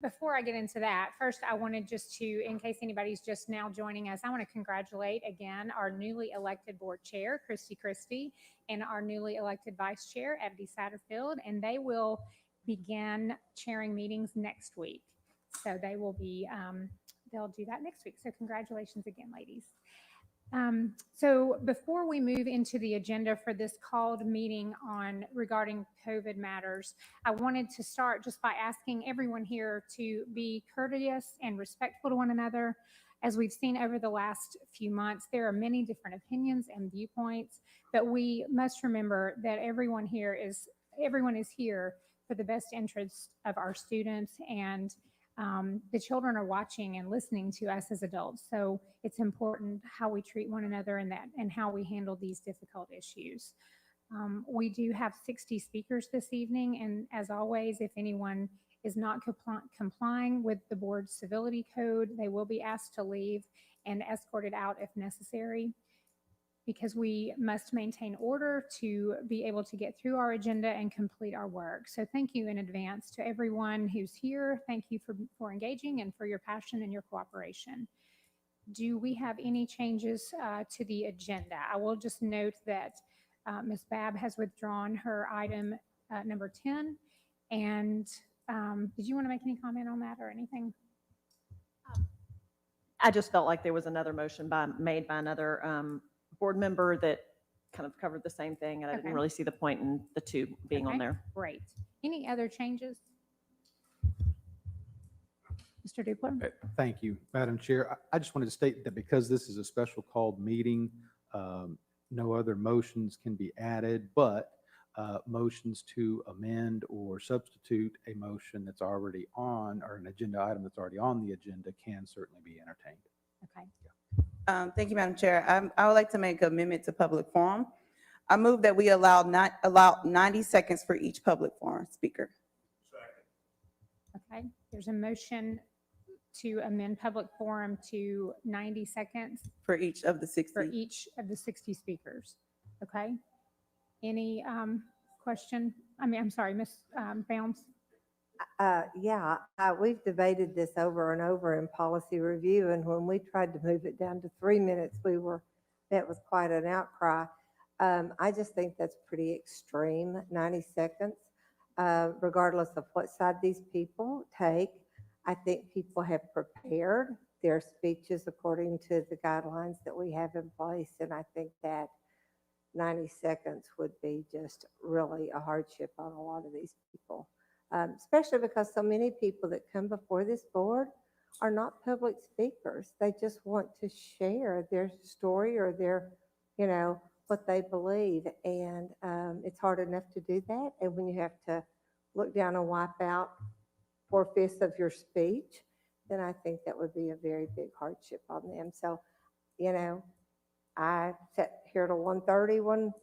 Before I get into that, first I wanted just to, in case anybody's just now joining us, I want to congratulate again our newly elected board chair, Christie, and our newly elected vice chair, Ebony Satterfield, and they will begin chairing meetings next week. So they will be, they'll do that next week. So congratulations again, ladies. So before we move into the agenda for this called meeting on regarding COVID matters, I wanted to start just by asking everyone here to be courteous and respectful to one another. As we've seen over the last few months, there are many different opinions and viewpoints, but we must remember that everyone is here for the best interests of our students, and the children are watching and listening to us as adults. So it's important how we treat one another and how we handle these difficult issues. We do have 60 speakers this evening, and as always, if anyone is not complying with the board's civility code, they will be asked to leave and escorted out if necessary, because we must maintain order to be able to get through our agenda and complete our work. So thank you in advance to everyone who's here. Thank you for engaging and for your passion and your cooperation. Do we have any changes to the agenda? I will just note that Ms. Babb has withdrawn her item number 10. And did you want to make any comment on that or anything? I just felt like there was another motion made by another board member that kind of covered the same thing, and I didn't really see the point in the two being on there. Great. Any other changes? Mr. Dupler? Thank you, Madam Chair. I just wanted to state that because this is a special called meeting, no other motions can be added, but motions to amend or substitute a motion that's already on, or an agenda item that's already on the agenda, can certainly be entertained. Okay. Thank you, Madam Chair. I would like to make an amendment to public forum. I move that we allow 90 seconds for each public forum speaker. Okay, there's a motion to amend public forum to 90 seconds For each of the 60. for each of the 60 speakers. Okay. Any question? I'm sorry, Ms. Bounds. Yeah, we've debated this over and over in policy review, and when we tried to move it down to 3 minutes, that was quite an outcry. I just think that's pretty extreme, 90 seconds, regardless of what side these people take. I think people have prepared their speeches according to the guidelines that we have in place, and I think that 90 seconds would be just really a hardship on a lot of these people. Especially because so many people that come before this board are not public speakers. They just want to share their story or their, what they believe. And it's hard enough to do that. And when you have to look down and wipe out 4/5 of your speech, then I think that would be a very big hardship on them. So, I sat here till 1:30 one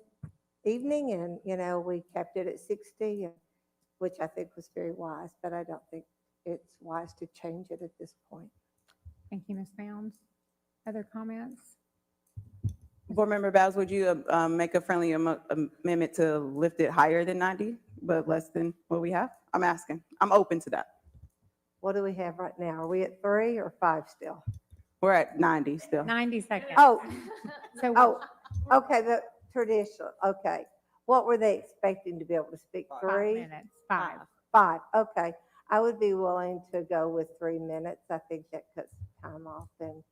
evening, and we kept it at 60. Which I think was very wise, but I don't think it's wise to change it at this point. Thank you, Ms. Bounds. Other comments? Board Member Bowles, would you make a friendly amendment to lift it higher than 90, but less than what we have? I'm asking. I'm open to that. What do we have right now? Are we at 3 or 5 still? We're at 90 still. 90 seconds. Oh, So, okay, the traditional, okay. What were they expecting to be able to speak? 5 3? minutes. 5. 5, okay. I would be willing to go with 3 minutes. I think that cuts time off and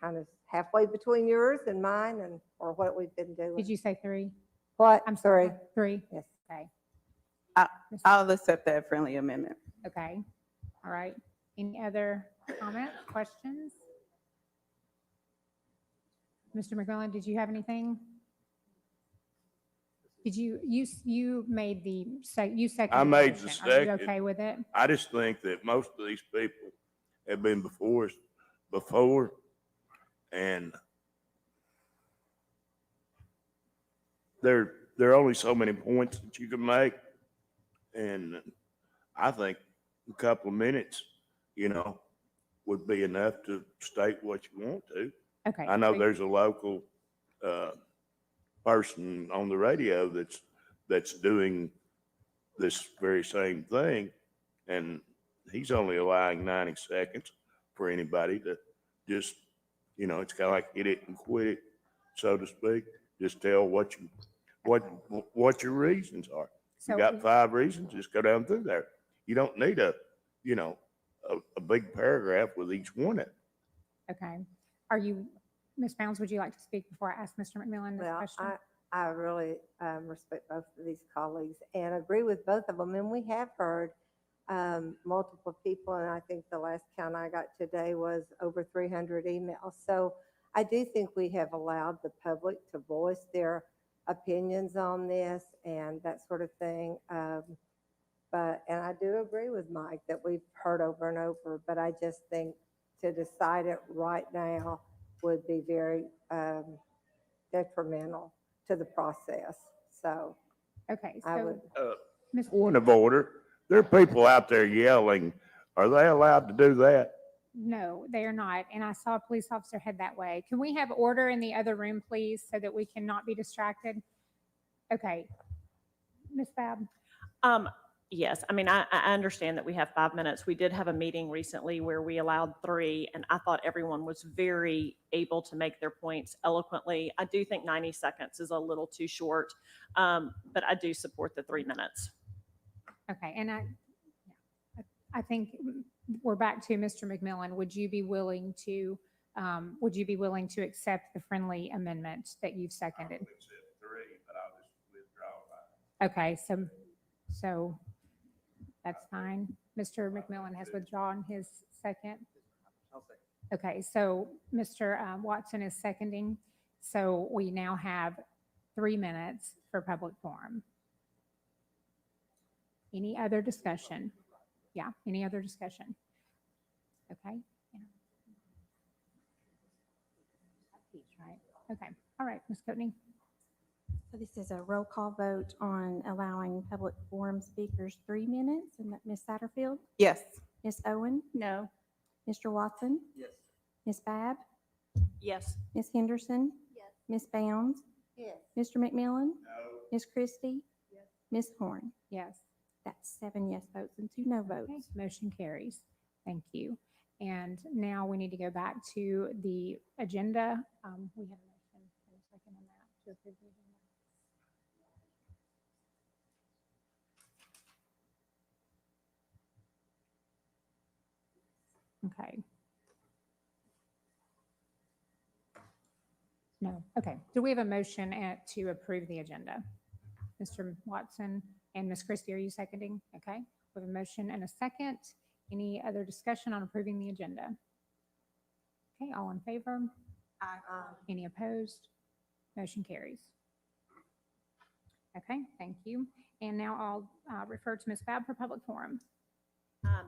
kind of halfway between yours and mine or what we've been doing. Did you say 3? What? I'm sorry. 3. Yes. Okay. I'll accept that friendly amendment. Okay. All right. Any other comments, questions? Mr. McMillan, did you have anything? Did you made you seconded? I made the motion. Are you second. okay with it? I just think that most of these people have been before us before, and there are only so many points that you can make, and I think a couple of minutes, would be enough to state what you want to. Okay. I know there's a local person on the radio that's doing this very same thing, and he's only allowing 90 seconds for anybody to just, it's kind of like hit it and quit it, so to speak. Just tell what your reasons are. So You got 5 reasons, just go down through there. You don't need a big paragraph with each one of it. okay. Are you, Ms. Bounds, would you like to speak before I ask Mr. McMillan this Well, question? I really respect both of these colleagues and agree with both of them. And we have heard multiple people, and I think the last count I got today was over 300 emails. So I do think we have allowed the public to voice their opinions on this and that sort of thing. And I do agree with Mike that we've heard over and over, but I just think to decide it right now would be very detrimental to the process. So Okay, I so, would, Ms. Point of order. There are people out there yelling. Are they allowed to do that? no, they are not. And I saw a police officer head that way. Can we have order in the other room, please, so that we cannot be distracted? Okay. Ms. Bab? Yes, I mean, I understand that we have 5 minutes. We did have a meeting recently where we allowed 3, and I thought everyone was very able to make their points eloquently. I do think 90 seconds is a little too short, but I do support the 3 minutes. Okay, and I think we're back to Mr. McMillan. Would you be willing to accept the friendly amendment that you've seconded? Accept 3, but I'll just withdraw Okay, that. so that's fine. Mr. McMillan has withdrawn his second. Okay, so Mr. Watson is seconding. So we now have 3 minutes for public forum. Any other discussion? Yeah, any other discussion? Okay. Right. Okay, all right, Ms. Coatney. So this is a roll call vote on allowing public forum speakers 3 minutes. And Ms. Satterfield, Yes. Ms. Owen? No. Mr. Watson? Yes. Ms. Babb? Yes. Ms. Henderson? Yes. Ms. Bounds? yes. Mr. McMillan? No. Ms. Christie? Yes. Ms. Horn? Yes. That's 7 yes votes and 2 no Okay, votes. motion carries. Thank you. And now we need to go back to the agenda. We have a motion and a second on that to approve the agenda. Okay. No, okay. Do we have a motion to approve the agenda? Mr. Watson and Ms. Christie, are you seconding? Okay, we have a motion and a second. Any other discussion on approving the agenda? Okay, all in favor? Any opposed? Motion carries. Okay, thank you. And now I'll refer to Ms. Babb for public forum.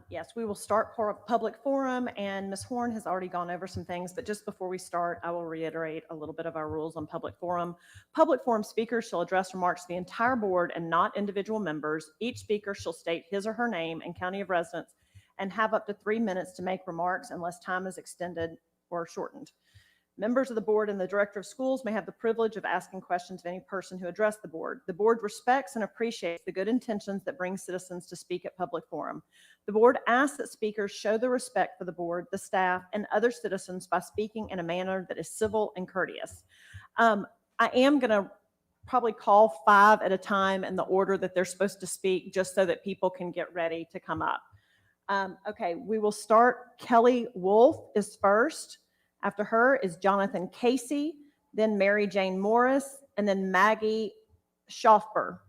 Yes, we will start public forum, and Ms. Horn has already gone over some things, but just before we start, I will reiterate a little bit of our rules on public forum. Public forum speakers shall address remarks to the entire board and not individual members. Each speaker shall state his or her name and county of residence and have up to 3 minutes to make remarks unless time is extended or shortened. Members of the board and the director of schools may have the privilege of asking questions of any person who addressed the board. The board respects and appreciates the good intentions that bring citizens to speak at public forum. The board asks that speakers show the respect for the board, the staff, and other citizens by speaking in a manner that is civil and courteous. I am going to probably call 5 at a time in the order that they're supposed to speak, just so that people can get ready to come up. Okay, we will start. Kelly Wolf is first. After her is Jonathan Casey, then Mary Jane Morris, and then Maggie Schauffer.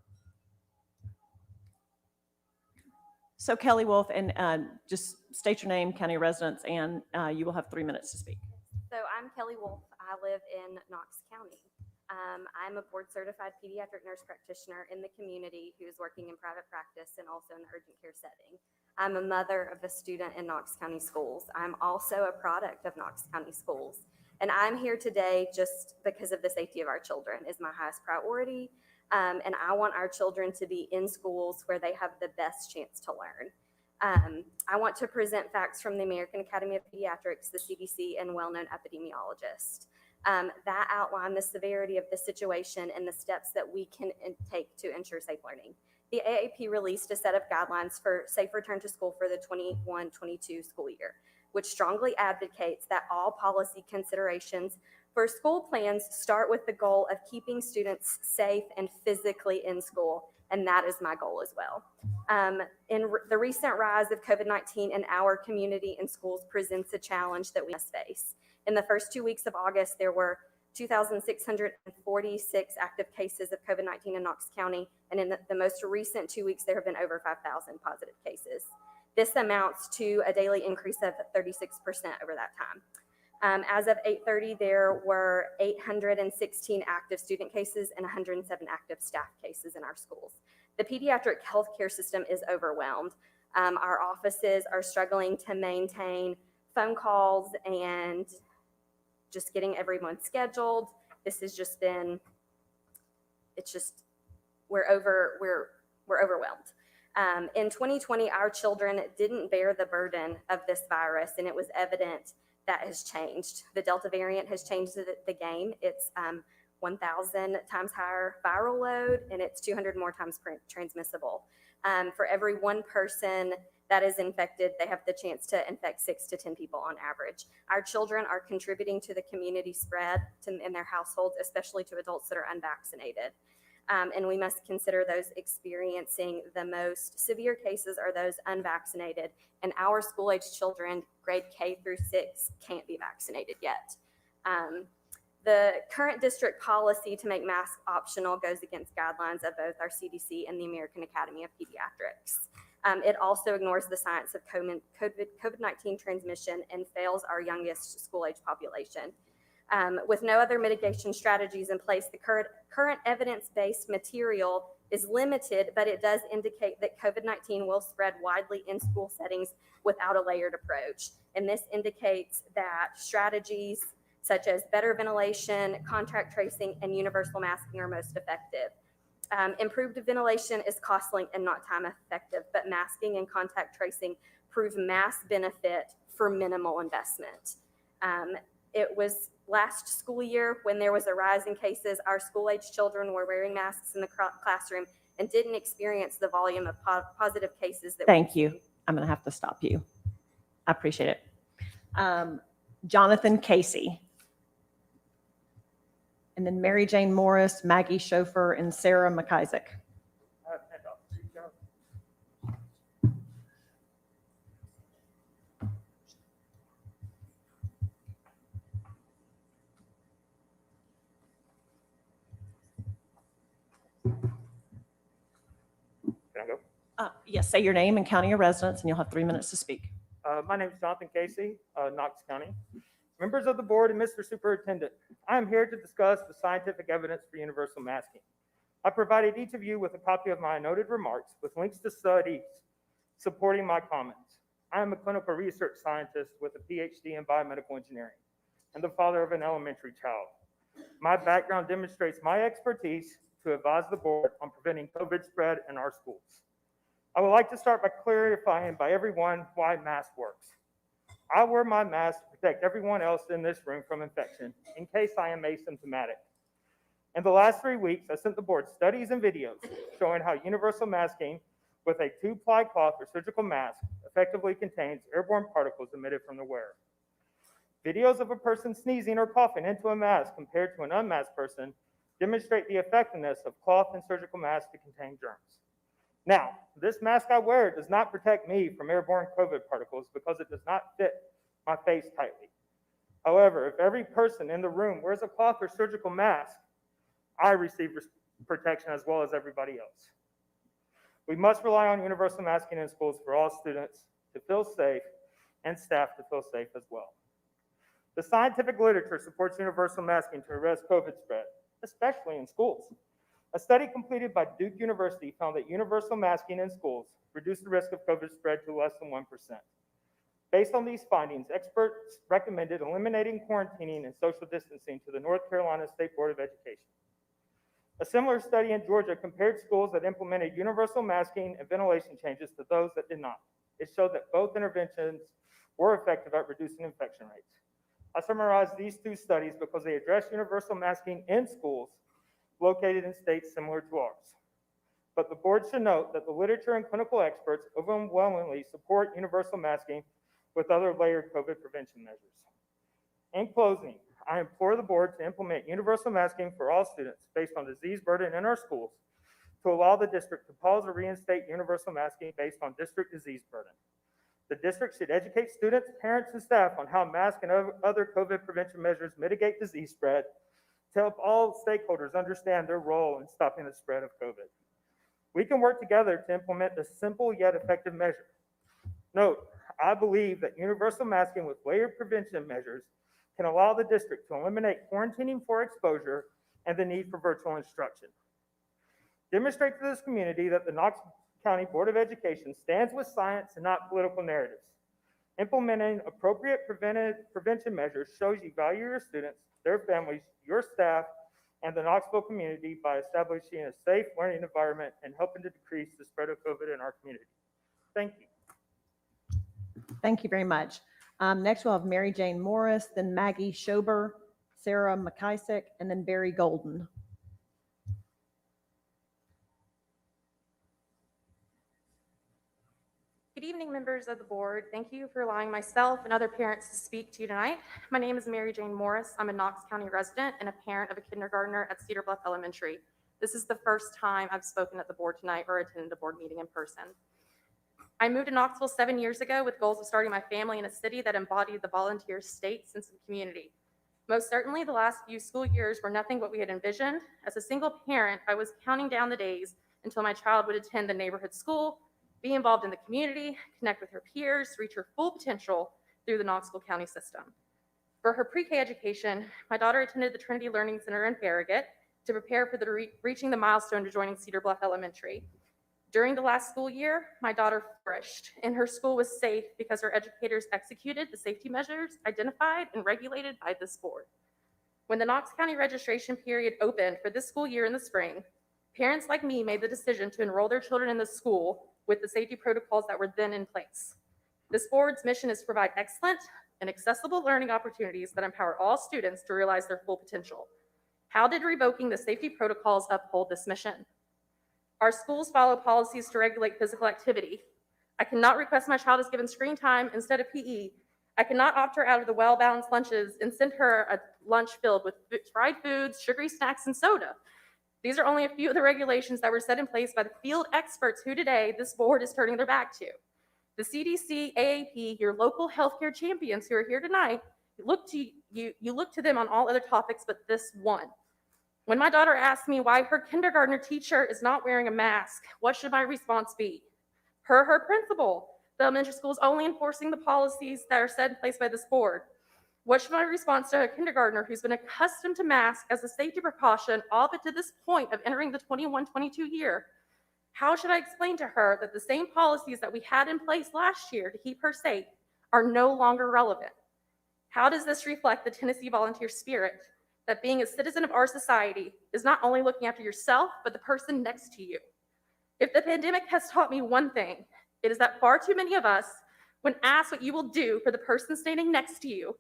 So Kelly Wolf, and just state your name, county residence, and you will have 3 minutes to speak. So I'm Kelly Wolf. I live in Knox County. I'm a board certified pediatric nurse practitioner in the community who's working in private practice and also in the urgent care setting. I'm a mother of a student in Knox County schools. I'm also a product of Knox County schools. And I'm here today just because of the safety of our children is my highest priority. And I want our children to be in schools where they have the best chance to learn. I want to present facts from the American Academy of Pediatrics, the CDC, and well-known epidemiologists that outline the severity of the situation and the steps that we can take to ensure safe learning. the AAP released a set of guidelines for safe return to school for the 21-22 school year, which strongly advocates that all policy considerations for school plans start with the goal of keeping students safe and physically in school, and that is my goal as well. The recent rise of COVID-19 in our community and schools presents a challenge that we must face. In the first 2 weeks of August, there were 2,646 active cases of COVID-19 in Knox County, and in the most recent 2 weeks, there have been over 5,000 positive cases. This amounts to a daily increase of 36% over that time. As of 8:30, there were 816 active student cases and 107 active staff cases in our schools. The pediatric healthcare system is overwhelmed. Our offices are struggling to maintain phone calls and just getting everyone scheduled. This has just been, we're overwhelmed. In 2020, our children didn't bear the burden of this virus, and it was evident that has changed. The Delta variant has changed the game. It's 1,000 times higher viral load, and it's 200 more times transmissible. For every one person that is infected, they have the chance to infect 6 to 10 people on average. Our children are contributing to the community spread in their households, especially to adults that are unvaccinated. And we must consider those experiencing the most severe cases are those unvaccinated. And our school-age children, grade K through 6, can't be vaccinated yet. The current district policy to make masks optional goes against guidelines of both our CDC and the American Academy of Pediatrics. It also ignores the science of COVID-19 transmission and fails our youngest school-age population. With no other mitigation strategies in place, the current evidence-based material is limited, but it does indicate that COVID-19 will spread widely in school settings without a layered approach. And this indicates that strategies such as better ventilation, contact tracing, and universal masking are most effective. Improved ventilation is costly and not time effective, but masking and contact tracing prove mass benefit for minimal investment. It was last school year when there was a rise in cases, our school-age children were wearing masks in the classroom and didn't experience the volume of positive cases that Thank you. I'm going to have to stop you. I appreciate it. Jonathan Casey. And then Mary Jane Morris, Maggie Schofer, and Sarah McIsaac. Can I go? Yes, say your name and county of residence, and you'll have 3 minutes to speak. My name is Jonathan Casey, Knox County. Members of the board and Mr. Superintendent, I am here to discuss the scientific evidence for universal masking. I provided each of you with a copy of my noted remarks with links to studies supporting my comments. I am a clinical research scientist with a PhD in biomedical engineering and the father of an elementary child. My background demonstrates my expertise to advise the board on preventing COVID spread in our schools. I would like to start by clarifying by everyone why mask works. I wear my mask to protect everyone else in this room from infection in case I am asymptomatic. In the last 3 weeks, I sent the board studies and videos showing how universal masking with a 2-ply cloth or surgical mask effectively contains airborne particles emitted from the wearer. Videos of a person sneezing or coughing into a mask compared to an unmasked person demonstrate the effectiveness of cloth and surgical masks to contain germs. Now, this mask I wear does not protect me from airborne COVID particles because it does not fit my face tightly. However, if every person in the room wears a cloth or surgical mask, I receive protection as well as everybody else. We must rely on universal masking in schools for all students to feel safe and staff to feel safe as well. The scientific literature supports universal masking to arrest COVID spread, especially in schools. A study completed by Duke University found that universal masking in schools reduced the risk of COVID spread to less than 1%. Based on these findings, experts recommended eliminating quarantining and social distancing to the North Carolina State Board of Education. A similar study in Georgia compared schools that implemented universal masking and ventilation changes to those that did not. It showed that both interventions were effective at reducing infection rates. I summarized these 2 studies because they address universal masking in schools located in states similar to ours. but the board should note that the literature and clinical experts overwhelmingly support universal masking with other layered COVID prevention measures. In closing, I implore the board to implement universal masking for all students based on disease burden in our schools to allow the district to pause or reinstate universal masking based on district disease burden. The district should educate students, parents, and staff on how masks and other COVID prevention measures mitigate disease spread to help all stakeholders understand their role in stopping the spread of COVID. We can work together to implement this simple yet effective measure. Note, I believe that universal masking with layered prevention measures can allow the district to eliminate quarantining for exposure and the need for virtual instruction. Demonstrate to this community that the Knox County Board of Education stands with science and not political narratives. Implementing appropriate prevention measures shows you value your students, their families, your staff, and the Knoxville community by establishing a safe learning environment and helping to decrease the spread of COVID in our community. Thank you. Thank you very much. Next, we'll have Mary Jane Morris, then Maggie Schober, Sarah McIsaac, and then Barry Golden. Good evening, members of the board. Thank you for allowing myself and other parents to speak to you tonight. My name is Mary Jane Morris. I'm a Knox County resident and a parent of a kindergartner at Cedar Bluff Elementary. This is the first time I've spoken at the board tonight or attended a board meeting in person. I moved to Knoxville 7 years ago with goals of starting my family in a city that embodied the volunteer state sense of community. Most certainly, the last few school years were nothing what we had envisioned. As a single parent, I was counting down the days until my child would attend the neighborhood school, be involved in the community, connect with her peers, reach her full potential through the Knoxville County system. For her pre-K education, my daughter attended the Trinity Learning Center in Farragut to prepare for reaching the milestone to joining Cedar Bluff Elementary. During the last school year, my daughter flourished, and her school was safe because her educators executed the safety measures identified and regulated by this board. When the Knox County registration period opened for this school year in the spring, parents like me made the decision to enroll their children in the school with the safety protocols that were then in place. This board's mission is to provide excellent and accessible learning opportunities that empower all students to realize their full potential. How did revoking the safety protocols uphold this mission? Our schools follow policies to regulate physical activity. I cannot request my child is given screen time instead of PE. I cannot opt her out of the well-balanced lunches and send her a lunch filled with fried foods, sugary snacks, and soda. These are only a few of the regulations that were set in place by the field experts who today this board is turning their back to. The CDC, AAP, your local healthcare champions who are here tonight, you look to them on all other topics but this one. When my daughter asked me why her kindergartner teacher is not wearing a mask, what should my response be? Per her principal, the elementary school is only enforcing the policies that are set in place by this board. What should my response to a kindergartner who's been accustomed to masks as a safety precaution all but to this point of entering the 21-22 year? How should I explain to her that the same policies that we had in place last year to keep her safe are no longer relevant? How does this reflect the Tennessee volunteer spirit, that being a citizen of our society is not only looking after yourself, but the person next to you? If the pandemic has taught me one thing, it is that far too many of us, when asked what you will do for the person standing next to you,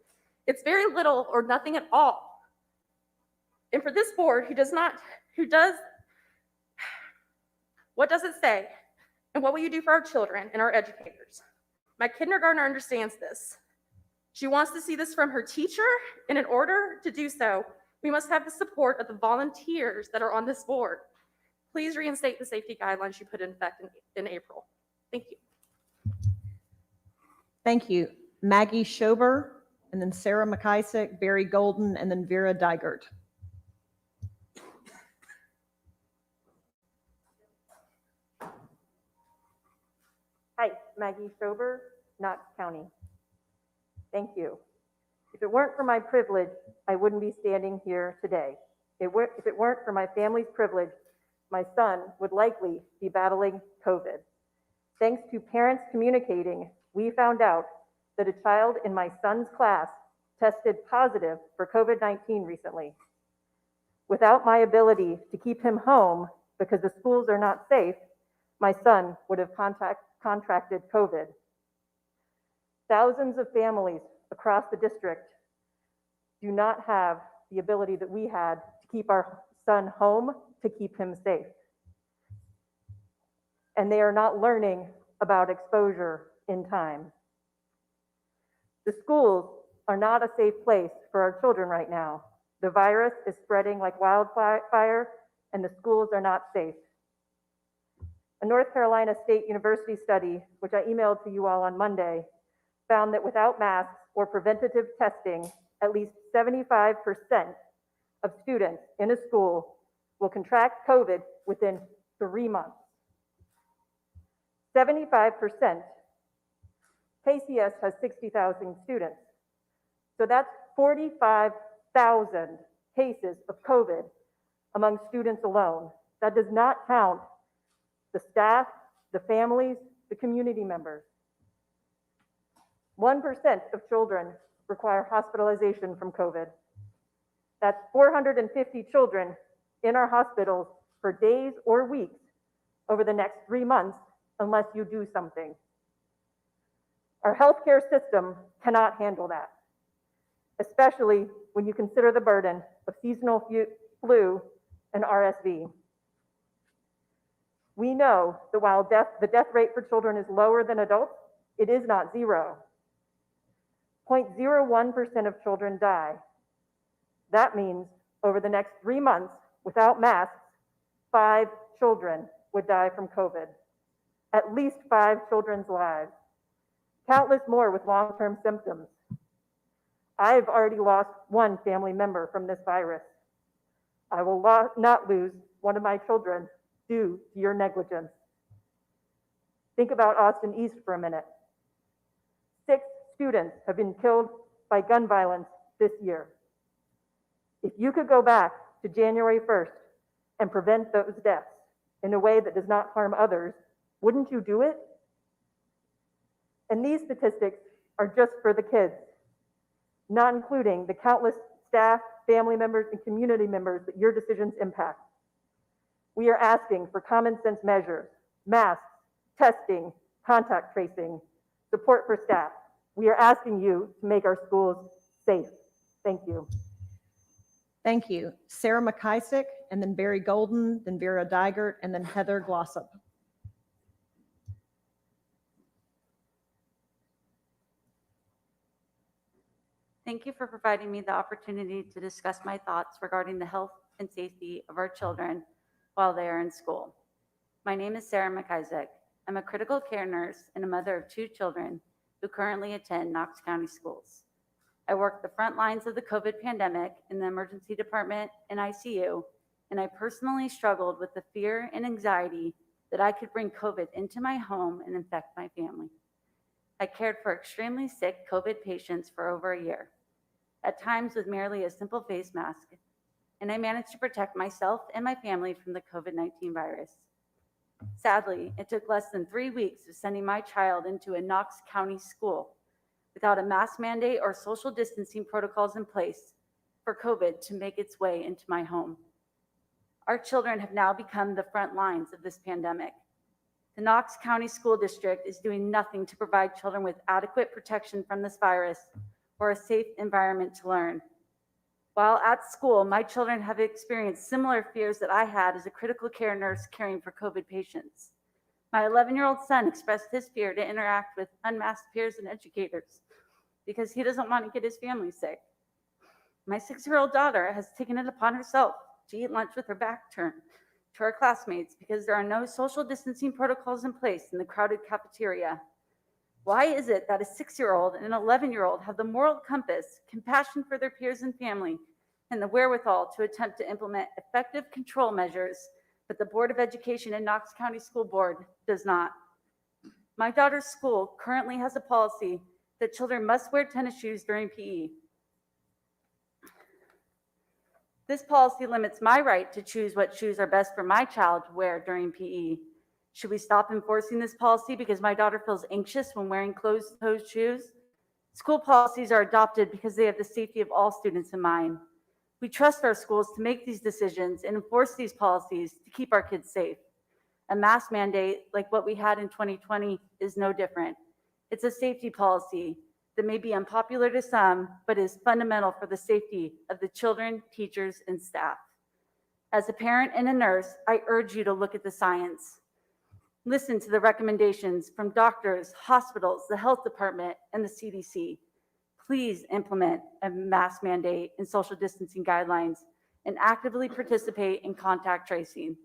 it's very little or nothing at all. And for this board, what does it say? And what will you do for our children and our educators? My kindergartner understands this. She wants to see this from her teacher, and in order to do so, we must have the support of the volunteers that are on this board. Please reinstate the safety guidelines you put in effect in April. Thank you. Thank you. Maggie Schober, and then Sarah McIsaac, Barry Golden, and then Vera Dygert. Hi, Maggie Schober, Knox County. Thank you. If it weren't for my privilege, I wouldn't be standing here today. If it weren't for my family's privilege, my son would likely be battling COVID. Thanks to parents communicating, we found out that a child in my son's class tested positive for COVID-19 recently. Without my ability to keep him home because the schools are not safe, my son would have contracted COVID. Thousands of families across the district do not have the ability that we had to keep our son home, to keep him safe. and they are not learning about exposure in time. The schools are not a safe place for our children right now. The virus is spreading like wildfire, and the schools are not safe. A North Carolina State University study, which I emailed to you all on Monday, found that without masks or preventative testing, at least 75% of students in a school will contract COVID within 3 months. 75%. KCS has 60,000 students. So that's 45,000 cases of COVID among students alone. That does not count the staff, the families, the community members. 1% of children require hospitalization from COVID. That's 450 children in our hospitals for days or weeks over the next 3 months unless you do something. Our healthcare system cannot handle that, especially when you consider the burden of seasonal flu and RSV. We know that while the death rate for children is lower than adults, it is not zero. 0.01% of children die. That means over the next 3 months, without masks, 5 children would die from COVID. At least 5 children's lives. Countless more with long-term symptoms. I've already lost 1 family member from this virus. I will not lose one of my children due to your negligence. Think about Austin East for a minute. 6 students have been killed by gun violence this year. If you could go back to January 1st and prevent those deaths in a way that does not harm others, wouldn't you do it? And these statistics are just for the kids, not including the countless staff, family members, and community members that your decisions impact. We are asking for common sense measures, masks, testing, contact tracing, support for staff. We are asking you to make our schools safe. Thank you. Thank you. Sarah McIsaac, and then Barry Golden, then Vera Digert, and then Heather Glossop. Thank you for providing me the opportunity to discuss my thoughts regarding the health and safety of our children while they are in school. My name is Sarah McIsaac. I'm a critical care nurse and a mother of 2 children who currently attend Knox County schools. I work the front lines of the COVID pandemic in the emergency department and ICU, and I personally struggled with the fear and anxiety that I could bring COVID into my home and infect my family. I cared for extremely sick COVID patients for over a year, at times with merely a simple face mask, and I managed to protect myself and my family from the COVID-19 virus. Sadly, it took less than 3 weeks of sending my child into a Knox County school without a mask mandate or social distancing protocols in place for COVID to make its way into my home. Our children have now become the front lines of this pandemic. The Knox County School District is doing nothing to provide children with adequate protection from this virus or a safe environment to learn. While at school, my children have experienced similar fears that I had as a critical care nurse caring for COVID patients. My 11-year-old son expressed his fear to interact with unmasked peers and educators because he doesn't want to get his family sick. My 6-year-old daughter has taken it upon herself to eat lunch with her back turned to our classmates because there are no social distancing protocols in place in the crowded cafeteria. Why is it that a 6-year-old and an 11-year-old have the moral compass, compassion for their peers and family, and the wherewithal to attempt to implement effective control measures, but the Board of Education and Knox County School Board does not? My daughter's school currently has a policy that children must wear tennis shoes during PE. This policy limits my right to choose what shoes are best for my child to wear during PE. Should we stop enforcing this policy because my daughter feels anxious when wearing closed-toed shoes? School policies are adopted because they have the safety of all students in mind. We trust our schools to make these decisions and enforce these policies to keep our kids safe. A mask mandate, like what we had in 2020, is no different. It's a safety policy that may be unpopular to some, but is fundamental for the safety of the children, teachers, and staff. As a parent and a nurse, I urge you to look at the science. Listen to the recommendations from doctors, hospitals, the health department, and the CDC. Please implement a mask mandate and social distancing guidelines and actively participate in contact tracing.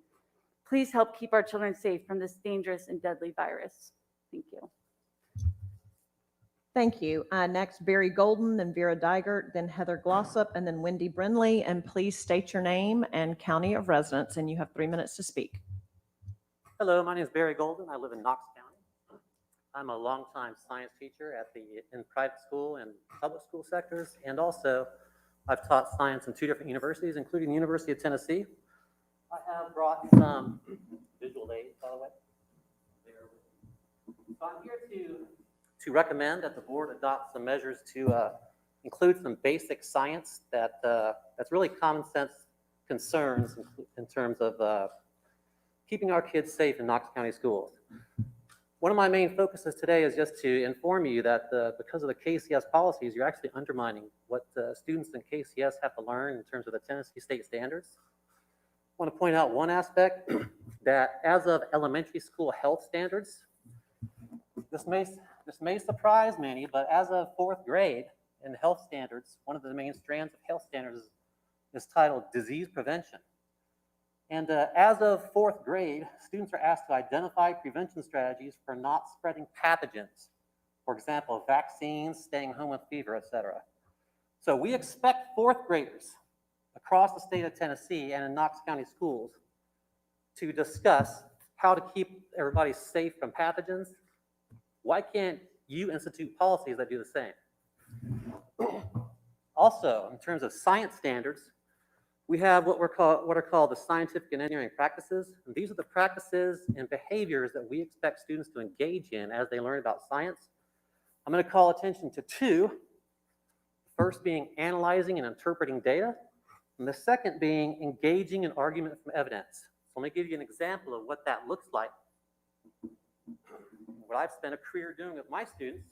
Please help keep our children safe from this dangerous and deadly virus. Thank you. Thank you. Next, Barry Golden, then Vera Dygert, then Heather Glossop, and then Wendy Brindley. And please state your name and county of residence, and you have 3 minutes to speak. Hello, my name is Barry Golden. I live in Knox County. I'm a longtime science teacher in private school and public school sectors, and also I've taught science in 2 different universities, including the University of Tennessee. I have brought some visual aids, by the way. So I'm here to recommend that the board adopt some measures to include some basic science that's really common sense concerns in terms of keeping our kids safe in Knox County schools. One of my main focuses today is just to inform you that because of the KCS policies, you're actually undermining what students in KCS have to learn in terms of the Tennessee state standards. I want to point out one aspect that as of elementary school health standards, this may surprise many, but as of 4th grade in health standards, one of the main strands of health standards is titled disease prevention. And as of 4th grade, students are asked to identify prevention strategies for not spreading pathogens. For example, vaccines, staying home with fever, etc. So we expect 4th graders across the state of Tennessee and in Knox County schools to discuss how to keep everybody safe from pathogens. Why can't you institute policies that do the same? Also, in terms of science standards, we have what are called the scientific and engineering practices. And these are the practices and behaviors that we expect students to engage in as they learn about science. I'm going to call attention to 2. First being analyzing and interpreting data, and the second being engaging in argument from evidence. So let me give you an example of what that looks like. What I've spent a career doing with my students.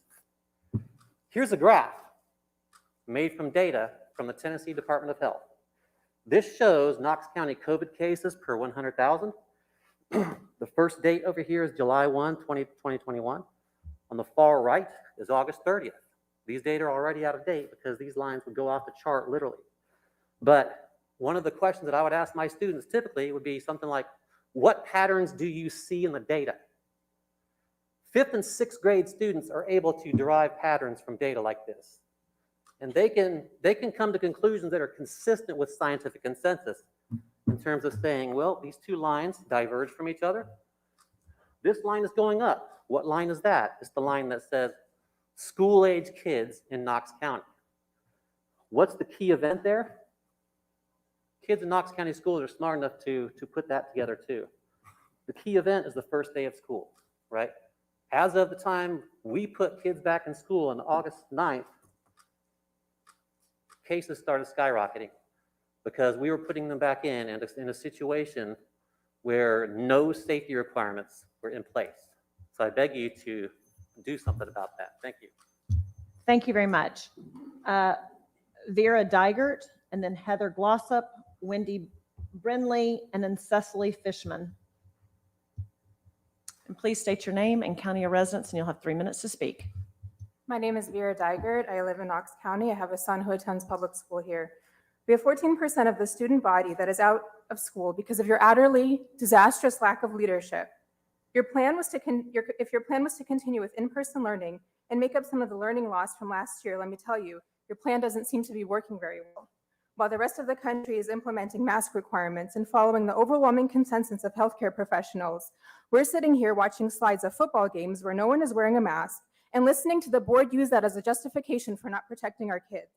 Here's a graph made from data from the Tennessee Department of Health. This shows Knox County COVID cases per 100,000. The first date over here is July 1, 2021. On the far right is August 30th. These data are already out of date because these lines would go off the chart literally. But one of the questions that I would ask my students typically would be something like, what patterns do you see in the data? 5th and 6th grade students are able to derive patterns from data like this. And they can come to conclusions that are consistent with scientific consensus in terms of saying, well, these 2 lines diverge from each other. This line is going up. What line is that? It's the line that says school-age kids in Knox County. What's the key event there? Kids in Knox County schools are smart enough to put that together too. The key event is the first day of school, right? As of the time we put kids back in school on August 9th, cases started skyrocketing because we were putting them back in a situation where no safety requirements were in place. So I beg you to do something about that. Thank you. Thank you very much. Vera Dygert, and then Heather Glossop, Wendy Brindley, and then Cecily Fishman. And please state your name and county of residence, and you'll have 3 minutes to speak. My name is Vera Dygert. I live in Knox County. I have a son who attends public school here. We have 14% of the student body that is out of school because of your utterly disastrous lack of leadership. If your plan was to continue with in-person learning and make up some of the learning loss from last year, let me tell you, your plan doesn't seem to be working very well. While the rest of the country is implementing mask requirements and following the overwhelming consensus of healthcare professionals, we're sitting here watching slides of football games where no one is wearing a mask and listening to the board use that as a justification for not protecting our kids.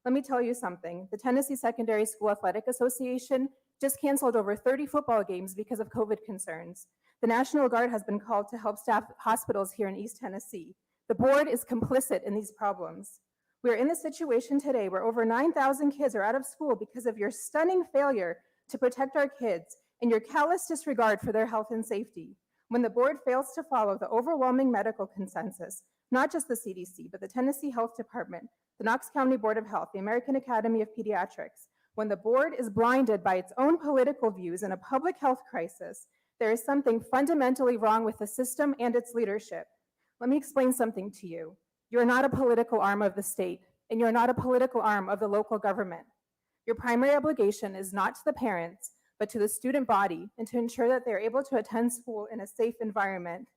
Let me tell you something. The Tennessee Secondary School Athletic Association just canceled over 30 football games because of COVID concerns. The National Guard has been called to help staff hospitals here in East Tennessee. The board is complicit in these problems. We are in this situation today where over 9,000 kids are out of school because of your stunning failure to protect our kids and your callous disregard for their health and safety. When the board fails to follow the overwhelming medical consensus, not just the CDC, but the Tennessee Health Department, the Knox County Board of Health, the American Academy of Pediatrics, when the board is blinded by its own political views in a public health crisis, There is something fundamentally wrong with the system and its leadership. Let me explain something to you. You're not a political arm of the state, and you're not a political arm of the local government. Your primary obligation is not to the parents, but to the student body, and to ensure that they're able to attend school in a safe environment.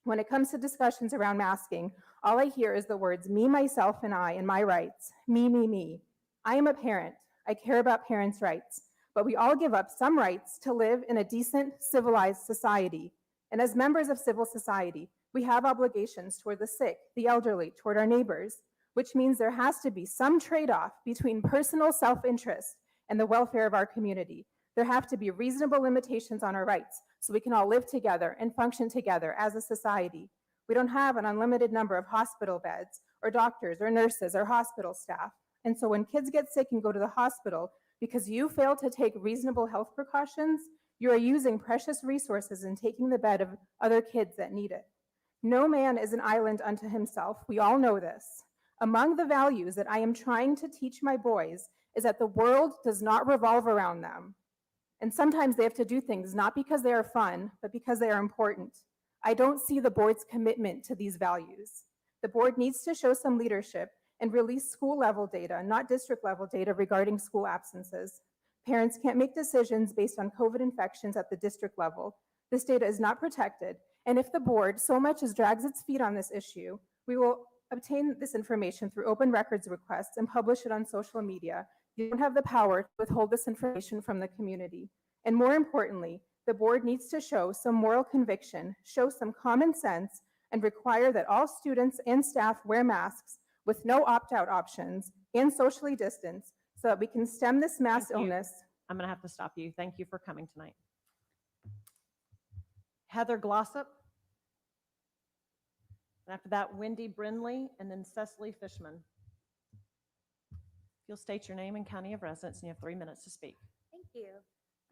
When it comes to discussions around masking, all I hear is the words me, myself, and I, and my rights. Me, me, me. I am a parent. I care about parents' rights. But we all give up some rights to live in a decent, civilized society. And as members of civil society, we have obligations toward the sick, the elderly, toward our neighbors, which means there has to be some trade-off between personal self-interest and the welfare of our community. There have to be reasonable limitations on our rights so we can all live together and function together as a society. We don't have an unlimited number of hospital beds or doctors or nurses or hospital staff. And so when kids get sick and go to the hospital because you fail to take reasonable health precautions, you are using precious resources and taking the bed of other kids that need it. No man is an island unto himself. We all know this. Among the values that I am trying to teach my boys is that the world does not revolve around them. And sometimes they have to do things not because they are fun, but because they are important. I don't see the board's commitment to these values. The board needs to show some leadership and release school-level data, not district-level data regarding school absences. Parents can't make decisions based on COVID infections at the district level. This data is not protected, and if the board so much as drags its feet on this issue, we will obtain this information through open records requests and publish it on social media. You don't have the power to withhold this information from the community. And more importantly, the board needs to show some moral conviction, show some common sense, and require that all students and staff wear masks with no opt-out options and socially distance so that we can stem this mass Thank you. illness. I'm going to have to stop you. Thank you for coming tonight. Heather Glossop. And after that, Wendy Brindley, and then Cecily Fishman. If you'll state your name and county of residence, and you have 3 minutes to speak. Thank you.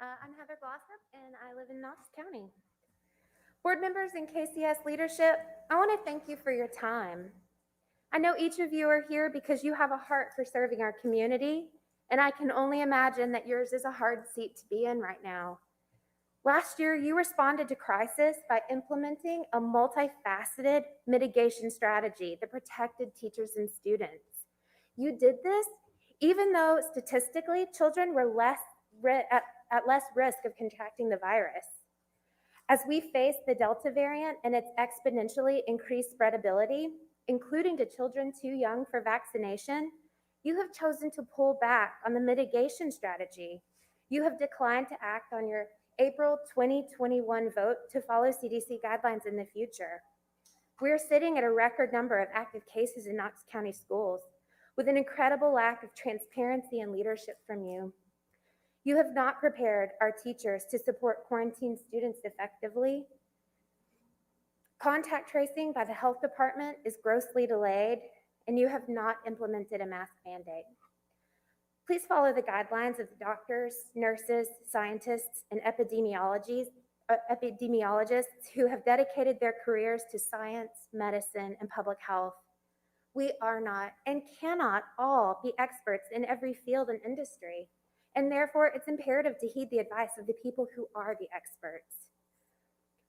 I'm Heather Glossop, and I live in Knox County. Board members and KCS leadership, I want to thank you for your time. I know each of you are here because you have a heart for serving our community, and I can only imagine that yours is a hard seat to be in right now. Last year, you responded to crisis by implementing a multifaceted mitigation strategy that protected teachers and students. You did this even though statistically children were at less risk of contracting the virus. As we face the Delta variant and its exponentially increased spreadability, including to children too young for vaccination, you have chosen to pull back on the mitigation strategy. You have declined to act on your April 2021 vote to follow CDC guidelines in the future. We're sitting at a record number of active cases in Knox County schools with an incredible lack of transparency and leadership from you. You have not prepared our teachers to support quarantined students effectively. Contact tracing by the health department is grossly delayed, and you have not implemented a mask mandate. Please follow the guidelines of the doctors, nurses, scientists, and epidemiologists who have dedicated their careers to science, medicine, and public health. We are not and cannot all be experts in every field and industry, and therefore it's imperative to heed the advice of the people who are the experts.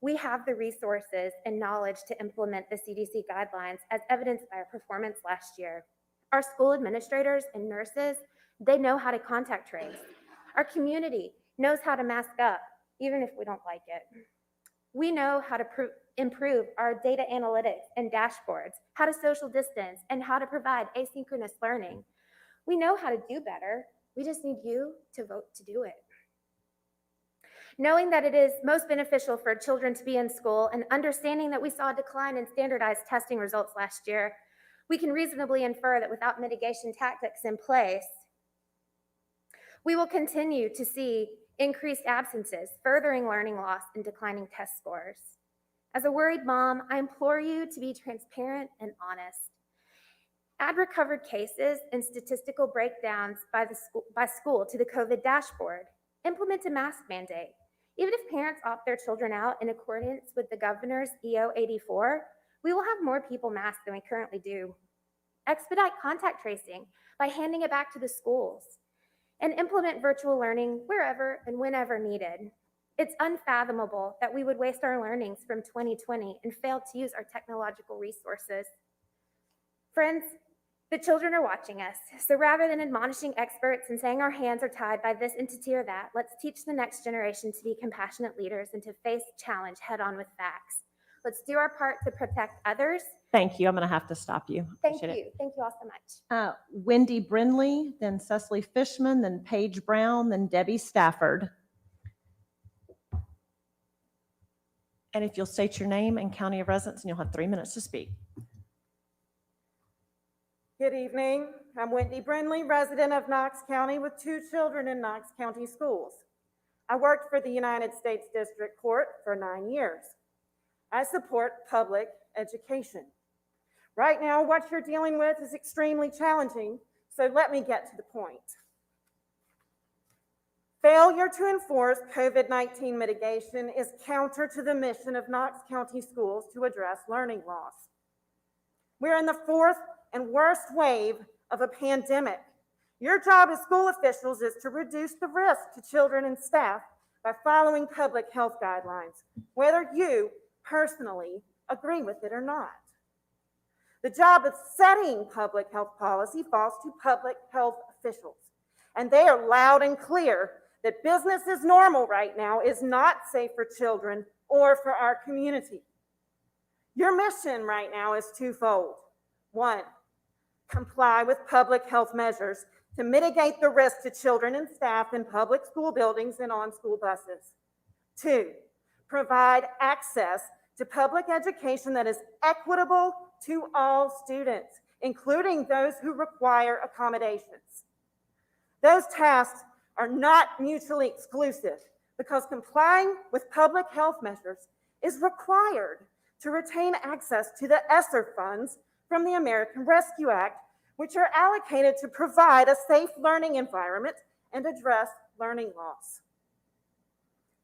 We have the resources and knowledge to implement the CDC guidelines as evidenced by our performance last year. Our school administrators and nurses, they know how to contact trace. Our community knows how to mask up, even if we don't like it. We know how to improve our data analytics and dashboards, how to social distance, and how to provide asynchronous learning. We know how to do better. We just need you to vote to do it. Knowing that it is most beneficial for children to be in school and understanding that we saw a decline in standardized testing results last year, we can reasonably infer that without mitigation tactics in place, we will continue to see increased absences, furthering learning loss and declining test scores. As a worried mom, I implore you to be transparent and honest. Add recovered cases and statistical breakdowns by school to the COVID dashboard. Implement a mask mandate. Even if parents opt their children out in accordance with the governor's EO 84, we will have more people masked than we currently do. Expedite contact tracing by handing it back to the schools, and implement virtual learning wherever and whenever needed. It's unfathomable that we would waste our learnings from 2020 and fail to use our technological resources. Friends, the children are watching us, so rather than admonishing experts and saying our hands are tied by this entity or that, let's teach the next generation to be compassionate leaders and to face challenge head on with facts. Let's do our part to protect others. Thank you. I'm going to have to stop you. Thank Appreciate it. you. Thank you all so much. Wendy Brindley, then Cecily Fishman, then Paige Brown, then Debbie Stafford. And if you'll state your name and county of residence, and you'll have 3 minutes to speak. Good evening. I'm Wendy Brindley, resident of Knox County with 2 children in Knox County schools. I worked for the United States District Court for 9 years. I support public education. Right now, what you're dealing with is extremely challenging, so let me get to the point. Failure to enforce COVID-19 mitigation is counter to the mission of Knox County schools to address learning loss. We're in the 4th and worst wave of a pandemic. Your job as school officials is to reduce the risk to children and staff by following public health guidelines, whether you personally agree with it or not. The job of setting public health policy falls to public health officials, and they are loud and clear that business as normal right now is not safe for children or for our community. Your mission right now is twofold. 1, comply with public health measures to mitigate the risk to children and staff in public school buildings and on school buses. 2, provide access to public education that is equitable to all students, including those who require accommodations. Those tasks are not mutually exclusive because complying with public health measures is required to retain access to the ESSER funds from the American Rescue Act, which are allocated to provide a safe learning environment and address learning loss.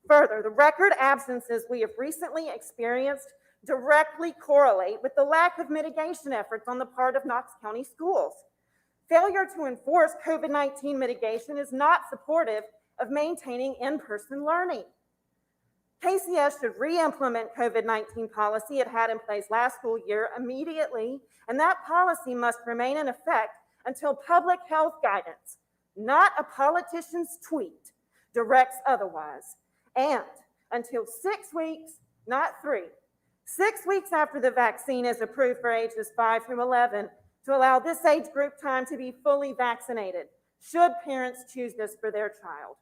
Further, the record absences we have recently experienced directly correlate with the lack of mitigation efforts on the part of Knox County schools. Failure to enforce COVID-19 mitigation is not supportive of maintaining in-person learning. KCS should re-implement COVID-19 policy it had in place last school year immediately, and that policy must remain in effect until public health guidance, not a politician's tweet, directs otherwise, and until 6 weeks, not 3, 6 weeks after the vaccine is approved for ages 5 through 11 to allow this age group time to be fully vaccinated, should parents choose this for their child.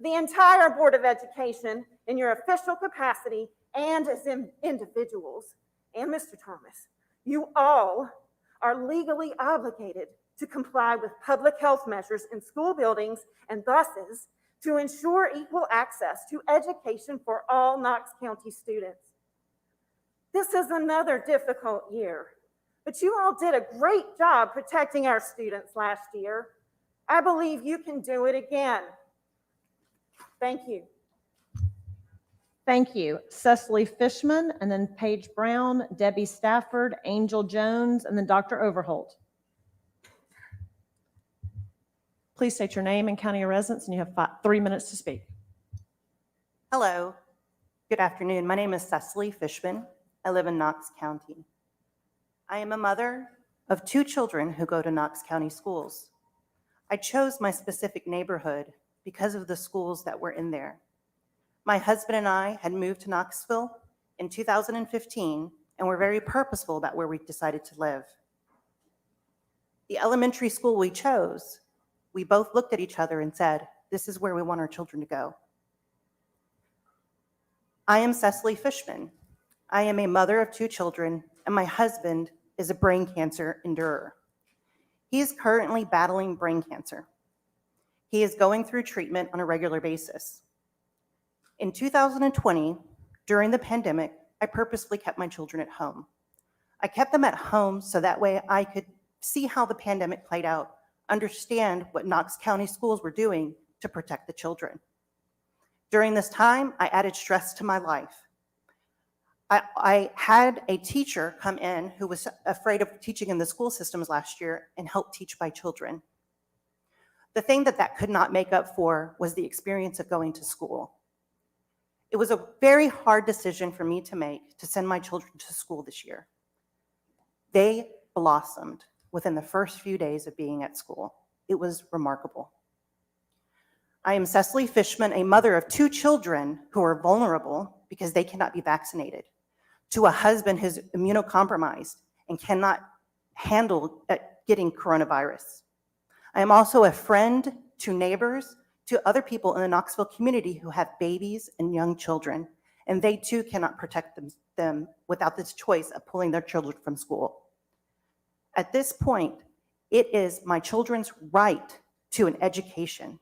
The entire Board of Education, in your official capacity and as individuals, and Mr. Thomas, you all are legally obligated to comply with public health measures in school buildings and buses to ensure equal access to education for all Knox County students. This is another difficult year, but you all did a great job protecting our students last year. I believe you can do it again. Thank you. Thank you. Cecily Fishman, and then Paige Brown, Debbie Stafford, Angel Jones, and then Dr. Overholt. Please state your name and county of residence, and you have 3 minutes to speak. Hello. Good afternoon. My name is Cecily Fishman. I live in Knox County. I am a mother of 2 children who go to Knox County schools. I chose my specific neighborhood because of the schools that were in there. My husband and I had moved to Knoxville in 2015 and were very purposeful about where we decided to live. The elementary school we chose, we both looked at each other and said, this is where we want our children to go. I am Cecily Fishman. I am a mother of 2 children, and my husband is a brain cancer endurer. He is currently battling brain cancer. He is going through treatment on a regular basis. In 2020, during the pandemic, I purposefully kept my children at home. I kept them at home so that way I could see how the pandemic played out, understand what Knox County schools were doing to protect the children. During this time, I added stress to my life. I had a teacher come in who was afraid of teaching in the school systems last year and help teach my children. The thing that could not make up for was the experience of going to school. It was a very hard decision for me to make to send my children to school this year. They blossomed within the first few days of being at school. It was remarkable. I am Cecily Fishman, a mother of 2 children who are vulnerable because they cannot be vaccinated, to a husband who's immunocompromised and cannot handle getting coronavirus. I am also a friend to neighbors, to other people in the Knoxville community who have babies and young children, and they too cannot protect them without this choice of pulling their children from school. At this point, it is my children's right to an education.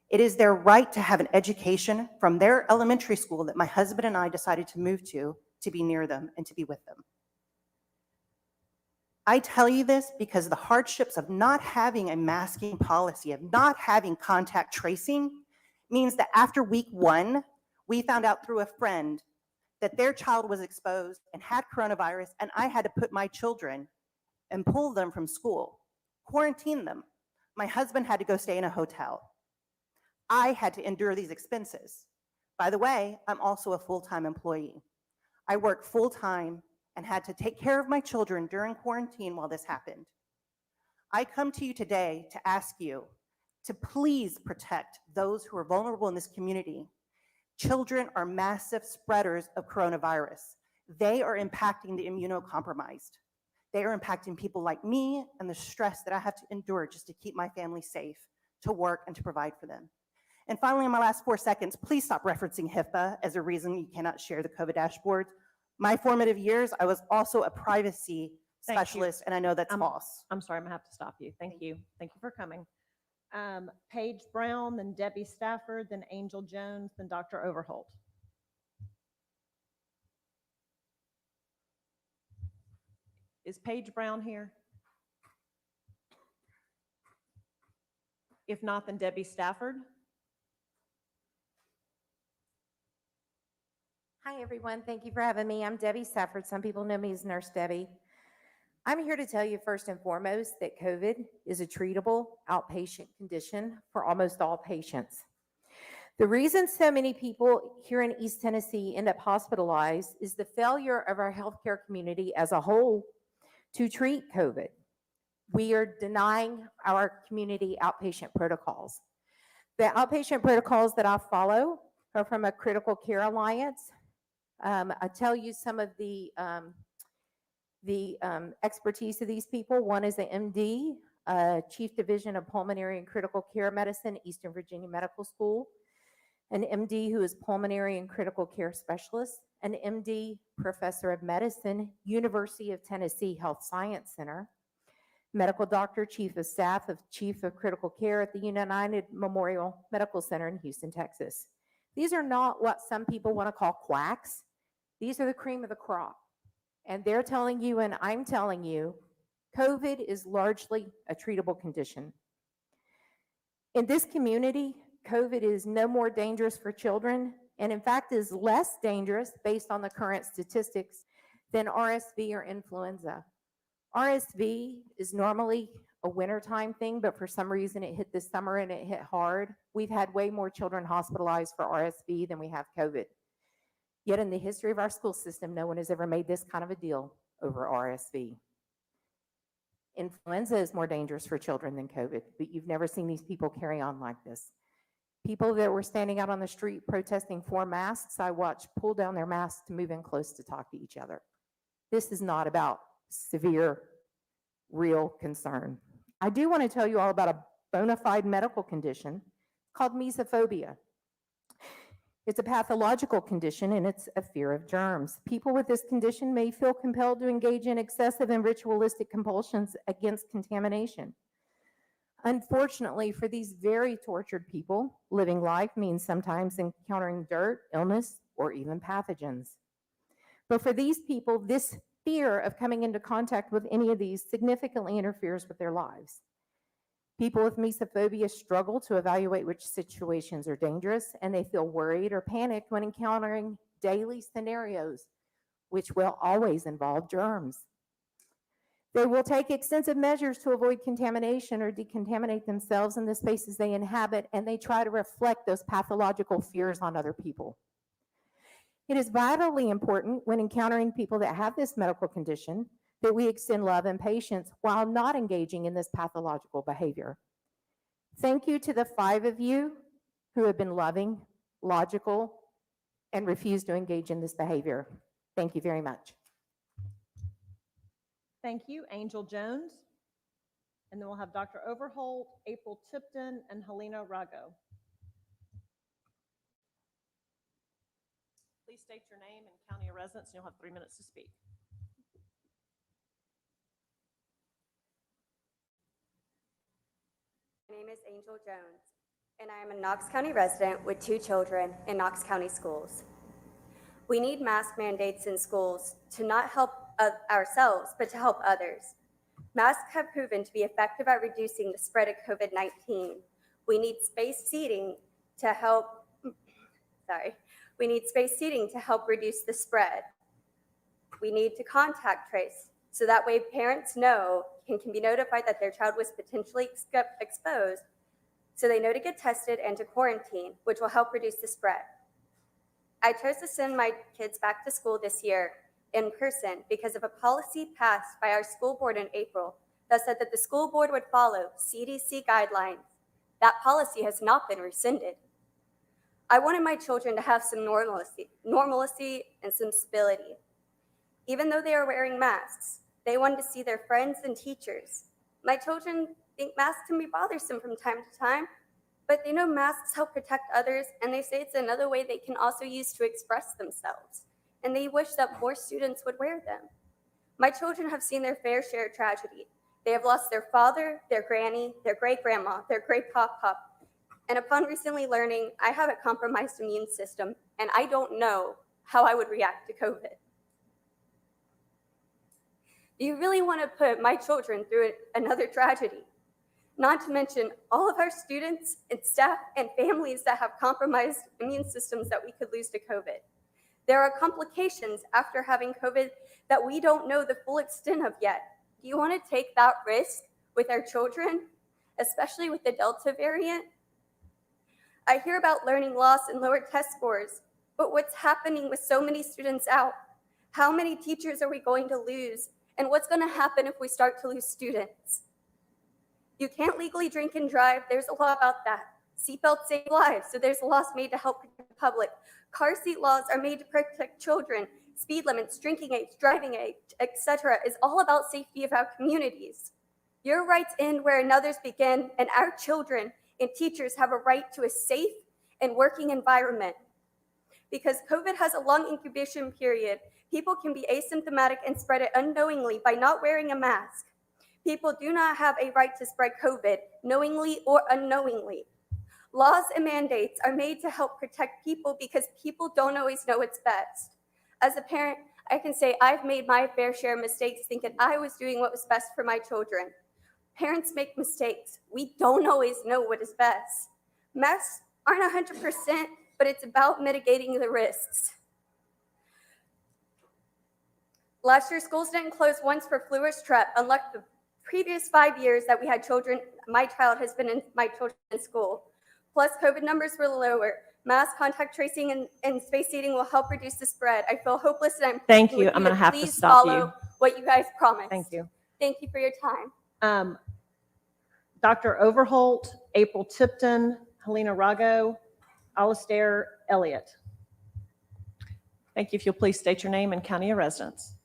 It is their right to have an education from their elementary school that my husband and I decided to move to be near them and to be with them. I tell you this because the hardships of not having a masking policy, of not having contact tracing, means that after week 1, we found out through a friend that their child was exposed and had coronavirus, and I had to put my children and pull them from school, quarantine them. My husband had to go stay in a hotel. I had to endure these expenses. By the way, I'm also a full-time employee. I work full-time and had to take care of my children during quarantine while this happened. I come to you today to ask you to please protect those who are vulnerable in this community. Children are massive spreaders of coronavirus. They are impacting the immunocompromised. They are impacting people like me and the stress that I have to endure just to keep my family safe, to work, and to provide for them. And finally, in my last 4 seconds, please stop referencing HIPAA as a reason you cannot share the COVID dashboard. My formative years, I was also a privacy Thank you. specialist, and I know that's false. I'm sorry, I'm gonna have to stop you. Thank you. Thank you for coming. Paige Brown, then Debbie Stafford, then Angel Jones, then Dr. Overholt. Is Paige Brown here? If not, then Debbie Stafford. Hi, everyone. Thank you for having me. I'm Debbie Stafford. Some people know me as Nurse Debbie. I'm here to tell you first and foremost that COVID is a treatable outpatient condition for almost all patients. The reason so many people here in East Tennessee end up hospitalized is the failure of our healthcare community as a whole to treat COVID. We are denying our community outpatient protocols. The outpatient protocols that I follow are from a Critical Care Alliance. I tell you some of the expertise of these people. One is an MD, Chief Division of Pulmonary and Critical Care Medicine, Eastern Virginia Medical School, an MD who is Pulmonary and Critical Care Specialist, an MD, Professor of Medicine, University of Tennessee Health Science Center, Medical Doctor, Chief of Staff of Chief of Critical Care at the United Memorial Medical Center in Houston, Texas. These are not what some people want to call quacks. These are the cream of the crop. And they're telling you, and I'm telling you, COVID is largely a treatable condition. In this community, COVID is no more dangerous for children, and in fact is less dangerous based on the current statistics than RSV or influenza. RSV is normally a wintertime thing, but for some reason it hit this summer and it hit hard. We've had way more children hospitalized for RSV than we have COVID. Yet in the history of our school system, no one has ever made this kind of a deal over RSV. Influenza is more dangerous for children than COVID, but you've never seen these people carry on like this. People that were standing out on the street protesting for masks, I watched pull down their masks to move in close to talk to each other. This is not about severe, real concern. I do want to tell you all about a bona fide medical condition called mesophobia. It's a pathological condition and it's a fear of germs. People with this condition may feel compelled to engage in excessive and ritualistic compulsions against contamination. Unfortunately, for these very tortured people, living life means sometimes encountering dirt, illness, or even pathogens. But for these people, this fear of coming into contact with any of these significantly interferes with their lives. People with mesophobia struggle to evaluate which situations are dangerous, and they feel worried or panicked when encountering daily scenarios, which will always involve germs. They will take extensive measures to avoid contamination or decontaminate themselves in the spaces they inhabit, and they try to reflect those pathological fears on other people. It is vitally important when encountering people that have this medical condition that we extend love and patience while not engaging in this pathological behavior. Thank you to the 5 of you who have been loving, logical, and refuse to engage in this behavior. Thank you very much. Thank you, Angel Jones. And then we'll have Dr. Overholt, April Tipton, and Helena Rago. Please state your name and county of residence, and you'll have 3 minutes to speak. My name is Angel Jones, and I am a Knox County resident with 2 children in Knox County schools. We need mask mandates in schools to not help ourselves, but to help others. Masks have proven to be effective at reducing the spread of COVID-19. We need spaced seating to help, reduce the spread. We need to contact trace so that way parents know and can be notified that their child was potentially exposed, so they know to get tested and to quarantine, which will help reduce the spread. I chose to send my kids back to school this year in person because of a policy passed by our school board in April that said that the school board would follow CDC guidelines. That policy has not been rescinded. I wanted my children to have some normalcy and some stability. Even though they are wearing masks, they wanted to see their friends and teachers. My children think masks can be bothersome from time to time, but they know masks help protect others, and they say it's another way they can also use to express themselves, and they wish that more students would wear them. My children have seen their fair share of tragedy. They have lost their father, their granny, their great-grandma, their great-pop-pop, and upon recently learning, I have a compromised immune system, and I don't know how I would react to COVID. Do you really want to put my children through another tragedy? Not to mention all of our students and staff and families that have compromised immune systems that we could lose to COVID. There are complications after having COVID that we don't know the full extent of yet. Do you want to take that risk with our children, especially with the Delta variant? I hear about learning loss and lower test scores, but what's happening with so many students out? How many teachers are we going to lose? And what's going to happen if we start to lose students? You can't legally drink and drive. There's a law about that. Seatbelts save lives, so there's laws made to help protect the public. Car seat laws are made to protect children. Speed limits, drinking age, driving age, etc. is all about safety of our communities. Your rights end where another's begin, and our children and teachers have a right to a safe and working environment. Because COVID has a long incubation period, people can be asymptomatic and spread it unknowingly by not wearing a mask. People do not have a right to spread COVID knowingly or unknowingly. Laws and mandates are made to help protect people because people don't always know what's best. As a parent, I can say I've made my fair share of mistakes thinking I was doing what was best for my children. Parents make mistakes. We don't always know what is best. Masks aren't 100%, but it's about mitigating the risks. Last year, schools didn't close once for flu or strep, unlike the previous 5 years that we had children. My child has been in my children's school. Plus, COVID numbers were lower. Mass contact tracing and space seating will help reduce the spread. I feel hopeless, and Thank you. I'm going to have to please stop follow you. what you guys promised. Thank you. Thank you for your time. Dr. Overholt, April Tipton, Helena Rago, Alistair Elliott. Thank you. If you'll please state your name and county of residence.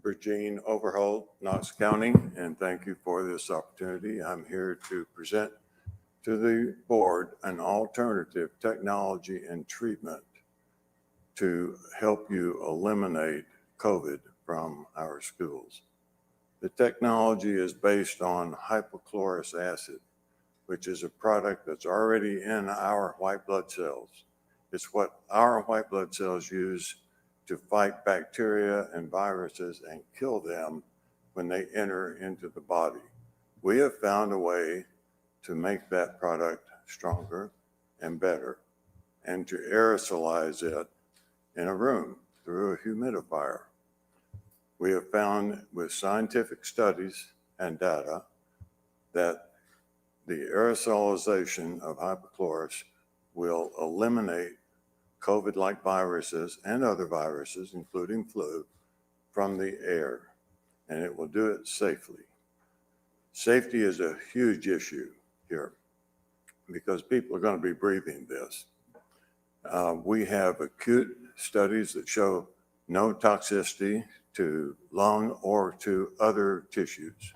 Virginia Overholt, Knox County, and thank you for this opportunity. I'm here to present to the board an alternative technology and treatment to help you eliminate COVID from our schools. The technology is based on hypochlorous acid, which is a product that's already in our white blood cells. It's what our white blood cells use to fight bacteria and viruses and kill them when they enter into the body. We have found a way to make that product stronger and better and to aerosolize it in a room through a humidifier. We have found with scientific studies and data that the aerosolization of hypochlorous will eliminate COVID-like viruses and other viruses, including flu, from the air, and it will do it safely. Safety is a huge issue here because people are going to be breathing this. We have acute studies that show no toxicity to lung or to other tissues.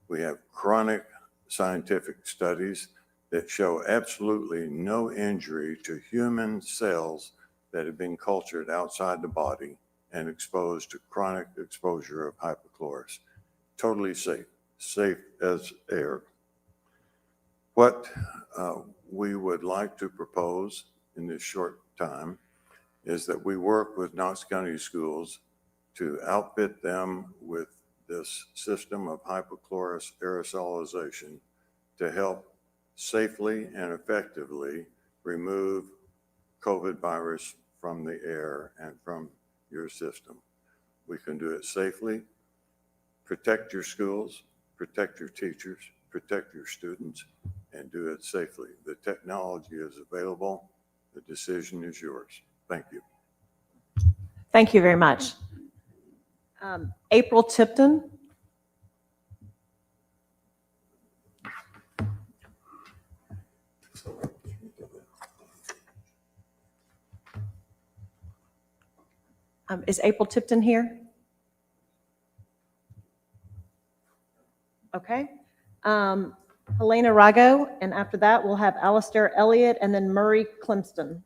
We have chronic scientific studies that show absolutely no injury to human cells that have been cultured outside the body and exposed to chronic exposure of hypochlorous. Totally safe, safe as air. What we would like to propose in this short time is that we work with Knox County schools to outfit them with this system of hypochlorous aerosolization to help safely and effectively remove COVID virus from the air and from your system. We can do it safely. Protect your schools, protect your teachers, protect your students, and do it safely. The technology is available. The decision is yours. Thank you. Thank you very much. April Tipton. Is April Tipton here? Okay. Helena Rago, and after that we'll have Alistair Elliott and then Murray Clemston.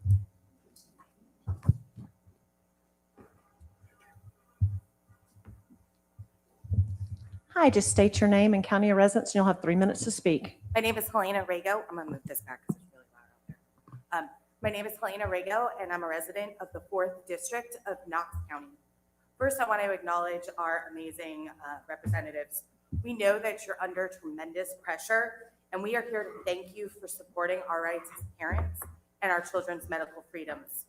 Hi, just state your name and county of residence, and you'll have 3 minutes to speak. My name is Helena Rago. I'm gonna move this back because it's really loud out there. My name is Helena Rago, and I'm a resident of the 4th District of Knox County. First, I want to acknowledge our amazing representatives. We know that you're under tremendous pressure, and we are here to thank you for supporting our rights as parents and our children's medical freedoms.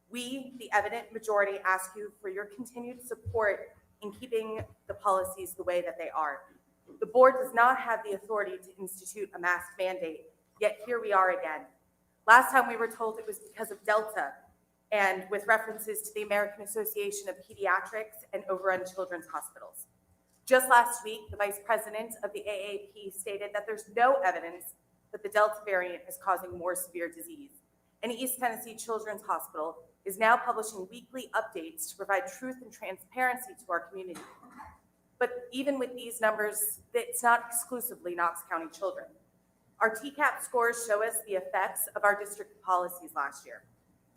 We, the evident majority, ask you for your continued support in keeping the policies the way that they are. The board does not have the authority to institute a mask mandate, yet here we are again. Last time we were told it was because of Delta, and with references to the American Association of Pediatrics and overrun children's hospitals. Just last week, the vice president of the AAP stated that there's no evidence that the Delta variant is causing more severe disease. And East Tennessee Children's Hospital is now publishing weekly updates to provide truth and transparency to our community. But even with these numbers, it's not exclusively Knox County children. Our TCAP scores show us the effects of our district policies last year.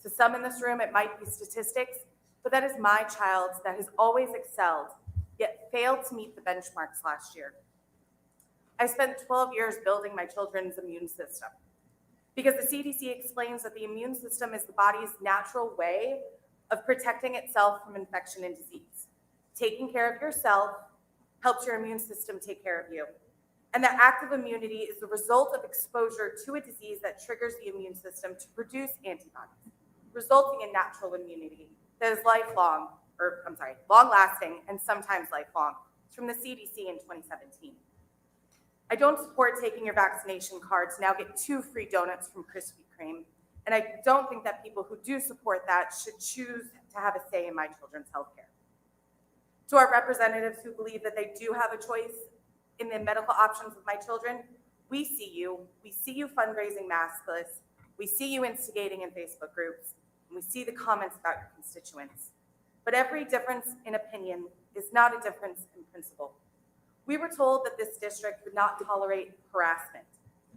To some in this room, it might be statistics, but that is my child that has always excelled, yet failed to meet the benchmarks last year. I spent 12 years building my children's immune system because the CDC explains that the immune system is the body's natural way of protecting itself from infection and disease. Taking care of yourself helps your immune system take care of you. And that active immunity is the result of exposure to a disease that triggers the immune system to produce antibodies, resulting in natural immunity that is long-lasting and sometimes lifelong. It's from the CDC in 2017. I don't support taking your vaccination card to now get 2 free donuts from Krispy Kreme, and I don't think that people who do support that should choose to have a say in my children's healthcare. To our representatives who believe that they do have a choice in the medical options of my children, we see you fundraising maskless, we see you instigating in Facebook groups, and we see the comments about your constituents. But every difference in opinion is not a difference in principle. We were told that this district would not tolerate harassment,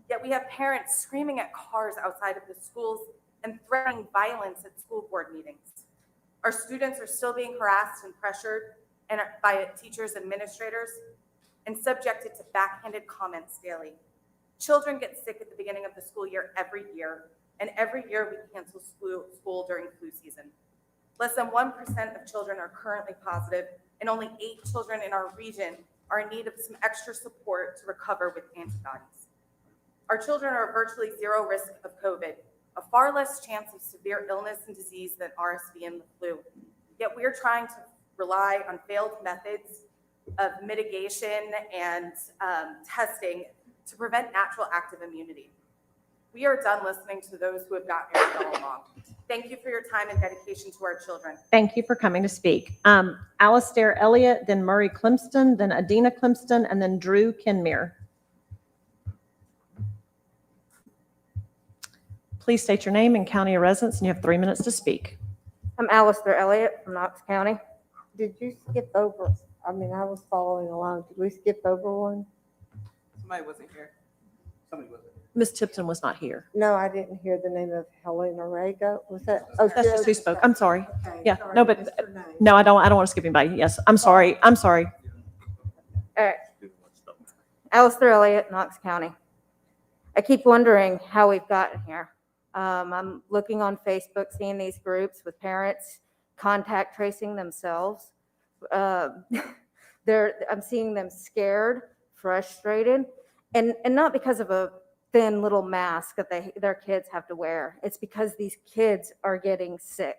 yet we have parents screaming at cars outside of the schools and threatening violence at school board meetings. Our students are still being harassed and pressured by teachers and administrators and subjected to backhanded comments daily. Children get sick at the beginning of the school year every year, and every year we cancel school during flu season. Less than 1% of children are currently positive, and only 8 children in our region are in need of some extra support to recover with antibodies. Our children are at virtually 0 risk of COVID, a far less chance of severe illness and disease than RSV and the flu. Yet we're trying to rely on failed methods of mitigation and testing to prevent natural active immunity. We are done listening to those who have gotten it all along. Thank you for your time and dedication to our children. Thank you for coming to speak. Alistair Elliott, then Murray Clemston, then Adina Clemston, and then Drew Kinmeer. Please state your name and county of residence, and you have 3 minutes to speak. I'm Alistair Elliott from Knox County. Did you skip over? I mean, I was following along. Did we skip over one? Somebody wasn't here. Ms. Tipton was not here. No, I didn't hear the name of Helena Rego. Was that? That's just who spoke. I'm sorry. Okay, Yeah, sorry, no, but missed her name. no, I don't want to skip anybody. Yes, I'm sorry. I'm sorry. All right. Alistair Elliott, Knox County. I keep wondering how we've gotten here. I'm looking on Facebook, seeing these groups with parents contact tracing themselves. I'm seeing them scared, frustrated, and not because of a thin little mask that their kids have to wear. It's because these kids are getting sick.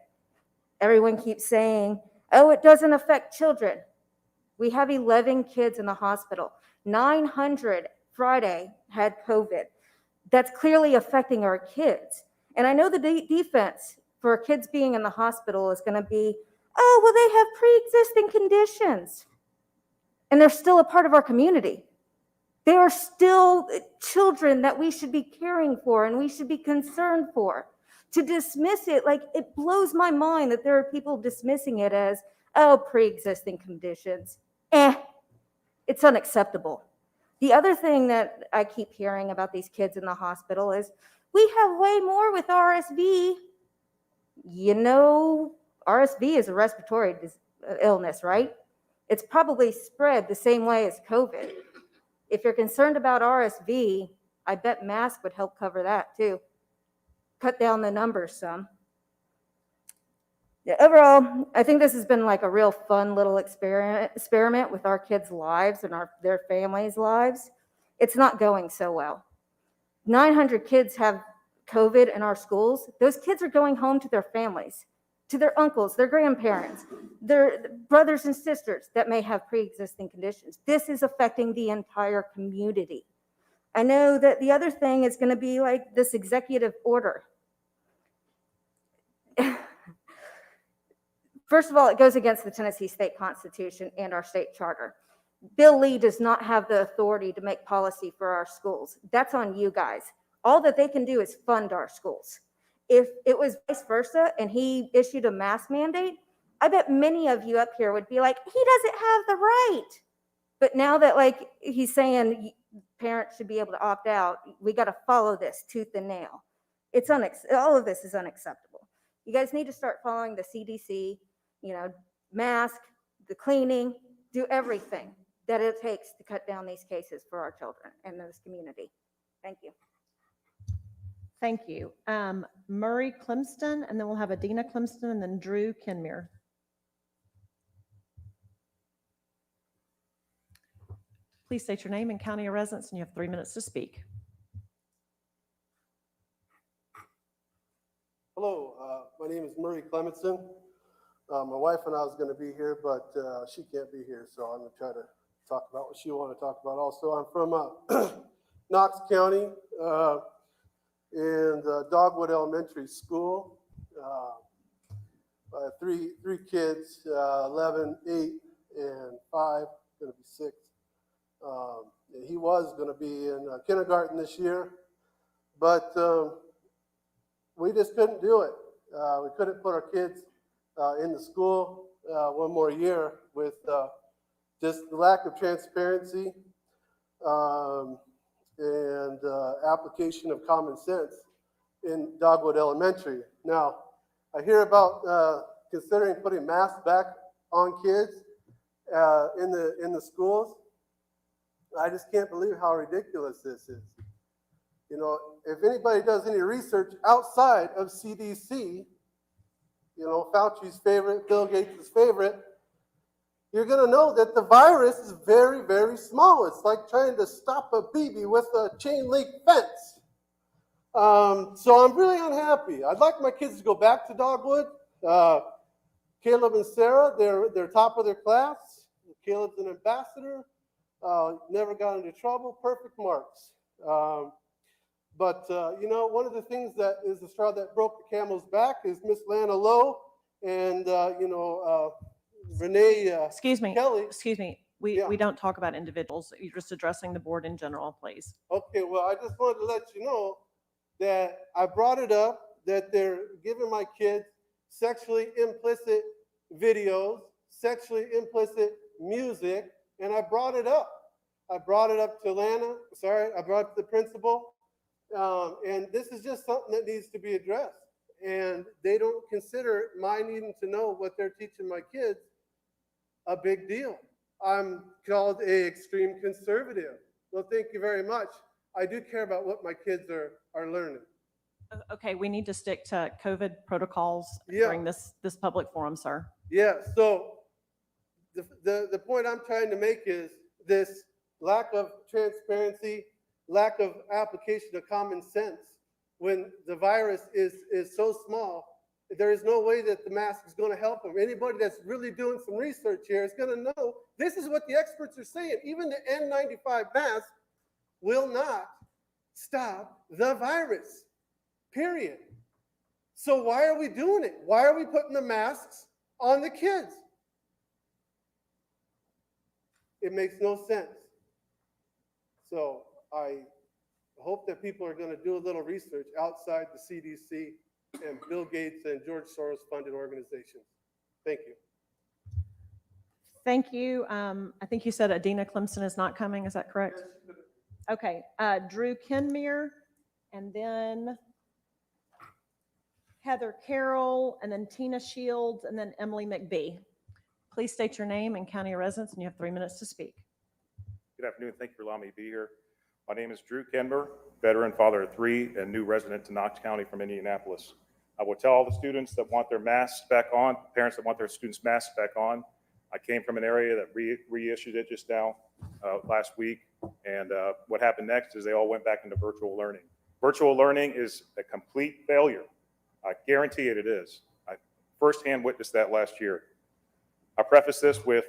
Everyone keeps saying, oh, it doesn't affect children. We have 11 kids in the hospital. 900 Friday had COVID. That's clearly affecting our kids. And I know the defense for kids being in the hospital is going to be, oh, well, they have pre-existing conditions. And they're still a part of our community. They are still children that we should be caring for and we should be concerned for. To dismiss it, like, it blows my mind that there are people dismissing it as, oh, pre-existing conditions. It's unacceptable. The other thing that I keep hearing about these kids in the hospital is, we have way more with RSV. You know, RSV is a respiratory illness, right? It's probably spread the same way as COVID. If you're concerned about RSV, I bet masks would help cover that too. Cut down the numbers some. Yeah, overall, I think this has been like a real fun little experiment with our kids' lives and their families' lives. It's not going so well. 900 kids have COVID in our schools. Those kids are going home to their families, to their uncles, their grandparents, their brothers and sisters that may have pre-existing conditions. This is affecting the entire community. I know that the other thing is going to be like this executive order. First of all, it goes against the Tennessee State Constitution and our state charter. Bill Lee does not have the authority to make policy for our schools. That's on you guys. All that they can do is fund our schools. If it was vice versa and he issued a mask mandate, I bet many of you up here would be like, he doesn't have the right. But now that like he's saying parents should be able to opt out, we got to follow this tooth and nail. All of this is unacceptable. You guys need to start following the CDC, mask, the cleaning, do everything that it takes to cut down these cases for our children and this community. Thank you. Thank you. Murray Clemston, and then we'll have Adina Clemston, and then Drew Kinmeer. Please state your name and county of residence, and you have 3 minutes to speak. Hello, my name is Murray Clemston. My wife and I was going to be here, but she can't be here, so I'm going to try to talk about what she wanted to talk about also. I'm from Knox County in the Dogwood Elementary School. I have three kids, 11, 8, and 5, going to be 6. And he was going to be in kindergarten this year, but we just couldn't do it. We couldn't put our kids in the school one more year with just the lack of transparency and application of common sense in Dogwood Elementary. Now, I hear about considering putting masks back on kids in the schools. I just can't believe how ridiculous this is. If anybody does any research outside of CDC, Fauci's favorite, Bill Gates' favorite, you're going to know that the virus is very, very small. It's like trying to stop a baby with a chain link fence. So I'm really unhappy. I'd like my kids to go back to Dogwood. Caleb and Sarah, they're top of their class. Caleb's an ambassador. Never got into trouble. Perfect marks. But, you know, one of the things that is the straw that broke the camel's back is Miss Lana Lowe and, Renee Excuse me, Kelly. excuse me. Yeah. We don't talk about individuals. You're just addressing the board in general, please. Okay, well, I just wanted to let you know that I brought it up, that they're giving my kids sexually implicit videos, sexually implicit music, and I brought it up. I brought it up to Lana, I brought it to the principal, and this is just something that needs to be addressed. And they don't consider my needing to know what they're teaching my kids a big deal. I'm called a extreme conservative. Well, thank you very much. I do care about what my kids are learning. Okay, we need to stick to COVID protocols Yeah. during this public forum, sir. Yeah, so the point I'm trying to make is this lack of transparency, lack of application of common sense. When the virus is so small, there is no way that the mask is going to help them. Anybody that's really doing some research here is going to know this is what the experts are saying. Even the N95 mask will not stop the virus, period. So why are we doing it? Why are we putting the masks on the kids? It makes no sense. So I hope that people are going to do a little research outside the CDC and Bill Gates and George Soros funded organizations. Thank you. Thank you. I think you said Adina Clemson is not coming. Is that correct? Okay. Drew Kenmere, and then Heather Carroll, and then Tina Shields, and then Emily McBee. Please state your name and county of residence, and you have 3 minutes to speak. Good afternoon. Thank you for allowing me to be here. My name is Drew Kenmer, veteran, father of 3, and new resident to Knox County from Indianapolis. I will tell all the students that want their masks back on, parents that want their students' masks back on. I came from an area that reissued it just now, last week. And what happened next is they all went back into virtual learning. Virtual learning is a complete failure. I guarantee it is. I firsthand witnessed that last year. I preface this with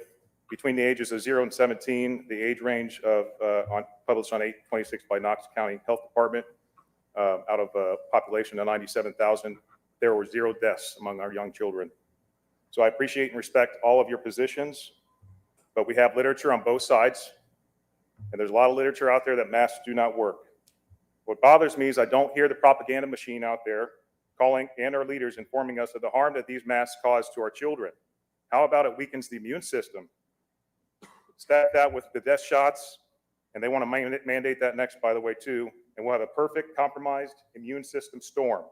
between the ages of 0 and 17, the age range of, published on 8/26 by Knox County Health Department, out of a population of 97,000, there were 0 deaths among our young children. So I appreciate and respect all of your positions, but we have literature on both sides, and there's a lot of literature out there that masks do not work. What bothers me is I don't hear the propaganda machine out there calling and our leaders informing us of the harm that these masks cause to our children. How about it weakens the immune system? Stack that with the death shots, and they want to mandate that next, by the way, too, and we'll have a perfect compromised immune system storm.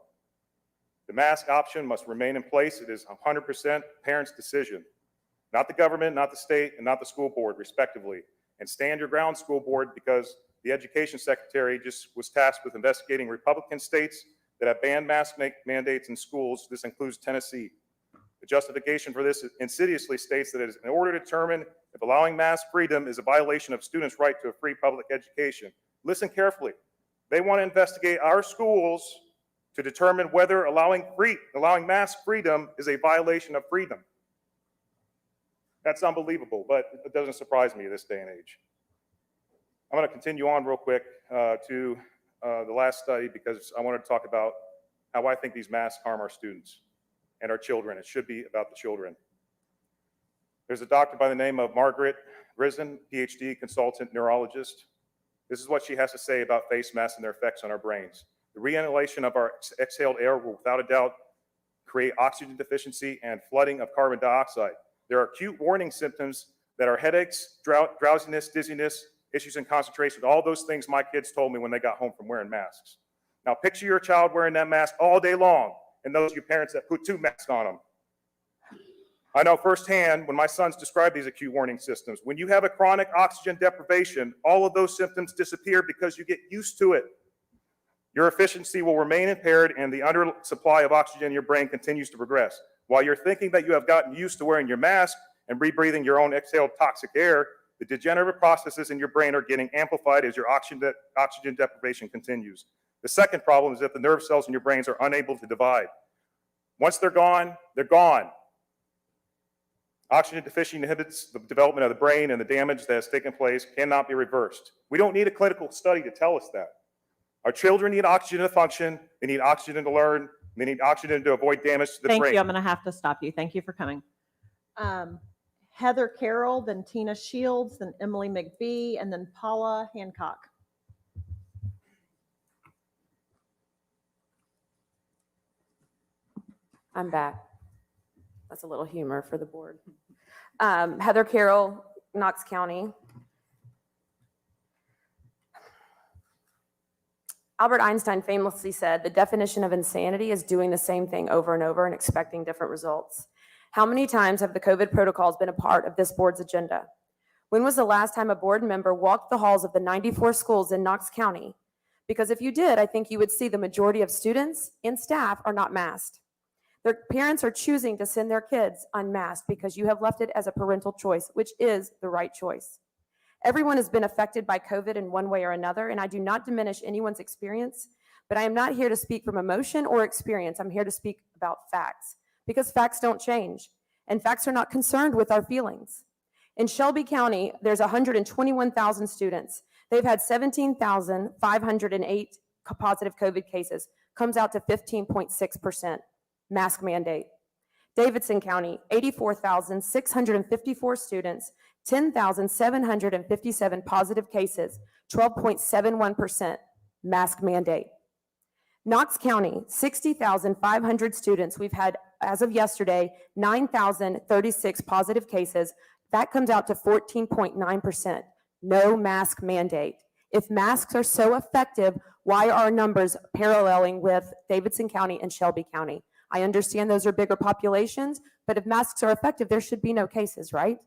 The mask option must remain in place. It is 100% parents' decision, not the government, not the state, and not the school board, respectively. And stand your ground, school board, because the education secretary just was tasked with investigating Republican states that have banned mask mandates in schools. This includes Tennessee. The justification for this insidiously states that it is in order to determine if allowing mask freedom is a violation of students' right to a free public education. Listen carefully. They want to investigate our schools to determine whether allowing mask freedom is a violation of freedom. That's unbelievable, but it doesn't surprise me this day and age. I'm going to continue on real quick to the last study because I want to talk about how I think these masks harm our students and our children. It should be about the children. There's a doctor by the name of Margaret Grisen, PhD, consultant neurologist. This is what she has to say about face masks and their effects on our brains. The re-inhalation of our exhaled air will without a doubt create oxygen deficiency and flooding of carbon dioxide. There are acute warning symptoms that are headaches, drowsiness, dizziness, issues in concentration, all those things my kids told me when they got home from wearing masks. Now picture your child wearing that mask all day long, and those of you parents that put 2 masks on them. I know firsthand when my sons describe these acute warning symptoms, when you have a chronic oxygen deprivation, all of those symptoms disappear because you get used to it. Your efficiency will remain impaired and the undersupply of oxygen in your brain continues to progress. While you're thinking that you have gotten used to wearing your mask and rebreathing your own exhaled toxic air, the degenerative processes in your brain are getting amplified as your oxygen deprivation continues. The second problem is that the nerve cells in your brains are unable to divide. Once they're gone, they're gone. Oxygen deficiency inhibits the development of the brain, and the damage that has taken place cannot be reversed. We don't need a clinical study to tell us that. Our children need oxygen to function, they need oxygen to learn, they need oxygen to avoid damage to the Thank brain. you. I'm going to have to stop you. Thank you for coming. Heather Carroll, then Tina Shields, then Emily McBee, and then Paula Hancock. I'm back. That's a little humor for the board. Heather Carroll, Knox County. Albert Einstein famously said, the definition of insanity is doing the same thing over and over and expecting different results. How many times have the COVID protocols been a part of this board's agenda? When was the last time a board member walked the halls of the 94 schools in Knox County? Because if you did, I think you would see the majority of students and staff are not masked. Their parents are choosing to send their kids unmasked because you have left it as a parental choice, which is the right choice. Everyone has been affected by COVID in one way or another, and I do not diminish anyone's experience, but I am not here to speak from emotion or experience. I'm here to speak about facts, because facts don't change, and facts are not concerned with our feelings. In Shelby County, there's 121,000 students. They've had 17,508 positive COVID cases, comes out to 15.6%. Mask mandate. Davidson County, 84,654 students, 10,757 positive cases, 12.71%. Mask mandate. Knox County, 60,500 students. We've had, as of yesterday, 9,036 positive cases. That comes out to 14.9%. No mask mandate. If masks are so effective, why are our numbers paralleling with Davidson County and Shelby County? I understand those are bigger populations, but if masks are effective, there should be no cases, right?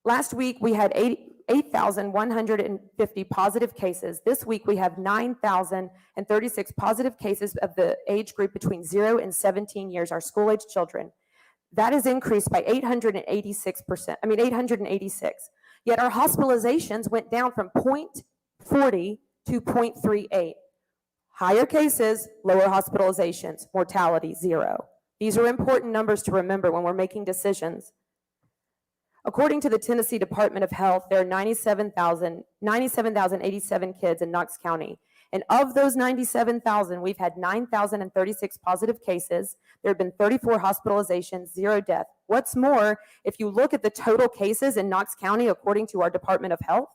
Last week, we had 8,150 positive cases. This week, we have 9,036 positive cases of the age group between 0 and 17 years, our school-age children. That is increased by 886. Yet our hospitalizations went down from 0.40 to 0.38. Higher cases, lower hospitalizations, mortality 0. These are important numbers to remember when we're making decisions. According to the Tennessee Department of Health, there are 97,087 kids in Knox County. And of those 97,000, we've had 9,036 positive cases. There have been 34 hospitalizations, 0 death. What's more, if you look at the total cases in Knox County, according to our Department of Health,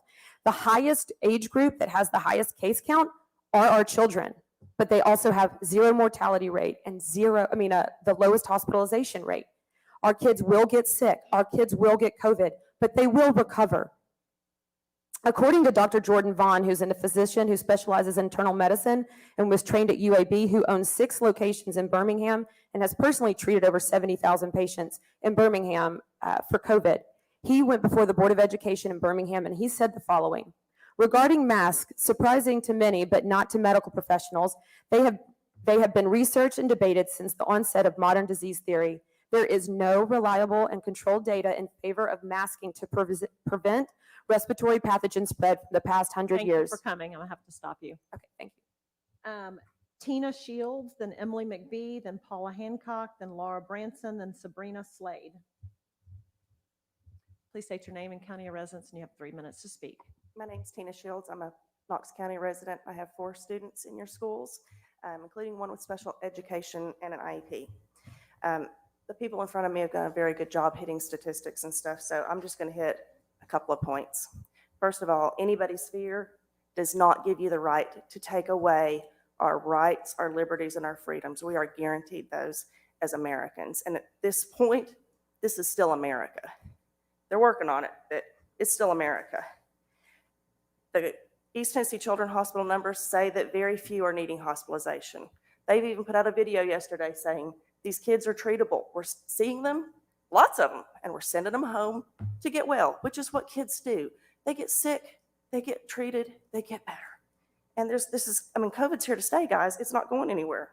the highest age group that has the highest case count are our children, but they also have 0 mortality rate and the lowest hospitalization rate. Our kids will get sick, our kids will get COVID, but they will recover. According to Dr. Jordan Vaughn, who's a physician who specializes in internal medicine and was trained at UAB, who owns 6 locations in Birmingham and has personally treated over 70,000 patients in Birmingham for COVID. He went before the Board of Education in Birmingham and he said the following: regarding masks, surprising to many, but not to medical professionals, they have been researched and debated since the onset of modern disease theory. There is no reliable and controlled data in favor of masking to prevent respiratory pathogen spread for the past 100 years. Thank you for coming. I'm going to have to stop you. Okay, thank you. Tina Shields, then Emily McBee, then Paula Hancock, then Laura Branson, then Sabrina Slade. Please state your name and county of residence, and you have 3 minutes to speak. My name's Tina Shields. I'm a Knox County resident. I have 4 students in your schools, including one with special education and an IEP. The people in front of me have done a very good job hitting statistics and stuff, so I'm just going to hit a couple of points. First of all, anybody's fear does not give you the right to take away our rights, our liberties, and our freedoms. We are guaranteed those as Americans. And at this point, this is still America. They're working on it, but it's still America. The East Tennessee Children's Hospital numbers say that very few are needing hospitalization. They've even put out a video yesterday saying these kids are treatable. We're seeing them, lots of them, and we're sending them home to get well, which is what kids do. They get sick, they get treated, they get better. And COVID's here to stay, guys. It's not going anywhere.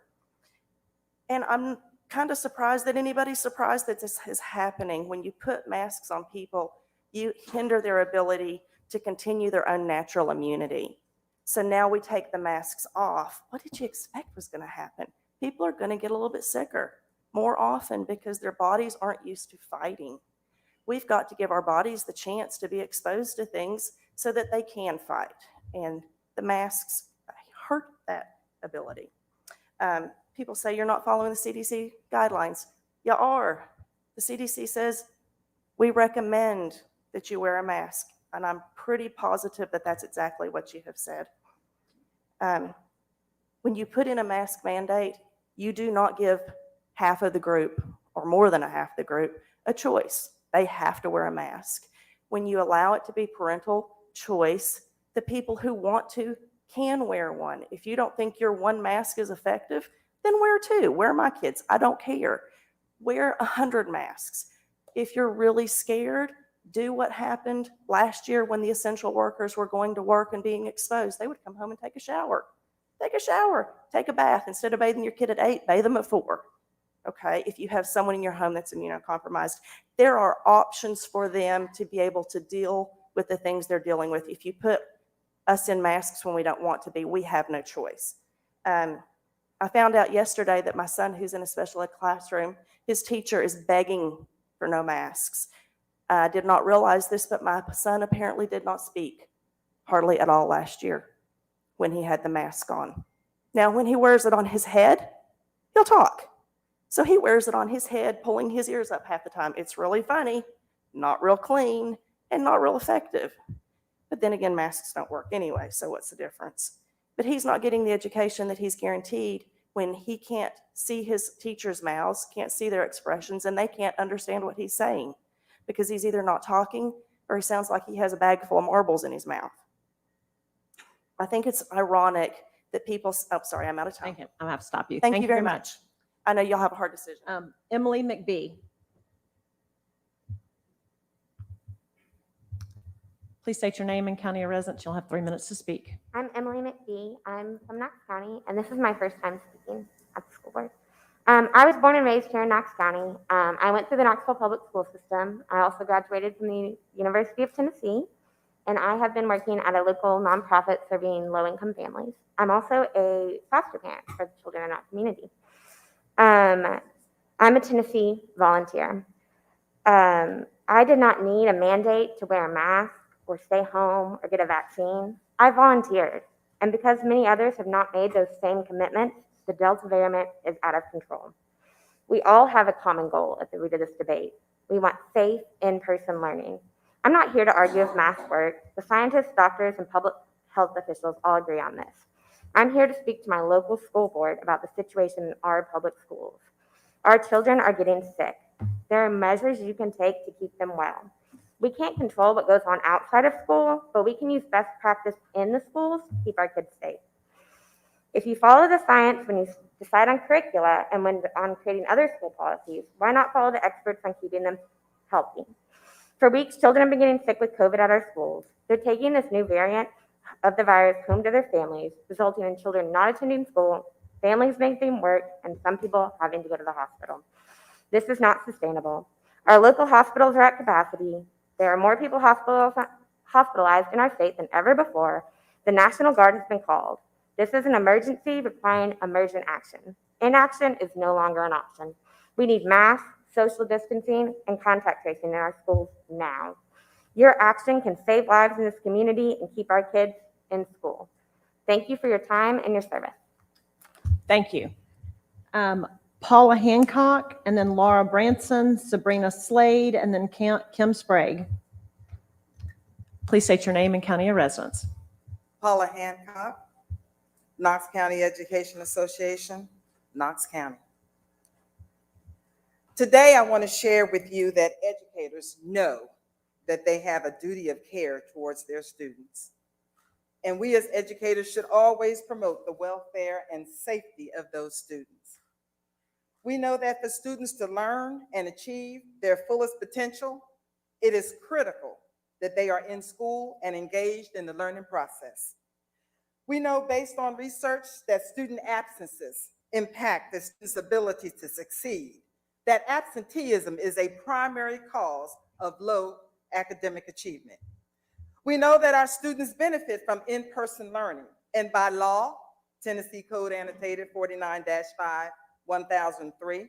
And I'm kind of surprised that anybody's surprised that this is happening. When you put masks on people, you hinder their ability to continue their own natural immunity. So now we take the masks off. What did you expect was going to happen? People are going to get a little bit sicker more often because their bodies aren't used to fighting. We've got to give our bodies the chance to be exposed to things so that they can fight. And the masks hurt that ability. People say you're not following the CDC guidelines. You are. The CDC says we recommend that you wear a mask, and I'm pretty positive that that's exactly what you have said. When you put in a mask mandate, you do not give half of the group, or more than a half of the group, a choice. They have to wear a mask. When you allow it to be parental choice, the people who want to can wear one. If you don't think your one mask is effective, then wear two. Wear my kids. I don't care. Wear 100 masks. If you're really scared, do what happened last year when the essential workers were going to work and being exposed. They would come home and take a shower. Take a shower, take a bath. Instead of bathing your kid at 8, bathe them at 4. Okay, if you have someone in your home that's immunocompromised, there are options for them to be able to deal with the things they're dealing with. If you put us in masks when we don't want to be, we have no choice. I found out yesterday that my son, who's in a special ed classroom, his teacher is begging for no masks. I did not realize this, but my son apparently did not speak hardly at all last year when he had the mask on. Now, when he wears it on his head, he'll talk. So he wears it on his head, pulling his ears up half the time. It's really funny, not real clean, and not real effective. But then again, masks don't work anyway, so what's the difference? But he's not getting the education that he's guaranteed when he can't see his teachers' mouths, can't see their expressions, and they can't understand what he's saying because he's either not talking or he sounds like he has a bag full of marbles in his mouth. I think it's ironic that people, oh, sorry, I'm out of time. Thank you. I'm gonna have to stop you. Thank you very much. I know you'll have a hard decision. Emily McBee. Please state your name and county of residence. You'll have 3 minutes to speak. I'm Emily McBee. I'm from Knox County, and this is my first time speaking at the school board. I was born and raised here in Knox County. I went through the Knoxville public school system. I also graduated from the University of Tennessee, and I have been working at a local nonprofit serving low-income families. I'm also a foster parent for the children in our community. I'm a Tennessee volunteer. I did not need a mandate to wear a mask or stay home or get a vaccine. I volunteered, and because many others have not made those same commitments, the Delta variant is out of control. We all have a common goal at the root of this debate. We want safe, in-person learning. I'm not here to argue if masks work. The scientists, doctors, and public health officials all agree on this. I'm here to speak to my local school board about the situation in our public schools. Our children are getting sick. There are measures you can take to keep them well. We can't control what goes on outside of school, but we can use best practice in the schools to keep our kids safe. If you follow the science when you decide on curricula and when on creating other school policies, why not follow the experts on keeping them healthy? For weeks, children have been getting sick with COVID at our schools. They're taking this new variant of the virus home to their families, resulting in children not attending school, families making work, and some people having to go to the hospital. This is not sustainable. Our local hospitals are at capacity. There are more people hospitalized in our state than ever before. The National Guard has been called. This is an emergency requiring emergent action. Inaction is no longer an option. We need masks, social distancing, and contact tracing in our schools now. Your action can save lives in this community and keep our kids in school. Thank you for your time and your service. Thank you. Paula Hancock, and then Laura Branson, Sabrina Slade, and then Kim Sprague. Please state your name and county of residence. Paula Hancock, Knox County Education Association, Knox County. Today, I want to share with you that educators know that they have a duty of care towards their students. And we as educators should always promote the welfare and safety of those students. We know that for students to learn and achieve their fullest potential, it is critical that they are in school and engaged in the learning process. We know based on research that student absences impact the student's ability to succeed, that absenteeism is a primary cause of low academic achievement. We know that our students benefit from in-person learning, and by law, Tennessee Code Annotated 49-5-1003,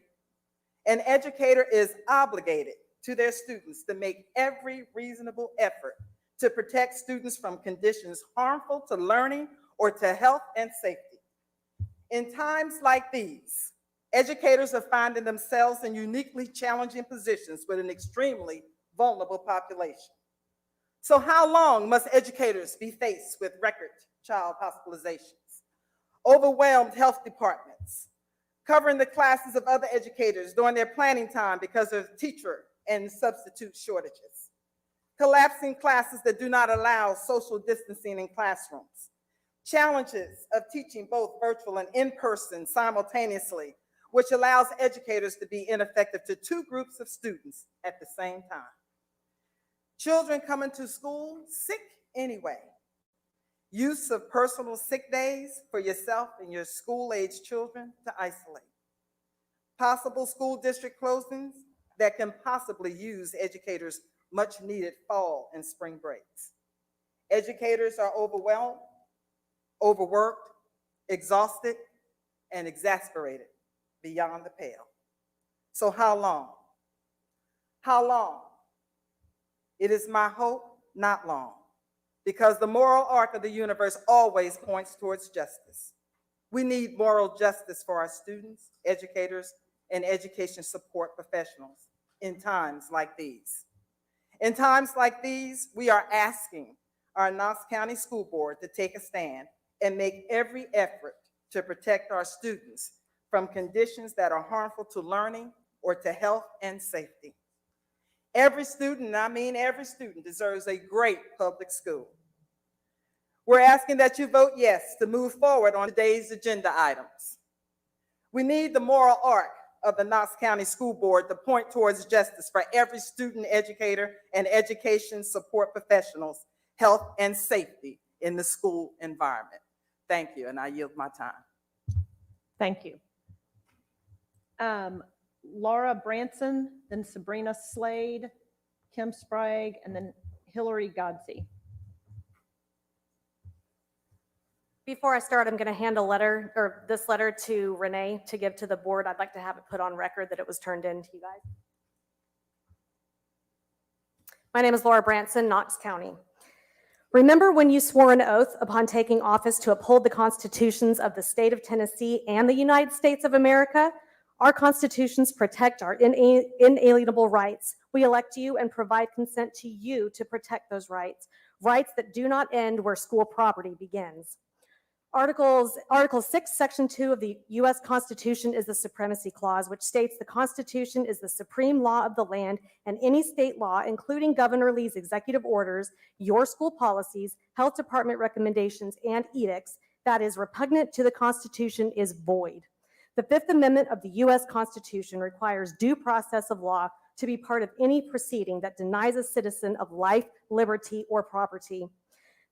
an educator is obligated to their students to make every reasonable effort to protect students from conditions harmful to learning or to health and safety. In times like these, educators are finding themselves in uniquely challenging positions with an extremely vulnerable population. So how long must educators be faced with record child hospitalizations, overwhelmed health departments, covering the classes of other educators during their planning time because of teacher and substitute shortages, collapsing classes that do not allow social distancing in classrooms, challenges of teaching both virtual and in-person simultaneously, which allows educators to be ineffective to two groups of students at the same time. Children coming to school sick anyway. Use of personal sick days for yourself and your school-age children to isolate. Possible school district closings that can possibly use educators' much-needed fall and spring breaks. Educators are overwhelmed, overworked, exhausted, and exasperated beyond the pale. So how long? How long? It is my hope, not long, because the moral arc of the universe always points towards justice. We need moral justice for our students, educators, and education support professionals in times like these. In times like these, we are asking our Knox County School Board to take a stand and make every effort to protect our students from conditions that are harmful to learning or to health and safety. Every student, and I mean every student, deserves a great public school. We're asking that you vote yes to move forward on today's agenda items. We need the moral arc of the Knox County School Board to point towards justice for every student, educator, and education support professionals, health and safety in the school environment. Thank you, and I yield my time. Thank you. Laura Branson, then Sabrina Slade, Kim Sprague, and then Hillary Godsey. Before I start, I'm going to hand this letter to Renee to give to the board. I'd like to have it put on record that it was turned in to you guys. My name is Laura Branson, Knox County. Remember when you swore an oath upon taking office to uphold the constitutions of the state of Tennessee and the United States of America? Our constitutions protect our inalienable rights. We elect you and provide consent to you to protect those rights, rights that do not end where school property begins. Article 6, Section 2 of the U.S. Constitution is the Supremacy Clause, which states the Constitution is the supreme law of the land, and any state law, including Governor Lee's executive orders, your school policies, health department recommendations, and edicts that is repugnant to the Constitution is void. The Fifth Amendment of the U.S. Constitution requires due process of law to be part of any proceeding that denies a citizen of life, liberty, or property.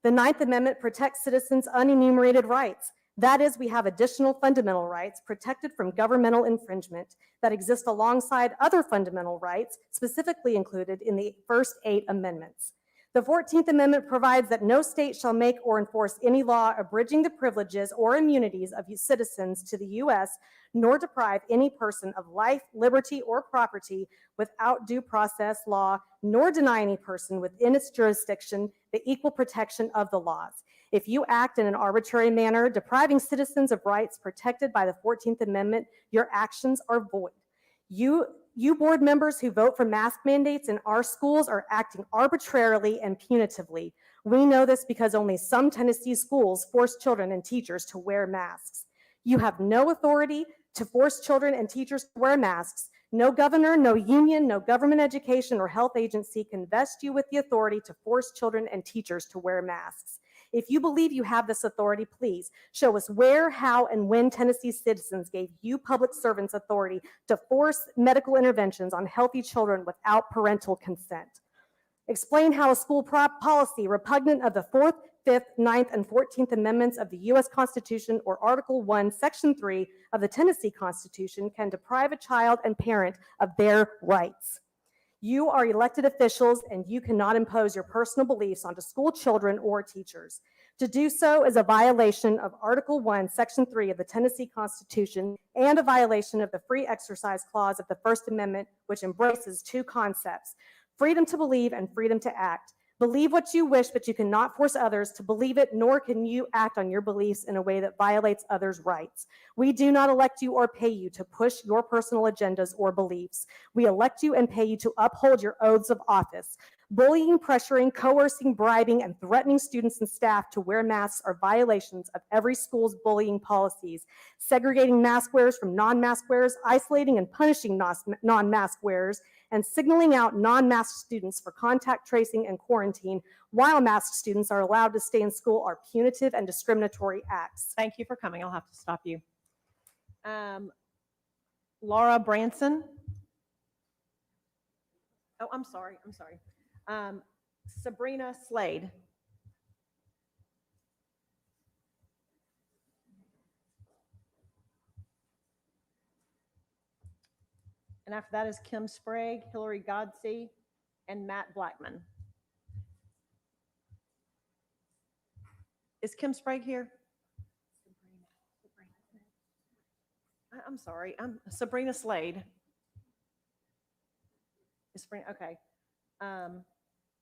The Ninth Amendment protects citizens' unenumerated rights. That is, we have additional fundamental rights protected from governmental infringement that exist alongside other fundamental rights specifically included in the first 8 amendments. The 14th Amendment provides that no state shall make or enforce any law abridging the privileges or immunities of citizens to the U.S., nor deprive any person of life, liberty, or property without due process law, nor deny any person within its jurisdiction the equal protection of the laws. If you act in an arbitrary manner, depriving citizens of rights protected by the 14th Amendment, your actions are void. You board members who vote for mask mandates in our schools are acting arbitrarily and punitively. We know this because only some Tennessee schools force children and teachers to wear masks. You have no authority to force children and teachers to wear masks. No governor, no union, no government education or health agency can vest you with the authority to force children and teachers to wear masks. If you believe you have this authority, please show us where, how, and when Tennessee citizens gave you public servants authority to force medical interventions on healthy children without parental consent. Explain how a school policy repugnant of the 4th, 5th, 9th, and 14th Amendments of the U.S. Constitution or Article 1, Section 3 of the Tennessee Constitution can deprive a child and parent of their rights. You are elected officials and you cannot impose your personal beliefs onto school children or teachers. To do so is a violation of Article 1, Section 3 of the Tennessee Constitution and a violation of the Free Exercise Clause of the First Amendment, which embraces 2 concepts, freedom to believe and freedom to act. Believe what you wish, but you cannot force others to believe it, nor can you act on your beliefs in a way that violates others' rights. We do not elect you or pay you to push your personal agendas or beliefs. We elect you and pay you to uphold your oaths of office. Bullying, pressuring, coercing, bribing, and threatening students and staff to wear masks are violations of every school's bullying policies. Segregating mask wearers from non-mask wearers, isolating and punishing non-mask wearers, and signaling out non-masked students for contact tracing and quarantine while masked students are allowed to stay in school are punitive and discriminatory acts. Thank you for coming. I'll have to stop you. Laura Branson. Oh, I'm sorry. Sabrina Slade. And after that is Kim Sprague, Hillary Godsey, and Matt Blackman. Is Kim Sprague here? I'm sorry, I'm Sabrina Slade. Is Sabrina, okay.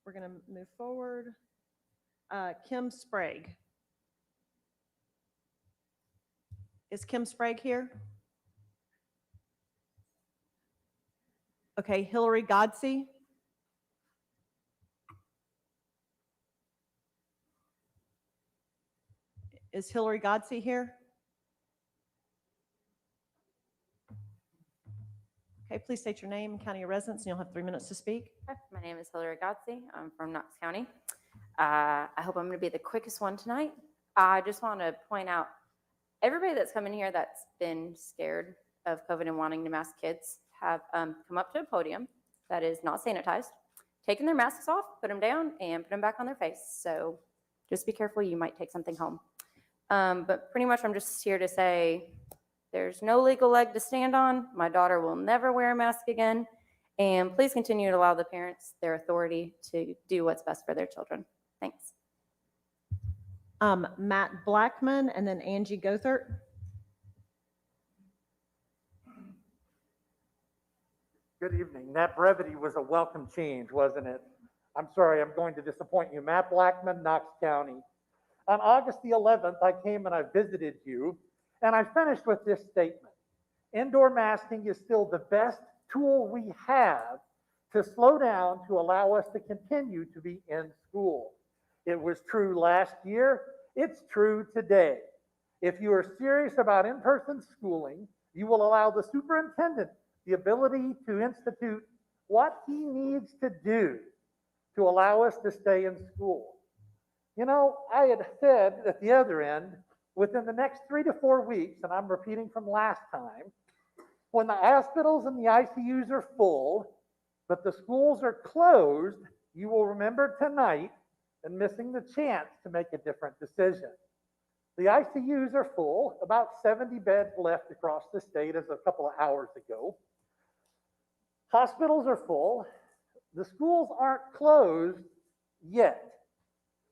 We're gonna move forward. Kim Sprague. Is Kim Sprague here? Okay, Hillary Godsey. Is Hillary Godsey here? Okay, please state your name and county of residence, and you'll have 3 minutes to speak. Hi, my name is Hillary Godsey. I'm from Knox County. I hope I'm going to be the quickest one tonight. I just want to point out everybody that's come in here that's been scared of COVID and wanting to mask kids have come up to a podium that is not sanitized, taken their masks off, put them down, and put them back on their face. So just be careful. You might take something home. But pretty much I'm just here to say there's no legal leg to stand on. My daughter will never wear a mask again. And please continue to allow the parents their authority to do what's best for their children. Thanks. Matt Blackman and then Angie Gothert. Good evening. That brevity was a welcome change, wasn't it? I'm sorry, I'm going to disappoint you. Matt Blackman, Knox County. On August the 11th, I came and I visited you, and I finished with this statement. Indoor masking is still the best tool we have to slow down to allow us to continue to be in school. It was true last year. It's true today. If you are serious about in-person schooling, you will allow the superintendent the ability to institute what he needs to do to allow us to stay in school. You know, I had said at the other end, within the next 3 to 4 weeks, and I'm repeating from last time, when the hospitals and the ICUs are full, but the schools are closed, you will remember tonight and missing the chance to make a different decision. The ICUs are full, about 70 beds left across the state as a couple of hours ago. Hospitals are full. The schools aren't closed yet,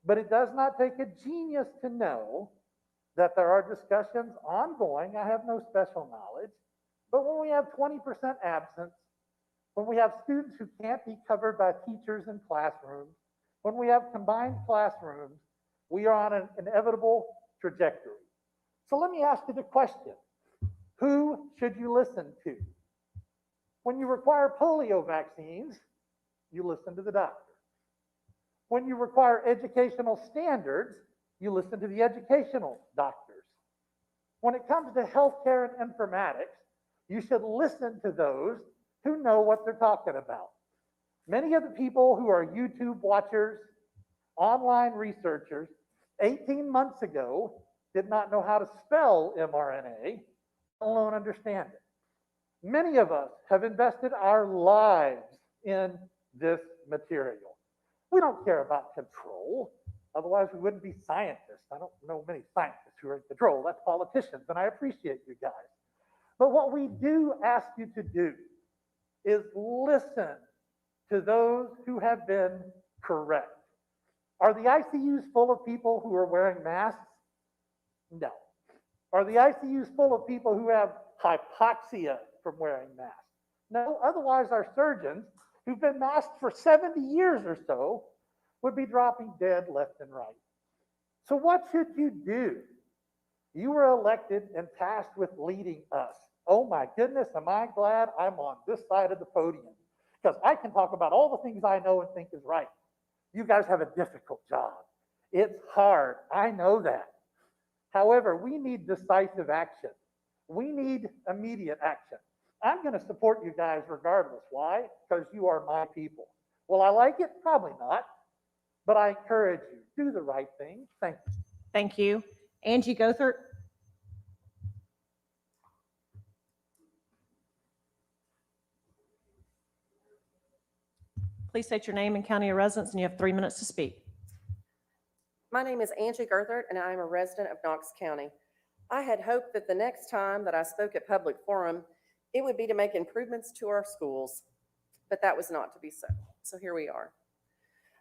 but it does not take a genius to know that there are discussions ongoing. I have no special knowledge, but when we have 20% absence, when we have students who can't be covered by teachers in classrooms, when we have combined classrooms, we are on an inevitable trajectory. So let me ask you the question, who should you listen to? When you require polio vaccines, you listen to the doctor. When you require educational standards, you listen to the educational doctors. When it comes to healthcare and informatics, you should listen to those who know what they're talking about. Many of the people who are YouTube watchers, online researchers, 18 months ago did not know how to spell mRNA, let alone understand it. Many of us have invested our lives in this material. We don't care about control. Otherwise, we wouldn't be scientists. I don't know many scientists who are in control. That's politicians, and I appreciate you guys. But what we do ask you to do is listen to those who have been correct. Are the ICUs full of people who are wearing masks? No. Are the ICUs full of people who have hypoxia from wearing masks? No. Otherwise, our surgeons, who've been masked for 70 years or so, would be dropping dead left and right. So what should you do? You were elected and tasked with leading us. Oh my goodness, am I glad I'm on this side of the podium, because I can talk about all the things I know and think is right. You guys have a difficult job. It's hard, I know that. However, we need decisive action. We need immediate action. I'm going to support you guys regardless. Why? Because you are my people. Will I like it? Probably not. But I encourage you, do the right thing. Thank you. Thank you. Angie Gothert. Please state your name and county of residence, and you have 3 minutes to speak. My name is Angie Gerthert, and I am a resident of Knox County. I had hoped that the next time that I spoke at public forum, it would be to make improvements to our schools, but that was not to be so. So here we are.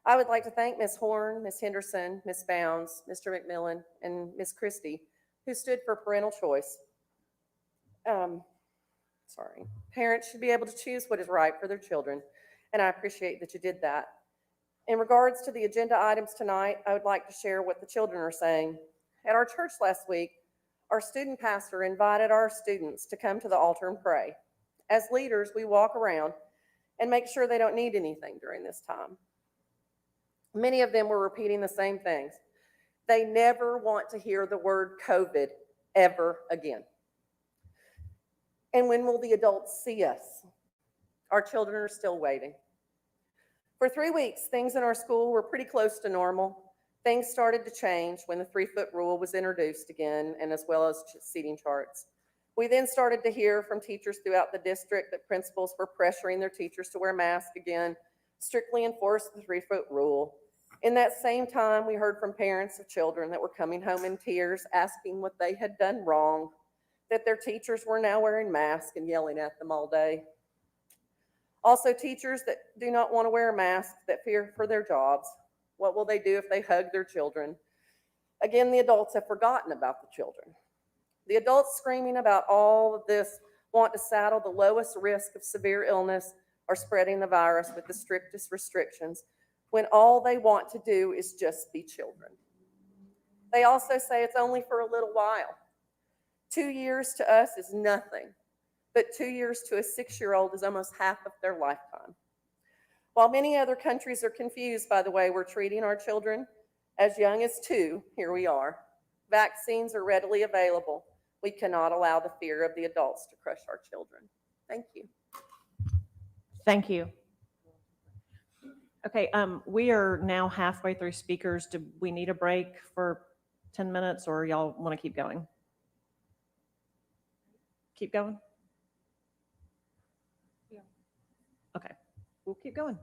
I would like to thank Ms. Horn, Ms. Henderson, Ms. Bounds, Mr. McMillan, and Ms. Christie, who stood for parental choice. Parents should be able to choose what is right for their children, and I appreciate that you did that. In regards to the agenda items tonight, I would like to share what the children are saying. At our church last week, our student pastor invited our students to come to the altar and pray. As leaders, we walk around and make sure they don't need anything during this time. Many of them were repeating the same things. They never want to hear the word COVID ever again. And when will the adults see us? Our children are still waiting. For 3 weeks, things in our school were pretty close to normal. Things started to change when the 3-foot rule was introduced again, and as well as seating charts. We then started to hear from teachers throughout the district that principals were pressuring their teachers to wear masks again, strictly enforce the 3-foot rule. In that same time, we heard from parents of children that were coming home in tears, asking what they had done wrong, that their teachers were now wearing masks and yelling at them all day. Also, teachers that do not want to wear a mask, that fear for their jobs. What will they do if they hug their children? Again, the adults have forgotten about the children. The adults screaming about all of this want to saddle the lowest risk of severe illness or spreading the virus with the strictest restrictions, when all they want to do is just be children. They also say it's only for a little while. 2 years to us is nothing, but 2 years to a 6-year-old is almost half of their lifetime. While many other countries are confused by the way we're treating our children, as young as 2, here we are. Vaccines are readily available. We cannot allow the fear of the adults to crush our children. Thank you. Thank you. Okay, we are now halfway through speakers. Do we need a break for 10 minutes, or y'all want to keep going? Keep going? Yeah. Okay, we'll keep going.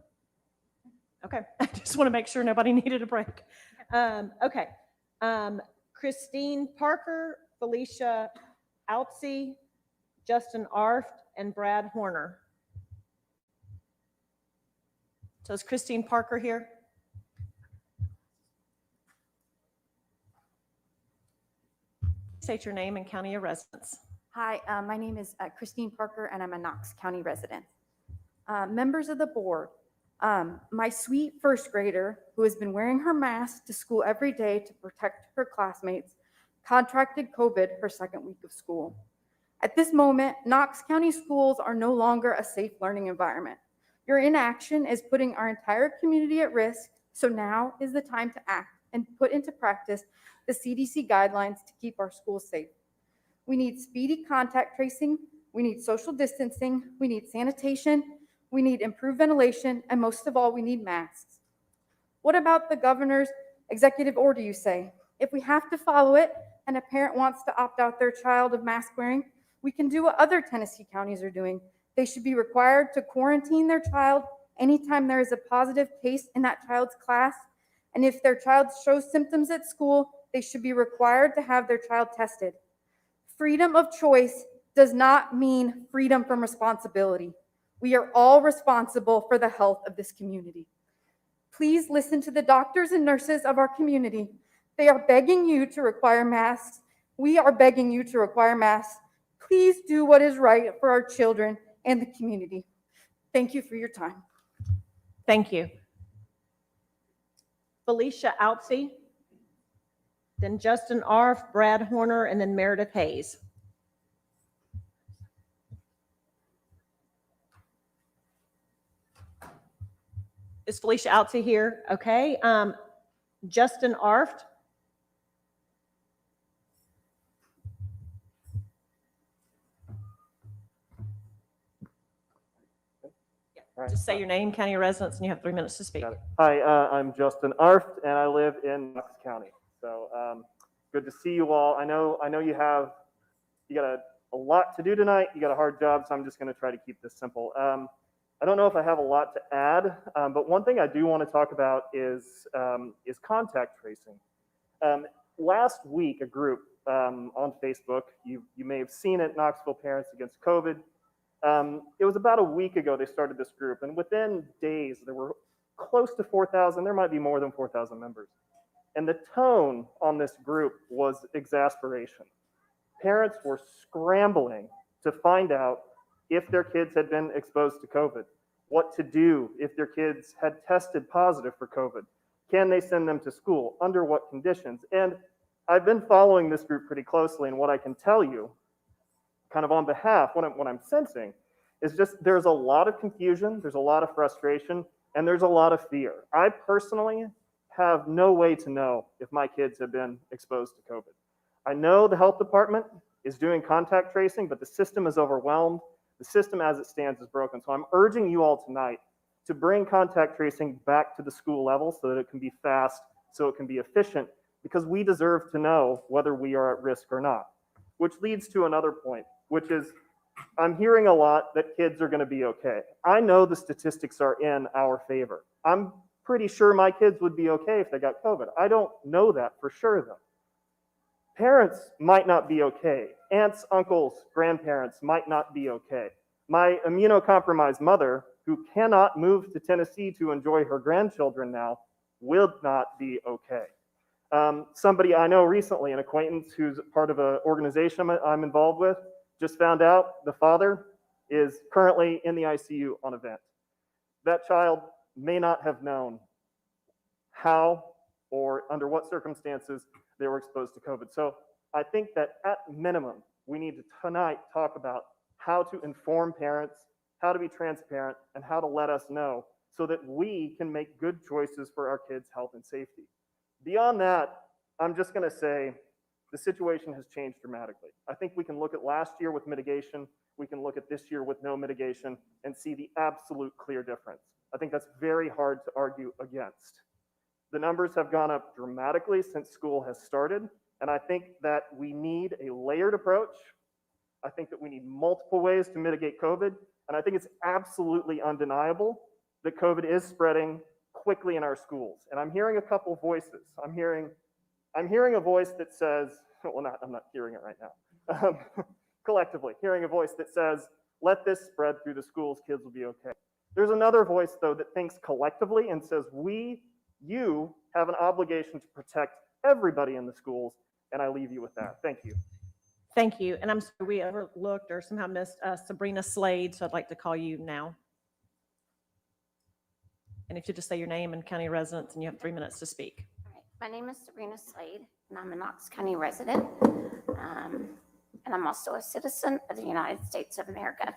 Okay, I just want to make sure nobody needed a break. Okay, Christine Parker, Felicia Outsey, Justin Arft, and Brad Horner. So is Christine Parker here? State your name and county of residence. Hi, my name is Christine Parker, and I'm a Knox County resident. Members of the board, my sweet first grader, who has been wearing her mask to school every day to protect her classmates, contracted COVID her second week of school. At this moment, Knox County schools are no longer a safe learning environment. Your inaction is putting our entire community at risk, so now is the time to act and put into practice the CDC guidelines to keep our schools safe. We need speedy contact tracing, we need social distancing, we need sanitation, we need improved ventilation, and most of all, we need masks. What about the governor's executive order, you say? If we have to follow it and a parent wants to opt out their child of mask wearing, we can do what other Tennessee counties are doing. They should be required to quarantine their child anytime there is a positive case in that child's class. And if their child shows symptoms at school, they should be required to have their child tested. Freedom of choice does not mean freedom from responsibility. We are all responsible for the health of this community. Please listen to the doctors and nurses of our community. They are begging you to require masks. We are begging you to require masks. Please do what is right for our children and the community. Thank you for your time. Thank you. Felicia Altsey, then Justin Arf, Brad Horner, and then Meredith Hayes. Is Felicia Altsey here? Okay. Justin Arft. Just say your name, county of residence, and you have 3 minutes to speak. Hi, I'm Justin Arft, and I live in Knox County. So good to see you all. I know you got a lot to do tonight. You got a hard job, so I'm just going to try to keep this simple. I don't know if I have a lot to add, but one thing I do want to talk about is contact tracing. Last week, a group on Facebook, you may have seen it, Knoxville Parents Against COVID. It was about a week ago they started this group, and within days there were close to 4,000, there might be more than 4,000 members. And the tone on this group was exasperation. Parents were scrambling to find out if their kids had been exposed to COVID, what to do if their kids had tested positive for COVID. Can they send them to school? Under what conditions? And I've been following this group pretty closely, and what I can tell you, kind of on behalf, what I'm sensing is just there's a lot of confusion, there's a lot of frustration, and there's a lot of fear. I personally have no way to know if my kids have been exposed to COVID. I know the health department is doing contact tracing, but the system is overwhelmed. The system as it stands is broken. So I'm urging you all tonight to bring contact tracing back to the school level so that it can be fast, so it can be efficient, because we deserve to know whether we are at risk or not. Which leads to another point, which is I'm hearing a lot that kids are going to be okay. I know the statistics are in our favor. I'm pretty sure my kids would be okay if they got COVID. I don't know that for sure, though. Parents might not be okay. Aunts, uncles, grandparents might not be okay. My immunocompromised mother, who cannot move to Tennessee to enjoy her grandchildren now, will not be okay. Somebody I know recently, an acquaintance who's part of an organization I'm involved with, just found out the father is currently in the ICU on a vent. That child may not have known how or under what circumstances they were exposed to COVID. So I think that at minimum, we need to tonight talk about how to inform parents, how to be transparent, and how to let us know so that we can make good choices for our kids' health and safety. Beyond that, I'm just going to say the situation has changed dramatically. I think we can look at last year with mitigation, we can look at this year with no mitigation and see the absolute clear difference. I think that's very hard to argue against. The numbers have gone up dramatically since school has started, and I think that we need a layered approach. I think that we need multiple ways to mitigate COVID, and I think it's absolutely undeniable that COVID is spreading quickly in our schools. And I'm hearing a couple of voices. I'm hearing a voice that says, well, I'm not hearing it right now. Collectively, hearing a voice that says, let this spread through the schools, kids will be okay. There's another voice, though, that thinks collectively and says, you have an obligation to protect everybody in the schools, and I leave you with that. Thank you. Thank you. And I'm sorry we overlooked or somehow missed Sabrina Slade, so I'd like to call you now. And if you just say your name and county residence, and you have 3 minutes to speak. All right. My name is Sabrina Slade, and I'm a Knox County resident, and I'm also a citizen of the United States of America.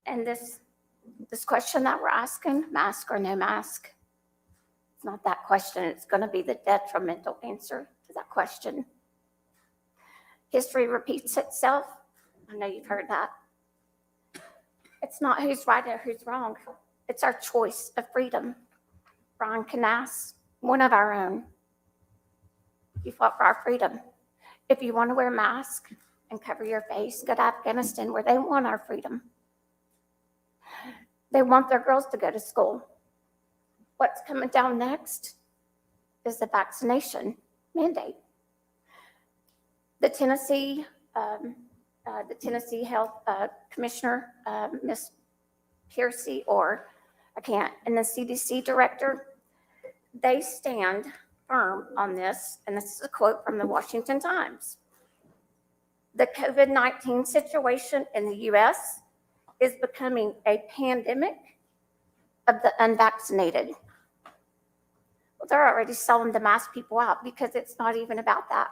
And this question that we're asking, mask or no mask, it's not that question. It's going to be the detrimental answer to that question. History repeats itself. I know you've heard that. It's not who's right or who's wrong. It's our choice of freedom. Brian Canas, one of our own. You fought for our freedom. If you want to wear a mask and cover your face, go to Afghanistan where they want our freedom. They want their girls to go to school. What's coming down next is the vaccination mandate. The Tennessee Health Commissioner, Ms. Piercy, and the CDC director, they stand firm on this, and this is a quote from the Washington Times. The COVID-19 situation in the U.S. is becoming a pandemic of the unvaccinated. Well, they're already selling to mass people out because it's not even about that.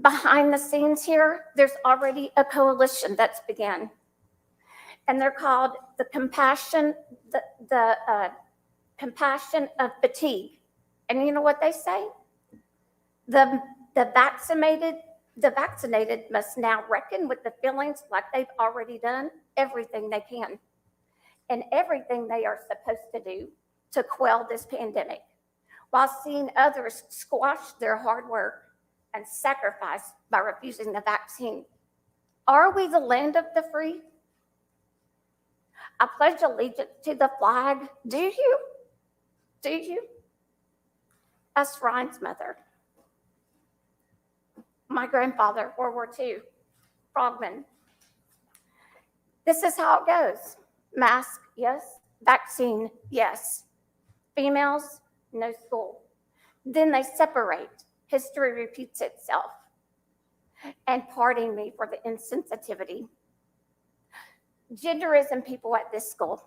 Behind the scenes here, there's already a coalition that's begun. And they're called the Compassion of Fatigue. And you know what they say? The vaccinated must now reckon with the feelings like they've already done everything they can and everything they are supposed to do to quell this pandemic, while seeing others squash their hard work and sacrifice by refusing the vaccine. Are we the land of the free? I pledge allegiance to the flag. Do you? Do you? Us Ryan's mother. My grandfather, World War II, frogman. This is how it goes. Mask, yes. Vaccine, yes. Females, no school. Then they separate. History repeats itself. And pardon me for the insensitivity. Genderism people at this school,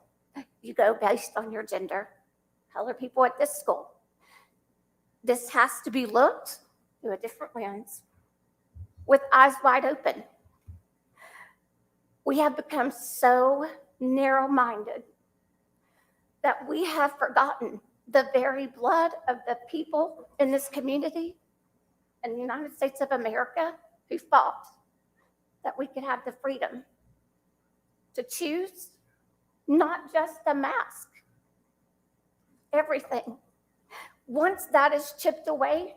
you go based on your gender. Color people at this school. This has to be looked through a different lens, with eyes wide open. We have become so narrow-minded that we have forgotten the very blood of the people in this community in the United States of America who fought that we could have the freedom to choose not just a mask, everything. Once that is chipped away,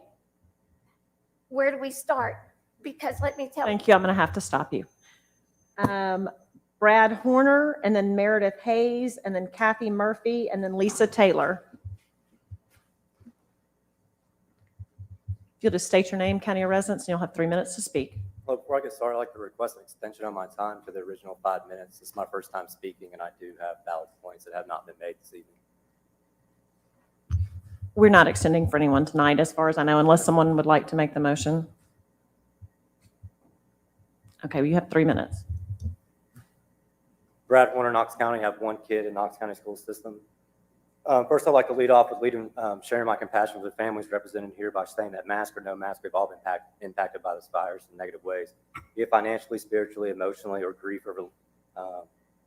where do we start? Because let me tell you. Thank you. I'm going to have to stop you. Brad Horner, and then Meredith Hayes, and then Kathy Murphy, and then Lisa Taylor. If you'll just state your name, county of residence, and you'll have 3 minutes to speak. Well, before I get started, I'd like to request an extension on my time to the original 5 minutes. This is my first time speaking, and I do have valid points that have not been made this evening. We're not extending for anyone tonight, as far as I know, unless someone would like to make the motion. Okay, well, you have 3 minutes. Brad Horner, Knox County. I have one kid in Knox County school system. First, I'd like to lead off with sharing my compassion with the families represented here by saying that mask or no mask, we've all been impacted by this virus in negative ways, be it financially, spiritually, emotionally, or grief over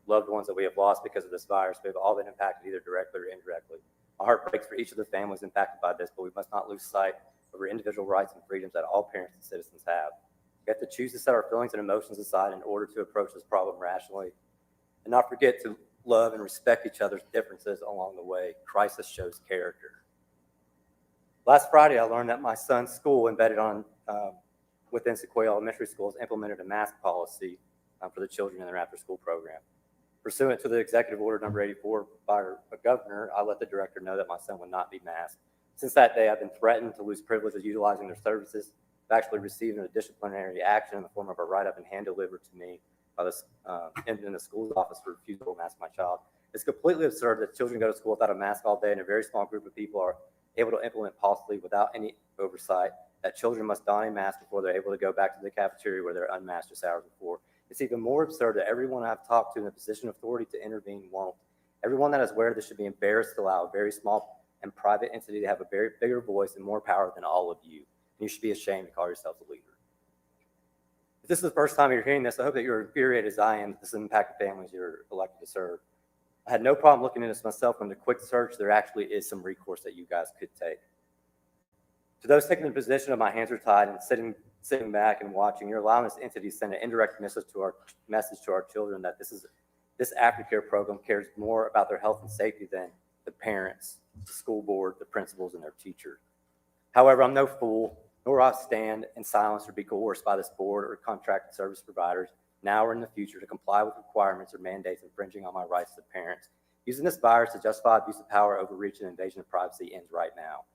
loved ones that we have lost because of this virus. We've all been impacted either directly or indirectly. My heart breaks for each of the families impacted by this, but we must not lose sight of our individual rights and freedoms that all parents and citizens have. We have to choose to set our feelings and emotions aside in order to approach this problem rationally and not forget to love and respect each other's differences along the way. Crisis shows character. Last Friday, I learned that my son's school embedded within Sequoia Elementary Schools implemented a mask policy for the children in their after-school program. Pursuant to the executive order number 84 by a governor, I let the director know that my son would not be masked. Since that day, I've been threatened to lose privilege of utilizing their services. I've actually received a disciplinary action in the form of a write-up and hand-delivered to me by in the school's office for refusal to mask my child. It's completely absurd that children go to school without a mask all day, and a very small group of people are able to implement policy without any oversight that children must don a mask before they're able to go back to the cafeteria where they're unmasked just hours before. It's even more absurd that everyone I've talked to in a position of authority to intervene won't. Everyone that is aware of this should be embarrassed to allow a very small and private entity to have a very bigger voice and more power than all of you. And you should be ashamed to call yourselves a leader. If this is the first time you're hearing this, I hope that you're infuriated as I am that this impacted families you're elected to serve. I had no problem looking into this myself. From the quick search, there actually is some recourse that you guys could take. To those taking the position of my hands are tied and sitting back and watching, you're allowing this entity to send an indirect message to our children that this aftercare program cares more about their health and safety than the parents, the school board, the principals, and their teachers. However, I'm no fool, nor will I stand in silence or be coerced by this board or contracted service providers now or in the future to comply with requirements or mandates infringing on my rights as a parent. Using this virus to justify abuse of power, overreach, and invasion of privacy ends right now.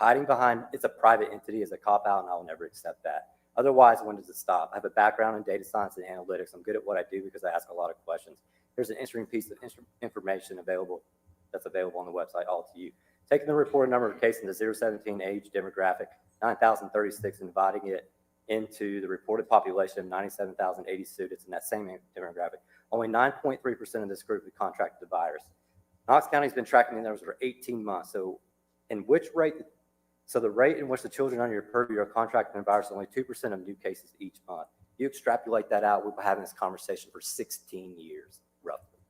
Hiding behind it's a private entity is a cop-out, and I will never accept that. Otherwise, when does it stop? I have a background in data science and analytics. I'm good at what I do because I ask a lot of questions. Here's an interesting piece of information that's available on the website, all to you. Taking the reported number of cases in the 0-17 age demographic, 9,036, and dividing it into the reported population of 97,080 students in that same demographic, only 9.3% of this group have contracted the virus. Knox County has been tracking the numbers for 18 months, so So the rate in which the children under your purview are contracting the virus is only 2% of new cases each month. You extrapolate that out, we've been having this conversation for 16 years, roughly.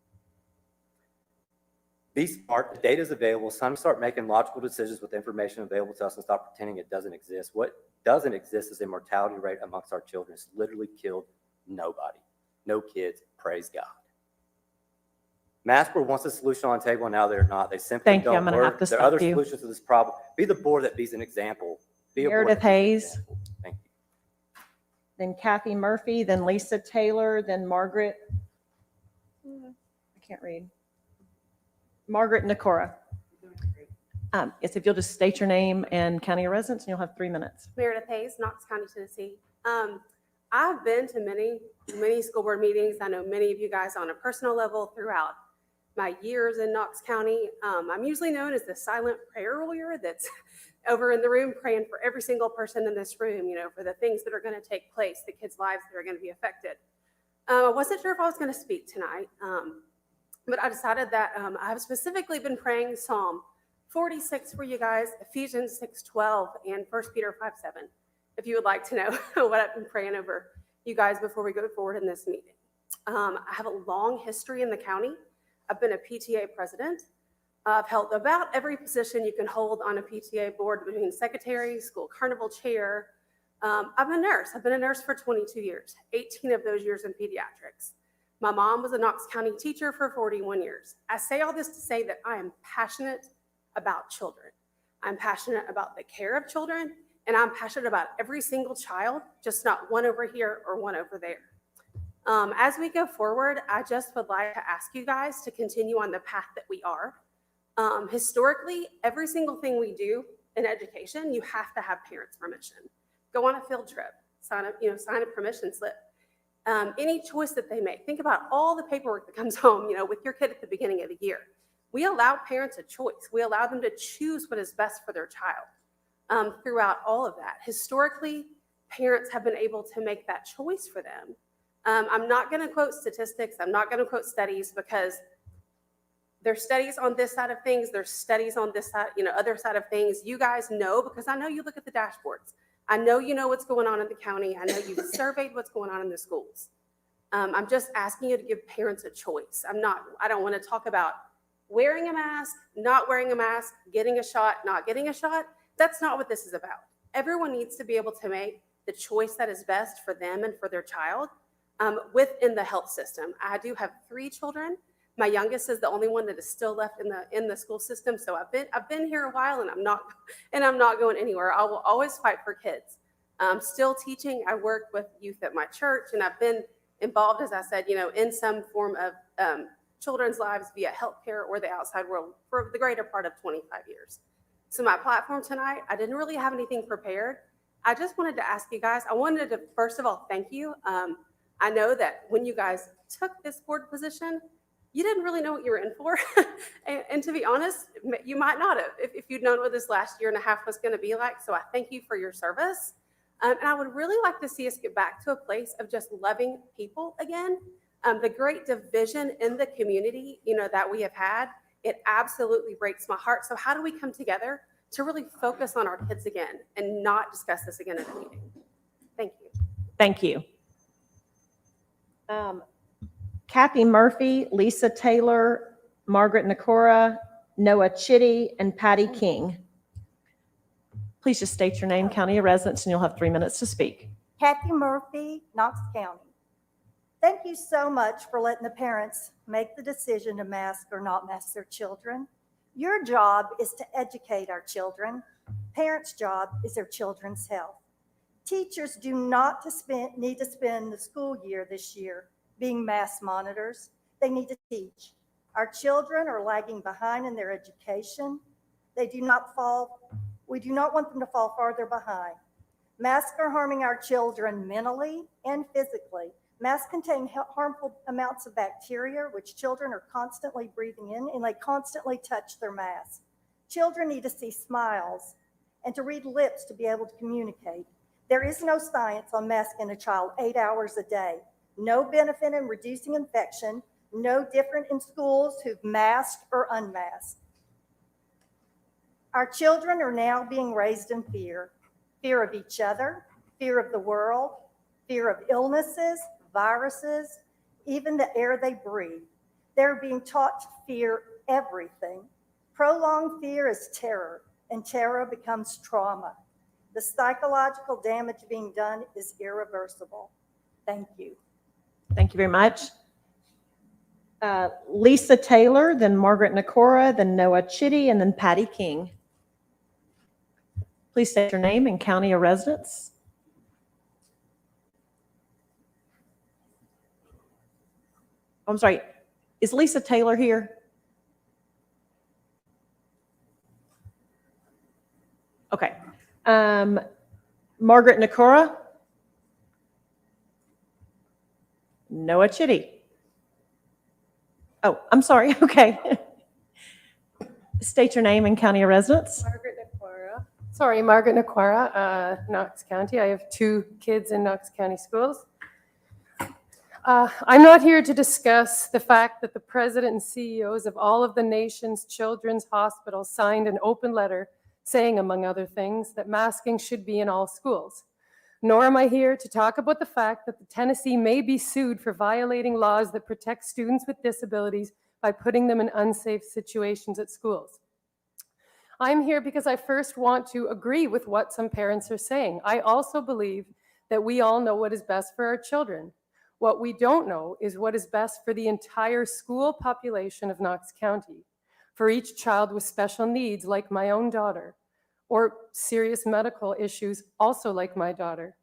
Be smart, the data is available. It's time to start making logical decisions with information available to us and stop pretending it doesn't exist. What doesn't exist is a mortality rate amongst our children. It's literally killed nobody. No kids, praise God. Mass Board wants a solution on the table, and now they're not. They simply Thank you. don't I'm gonna work. have to There are other stop you. solutions to this problem. Be the board that be an example. Be a board Meredith that be an Hayes, example. Thank you. then Kathy Murphy, then Lisa Taylor, then Margaret. I can't read. Margaret Nakora. Yes, if you'll just state your name and county of residence, and you'll have 3 minutes. Meredith Hayes, Knox County, Tennessee. I've been to many school board meetings. I know many of you guys on a personal level throughout my years in Knox County. I'm usually known as the silent prayer warrior that's over in the room praying for every single person in this room, you know, for the things that are going to take place, the kids' lives that are going to be affected. I wasn't sure if I was going to speak tonight, but I decided that I've specifically been praying Psalm 46 for you guys, Ephesians 6:12, and 1 Peter 5:7. If you would like to know what I've been praying over you guys before we go forward in this meeting. I have a long history in the county. I've been a PTA president. I've held about every position you can hold on a PTA board, between secretary, school carnival chair. I'm a nurse. I've been a nurse for 22 years, 18 of those years in pediatrics. My mom was a Knox County teacher for 41 years. I say all this to say that I am passionate about children. I'm passionate about the care of children, and I'm passionate about every single child, just not one over here or one over there. As we go forward, I just would like to ask you guys to continue on the path that we are. Historically, every single thing we do in education, you have to have parents' permission. Go on a field trip, sign a permission slip. Any choice that they make, think about all the paperwork that comes home, with your kid at the beginning of the year. We allow parents a choice. We allow them to choose what is best for their child. Throughout all of that, historically, parents have been able to make that choice for them. I'm not going to quote statistics. I'm not going to quote studies, because there's studies on this side of things. There's studies on this side, other side of things. You guys know, because I know you look at the dashboards. I know you know what's going on in the county. I know you've surveyed what's going on in the schools. I'm just asking you to give parents a choice. I don't want to talk about wearing a mask, not wearing a mask, getting a shot, not getting a shot. That's not what this is about. Everyone needs to be able to make the choice that is best for them and for their child within the health system. I do have 3 children. My youngest is the only one that is still left in the school system. So I've been here a while, and I'm not going anywhere. I will always fight for kids. Still teaching. I work with youth at my church, and I've been involved, as I said, in some form of children's lives via healthcare or the outside world for the greater part of 25 years. So my platform tonight, I didn't really have anything prepared. I just wanted to ask you guys, I wanted to, first of all, thank you. I know that when you guys took this board position, you didn't really know what you were in for. and to be honest, you might not have if you'd known what this last year and a half was going to be like. So I thank you for your service. And I would really like to see us get back to a place of just loving people again. The great division in the community, that we have had, it absolutely breaks my heart. So how do we come together to really focus on our kids again and not discuss this again in a meeting? Thank you. Thank you. Kathy Murphy, Lisa Taylor, Margaret Nakora, Noah Chitty, and Patty King. Please just state your name, county of residence, and you'll have 3 minutes to speak. Kathy Murphy, Knox County. Thank you so much for letting the parents make the decision to mask or not mask their children. Your job is to educate our children. Parents' job is their children's health. Teachers do not need to spend the school year this year being mask monitors. They need to teach. Our children are lagging behind in their education. We do not want them to fall farther behind. Masks are harming our children mentally and physically. Masks contain harmful amounts of bacteria, which children are constantly breathing in, and they constantly touch their masks. Children need to see smiles and to read lips to be able to communicate. There is no science on masking a child 8 hours a day. No benefit in reducing infection, no different in schools who've masked or unmasked. Our children are now being raised in fear, fear of each other, fear of the world, fear of illnesses, viruses, even the air they breathe. They're being taught to fear everything. Prolonged fear is terror, and terror becomes trauma. The psychological damage being done is irreversible. Thank you. Thank you very much. Lisa Taylor, then Margaret Nakora, then Noah Chitty, and then Patty King. Please state your name and county of residence. I'm sorry, is Lisa Taylor here? Okay. Margaret Nakora? Noah Chitty. Oh, I'm sorry. Okay. State your name and county of residence. Margaret Nakora. Sorry, Margaret Nakora, Knox County. I have 2 kids in Knox County schools. I'm not here to discuss the fact that the president and CEOs of all of the nation's children's hospitals signed an open letter saying, among other things, that masking should be in all schools. Nor am I here to talk about the fact that Tennessee may be sued for violating laws that protect students with disabilities by putting them in unsafe situations at schools. I'm here because I first want to agree with what some parents are saying. I also believe that we all know what is best for our children. What we don't know is what is best for the entire school population of Knox County, for each child with special needs like my own daughter, or serious medical issues also like my daughter.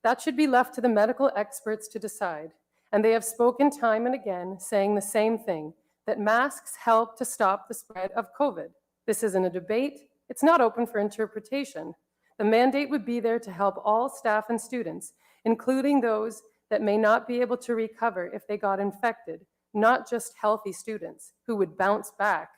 That should be left to the medical experts to decide. And they have spoken time and again saying the same thing, that masks help to stop the spread of COVID. This isn't a debate. It's not open for interpretation. The mandate would be there to help all staff and students, including those that may not be able to recover if they got infected, not just healthy students who would bounce back.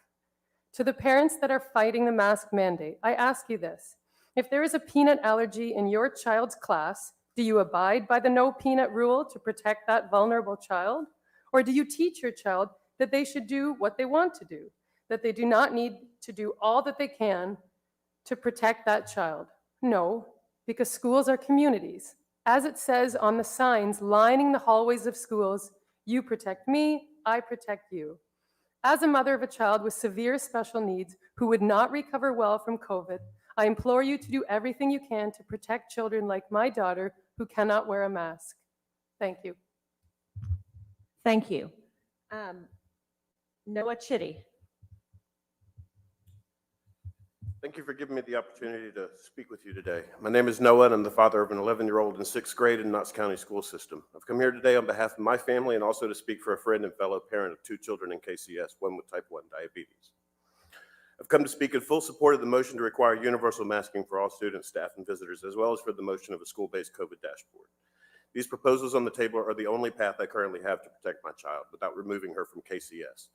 To the parents that are fighting the mask mandate, I ask you this. If there is a peanut allergy in your child's class, do you abide by the no peanut rule to protect that vulnerable child? Or do you teach your child that they should do what they want to do, that they do not need to do all that they can to protect that child? No, because schools are communities. As it says on the signs lining the hallways of schools, you protect me, I protect you. As a mother of a child with severe special needs who would not recover well from COVID, I implore you to do everything you can to protect children like my daughter who cannot wear a mask. Thank you. Thank you. Noah Chitty. Thank you for giving me the opportunity to speak with you today. My name is Noah, and I'm the father of an 11-year-old in 6th grade in Knox County school system. I've come here today on behalf of my family and also to speak for a friend and fellow parent of 2 children in KCS, one with type 1 diabetes. I've come to speak in full support of the motion to require universal masking for all students, staff, and visitors, as well as for the motion of a school-based COVID dashboard. These proposals on the table are the only path I currently have to protect my child without removing her from KCS.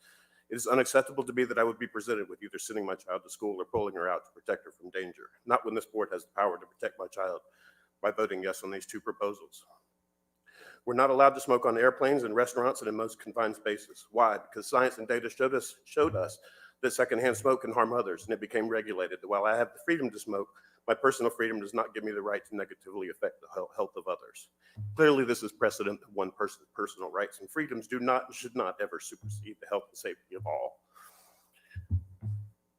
It is unacceptable to me that I would be presented with either sending my child to school or pulling her out to protect her from danger, not when this board has the power to protect my child by voting yes on these 2 proposals. We're not allowed to smoke on airplanes and restaurants and in most confined spaces. Why? Because science and data showed us that secondhand smoke can harm others, and it became regulated that while I have the freedom to smoke, my personal freedom does not give me the right to negatively affect the health of others. Clearly, this is precedent that one person's personal rights and freedoms do not and should not ever supersede the health and safety of all.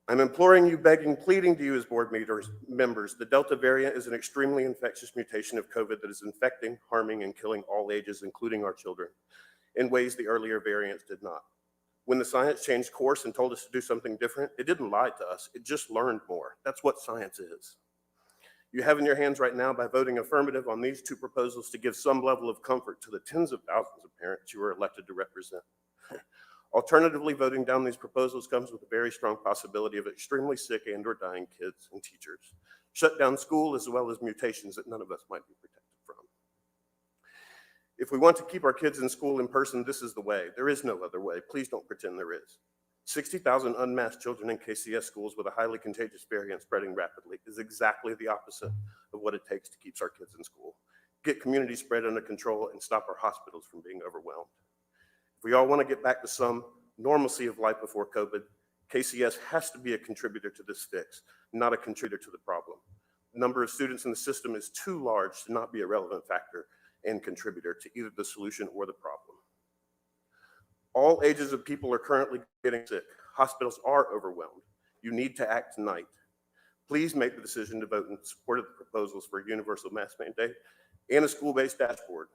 I'm imploring you, begging, pleading to you as board members, the Delta variant is an extremely infectious mutation of COVID that is infecting, harming, and killing all ages, including our children, in ways the earlier variants did not. When the science changed course and told us to do something different, it didn't lie to us, it just learned more. That's what science is. You have in your hands right now by voting affirmative on these 2 proposals to give some level of comfort to the tens of thousands of parents you are elected to represent. Alternatively, voting down these proposals comes with a very strong possibility of extremely sick and or dying kids and teachers, shut down school, as well as mutations that none of us might be protected from. If we want to keep our kids in school in person, this is the way. There is no other way. Please don't pretend there is. 60,000 unmasked children in KCS schools with a highly contagious variant spreading rapidly is exactly the opposite of what it takes to keep our kids in school, get community spread under control, and stop our hospitals from being overwhelmed. If we all want to get back to some normalcy of life before COVID, KCS has to be a contributor to this fix, not a contributor to the problem. The number of students in the system is too large to not be a relevant factor and contributor to either the solution or the problem. All ages of people are currently getting sick. Hospitals are overwhelmed. You need to act tonight. Please make the decision to vote in support of the proposals for a universal mask mandate and a school-based dashboard.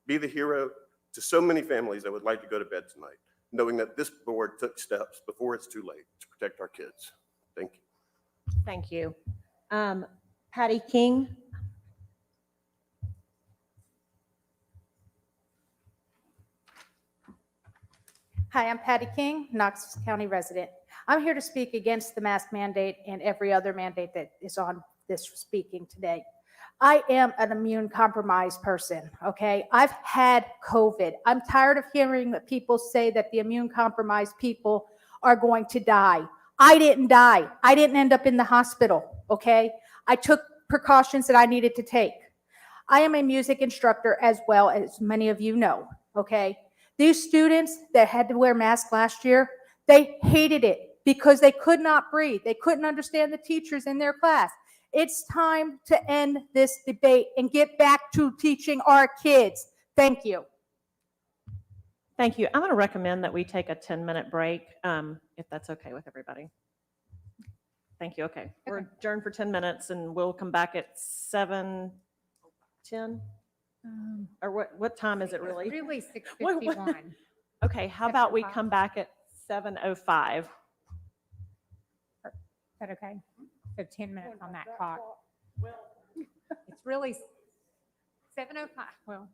Be the hero to so many families that would like to go to bed tonight, knowing that this board took steps before it's too late to protect our kids. Thank you. Thank you. Patty King. Hi, I'm Patty King, Knox County resident. I'm here to speak against the mask mandate and every other mandate that is on this speaking today. I am an immune compromised person, okay? I've had COVID. I'm tired of hearing that people say that the immune compromised people are going to die. I didn't die. I didn't end up in the hospital, okay? I took precautions that I needed to take. I am a music instructor as well, as many of you know, okay? These students that had to wear masks last year, they hated it because they could not breathe. They couldn't understand the teachers in their class. It's time to end this debate and get back to teaching our kids. Thank you. Thank you. I'm going to recommend that we take a 10-minute break, if that's okay with everybody. Thank you. Okay. We're adjourned for 10 minutes and we'll come back at 7:10. Or what time is it really? Really 6:51. Okay, how about we come back at 7:05? Is that okay? So 10 minutes on that clock. It's really 7:05. Well.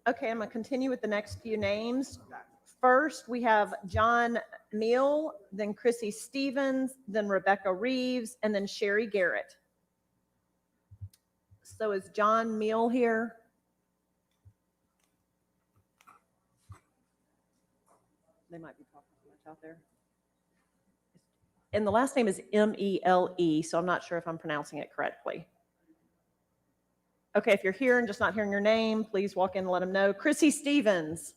Okay, I'm going to continue with the next few names. First, we have John Meal, then Chrissy Stevens, then Rebecca Reeves, and then Sherry Garrett. So is John Meal here? They might be talking too much out there. And the last name is M-E-L-E, so I'm not sure if I'm pronouncing it correctly. Okay, if you're here and just not hearing your name, please walk in and let them know. Chrissy Stevens.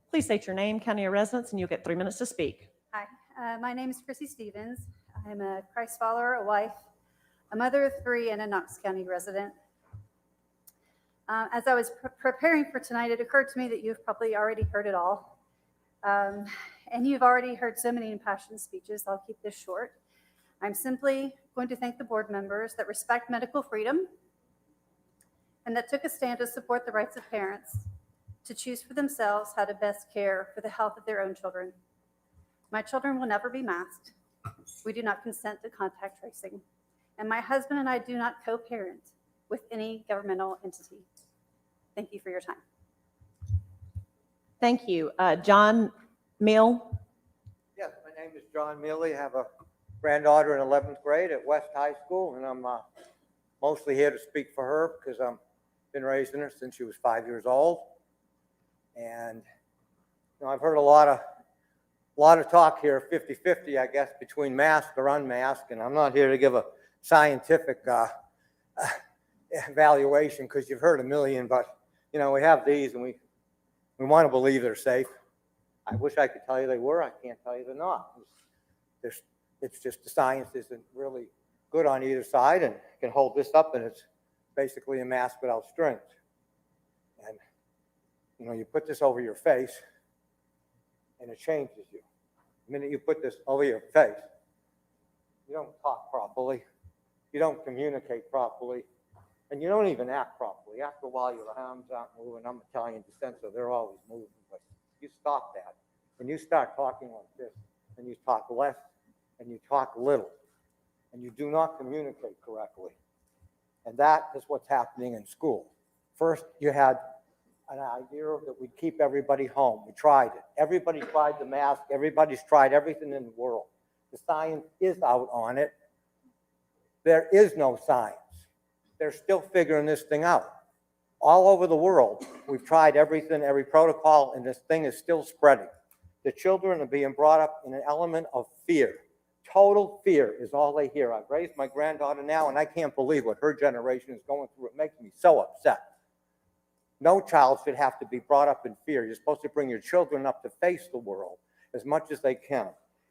Please state your name, county of residence, and you'll get 3 minutes to speak. Hi, my name is Chrissy Stevens. I'm a Christ follower, a wife, a mother of 3, and a Knox County resident. As I was preparing for tonight, it occurred to me that you've probably already heard it all. And you've already heard so many impassioned speeches. I'll keep this short. I'm simply going to thank the board members that respect medical freedom and that took a stand to support the rights of parents to choose for themselves how to best care for the health of their own children. My children will never be masked. We do not consent to contact tracing. And my husband and I do not co-parent with any governmental entity. Thank you for your time. Thank you. John Meal. Yes, my name is John Mealy. I have a granddaughter in 11th grade at West High School, and I'm mostly here to speak for her because I've been raising her since she was 5 years old. And I've heard a lot of talk here, 50-50, I guess, between masked or unmasked, and I'm not here to give a scientific evaluation because you've heard a million, but we have these and we want to believe they're safe. I wish I could tell you they were. I can't tell you they're not. It's just the science isn't really good on either side, and you can hold this up and it's basically a mask without strings. And you put this over your face and it changes you. The minute you put this over your face, you don't talk properly, you don't communicate properly, and you don't even act properly. After a while, your arms aren't moving. I'm Italian descent, so they're always moving. But you stop that, and you start talking like this, and you talk less, and you talk little, and you do not communicate correctly. And that is what's happening in school. First, you had an idea that we'd keep everybody home. We tried it. Everybody tried the mask. Everybody's tried everything in the world. The science is out on it. There is no science. They're still figuring this thing out. All over the world, we've tried everything, every protocol, and this thing is still spreading. The children are being brought up in an element of fear. Total fear is all they hear. I've raised my granddaughter now, and I can't believe what her generation is going through. It makes me so upset. No child should have to be brought up in fear. You're supposed to bring your children up to face the world as much as they can.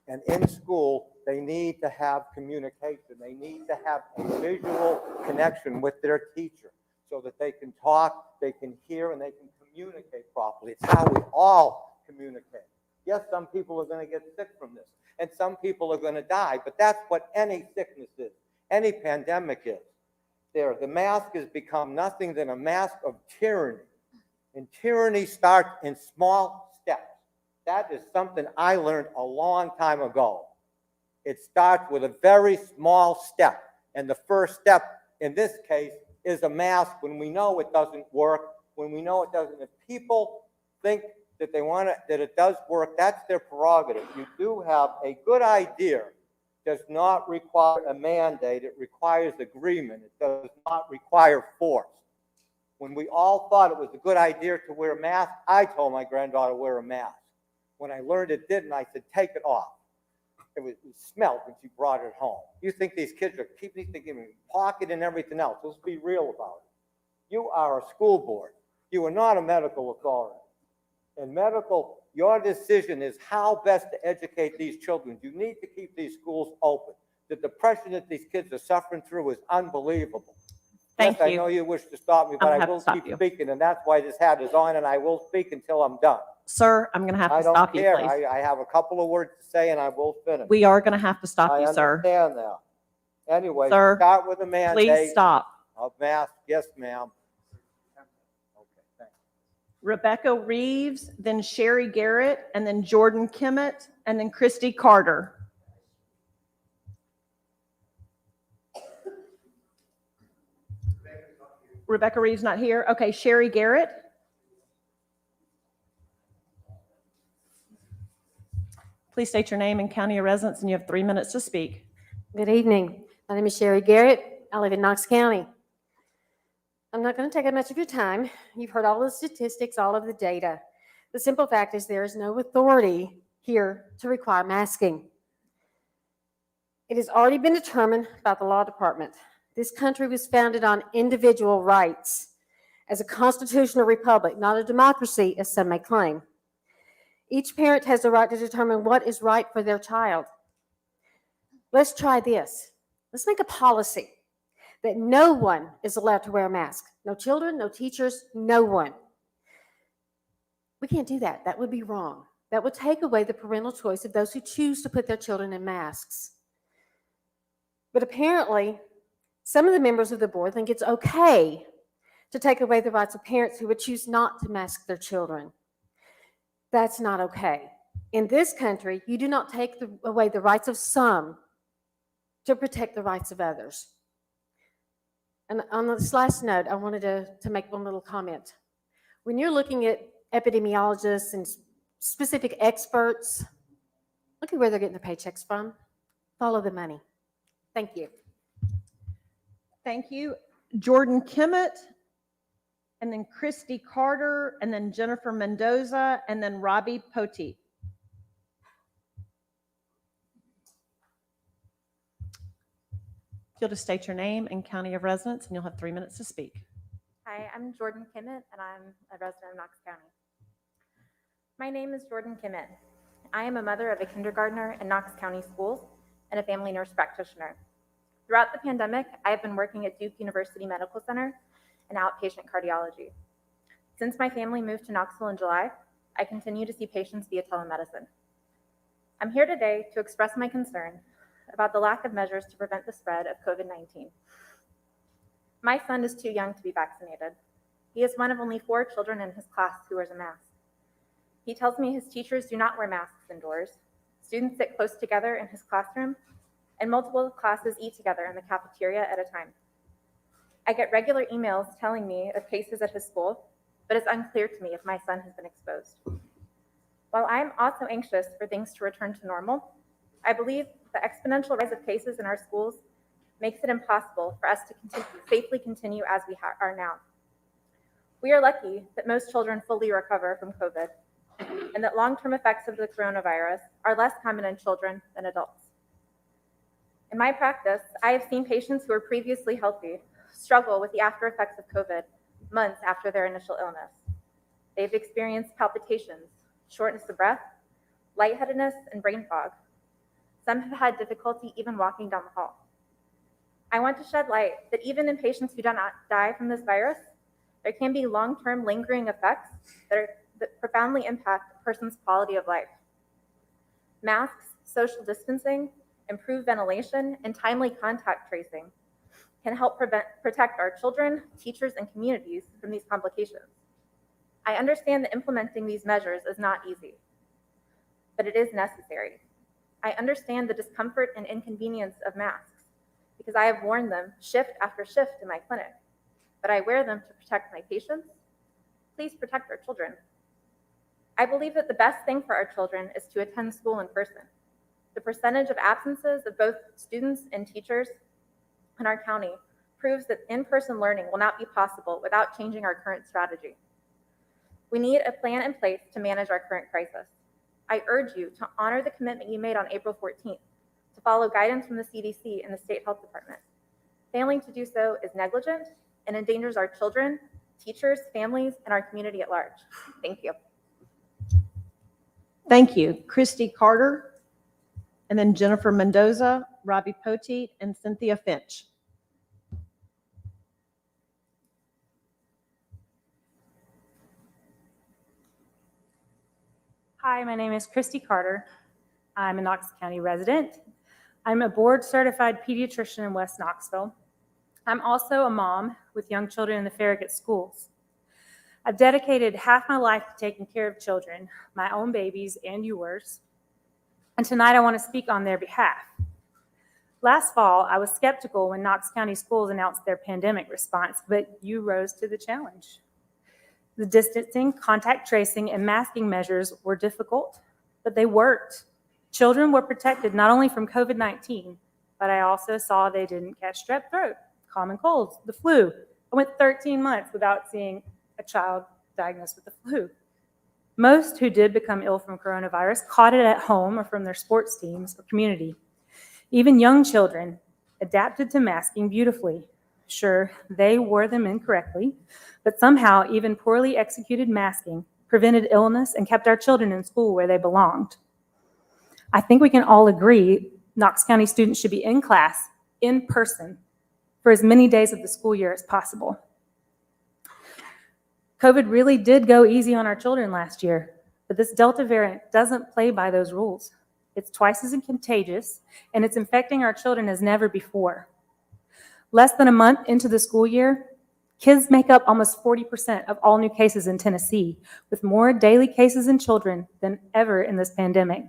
And in school, they need to have communication. They need to have a visual connection with their teacher so that they can talk, they can hear, and they can communicate properly. It's how we all communicate. Yes, some people are going to get sick from this, and some people are going to die, but that's what any sickness is, any pandemic is. The mask has become nothing than a mask of tyranny, and tyranny starts in small steps. That is something I learned a long time ago. It starts with a very small step, and the first step in this case is a mask when we know it doesn't work, when we know it doesn't. If people think that that it does work, that's their prerogative. You do have a good idea. Does not require a mandate. It requires agreement. It does not require force. When we all thought it was a good idea to wear a mask, I told my granddaughter to wear a mask. When I learned it didn't, I said, take it off. It smelled when she brought it home. You think these kids are keeping these things in their pocket and everything else. Let's be real about it. You are a school board. You are not a medical authority. And your decision is how best to educate these children. You need to keep these schools open. The depression that these kids are suffering through is unbelievable. Thank you. you. I know you wish to stop me, but I will keep speaking, and that's why this hat is on, and I will speak until I'm done. Sir, I'm going to have to stop you, I don't please. care. I have a couple of words to say, and I will finish. We are going to have to stop you, sir. I understand that. Anyway, Sir, start with a mandate. Please stop. Of mask. Yes, ma'am. Rebecca Reeves, then Sherry Garrett, and then Jordan Kimmett, and then Christy Carter. Rebecca Reeves not here. Okay, Sherry Garrett. Please state your name and county of residence, and you have 3 minutes to speak. Good evening. My name is Sherry Garrett. I live in Knox County. I'm not going to take up much of your time. You've heard all the statistics, all of the data. The simple fact is there is no authority here to require masking. It has already been determined by the law department. This country was founded on individual rights as a constitutional republic, not a democracy, as some may claim. Each parent has the right to determine what is right for their child. Let's try this. Let's make a policy that no one is allowed to wear a mask. No children, no teachers, no one. We can't do that. That would be wrong. That would take away the parental choice of those who choose to put their children in masks. But apparently, some of the members of the board think it's okay to take away the rights of parents who would choose not to mask their children. That's not okay. In this country, you do not take away the rights of some to protect the rights of others. And on this last note, I wanted to make one little comment. When you're looking at epidemiologists and specific experts, look at where they're getting their paychecks from. Follow the money. Thank you. Thank you. Jordan Kimmett, and then Christy Carter, and then Jennifer Mendoza, and then Robbie Poteet. You'll just state your name and county of residence, and you'll have 3 minutes to speak. Hi, I'm Jordan Kimmett, and I'm a resident of Knox County. My name is Jordan Kimmett. I am a mother of a kindergartner in Knox County schools and a family nurse practitioner. Throughout the pandemic, I have been working at Duke University Medical Center in outpatient cardiology. Since my family moved to Knoxville in July, I continue to see patients via telemedicine. I'm here today to express my concern about the lack of measures to prevent the spread of COVID-19. My son is too young to be vaccinated. He is one of only 4 children in his class who wears a mask. He tells me his teachers do not wear masks indoors. Students sit close together in his classroom, and multiple classes eat together in the cafeteria at a time. I get regular emails telling me of cases at his school, but it's unclear to me if my son has been exposed. While I'm also anxious for things to return to normal, I believe the exponential rise of cases in our schools makes it impossible for us to safely continue as we are now. We are lucky that most children fully recover from COVID, and that long-term effects of the coronavirus are less common in children than adults. In my practice, I have seen patients who were previously healthy struggle with the after effects of COVID months after their initial illness. They've experienced palpitations, shortness of breath, lightheadedness, and brain fog. Some have had difficulty even walking down the hall. I want to shed light that even in patients who do not die from this virus, there can be long-term lingering effects that profoundly impact a person's quality of life. Masks, social distancing, improved ventilation, and timely contact tracing can help protect our children, teachers, and communities from these complications. I understand that implementing these measures is not easy, but it is necessary. I understand the discomfort and inconvenience of masks because I have worn them shift after shift in my clinic, but I wear them to protect my patients. Please protect our children. I believe that the best thing for our children is to attend school in person. The percentage of absences of both students and teachers in our county proves that in-person learning will not be possible without changing our current strategy. We need a plan in place to manage our current crisis. I urge you to honor the commitment you made on April 14th to follow guidance from the CDC and the State Health Department. Failing to do so is negligent and endangers our children, teachers, families, and our community at large. Thank you. Thank you. Christy Carter, and then Jennifer Mendoza, Robbie Poteet, and Cynthia Finch. Hi, my name is Christy Carter. I'm a Knox County resident. I'm a board-certified pediatrician in West Knoxville. I'm also a mom with young children in the Farragut schools. I've dedicated half my life to taking care of children, my own babies and yours, and tonight I want to speak on their behalf. Last fall, I was skeptical when Knox County Schools announced their pandemic response, but you rose to the challenge. The distancing, contact tracing, and masking measures were difficult, but they worked. Children were protected not only from COVID-19, but I also saw they didn't catch strep throat, common colds, the flu. I went 13 months without seeing a child diagnosed with the flu. Most who did become ill from coronavirus caught it at home or from their sports teams or community. Even young children adapted to masking beautifully. Sure, they wore them incorrectly, but somehow even poorly executed masking prevented illness and kept our children in school where they belonged. I think we can all agree Knox County students should be in class, in person, for as many days of the school year as possible. COVID really did go easy on our children last year, but this Delta variant doesn't play by those rules. It's twice as contagious, and it's infecting our children as never before. Less than a month into the school year, kids make up almost 40% of all new cases in Tennessee, with more daily cases in children than ever in this pandemic.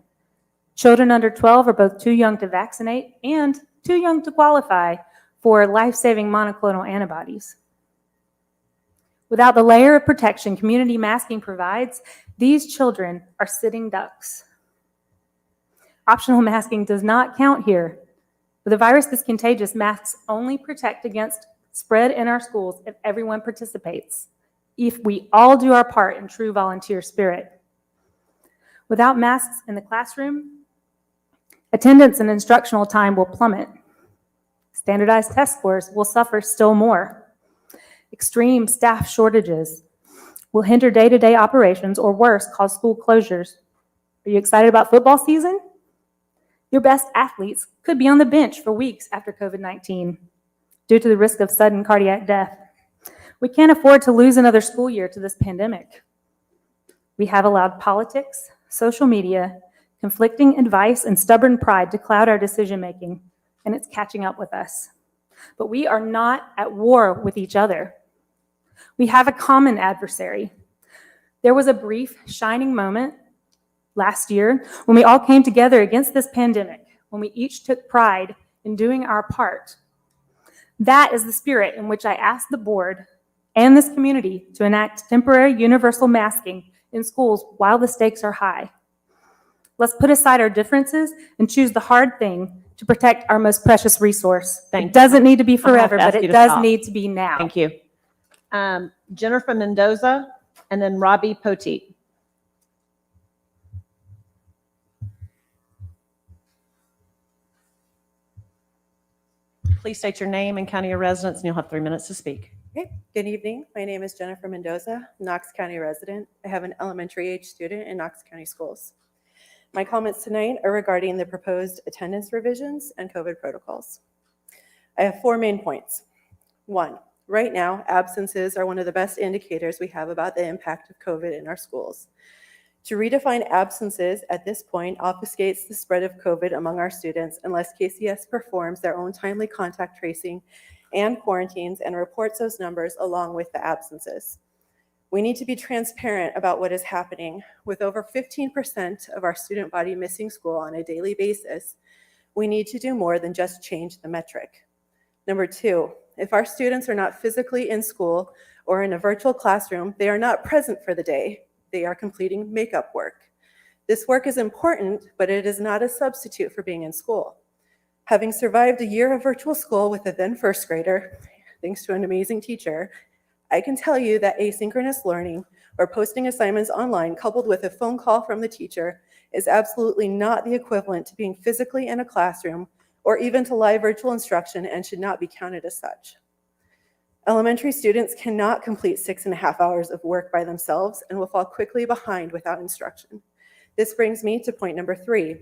Children under 12 are both too young to vaccinate and too young to qualify for life-saving monoclonal antibodies. Without the layer of protection community masking provides, these children are sitting ducks. Optional masking does not count here. With a virus this contagious, masks only protect against spread in our schools if everyone participates, if we all do our part in true volunteer spirit. Without masks in the classroom, attendance and instructional time will plummet. Standardized test scores will suffer still more. Extreme staff shortages will hinder day-to-day operations or worse, cause school closures. Are you excited about football season? Your best athletes could be on the bench for weeks after COVID-19 due to the risk of sudden cardiac death. We can't afford to lose another school year to this pandemic. We have allowed politics, social media, conflicting advice, and stubborn pride to cloud our decision-making, and it's catching up with us. But we are not at war with each other. We have a common adversary. There was a brief, shining moment last year when we all came together against this pandemic, when we each took pride in doing our part. That is the spirit in which I asked the board and this community to enact temporary universal masking in schools while the stakes are high. Let's put aside our differences and choose the hard thing to protect our most precious resource. It doesn't need to be forever, but it does need to be now. Thank you. Jennifer Mendoza, and then Robbie Poteet. Please state your name and county of residence, and you'll have 3 minutes to speak. Okay. Good evening. My name is Jennifer Mendoza, Knox County resident. I have an elementary age student in Knox County schools. My comments tonight are regarding the proposed attendance revisions and COVID protocols. I have 4 main points. 1, right now, absences are one of the best indicators we have about the impact of COVID in our schools. To redefine absences at this point obfuscates the spread of COVID among our students unless KCS performs their own timely contact tracing and quarantines and reports those numbers along with the absences. We need to be transparent about what is happening. With over 15% of our student body missing school on a daily basis, we need to do more than just change the metric. Number 2, if our students are not physically in school or in a virtual classroom, they are not present for the day. They are completing makeup work. This work is important, but it is not a substitute for being in school. Having survived a year of virtual school with a then first grader, thanks to an amazing teacher, I can tell you that asynchronous learning or posting assignments online coupled with a phone call from the teacher is absolutely not the equivalent to being physically in a classroom or even to live virtual instruction and should not be counted as such. Elementary students cannot complete 6.5 hours of work by themselves and will fall quickly behind without instruction. This brings me to point number 3.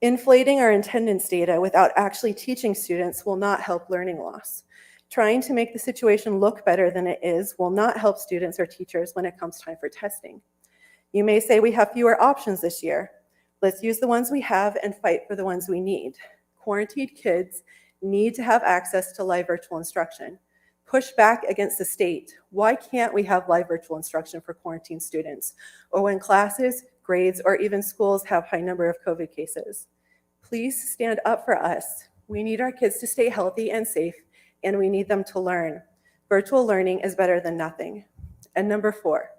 Inflating our attendance data without actually teaching students will not help learning loss. Trying to make the situation look better than it is will not help students or teachers when it comes time for testing. You may say we have fewer options this year. Let's use the ones we have and fight for the ones we need. Quarantined kids need to have access to live virtual instruction. Push back against the state. Why can't we have live virtual instruction for quarantine students? Or when classes, grades, or even schools have high number of COVID cases? Please stand up for us. We need our kids to stay healthy and safe, and we need them to learn. Virtual learning is better than nothing. And number 4,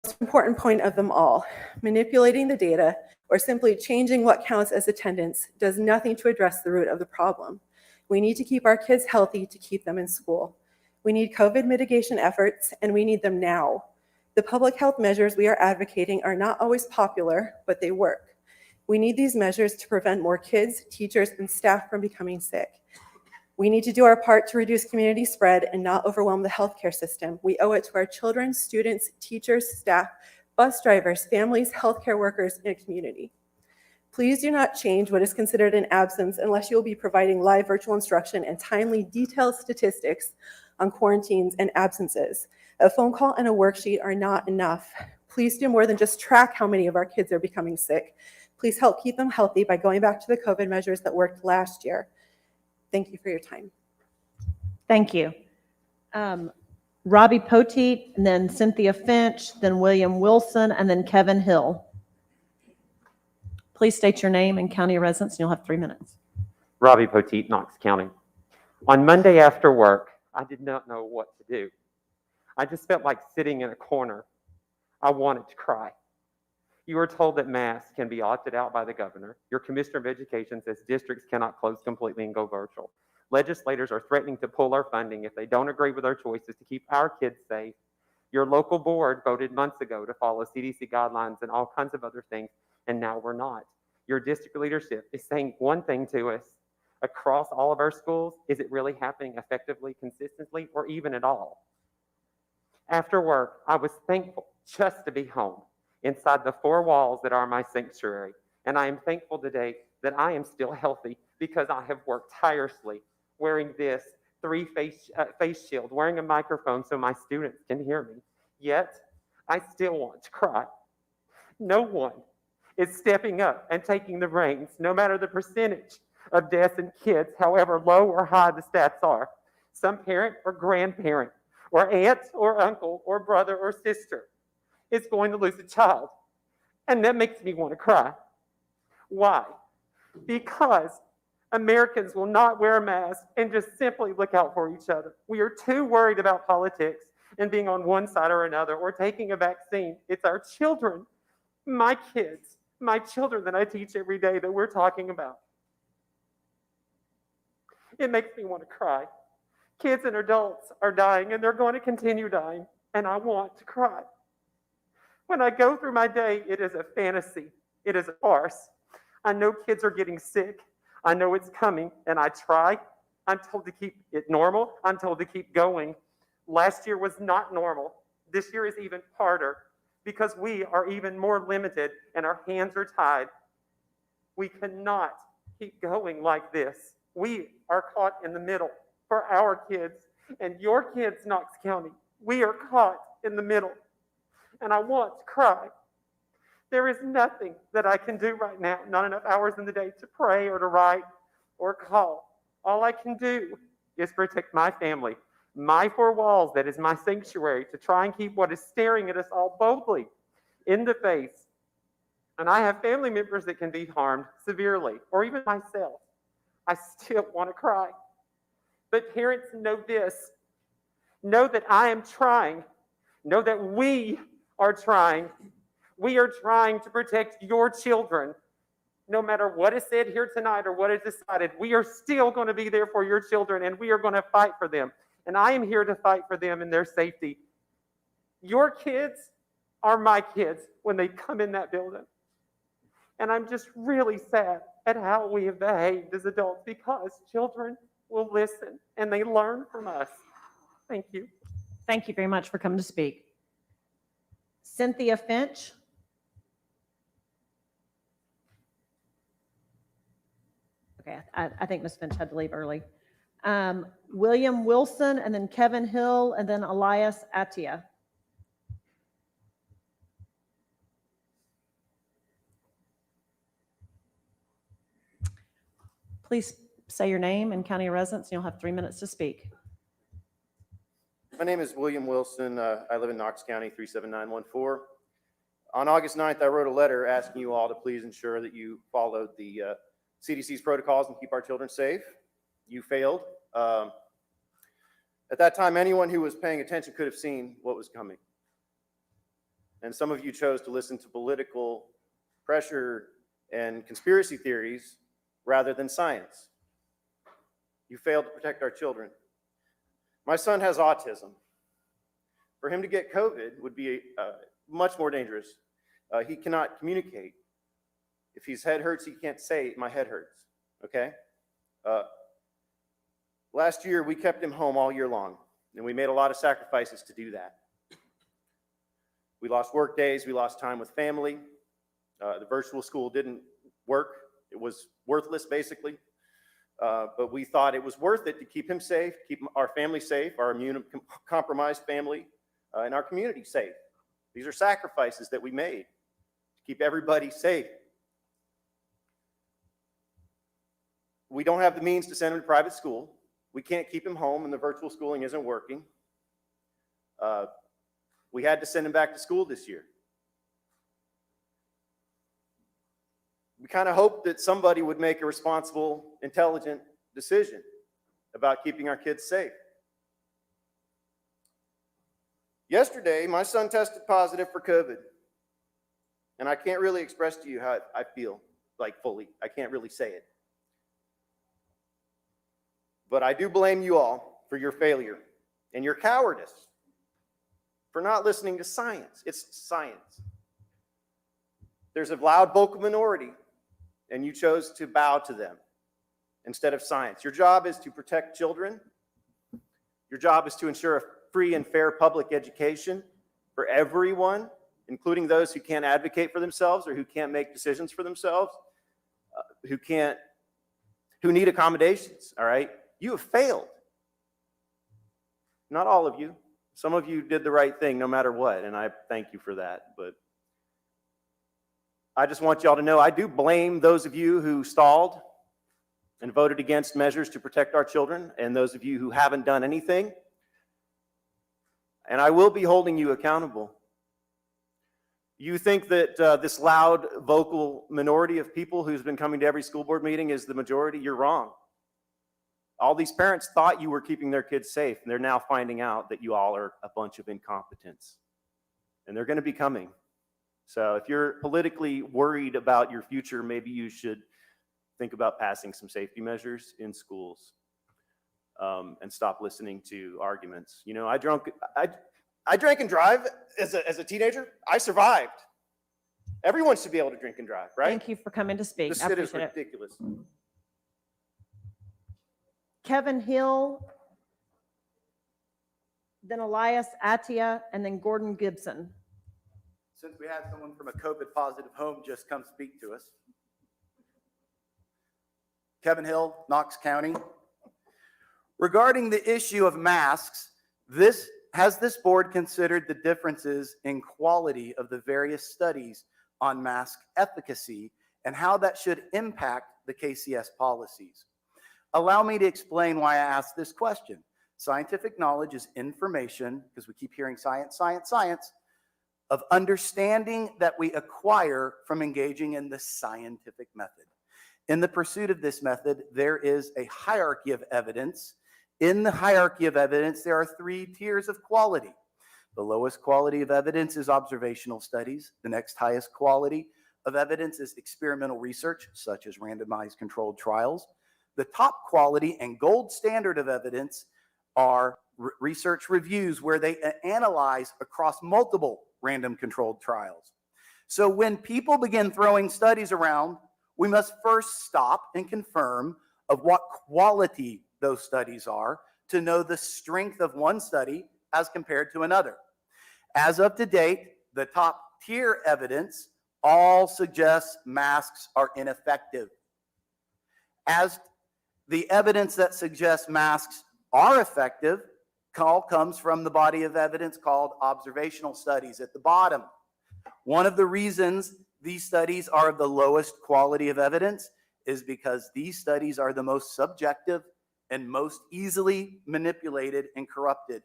most important point of them all, manipulating the data or simply changing what counts as attendance does nothing to address the root of the problem. We need to keep our kids healthy to keep them in school. We need COVID mitigation efforts, and we need them now. The public health measures we are advocating are not always popular, but they work. We need these measures to prevent more kids, teachers, and staff from becoming sick. We need to do our part to reduce community spread and not overwhelm the healthcare system. We owe it to our children, students, teachers, staff, bus drivers, families, healthcare workers, and community. Please do not change what is considered an absence unless you will be providing live virtual instruction and timely, detailed statistics on quarantines and absences. A phone call and a worksheet are not enough. Please do more than just track how many of our kids are becoming sick. Please help keep them healthy by going back to the COVID measures that worked last year. Thank you for your time. Thank you. Robbie Poteet, and then Cynthia Finch, then William Wilson, and then Kevin Hill. Please state your name and county of residence, and you'll have 3 minutes. Robbie Poteet, Knox County. On Monday after work, I did not know what to do. I just felt like sitting in a corner. I wanted to cry. You were told that masks can be opted out by the governor. Your commissioner of education says districts cannot close completely and go virtual. Legislators are threatening to pull our funding if they don't agree with our choices to keep our kids safe. Your local board voted months ago to follow CDC guidelines and all kinds of other things, and now we're not. Your district leadership is saying one thing to us across all of our schools. Is it really happening effectively, consistently, or even at all? After work, I was thankful just to be home inside the 4 walls that are my sanctuary. And I am thankful today that I am still healthy because I have worked tirelessly wearing this 3-face shield, wearing a microphone so my students can hear me. Yet, I still want to cry. No one is stepping up and taking the reins, no matter the percentage of deaths in kids, however low or high the stats are. Some parent or grandparent or aunt or uncle or brother or sister is going to lose a child. And that makes me want to cry. Why? Because Americans will not wear a mask and just simply look out for each other. We are too worried about politics and being on one side or another or taking a vaccine. It's our children, my kids, my children that I teach every day that we're talking about. It makes me want to cry. Kids and adults are dying, and they're going to continue dying, and I want to cry. When I go through my day, it is a fantasy. It is a farce. I know kids are getting sick. I know it's coming, and I try. I'm told to keep it normal. I'm told to keep going. Last year was not normal. This year is even harder because we are even more limited, and our hands are tied. We cannot keep going like this. We are caught in the middle for our kids and your kids, Knox County. We are caught in the middle, and I want to cry. There is nothing that I can do right now, not enough hours in the day to pray or to write or call. All I can do is protect my family, my 4 walls, that is my sanctuary, to try and keep what is staring at us all boldly in the face. And I have family members that can be harmed severely, or even myself. I still want to cry. But parents, know this. Know that I am trying. Know that we are trying. We are trying to protect your children. No matter what is said here tonight or what is decided, we are still going to be there for your children, and we are going to fight for them. And I am here to fight for them and their safety. Your kids are my kids when they come in that building. And I'm just really sad at how we have behaved as adults, because children will listen and they learn from us. Thank you. Thank you very much for coming to speak. Cynthia Finch. Okay, I think Ms. Finch had to leave early. William Wilson, and then Kevin Hill, and then Elias Atia. Please say your name and county of residence, and you'll have 3 minutes to speak. My name is William Wilson. I live in Knox County, 37914. On August 9th, I wrote a letter asking you all to please ensure that you followed the CDC's protocols and keep our children safe. You failed. At that time, anyone who was paying attention could have seen what was coming. And some of you chose to listen to political pressure and conspiracy theories rather than science. You failed to protect our children. My son has autism. For him to get COVID would be much more dangerous. He cannot communicate. If his head hurts, he can't say, my head hurts, okay? Last year, we kept him home all year long, and we made a lot of sacrifices to do that. We lost work days, we lost time with family. The virtual school didn't work. It was worthless, basically. But we thought it was worth it to keep him safe, keep our family safe, our immunocompromised family, and our community safe. These are sacrifices that we made to keep everybody safe. We don't have the means to send him to private school. We can't keep him home, and the virtual schooling isn't working. We had to send him back to school this year. We kind of hoped that somebody would make a responsible, intelligent decision about keeping our kids safe. Yesterday, my son tested positive for COVID. And I can't really express to you how I feel, like fully. I can't really say it. But I do blame you all for your failure and your cowardice for not listening to science. It's science. There's a loud vocal minority, and you chose to bow to them instead of science. Your job is to protect children. Your job is to ensure a free and fair public education for everyone, including those who can't advocate for themselves or who can't make decisions for themselves, who need accommodations, all right? You have failed. Not all of you. Some of you did the right thing no matter what, and I thank you for that. But I just want y'all to know I do blame those of you who stalled and voted against measures to protect our children, and those of you who haven't done anything. And I will be holding you accountable. You think that this loud vocal minority of people who's been coming to every school board meeting is the majority? You're wrong. All these parents thought you were keeping their kids safe, and they're now finding out that you all are a bunch of incompetents. And they're going to be coming. So if you're politically worried about your future, maybe you should think about passing some safety measures in schools and stop listening to arguments. You know, I drank and drive as a teenager. I survived. Everyone should be able to drink and drive, right? Thank you for coming to speak. This I shit is appreciate it. ridiculous. Kevin Hill, then Elias Atia, and then Gordon Gibson. Since we had someone from a COVID-positive home just come speak to us. Kevin Hill, Knox County. Regarding the issue of masks, has this board considered the differences in quality of the various studies on mask efficacy and how that should impact the KCS policies? Allow me to explain why I asked this question. Scientific knowledge is information, because we keep hearing science, science, science, of understanding that we acquire from engaging in the scientific method. In the pursuit of this method, there is a hierarchy of evidence. In the hierarchy of evidence, there are 3 tiers of quality. The lowest quality of evidence is observational studies. The next highest quality of evidence is experimental research, such as randomized controlled trials. The top quality and gold standard of evidence are research reviews, where they analyze across multiple random controlled trials. So when people begin throwing studies around, we must first stop and confirm of what quality those studies are to know the strength of one study as compared to another. As of to date, the top tier evidence all suggests masks are ineffective. As the evidence that suggests masks are effective all comes from the body of evidence called observational studies at the bottom. One of the reasons these studies are of the lowest quality of evidence is because these studies are the most subjective and most easily manipulated and corrupted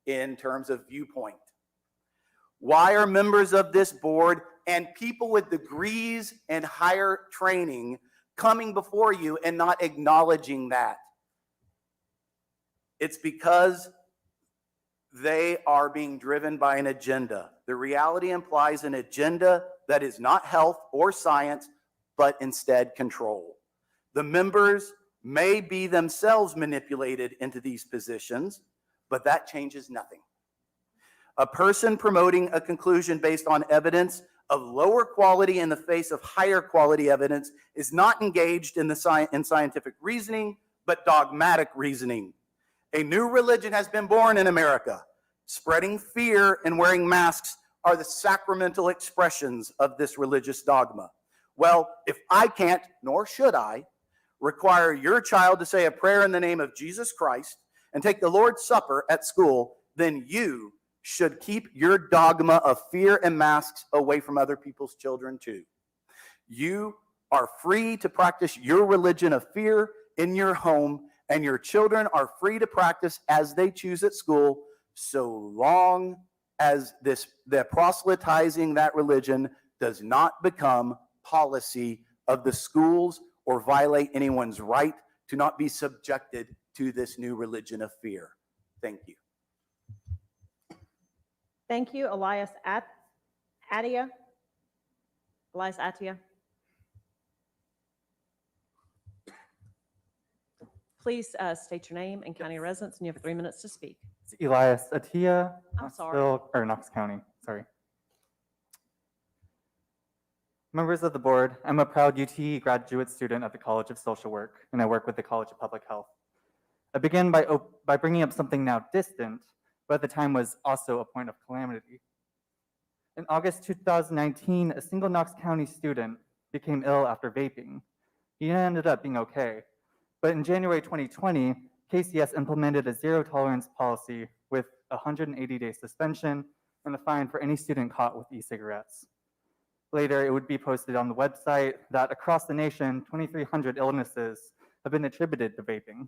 in terms of viewpoint. Why are members of this board and people with degrees and higher training coming before you and not acknowledging that? It's because they are being driven by an agenda. The reality implies an agenda that is not health or science, but instead control. The members may be themselves manipulated into these positions, but that changes nothing. A person promoting a conclusion based on evidence of lower quality in the face of higher quality evidence is not engaged in scientific reasoning, but dogmatic reasoning. A new religion has been born in America. Spreading fear and wearing masks are the sacramental expressions of this religious dogma. Well, if I can't, nor should I, require your child to say a prayer in the name of Jesus Christ and take the Lord's Supper at school, then you should keep your dogma of fear and masks away from other people's children too. You are free to practice your religion of fear in your home, and your children are free to practice as they choose at school, so long as the proselytizing that religion does not become policy of the schools or violate anyone's right to not be subjected to this new religion of fear. Thank you. Thank you, Elias Attia. Elias Attia. Please state your name and county residence, and you have 3 minutes to speak. It's Elias Attia, I'm sorry. Knox County, sorry. Members of the board, I'm a proud UT graduate student at the College of Social Work, and I work with the College of Public Health. I begin by bringing up something now distant, but at the time was also a point of calamity. In August 2019, a single Knox County student became ill after vaping. He ended up being okay. But in January 2020, KCS implemented a zero tolerance policy with a 180-day suspension and a fine for any student caught with e-cigarettes. Later, it would be posted on the website that across the nation, 2,300 illnesses have been attributed to vaping.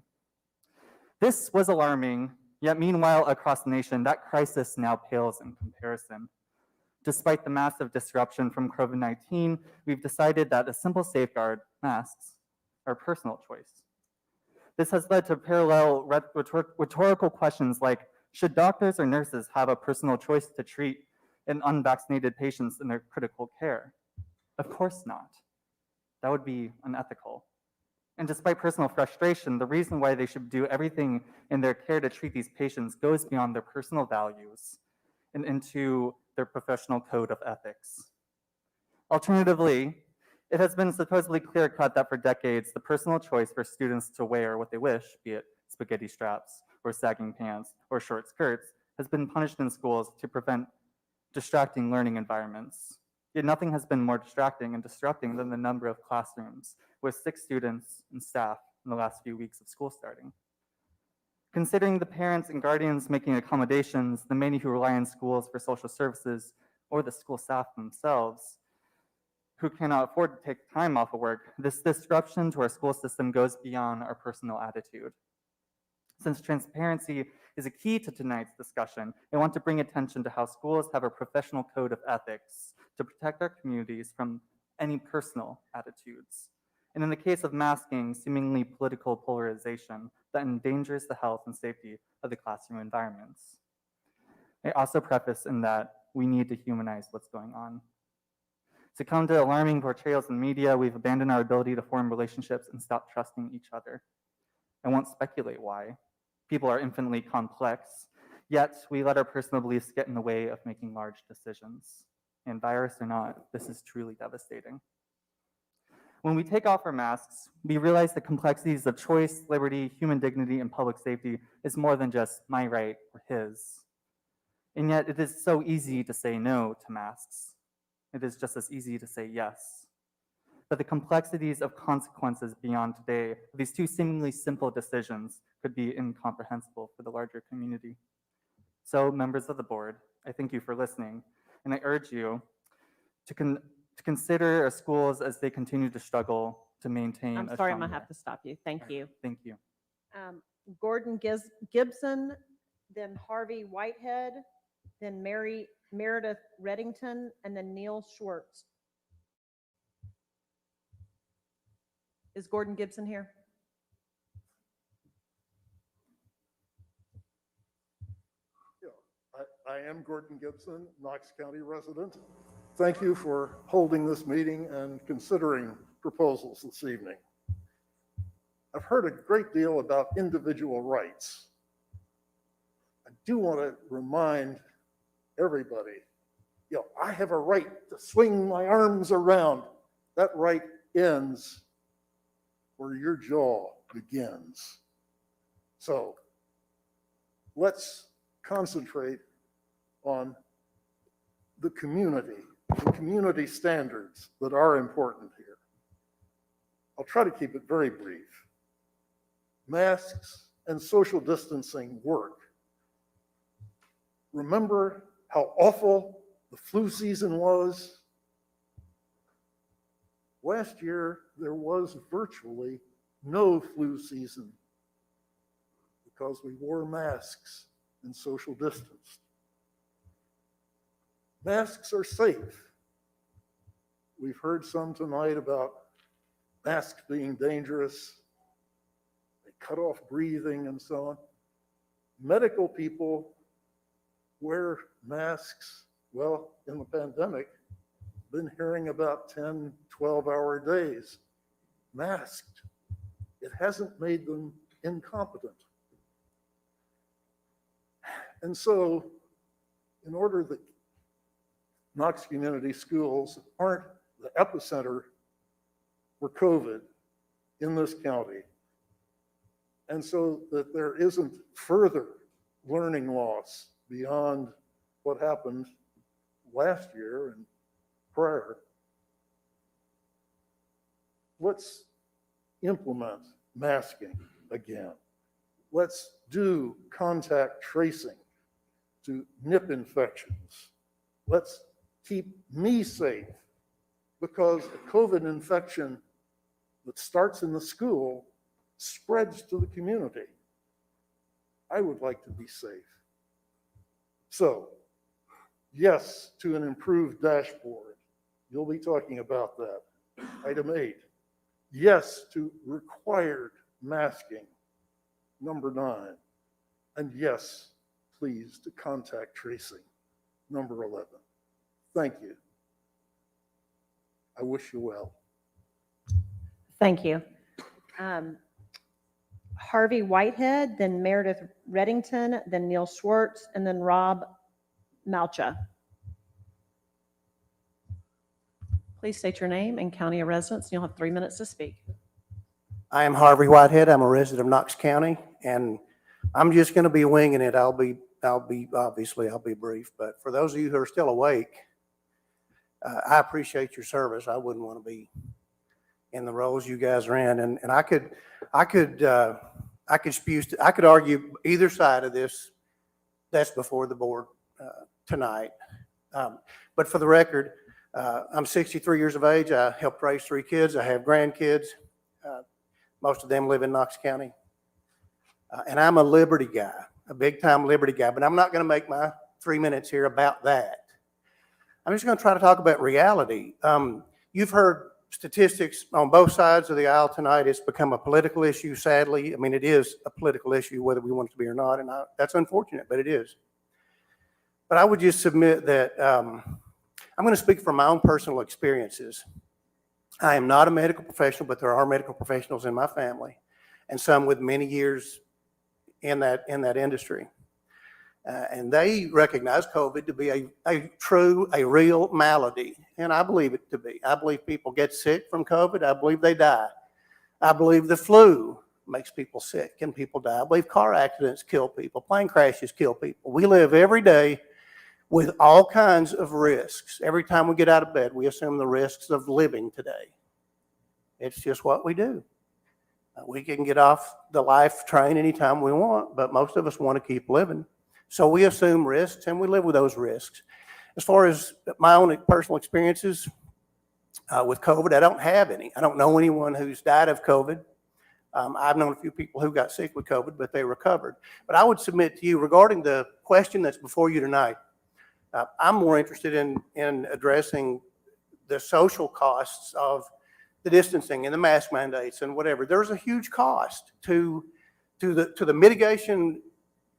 This was alarming, yet meanwhile across the nation, that crisis now pales in comparison. Despite the massive disruption from COVID-19, we've decided that a simple safeguard, masks, are a personal choice. This has led to parallel rhetorical questions like, should doctors or nurses have a personal choice to treat an unvaccinated patients in their critical care? Of course not. That would be unethical. And despite personal frustration, the reason why they should do everything in their care to treat these patients goes beyond their personal values and into their professional code of ethics. Alternatively, it has been supposedly clear-cut that for decades, the personal choice for students to wear what they wish, be it spaghetti straps or sagging pants or short skirts, has been punished in schools to prevent distracting learning environments. Yet nothing has been more distracting and disrupting than the number of classrooms with 6 students and staff in the last few weeks of school starting. Considering the parents and guardians making accommodations, the many who rely on schools for social services, or the school staff themselves, who cannot afford to take time off of work, this disruption to our school system goes beyond our personal attitude. Since transparency is a key to tonight's discussion, I want to bring attention to how schools have a professional code of ethics to protect our communities from any personal attitudes. And in the case of masking, seemingly political polarization that endangers the health and safety of the classroom environments. I also preface in that we need to humanize what's going on. To come to alarming portrayals in media, we've abandoned our ability to form relationships and stop trusting each other. I won't speculate why. People are infinitely complex, yet we let our personal beliefs get in the way of making large decisions. And virus or not, this is truly devastating. When we take off our masks, we realize the complexities of choice, liberty, human dignity, and public safety is more than just my right or his. And yet it is so easy to say no to masks. It is just as easy to say yes. But the complexities of consequences beyond today, these two seemingly simple decisions, could be incomprehensible for the larger community. So, members of the board, I thank you for listening, and I urge you to consider our schools as they continue to struggle to maintain. I'm sorry, I'm gonna have to stop you. Thank you. Thank you. Gordon Gibson, then Harvey Whitehead, then Meredith Reddington, and then Neil Schwartz. Is Gordon Gibson here? I am Gordon Gibson, Knox County resident. Thank you for holding this meeting and considering proposals this evening. I've heard a great deal about individual rights. I do want to remind everybody, I have a right to swing my arms around. That right ends where your jaw begins. So let's concentrate on the community standards that are important here. I'll try to keep it very brief. Masks and social distancing work. Remember how awful the flu season was? Last year, there was virtually no flu season because we wore masks and social distanced. Masks are safe. We've heard some tonight about masks being dangerous. They cut off breathing and so on. Medical people wear masks. Well, in the pandemic, been hearing about 10, 12-hour days masked. It hasn't made them incompetent. And so, in order that Knox Community Schools aren't the epicenter for COVID in this county, and so that there isn't further learning loss beyond what happened last year and prior, let's implement masking again. Let's do contact tracing to nip infections. Let's keep me safe, because a COVID infection that starts in the school spreads to the community. I would like to be safe. So, yes to an improved dashboard. You'll be talking about that. Item 8, yes to required masking. Number 9, and yes, please, to contact tracing. Number 11. Thank you. I wish you well. Thank you. Harvey Whitehead, then Meredith Reddington, then Neil Schwartz, and then Rob Malcha. Please state your name and county of residence, and you'll have 3 minutes to speak. I am Harvey Whitehead. I'm a resident of Knox County, and I'm just going to be winging it. I'll be brief, but for those of you who are still awake, I appreciate your service. I wouldn't want to be in the roles you guys are in, and I could argue either side of this. That's before the board tonight. But for the record, I'm 63 years of age. I helped raise 3 kids. I have grandkids. Most of them live in Knox County. And I'm a Liberty guy, a big time Liberty guy, but I'm not going to make my 3 minutes here about that. I'm just going to try to talk about reality. You've heard statistics on both sides of the aisle tonight. It's become a political issue, sadly. I mean, it is a political issue, whether we want it to be or not, and that's unfortunate, but it is. But I would just submit that I'm going to speak from my own personal experiences. I am not a medical professional, but there are medical professionals in my family, and some with many years in that industry. And they recognize COVID to be a real malady, and I believe it to be. I believe people get sick from COVID. I believe they die. I believe the flu makes people sick and people die. I believe car accidents kill people, plane crashes kill people. We live every day with all kinds of risks. Every time we get out of bed, we assume the risks of living today. It's just what we do. We can get off the life train anytime we want, but most of us want to keep living. So we assume risks and we live with those risks. As far as my own personal experiences with COVID, I don't have any. I don't know anyone who's died of COVID. I've known a few people who got sick with COVID, but they recovered. But I would submit to you regarding the question that's before you tonight, I'm more interested in addressing the social costs of the distancing and the mask mandates and whatever, there's a huge cost to the mitigation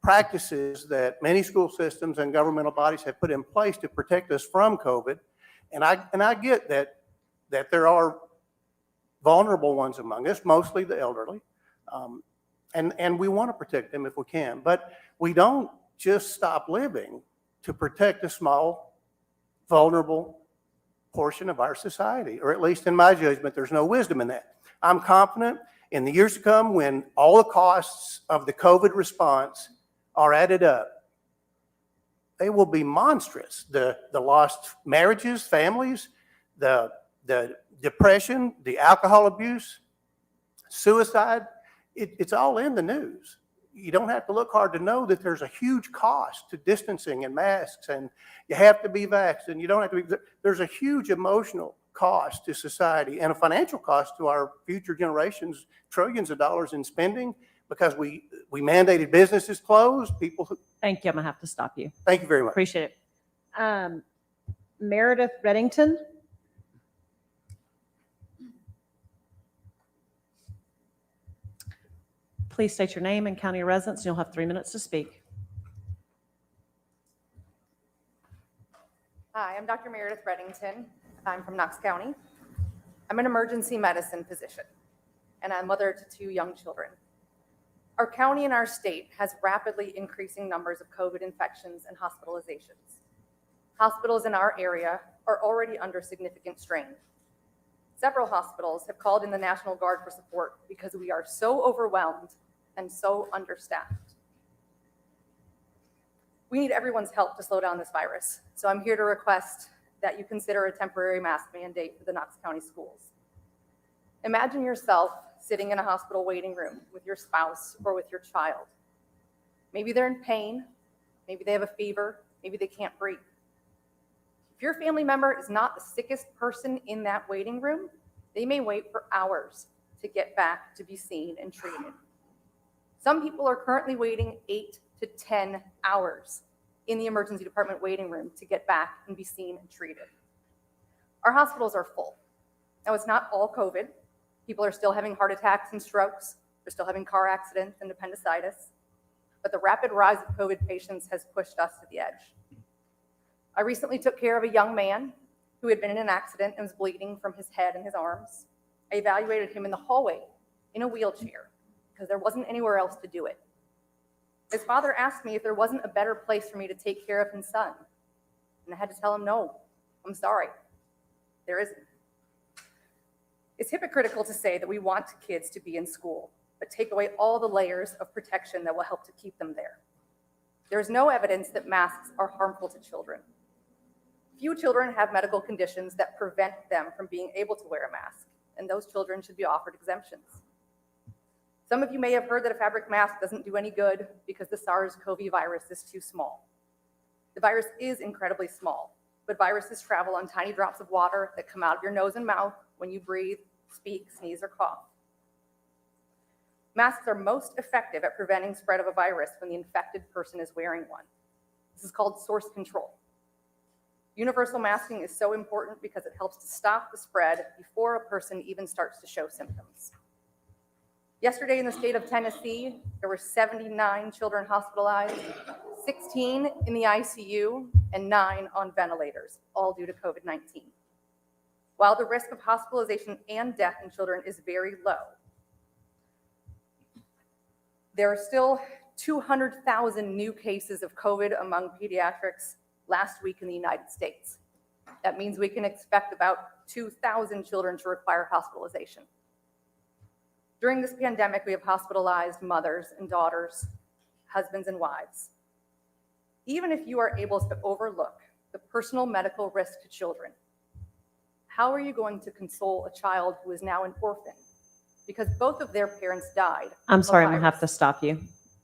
practices that many school systems and governmental bodies have put in place to protect us from COVID. And I get that there are vulnerable ones among us, mostly the elderly. And we want to protect them if we can, but we don't just stop living to protect a small, vulnerable portion of our society, or at least in my judgment, there's no wisdom in that. I'm confident in the years to come, when all the costs of the COVID response are added up, they will be monstrous. The lost marriages, families, the depression, the alcohol abuse, suicide, it's all in the news. You don't have to look hard to know that there's a huge cost to distancing and masks, and you have to be vaxxed, and you don't have to be. There's a huge emotional cost to society and a financial cost to our future generations, trillions of dollars in spending because we mandated businesses closed. Thank you. I'm gonna have to stop you. Thank you very much. Appreciate it. Meredith Reddington. Please state your name and county of residence, and you'll have 3 minutes to speak. Hi, I'm Dr. Meredith Reddington. I'm from Knox County. I'm an emergency medicine physician, and I'm mother to 2 young children. Our county and our state has rapidly increasing numbers of COVID infections and hospitalizations. Hospitals in our area are already under significant strain. Several hospitals have called in the National Guard for support because we are so overwhelmed and so understaffed. We need everyone's help to slow down this virus, so I'm here to request that you consider a temporary mask mandate for the Knox County schools. Imagine yourself sitting in a hospital waiting room with your spouse or with your child. Maybe they're in pain, maybe they have a fever, maybe they can't breathe. If your family member is not the sickest person in that waiting room, they may wait for hours to get back to be seen and treated. Some people are currently waiting 8 to 10 hours in the emergency department waiting room to get back and be seen and treated. Our hospitals are full. Now, it's not all COVID. People are still having heart attacks and strokes. They're still having car accidents and appendicitis. But the rapid rise of COVID patients has pushed us to the edge. I recently took care of a young man who had been in an accident and was bleeding from his head and his arms. I evaluated him in the hallway in a wheelchair because there wasn't anywhere else to do it. His father asked me if there wasn't a better place for me to take care of his son. And I had to tell him, no, I'm sorry, there isn't. It's hypocritical to say that we want kids to be in school, but take away all the layers of protection that will help to keep them there. There's no evidence that masks are harmful to children. Few children have medical conditions that prevent them from being able to wear a mask, and those children should be offered exemptions. Some of you may have heard that a fabric mask doesn't do any good because the SARS-CoV virus is too small. The virus is incredibly small, but viruses travel on tiny drops of water that come out of your nose and mouth when you breathe, speak, sneeze, or cough. Masks are most effective at preventing spread of a virus when the infected person is wearing one. This is called source control. Universal masking is so important because it helps to stop the spread before a person even starts to show symptoms. Yesterday in the state of Tennessee, there were 79 children hospitalized, 16 in the ICU, and 9 on ventilators, all due to COVID-19. While the risk of hospitalization and death in children is very low, there are still 200,000 new cases of COVID among pediatrics last week in the United States. That means we can expect about 2,000 children to require hospitalization. During this pandemic, we have hospitalized mothers and daughters, husbands and wives. Even if you are able to overlook the personal medical risk to children, how are you going to console a child who is now an orphan because both of their parents died? I'm sorry, I'm gonna have to stop you.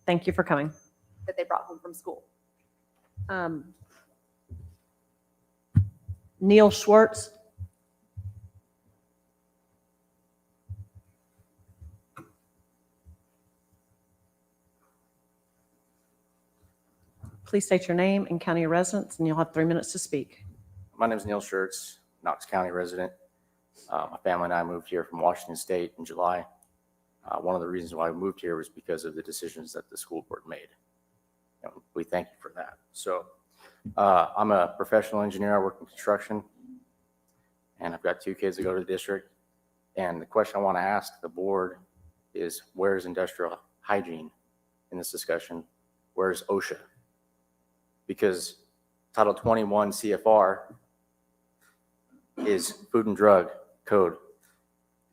Thank you for coming. That they brought home from school. Neil Schwartz. Please state your name and county of residence, and you'll have 3 minutes to speak. My name is Neil Schurtz, Knox County resident. My family and I moved here from Washington State in July. One of the reasons why we moved here was because of the decisions that the school board made. And we thank you for that. So I'm a professional engineer. I work in construction, and I've got 2 kids that go to the district. And the question I want to ask the board is, where's industrial hygiene in this discussion? Where's OSHA? Because Title 21 CFR is Food and Drug Code.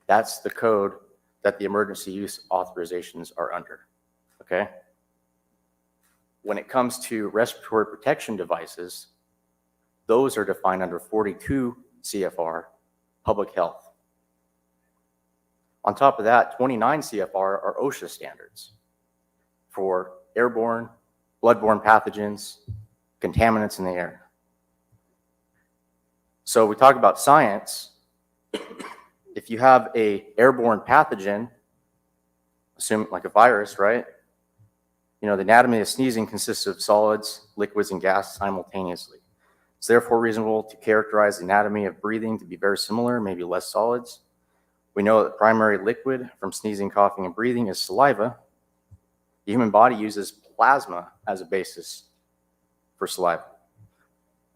That's the code that the emergency use authorizations are under, okay? When it comes to respiratory protection devices, those are defined under 42 CFR, public health. On top of that, 29 CFR are OSHA standards for airborne, bloodborne pathogens, contaminants in the air. So we talk about science. If you have a airborne pathogen, assume like a virus, right? You know, the anatomy of sneezing consists of solids, liquids, and gas simultaneously. It's therefore reasonable to characterize the anatomy of breathing to be very similar, maybe less solids. We know that the primary liquid from sneezing, coughing, and breathing is saliva. The human body uses plasma as a basis for saliva.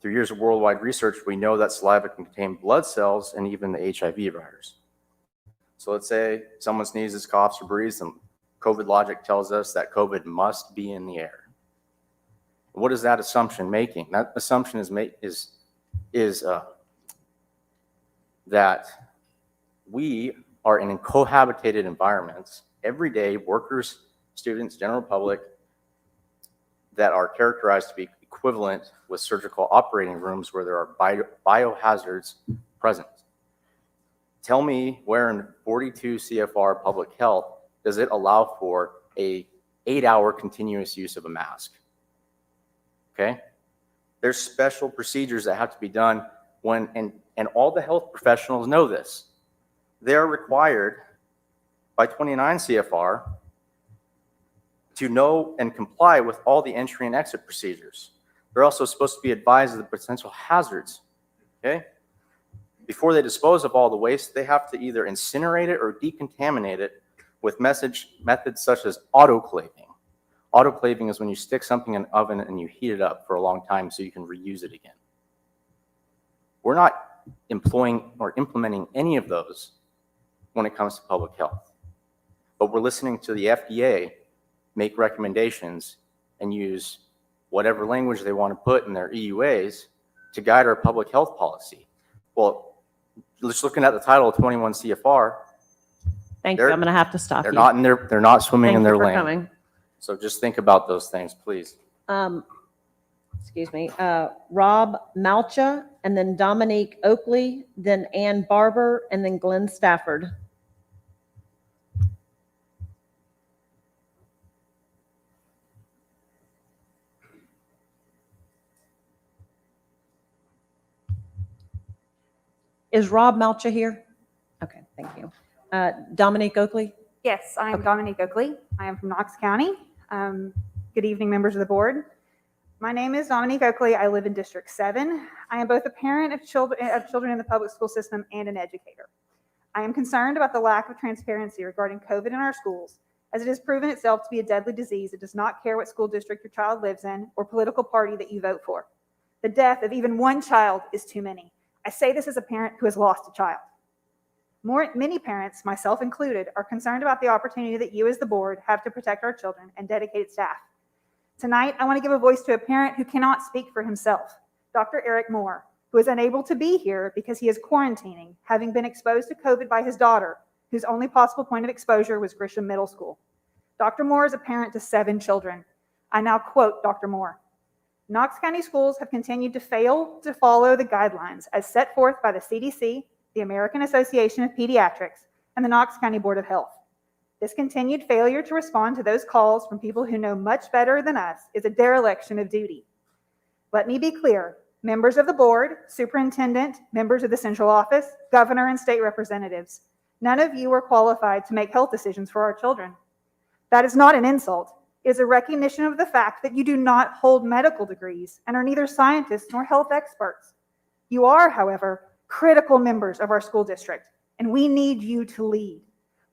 Through years of worldwide research, we know that saliva can contain blood cells and even the HIV virus. So let's say someone sneezes, coughs, or breathes, and COVID logic tells us that COVID must be in the air. What is that assumption making? That assumption is that we are in cohabitated environments every day, workers, students, general public, that are characterized to be equivalent with surgical operating rooms where there are biohazards present. Tell me where in 42 CFR public health does it allow for a 8-hour continuous use of a mask? Okay? There's special procedures that have to be done when, and all the health professionals know this. They're required by 29 CFR to know and comply with all the entry and exit procedures. They're also supposed to be advised of the potential hazards, okay? Before they dispose of all the waste, they have to either incinerate it or decontaminate it with methods such as autoclaving. Autoclaving is when you stick something in an oven and you heat it up for a long time so you can reuse it again. We're not employing or implementing any of those when it comes to public health, but we're listening to the FDA make recommendations and use whatever language they want to put in their EUAs to guide our public health policy. Well, just looking at the title of 21 CFR, Thank you. I'm going to have to stop they're you. not in their, they're not swimming Thank in you their for lane. coming. So just think about those things, please. Excuse me, Rob Malcha, and then Dominique Oakley, then Ann Barber, and then Glenn Stafford. Is Rob Malcha here? Okay, thank you. Dominique Oakley? Yes, I am Dominique Oakley. I am from Knox County. Good evening, members of the board. My name is Dominique Oakley. I live in District 7. I am both a parent of children in the public school system and an educator. I am concerned about the lack of transparency regarding COVID in our schools, as it has proven itself to be a deadly disease that does not care what school district your child lives in or political party that you vote for. The death of even one child is too many. I say this as a parent who has lost a child. Many parents, myself included, are concerned about the opportunity that you as the board have to protect our children and dedicated staff. Tonight, I want to give a voice to a parent who cannot speak for himself, Dr. Eric Moore, who is unable to be here because he is quarantining, having been exposed to COVID by his daughter, whose only possible point of exposure was Grisham Middle School. Dr. Moore is a parent to 7 children. I now quote Dr. Moore. Knox County schools have continued to fail to follow the guidelines as set forth by the CDC, the American Association of Pediatrics, and the Knox County Board of Health. This continued failure to respond to those calls from people who know much better than us is a dereliction of duty. Let me be clear, members of the board, superintendent, members of the central office, governor, and state representatives, none of you are qualified to make health decisions for our children. That is not an insult. It is a recognition of the fact that you do not hold medical degrees and are neither scientists nor health experts. You are, however, critical members of our school district, and we need you to lead.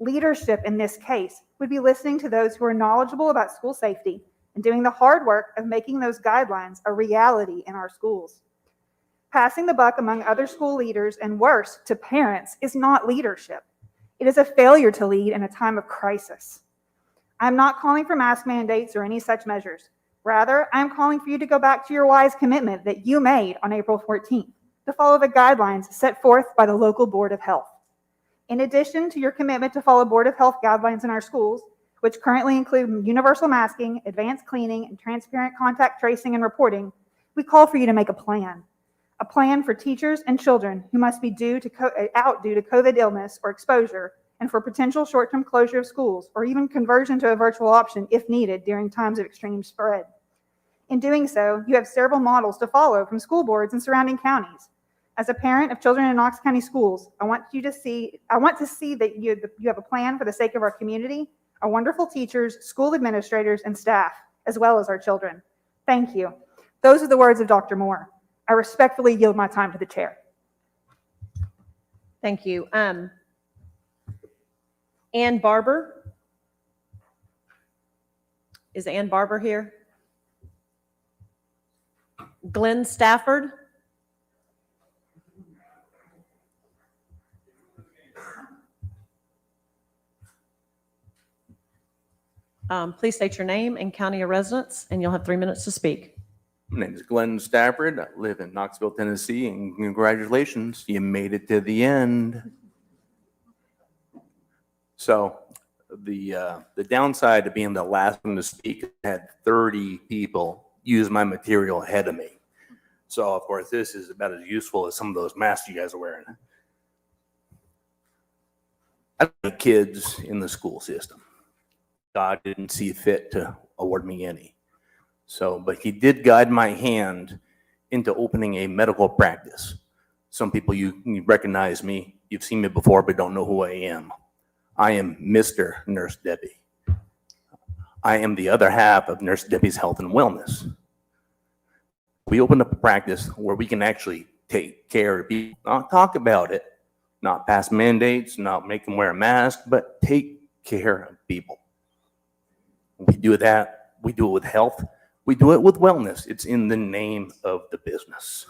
Leadership in this case would be listening to those who are knowledgeable about school safety and doing the hard work of making those guidelines a reality in our schools. Passing the buck among other school leaders and worse, to parents, is not leadership. It is a failure to lead in a time of crisis. I'm not calling for mask mandates or any such measures. Rather, I'm calling for you to go back to your wise commitment that you made on April 14th to follow the guidelines set forth by the local Board of Health. In addition to your commitment to follow Board of Health guidelines in our schools, which currently include universal masking, advanced cleaning, and transparent contact tracing and reporting, we call for you to make a plan for teachers and children who must be out due to COVID illness or exposure, and for potential short-term closure of schools or even conversion to a virtual option if needed during times of extreme spread. In doing so, you have several models to follow from school boards and surrounding counties. As a parent of children in Knox County schools, I want to see that you have a plan for the sake of our community, our wonderful teachers, school administrators, and staff, as well as our children. Thank you. Those are the words of Dr. Moore. I respectfully yield my time to the chair. Thank you. Ann Barber. Is Ann Barber here? Glenn Stafford. Please state your name and county of residence, and you'll have 3 minutes to speak. My name is Glenn Stafford. I live in Knoxville, Tennessee, and congratulations, you made it to the end. So the downside of being the last one to speak, I had 30 people use my material ahead of me. So of course, this is about as useful as some of those masks you guys are wearing. I don't have kids in the school system. God didn't see fit to award me any. So, but he did guide my hand into opening a medical practice. Some people, you recognize me, you've seen me before, but don't know who I am. I am Mr. Nurse Debbie. I am the other half of Nurse Debbie's Health and Wellness. We opened up a practice where we can actually take care of people, not talk about it, not pass mandates, not make them wear a mask, but take care of people. We do that, we do it with health, we do it with wellness. It's in the name of the business.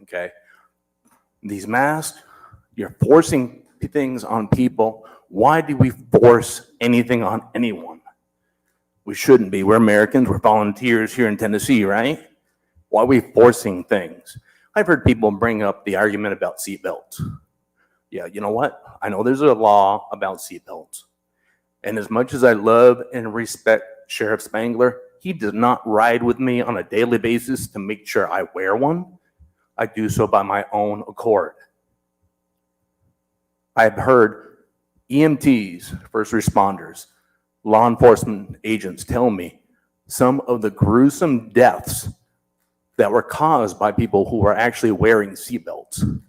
Okay? These masks, you're forcing things on people. Why do we force anything on anyone? We shouldn't be. We're Americans, we're volunteers here in Tennessee, right? Why are we forcing things? I've heard people bring up the argument about seatbelts. Yeah, you know what? I know there's a law about seatbelts. And as much as I love and respect Sheriff Spangler, he does not ride with me on a daily basis to make sure I wear one. I do so by my own accord. I've heard EMTs, first responders, law enforcement agents tell me some of the gruesome deaths that were caused by people who were actually wearing seatbelts.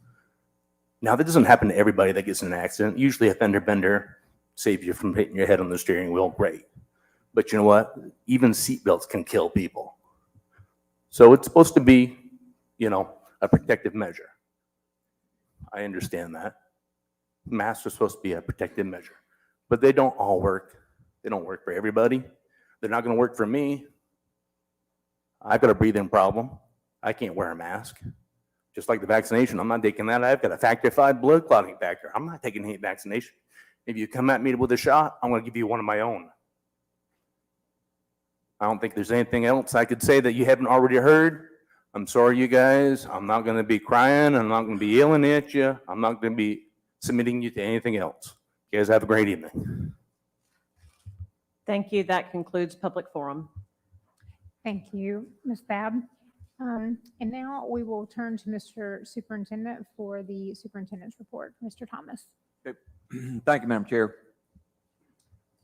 Now, that doesn't happen to everybody that gets in an accident. Usually a fender bender saves you from hitting your head on the steering wheel, great. But you know what? Even seatbelts can kill people. So it's supposed to be, you know, a protective measure. I understand that. Masks are supposed to be a protective measure, but they don't all work. They don't work for everybody. They're not going to work for me. I've got a breathing problem. I can't wear a mask. Just like the vaccination, I'm not taking that. I've got a factor 5 blood clotting factor. I'm not taking any vaccination. If you come at me with a shot, I'm going to give you one of my own. I don't think there's anything else I could say that you haven't already heard. I'm sorry, you guys. I'm not going to be crying. I'm not going to be yelling at you. I'm not going to be submitting you to anything else. You guys have a great evening. Thank you. That concludes public forum. Thank you, Ms. Babb. And now we will turn to Mr. Superintendent for the superintendent's report. Mr. Thomas. Okay. Thank you, Madam Chair.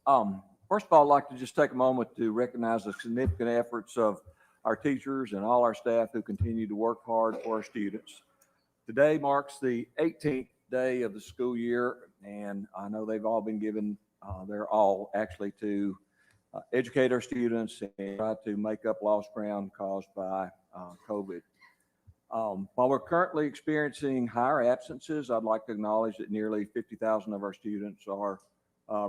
First of all, I'd like to just take a moment to recognize the significant efforts of our teachers and all our staff who continue to work hard for our students. Today marks the 18th day of the school year, and I know they've all been given their all actually to educate our students and try to make up lost ground caused by COVID. While we're currently experiencing higher absences, I'd like to acknowledge that nearly 50,000 of our students are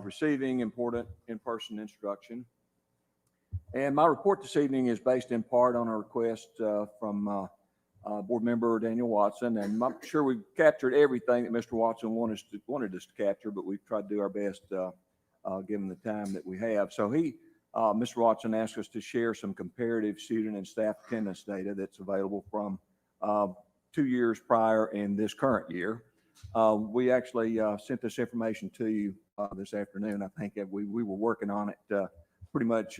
receiving important in-person instruction. And my report this evening is based in part on a request from Board Member Daniel Watson, and I'm sure we captured everything that Mr. Watson wanted us to capture, but we've tried to do our best given the time that we have. So Mr. Watson asked us to share some comparative student and staff attendance data that's available from 2 years prior and this current year. We actually sent this information to you this afternoon. I think we were working on it pretty much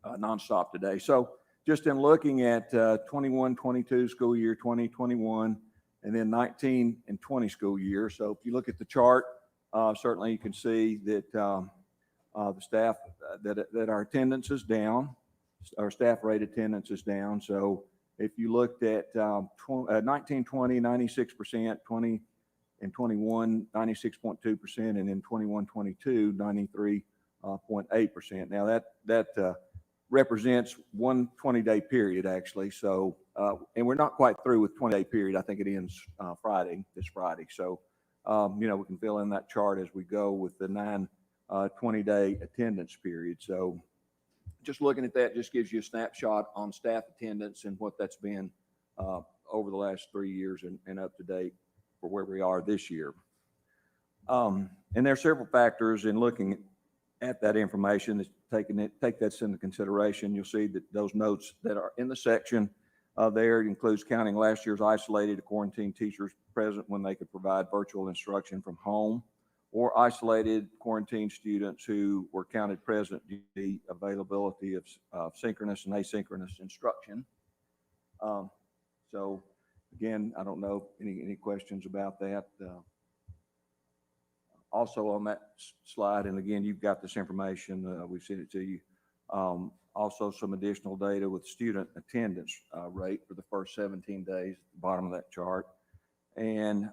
nonstop today. So just in looking at 21-22 school year, 2021, and then 19 and 20 school year. So if you look at the chart, certainly you can see that the staff, that our attendance is down, our staff rate attendance is down. So if you looked at 19, 20, 96%, 20 and 21, 96.2%, and then 21, 22, 93.8%. Now that represents one 20-day period actually. So, and we're not quite through with 20-day period. I think it ends this Friday. So, we can fill in that chart as we go with the 9 20-day attendance period. So just looking at that just gives you a snapshot on staff attendance and what that's been over the last 3 years and up to date for where we are this year. And there are several factors in looking at that information that's take that into consideration. You'll see that those notes that are in the section there, it includes counting last year's isolated quarantine teachers present when they could provide virtual instruction from home, or isolated quarantine students who were counted present due to the availability of synchronous and asynchronous instruction. So again, I don't know any questions about that. Also on that slide, and again, you've got this information, we've sent it to you. Also some additional data with student attendance rate for the first 17 days at the bottom of that chart. And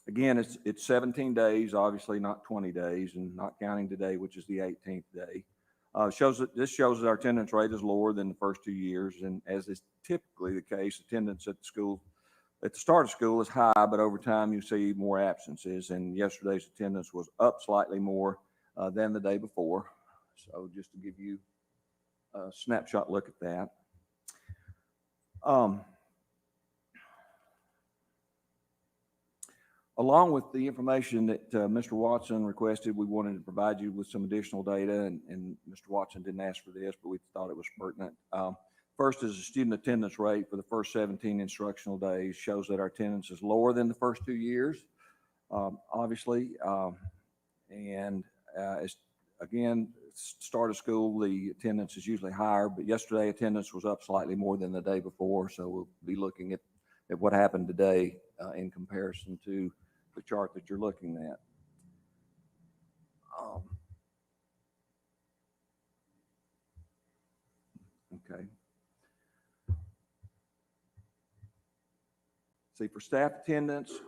again, it's 17 days, obviously not 20 days, and not counting today, which is the 18th day. This shows that our attendance rate is lower than the first 2 years, and as is typically the case, attendance at the school at the start of school is high, but over time you see more absences, and yesterday's attendance was up slightly more than the day before. So just to give you a snapshot look at that. Along with the information that Mr. Watson requested, we wanted to provide you with some additional data, and Mr. Watson didn't ask for this, but we thought it was pertinent. First is the student attendance rate for the first 17 instructional days shows that our attendance is lower than the first 2 years, obviously. Again, start of school, the attendance is usually higher, but yesterday attendance was up slightly more than the day before. So we'll be looking at what happened today in comparison to the chart that you're looking at. Okay. See, for staff attendance,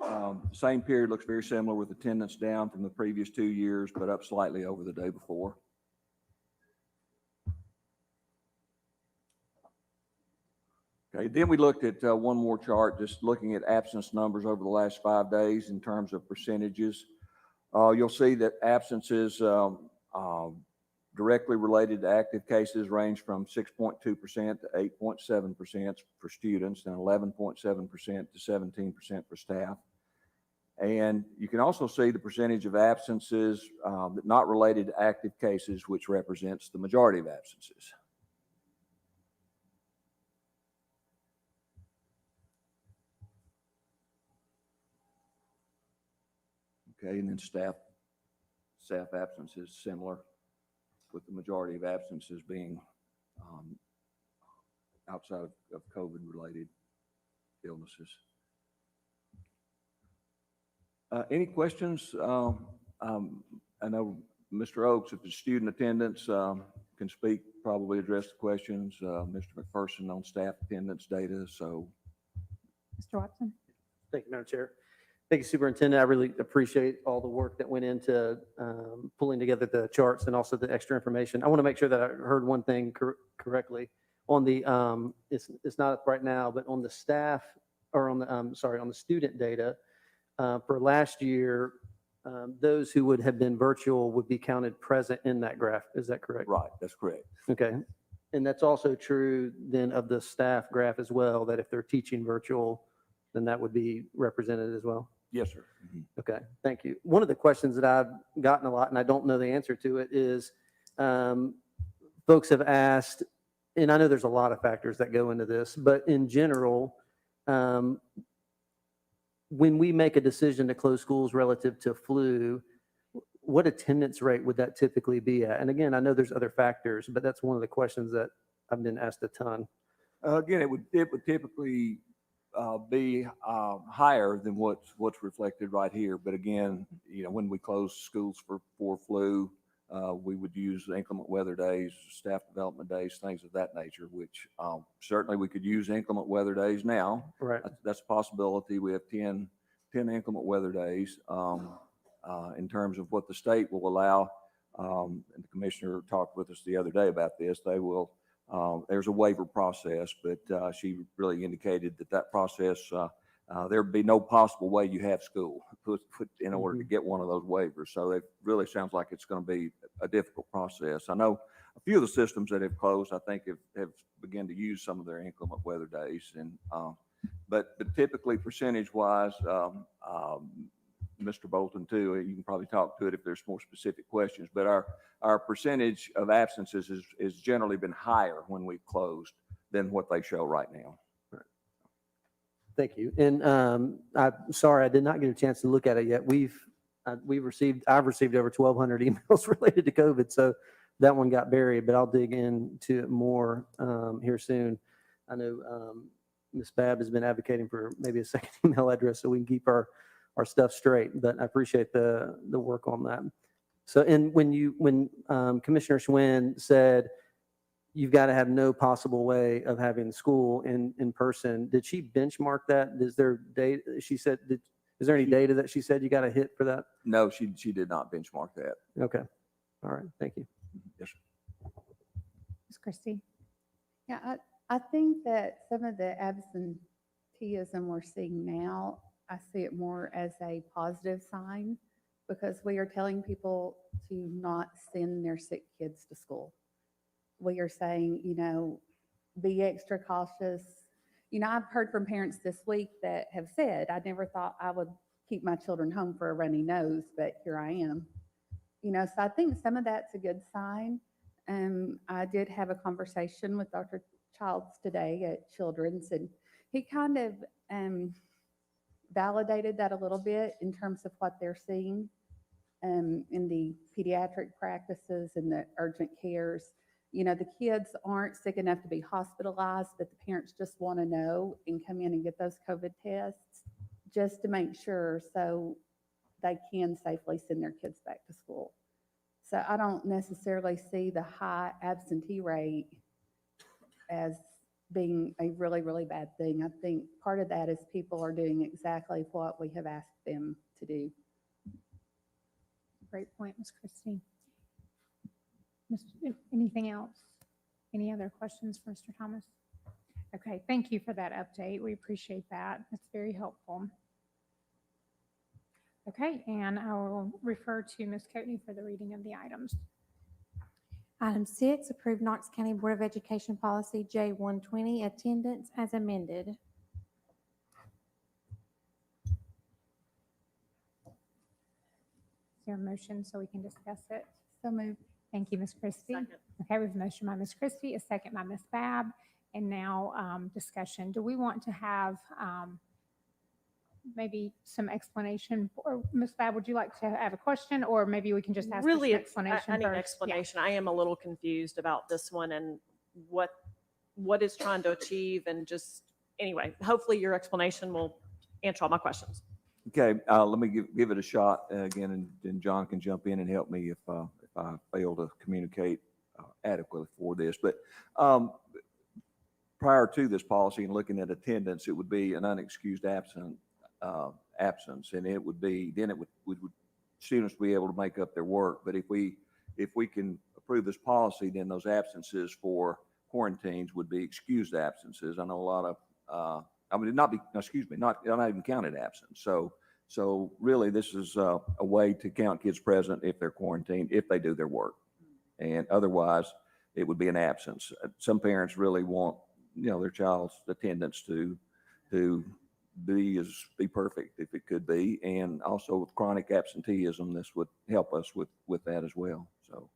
same period looks very similar with attendance down from the previous 2 years, but up slightly over the day before. Okay, then we looked at one more chart, just looking at absence numbers over the last 5 days in terms of percentages. You'll see that absences directly related to active cases range from 6.2% to 8.7% for students and 11.7% to 17% for staff. And you can also see the percentage of absences not related to active cases, which represents the majority of absences. Okay, and then staff absence is similar, with the majority of absences being outside of COVID-related illnesses. Any questions? I know Mr. Oakes, if the student attendance can speak, probably address the questions. Mr. McPherson on staff attendance data. So, Mr. Watson. Thank you, Madam Chair. Thank you, Superintendent. I really appreciate all the work that went into pulling together the charts and also the extra information. I want to make sure that I heard one thing correctly. on the, it's not up right now, but on the staff, or on the, sorry, on the student data, for last year, those who would have been virtual would be counted present in that graph. Is that correct? Right, that's correct. Okay. And that's also true then of the staff graph as well, that if they're teaching virtual, then that would be represented as well? Yes, sir. Okay, thank you. One of the questions that I've gotten a lot, and I don't know the answer to it, is folks have asked, and I know there's a lot of factors that go into this, but in general, when we make a decision to close schools relative to flu, what attendance rate would that typically be at? And again, I know there's other factors, but that's one of the questions that I've been asked a ton. Again, it would typically be higher than what's reflected right here. But again, when we close schools for flu, we would use inclement weather days, staff development days, things of that nature, which certainly we could use inclement weather days now. Right. That's a possibility. We have 10 inclement weather days. In terms of what the state will allow, and the commissioner talked with us the other day about this, they will, there's a waiver process, but she really indicated that process, there'd be no possible way you have school put in order to get one of those waivers. So it really sounds like it's going to be a difficult process. I know a few of the systems that have closed, I think have begun to use some of their inclement weather days. And but typically percentage-wise, Mr. Bolton too, you can probably talk to it if there's more specific questions, but our percentage of absences is generally been higher when we've closed than what they show right now. Thank you. And I'm sorry, I did not get a chance to look at it yet. I've received over 1,200 emails related to COVID, so that one got buried, but I'll dig into it more here soon. I know Ms. Babb has been advocating for maybe a second email address so we can keep our stuff straight, but I appreciate the work on that. So, and when Commissioner Schwinn said you've got to have no possible way of having school in person, did she benchmark that? Is there data? She said, is there any data that she said you got to hit for that? No, she did not benchmark that. Okay. All right. Thank you. Yes, sir. Ms. Christie? Yeah, I think that some of the absenteeism we're seeing now, I see it more as a positive sign because we are telling people to not send their sick kids to school. We are saying, be extra cautious. I've heard from parents this week that have said, I never thought I would keep my children home for a runny nose, but here I am. So I think some of that's a good sign. I did have a conversation with Dr. Childs today at Children's, and he kind of validated that a little bit in terms of what they're seeing in the pediatric practices and the urgent cares. The kids aren't sick enough to be hospitalized, but the parents just want to know and come in and get those COVID tests just to make sure so they can safely send their kids back to school. So I don't necessarily see the high absentee rate as being a really, really bad thing. I think part of that is people are doing exactly what we have asked them to do. Great point, Ms. Christie. Anything else? Any other questions for Mr. Thomas? Okay, thank you for that update. We appreciate that. That's very helpful. Okay, and I will refer to Ms. Coatney for the reading of the items. Item 6, approve Knox County Board of Education Policy J120, attendance as amended. Is there a motion so we can discuss it? So moved. Thank you, Ms. Christie. Second. Okay, we have a motion by Ms. Christie, a second by Ms. Babb, and now discussion. Do we want to have maybe some explanation? Or Ms. Babb, would you like to have a question, or maybe we can just ask for Really, some explanation I need an first? explanation. I am a little confused about this one and what it's trying to achieve, and just, anyway, hopefully your explanation will answer all my questions. Okay, let me give it a shot again, and then John can jump in and help me if I fail to communicate adequately for this. But prior to this policy and looking at attendance, it would be an unexcused absence, and it would be students be able to make up their work. But if we can approve this policy, then those absences for quarantines would be excused absences. I know a lot of, I mean, not be, excuse me, not even counted absence. So really, this is a way to count kids present if they're quarantined, if they do their work. And otherwise, it would be an absence. Some parents really want, their child's attendance to be perfect if it could be. And also with chronic absenteeism, this would help us with that as well. So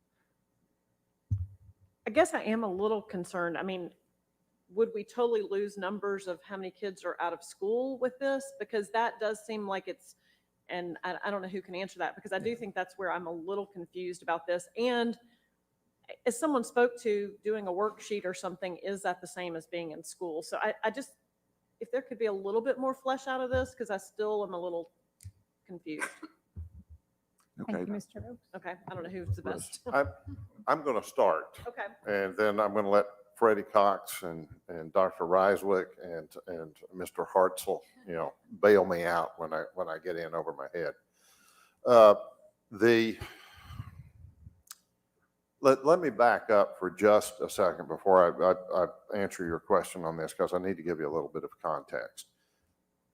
I guess I am a little concerned. I mean, would we totally lose numbers of how many kids are out of school with this? Because that does seem like it's, and I don't know who can answer that, because I do think that's where I'm a little confused about this. And as someone spoke to, doing a worksheet or something, is that the same as being in school? So I just, if there could be a little bit more flesh out of this, because I still am a little confused. Thank you, Mr. Oaks. Okay, I don't know who's the best. I'm going to start. Okay. And then I'm going to let Freddie Cox and Dr. Ryswick and Mr. Hartzell, bail me out when I get in over my head. Let me back up for just a second before I answer your question on this, because I need to give you a little bit of context.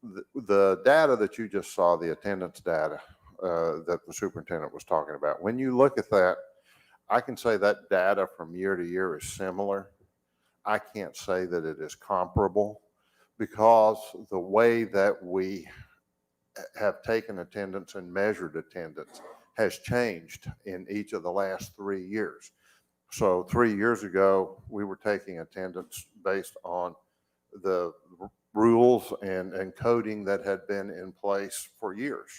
The data that you just saw, the attendance data that the superintendent was talking about, when you look at that, I can say that data from year to year is similar. I can't say that it is comparable, because the way that we have taken attendance and measured attendance has changed in each of the last 3 years. So 3 years ago, we were taking attendance based on the rules and coding that had been in place for years.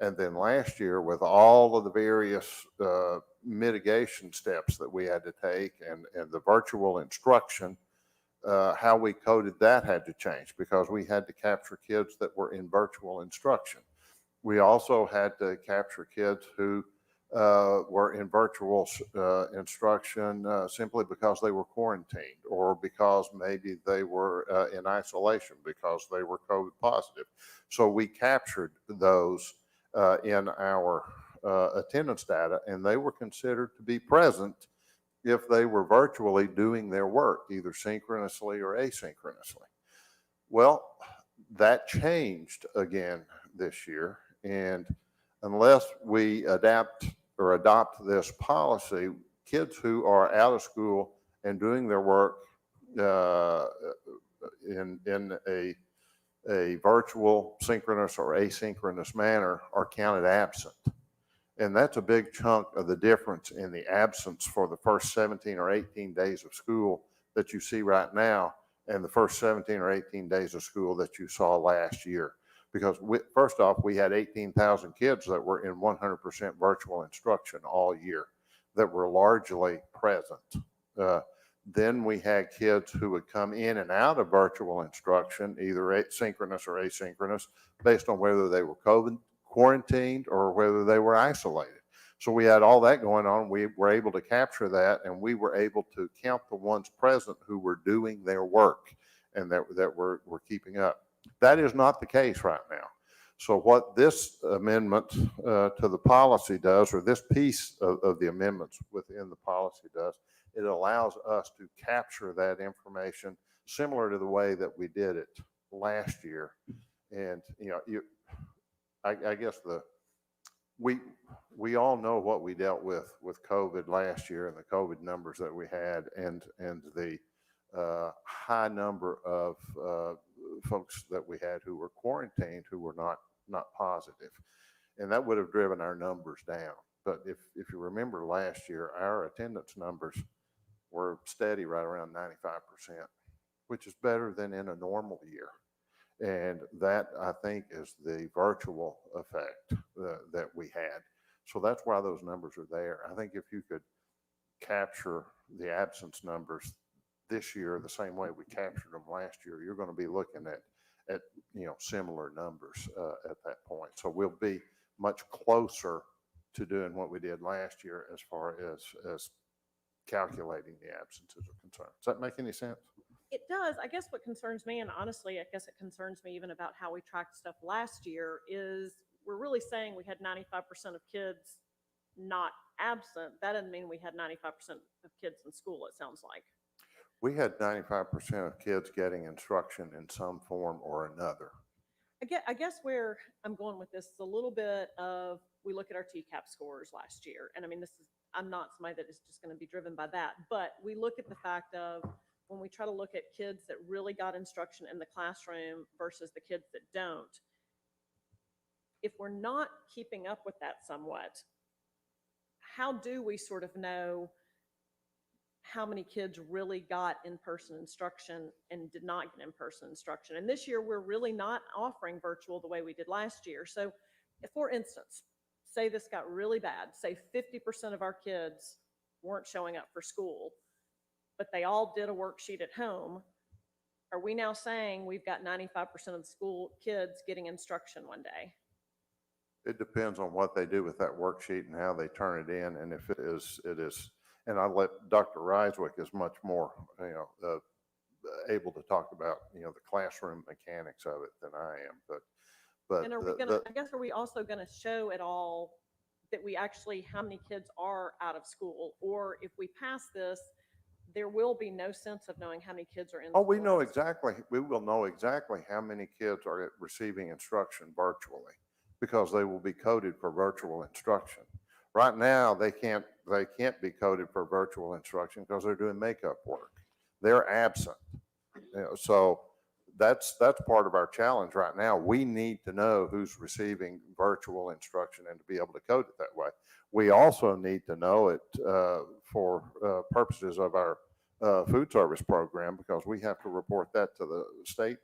And then last year, with all of the various mitigation steps that we had to take and the virtual instruction, how we coded that had to change, because we had to capture kids that were in virtual instruction. We also had to capture kids who were in virtual instruction simply because they were quarantined, or because maybe they were in isolation because they were COVID positive. So we captured those in our attendance data, and they were considered to be present if they were virtually doing their work, either synchronously or asynchronously. Well, that changed again this year. And unless we adapt or adopt this policy, kids who are out of school and doing their work in a virtual, synchronous, or asynchronous manner are counted absent. And that's a big chunk of the difference in the absence for the first 17 or 18 days of school that you see right now, and the first 17 or 18 days of school that you saw last year. Because first off, we had 18,000 kids that were in 100% virtual instruction all year that were largely present. Then we had kids who would come in and out of virtual instruction, either synchronous or asynchronous, based on whether they were COVID quarantined or whether they were isolated. So we had all that going on. We were able to capture that, and we were able to count the ones present who were doing their work and that were keeping up. That is not the case right now. So what this amendment to the policy does, or this piece of the amendments within the policy does, it allows us to capture that information similar to the way that we did it last year. And, I guess we all know what we dealt with COVID last year, and the COVID numbers that we had, and the high number of folks that we had who were quarantined who were not positive, and that would have driven our numbers down. But if you remember last year, our attendance numbers were steady right around 95%, which is better than in a normal year. And that, I think, is the virtual effect that we had. So that's why those numbers are there. I think if you could capture the absence numbers this year the same way we captured them last year, you're going to be looking at similar numbers at that point. So we'll be much closer to doing what we did last year as far as calculating the absences are concerned. Does that make any sense? It does. I guess what concerns me, and honestly, I guess it concerns me even about how we tracked stuff last year, is we're really saying we had 95% of kids not absent. That doesn't mean we had 95% of kids in school, it sounds like. We had 95% of kids getting instruction in some form or another. I guess where I'm going with this is a little bit of, we look at our TCAP scores last year. And I mean, I'm not somebody that is just going to be driven by that, but we look at the fact of when we try to look at kids that really got instruction in the classroom versus the kids that don't. If we're not keeping up with that somewhat, how do we sort of know how many kids really got in-person instruction and did not get in-person instruction? And this year, we're really not offering virtual the way we did last year. So if, for instance, say this got really bad, say 50% of our kids weren't showing up for school, but they all did a worksheet at home, are we now saying we've got 95% of the school kids getting instruction one day? It depends on what they do with that worksheet and how they turn it in. And if it is, and I let Dr. Ryswick is much more, able to talk about, the classroom mechanics of it than I am. But And are we gonna, I guess, are we also gonna show at all that we actually, how many kids are out of school? Or if we pass this, there will be no sense of knowing how many kids are in Oh, school. we know exactly, we will know exactly how many kids are receiving instruction virtually because they will be coded for virtual instruction. Right now, they can't be coded for virtual instruction because they're doing makeup work. They're absent. So that's part of our challenge right now. We need to know who's receiving virtual instruction and to be able to code it that way. We also need to know it for purposes of our food service program because we have to report that to the state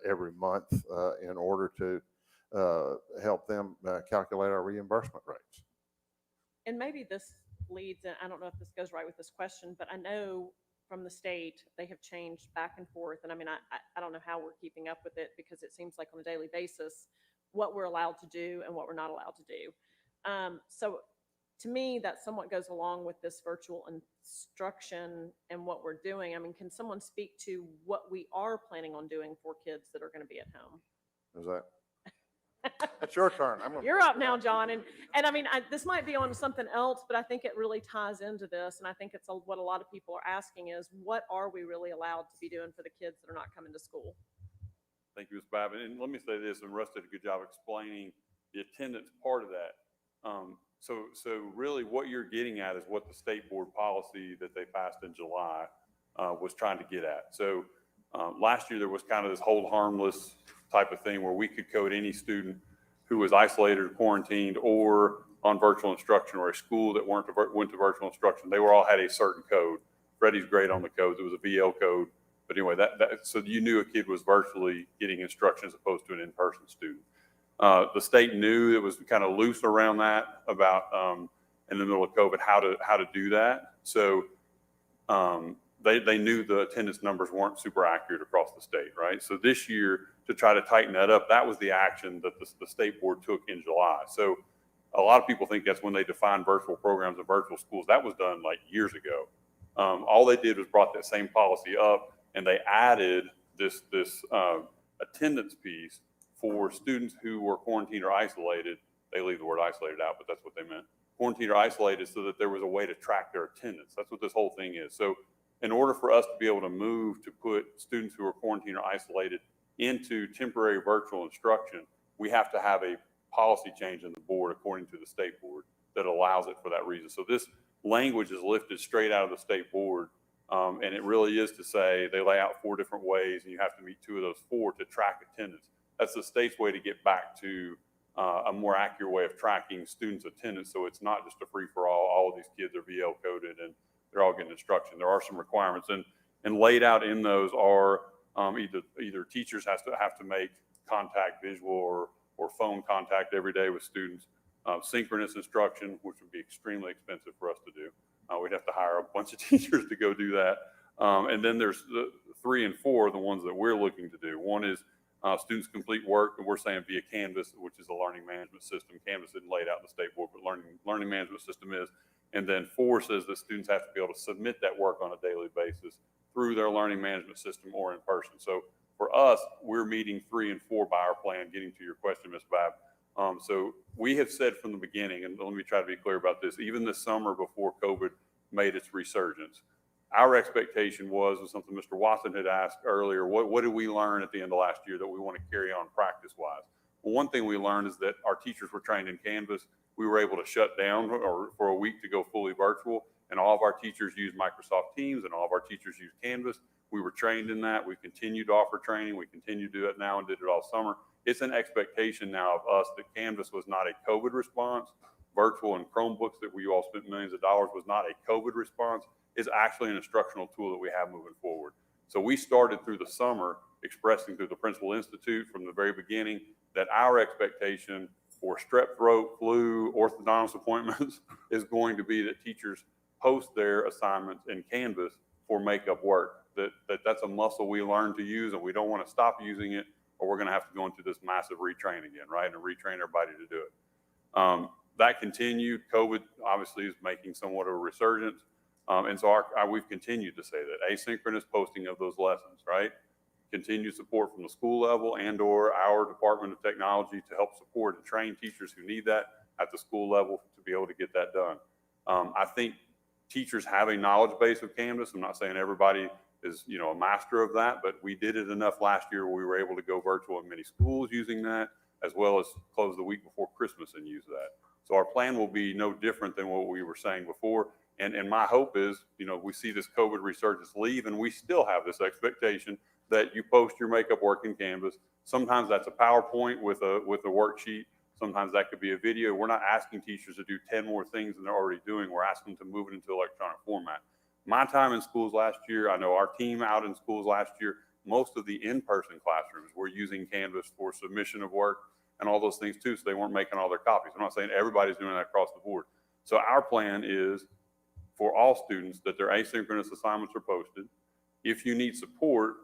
every month in order to help them calculate our reimbursement rates. And maybe this leads, and I don't know if this goes right with this question, but I know from the state, they have changed back and forth. And I mean, I don't know how we're keeping up with it because it seems like on a daily basis, what we're allowed to do and what we're not allowed to do. So to me, that somewhat goes along with this virtual instruction and what we're doing. I mean, can someone speak to what we are planning on doing for kids that are going to be at home? Is that? It's your turn. You're up now, John. And I mean, this might be on something else, but I think it really ties into this. And I think it's what a lot of people are asking is, what are we really allowed to be doing for the kids that are not coming to school? Thank you, Ms. Babbitt. And let me say this, and Russ did a good job explaining the attendance part of that. So really what you're getting at is what the state board policy that they passed in July was trying to get at. So last year there was kind of this hold harmless type of thing where we could code any student who was isolated or quarantined or on virtual instruction, or a school that went to virtual instruction. They all had a certain code. Freddie's great on the codes. It was a VL code. But anyway, so you knew a kid was virtually getting instruction as opposed to an in-person student. The state knew it was kind of loose around that about in the middle of COVID how to do that. So they knew the attendance numbers weren't super accurate across the state, right? So this year, to try to tighten that up, that was the action that the state board took in July. So a lot of people think that's when they defined virtual programs and virtual schools. That was done like years ago. All they did was brought that same policy up, and they added this attendance piece for students who were quarantined or isolated. They leave the word isolated out, but that's what they meant. Quarantined or isolated so that there was a way to track their attendance. That's what this whole thing is. So in order for us to be able to move to put students who are quarantined or isolated into temporary virtual instruction, we have to have a policy change in the board according to the state board that allows it for that reason. So this language is lifted straight out of the state board, and it really is to say they lay out 4 different ways and you have to meet 2 of those 4 to track attendance. That's the state's way to get back to a more accurate way of tracking students' attendance, so it's not just a free-for-all. All of these kids are VL coded and they're all getting instruction. There are some requirements, and laid out in those are either teachers have to make contact, visual or phone contact every day with students, synchronous instruction, which would be extremely expensive for us to do. We'd have to hire a bunch of teachers to go do that. And then there's the 3 and 4, the ones that we're looking to do. One is students complete work, and we're saying via Canvas, which is a learning management system. Canvas isn't laid out in the state board, but learning management system is. And then 4 says that students have to be able to submit that work on a daily basis through their learning management system or in person. So for us, we're meeting 3 and 4 by our plan, getting to your question, Ms. Babb. So we have said from the beginning, and let me try to be clear about this, even this summer before COVID made its resurgence, our expectation was something Mr. Watson had asked earlier, what did we learn at the end of last year that we want to carry on practice-wise? Well, one thing we learned is that our teachers were trained in Canvas. We were able to shut down for a week to go fully virtual, and all of our teachers use Microsoft Teams, and all of our teachers use Canvas. We were trained in that. We continue to offer training. We continue to do it now and did it all summer. It's an expectation now of us that Canvas was not a COVID response. Virtual and Chromebooks that we all spent millions of dollars was not a COVID response. It's actually an instructional tool that we have moving forward. So we started through the summer expressing through the Principal Institute from the very beginning that our expectation for strep throat, flu, orthodontist appointments is going to be that teachers post their assignments in Canvas for makeup work. That's a muscle we learned to use, and we don't want to stop using it, or we're going to have to go into this massive retrain again, right? And retrain everybody to do it. That continued. COVID obviously is making somewhat of a resurgence. And so we've continued to say that asynchronous posting of those lessons, right? Continued support from the school level and or our Department of Technology to help support and train teachers who need that at the school level to be able to get that done. I think teachers have a knowledge base of Canvas. I'm not saying everybody is, a master of that, but we did it enough last year where we were able to go virtual in many schools using that, as well as close the week before Christmas and use that. So our plan will be no different than what we were saying before. And my hope is, we see this COVID resurgence leave, and we still have this expectation that you post your makeup work in Canvas. Sometimes that's a PowerPoint with a worksheet. Sometimes that could be a video. We're not asking teachers to do 10 more things than they're already doing. We're asking them to move it into electronic format. My time in schools last year, I know our team out in schools last year, most of the in-person classrooms were using Canvas for submission of work and all those things too, so they weren't making all their copies. I'm not saying everybody's doing that across the board. So our plan is for all students that their asynchronous assignments are posted. If you need support,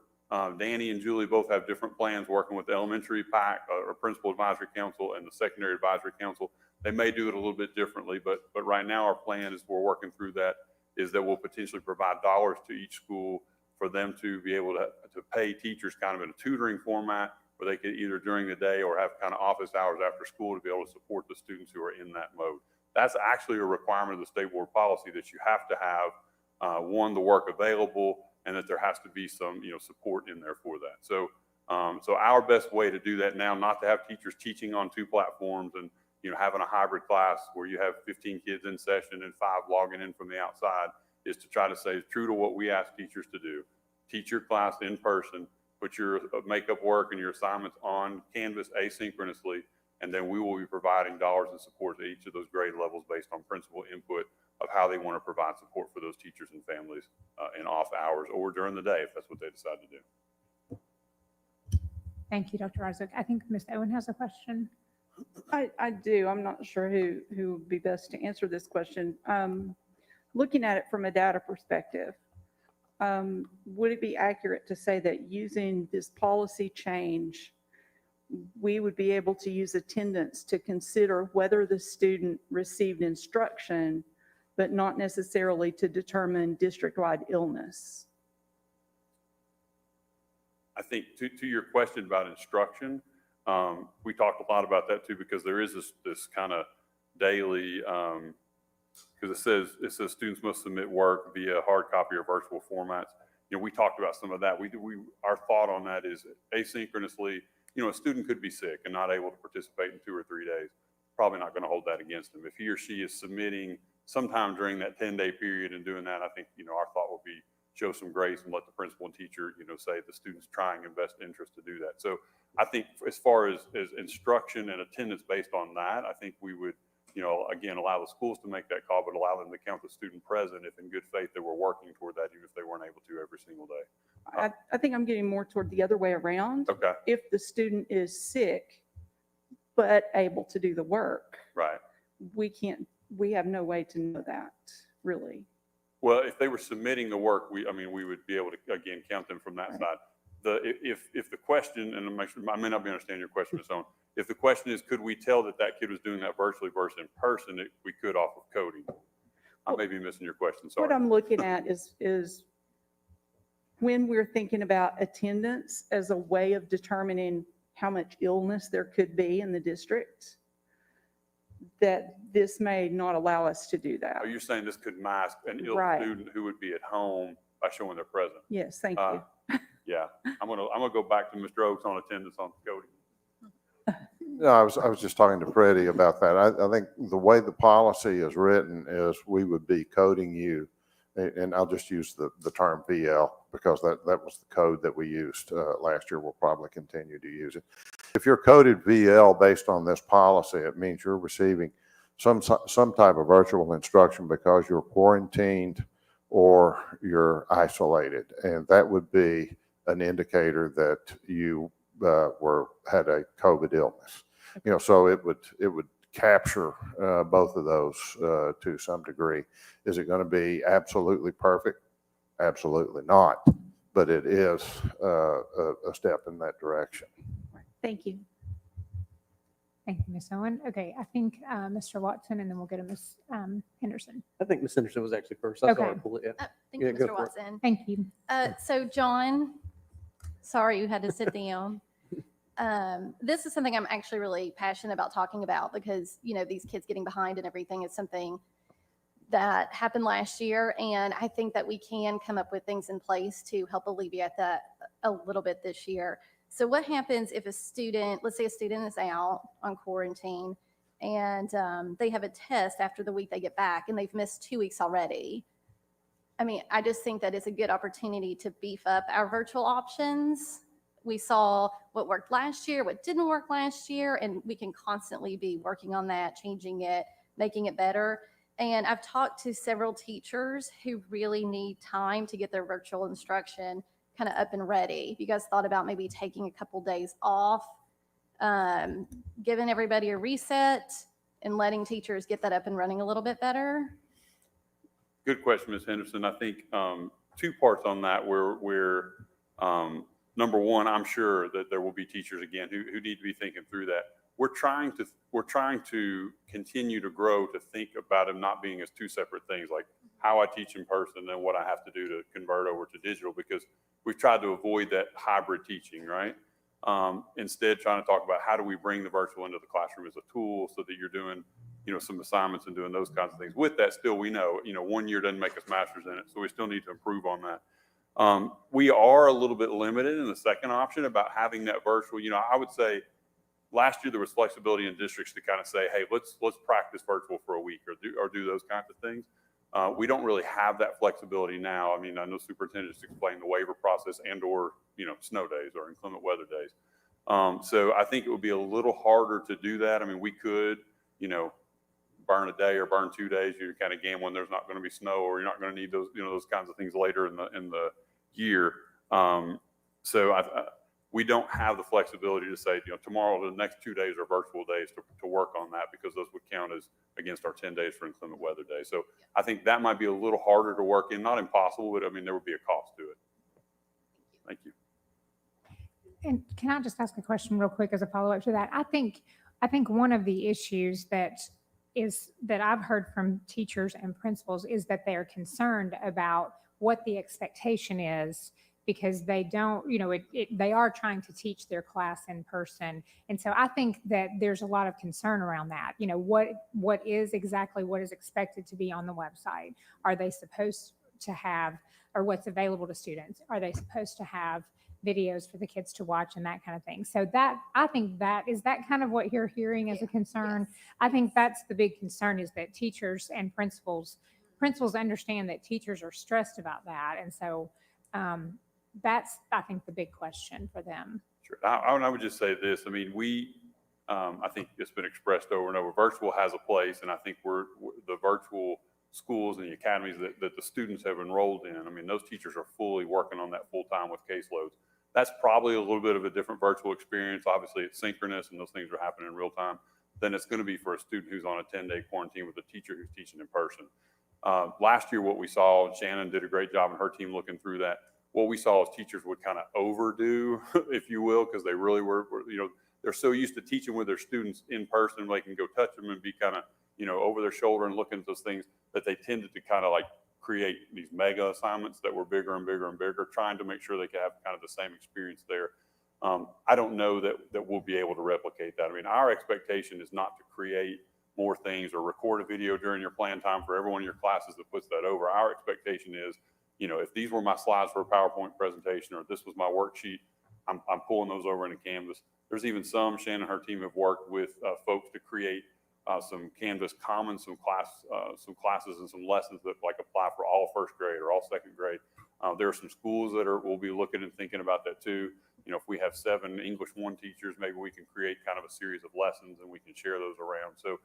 Danny and Julie both have different plans working with the elementary PAC or Principal Advisory Council and the Secondary Advisory Council. They may do it a little bit differently, but right now our plan is we're working through that, is that we'll potentially provide dollars to each school for them to be able to pay teachers kind of in a tutoring format where they could either during the day or have kind of office hours after school to be able to support the students who are in that mode. That's actually a requirement of the state board policy that you have to have, one, the work available, and that there has to be some, support in there for that. So our best way to do that now, not to have teachers teaching on 2 platforms and, having a hybrid class where you have 15 kids in session and 5 logging in from the outside, is to try to say true to what we ask teachers to do. Teach your class in person, put your makeup work and your assignments on Canvas asynchronously, and then we will be providing dollars and support to each of those grade levels based on principal input of how they want to provide support for those teachers and families in off hours or during the day if that's what they decide to do. Thank you, Dr. Isaac. I think Ms. Owen has a question. I do. I'm not sure who would be best to answer this question. Looking at it from a data perspective, would it be accurate to say that using this policy change, we would be able to use attendance to consider whether the student received instruction, but not necessarily to determine district-wide illness? I think to your question about instruction, we talked a lot about that too, because there is this kind of daily, because it says students must submit work via hard copy or virtual formats. We talked about some of that. Our thought on that is asynchronously, a student could be sick and not able to participate in 2 or 3 days. Probably not going to hold that against them. If he or she is submitting sometime during that 10-day period and doing that, I think, our thought will be show some grace and let the principal and teacher, say the student's trying in best interest to do that. So I think as far as instruction and attendance based on that, I think we would, again, allow the schools to make that call, but allow them to count the student present if in good faith they were working toward that, even if they weren't able to every single day. I think I'm getting more toward the other way around. Okay. If the student is sick, but able to do the work. Right. We have no way to know that, really. Well, if they were submitting the work, we would be able to, again, count them from that side. If the question, and I may not be understanding your question, Ms. Owen, if the question is, could we tell that kid was doing that virtually versus in person, we could off of coding. I may be missing your question, sorry. What I'm looking at is when we're thinking about attendance as a way of determining how much illness there could be in the district, that this may not allow us to do that. Are you saying this could mask an ill Right. student who would be at home by showing their presence? Yes, thank you. Yeah, I'm gonna go back to Mr. Oaks on attendance on Cody. No, I was just talking to Freddie about that. I think the way the policy is written is we would be coding you, and I'll just use the term VL because that was the code that we used last year. We'll probably continue to use it. If you're coded VL based on this policy, it means you're receiving some type of virtual instruction because you're quarantined or you're isolated, and that would be an indicator that you had a COVID illness. You know, so it would capture both of those to some degree. Is it going to be absolutely perfect? Absolutely not. But it is a step in that direction. Thank you. Thank you, Ms. Owen. Okay, I think Mr. Watson, and then we'll go to Ms. Henderson. I think Ms. Henderson was actually first. I saw her Okay. pull it. Yeah. Thank Yeah, you, go Mr. for it. Watson. Thank you. So John, sorry you had to sit down. This is something I'm actually really passionate about talking about because, you know, these kids getting behind and everything is something that happened last year. And I think that we can come up with things in place to help alleviate that a little bit this year. So what happens if a student, let's say a student is out on quarantine and they have a test after the week they get back and they've missed 2 weeks already? I mean, I just think that it's a good opportunity to beef up our virtual options. We saw what worked last year, what didn't work last year, and we can constantly be working on that, changing it, making it better. And I've talked to several teachers who really need time to get their virtual instruction kind of up and ready. You guys thought about maybe taking a couple days off, giving everybody a reset, and letting teachers get that up and running a little bit better? Good question, Ms. Henderson. I think two parts on that where number one, I'm sure that there will be teachers again who need to be thinking through that. We're trying to continue to grow, to think about them not being as two separate things, like how I teach in person and what I have to do to convert over to digital, because we've tried to avoid that hybrid teaching, right? Instead, trying to talk about how do we bring the virtual into the classroom as a tool so that you're doing, you know, some assignments and doing those kinds of things. With that, still, we know, you know, 1 year doesn't make us masters in it, so we still need to improve on that. We are a little bit limited in the second option about having that virtual. You know, I would say last year there was flexibility in districts to kind of say, hey, let's practice virtual for a week or do those kinds of things. We don't really have that flexibility now. I mean, I know superintendents explain the waiver process and or, you know, snow days or inclement weather days. So I think it would be a little harder to do that. I mean, we could, you know, burn a day or burn 2 days. You're kind of gambling there's not going to be snow or you're not going to need those, you know, those kinds of things later in the year. So we don't have the flexibility to say, you know, tomorrow, the next 2 days are virtual days to work on that, because those would count as against our 10 days for inclement weather days. So I think that might be a little harder to work in, not impossible, but I mean, there would be a cost to it. Thank you. And can I just ask a question real quick as a follow-up to that? I think one of the issues that I've heard from teachers and principals is that they are concerned about what the expectation is, because they don't, you know, they are trying to teach their class in person. And so I think that there's a lot of concern around that. You know, what is expected to be on the website? Are they supposed to have, or what's available to students? Are they supposed to have videos for the kids to watch and that kind of thing? So I think that is that kind of what you're hearing as a concern. Yes. I think that's the big concern, is that teachers and principals understand that teachers are stressed about that. And so that's, I think, the big question for them. Sure. I would just say this. I mean, I think it's been expressed over and over. Virtual has a place, and I think the virtual schools and the academies that the students have enrolled in, I mean, those teachers are fully working on that full time with caseloads. That's probably a little bit of a different virtual experience. Obviously, it's synchronous and those things are happening in real time than it's going to be for a student who's on a 10-day quarantine with a teacher who's teaching in person. Last year, what we saw, Shannon did a great job and her team looking through that. What we saw is teachers would kind of overdo, if you will, because they really were, you know, they're so used to teaching with their students in person, they can go touch them and be kind of, you know, over their shoulder and looking at those things, that they tended to kind of like create these mega assignments that were bigger and bigger and bigger, trying to make sure they could have kind of the same experience there. I don't know that we'll be able to replicate that. I mean, our expectation is not to create more things, or record a video during your plan time for every one of your classes that puts that over. Our expectation is, if these were my slides for a PowerPoint presentation, or this was my worksheet, I'm pulling those over into Canvas. There's even Shannon and her team have worked with folks to create some Canvas Commons, some classes and some lessons that like apply for all first grade or all second grade. There are some schools that will be looking and thinking about that too. If we have 7 English 1 teachers, maybe we can create kind of a series of lessons and we can share those around. So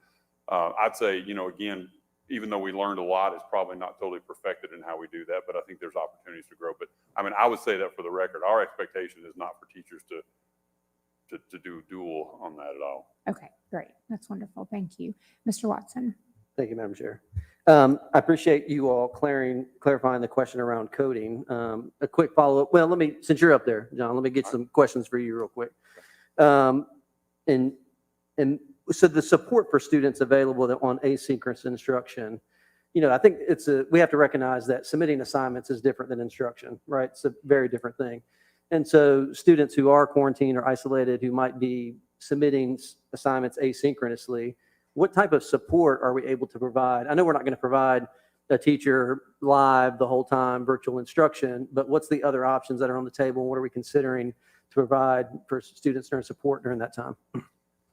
I'd say, again, even though we learned a lot, it's probably not totally perfected in how we do that, but I think there's opportunities to grow. But I mean, I would say that for the record, our expectation is not for teachers to do dual on that at all. Okay, great. That's wonderful. Thank you. Mr. Watson. Thank you, Madam Chair. I appreciate you all clarifying the question around coding. A quick follow-up. Well, since you're up there, John, let me get some questions for you real quick. And so the support for students available on asynchronous instruction, I think we have to recognize that submitting assignments is different than instruction, right? It's a very different thing. And so students who are quarantined or isolated, who might be submitting assignments asynchronously, what type of support are we able to provide? I know we're not going to provide a teacher live the whole time, virtual instruction, but what's the other options that are on the table? And what are we considering to provide for students during support during that time?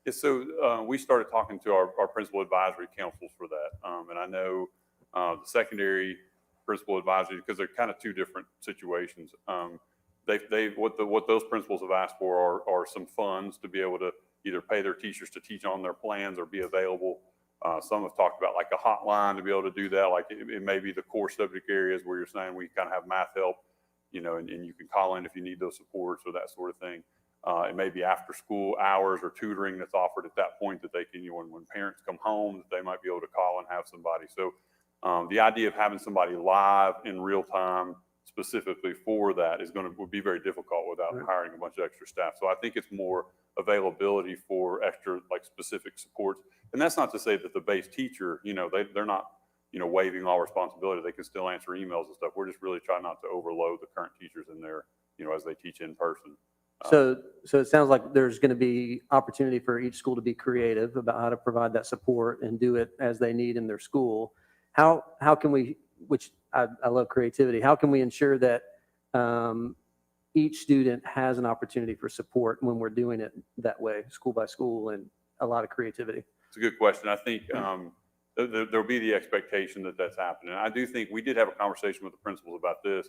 Yeah, so we started talking to our principal advisory councils for that. And I know the secondary principal advisory, because they're kind of two different situations. What those principals have asked for are some funds to be able to either pay their teachers to teach on their plans or be available. Some have talked about like a hotline to be able to do that. Like it may be the core subject areas where you're saying we kind of have math help, and you can call in if you need those supports or that sort of thing. It may be after school hours or tutoring that's offered at that point that they can, when parents come home, that they might be able to call and have somebody. So the idea of having somebody live in real time specifically for that would be very difficult without hiring a bunch of extra staff. So I think it's more availability for extra like specific supports. And that's not to say that the base teacher, they're not, waiving all responsibility. They can still answer emails and stuff. We're just really trying not to overload the current teachers in there, as they teach in person. So it sounds like there's going to be opportunity for each school to be creative about how to provide that support and do it as they need in their school. How can we, which I love creativity, how can we ensure that each student has an opportunity for support when we're doing it that way, school by school, and a lot of creativity? It's a good question. I think there'll be the expectation that that's happening. I do think we did have a conversation with the principals about this.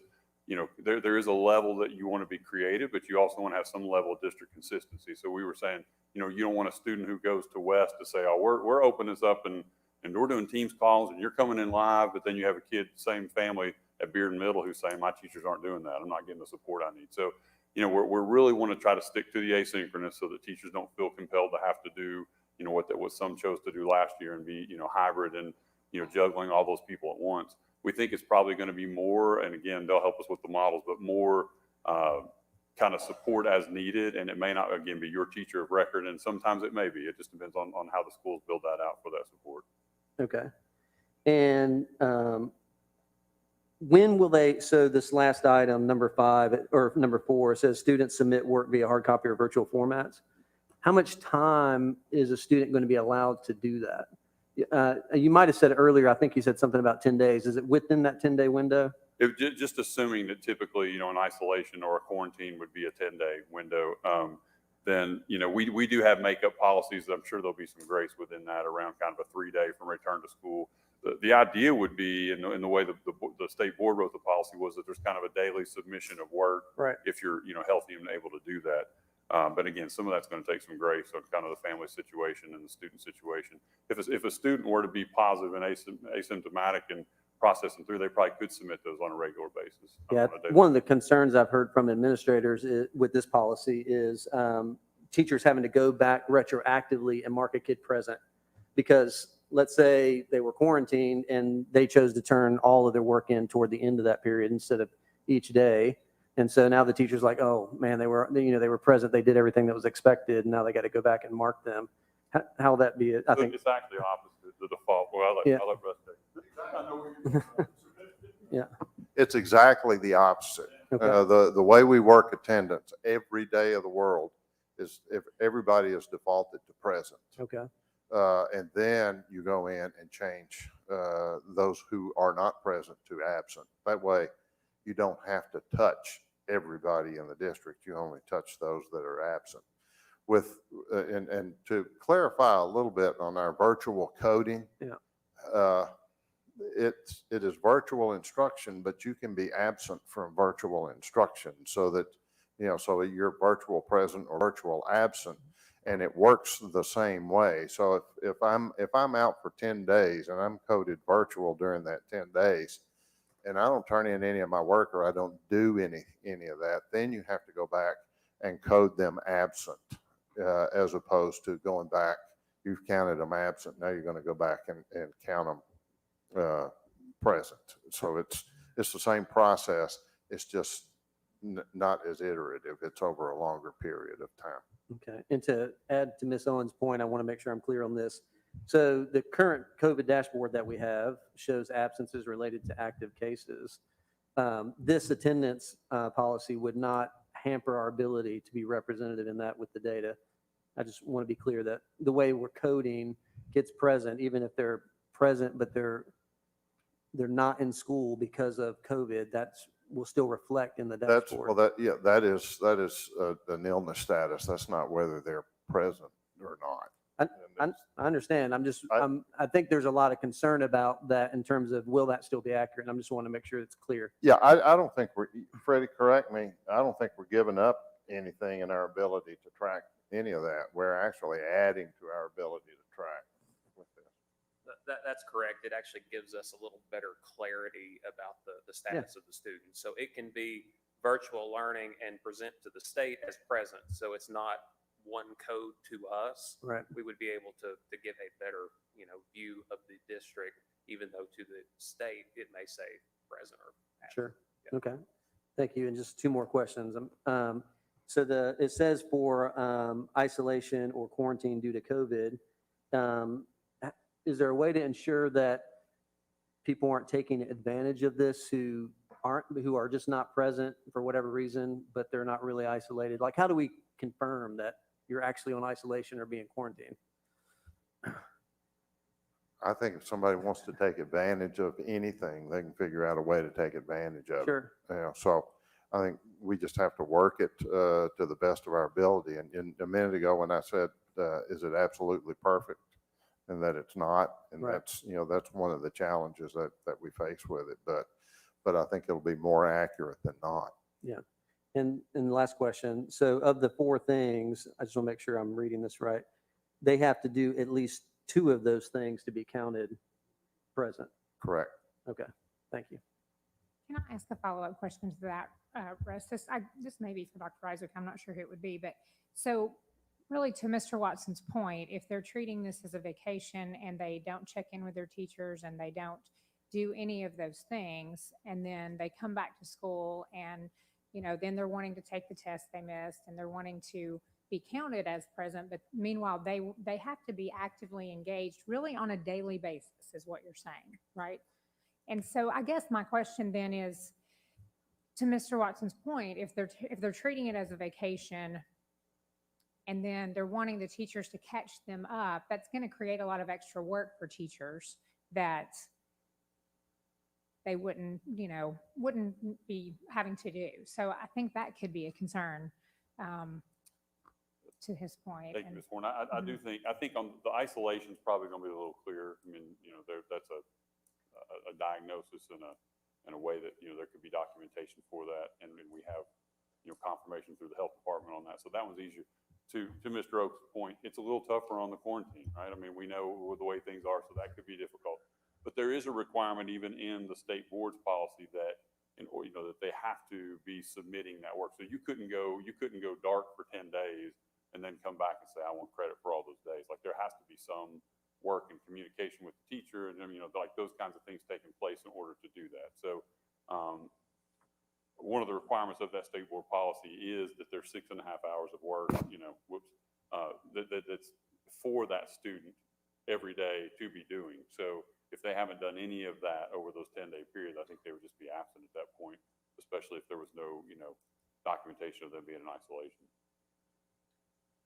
There is a level that you want to be creative, but you also want to have some level of district consistency. So we were saying, you don't want a student who goes to West to say, oh, we're opening this up and we're doing Teams calls and you're coming in live, but then you have a kid, same family at Bearden Middle who's saying, my teachers aren't doing that. I'm not getting the support I need. So, we're really want to try to stick to the asynchronous so that teachers don't feel compelled to have to do, what some chose to do last year and be, hybrid and, juggling all those people at once. We think it's probably going to be more, and again, they'll help us with the models, but more kind of support as needed. And it may not, again, be your teacher of record. And sometimes it may be. It just depends on how the schools build that out for that support. Okay. And when will so this last item, number 5 or number 4, says students submit work via hard copy or virtual formats. How much time is a student going to be allowed to do that? You might have said earlier, I think you said something about 10 days. Is it within that 10-day window? Just assuming that typically, an isolation or a quarantine would be a 10-day window, then, we do have makeup policies. I'm sure there'll be some grace within that around kind of a 3-day from return to school. The idea would be, in the way the state board wrote the policy, was that there's kind of a daily submission of work, right, if you're, healthy and able to do that. But again, some of that's going to take some grace on kind of the family situation and the student situation. If a student were to be positive and asymptomatic and processing through, they probably could submit those on a regular basis. Yeah, one of the concerns I've heard from administrators with this policy is teachers having to go back retroactively and mark a kid present, because let's say they were quarantined and they chose to turn all of their work in toward the end of that period instead of each day. And so now the teacher's like, oh man, they were present. They did everything that was expected. And now they got to go back and mark them. How will that be? I think it's actually opposite the default. Well, I'll let Russ take. Yeah. It's exactly the opposite. Okay. The way we work attendance every day of the world is if everybody is defaulted to present. Okay. And then you go in and change those who are not present to absent. That way, you don't have to touch everybody in the district. You only touch those that are absent. With, and to clarify a little bit on our virtual coding, it is virtual instruction, but you can be absent from virtual instruction so that, so you're virtual present or virtual absent, and it works the same way. So if I'm out for 10 days and I'm coded virtual during that 10 days, and I don't turn in any of my work or I don't do any of that, then you have to go back and code them absent, as opposed to going back. You've counted them absent. Now you're going to go back and count them present. So it's the same process. It's just not as iterative. It's over a longer period of time. Okay. And to add to Ms. Owens' point, I want to make sure I'm clear on this. So the current COVID dashboard that we have shows absences related to active cases. This attendance policy would not hamper our ability to be representative in that with the data. I just want to be clear that the way we're coding gets present, even if they're present, but they're not in school because of COVID, will still reflect in the dashboard. That is an illness status. That's not whether they're present or not. I understand. I think there's a lot of concern about that in terms of will that still be accurate? And I just want to make sure it's clear. Yeah, I don't think Freddie, correct me. I don't think we're giving up anything in our ability to track any of that. We're actually adding to our ability to track with this. That's correct. It actually gives us a little better clarity about the status of the student. So it can be virtual learning and present to the state as present. So it's not one code to us. Right. We would be able to give a better, view of the district, even though to the state, it may say present or absent. Sure. Yeah. Okay. Thank you. And just two more questions. So it says for isolation or quarantine due to COVID, is there a way to ensure that people aren't taking advantage of this who are just not present for whatever reason, but they're not really isolated? Like, how do we confirm that you're actually on isolation or being quarantined? I think if somebody wants to take advantage of anything, they can figure out a way to take advantage of it. Sure. So I think we just have to work it to the best of our ability. And a minute ago when I said, is it absolutely perfect? And that it's not. And Right. that's one of the challenges that we face with it. But I think it'll be more accurate than not. Yeah. And the last question. So of the four things, I just want to make sure I'm reading this right. They have to do at least two of those things to be counted present. Correct. Okay. Thank you. Can I ask a follow-up question to that, Russ? This maybe for Dr. Isaac, I'm not sure who it would be, but so really to Mr. Watson's point, if they're treating this as a vacation and they don't check in with their teachers and they don't do any of those things, and then they come back to school and then they're wanting to take the test they missed and they're wanting to be counted as present, but meanwhile they have to be actively engaged really on a daily basis is what you're saying, right? And so I guess my question then is, to Mr. Watson's point, if they're treating it as a vacation and then they're wanting the teachers to catch them up, that's going to create a lot of extra work for teachers that they wouldn't be having to do. So I think that could be a concern to his point. Thank you, Ms. Horn. I do think on the isolation is probably going to be a little clearer. I mean, that's a diagnosis and a way that, there could be documentation for that. And we have, confirmation through the health department on that. So that one's easier. To Mr. Oak's point, it's a little tougher on the quarantine, right? I mean, we know the way things are, so that could be difficult. But there is a requirement even in the state board's policy that, that they have to be submitting that work. So you couldn't go dark for 10 days and then come back and say, I want credit for all those days. Like, there has to be some work and communication with the teacher and, like those kinds of things taking place in order to do that. So one of the requirements of that state board policy is that there's 6.5 hours of work, that's for that student every day to be doing. So if they haven't done any of that over those 10-day periods, I think they would just be absent at that point, especially if there was no, documentation of them being in isolation.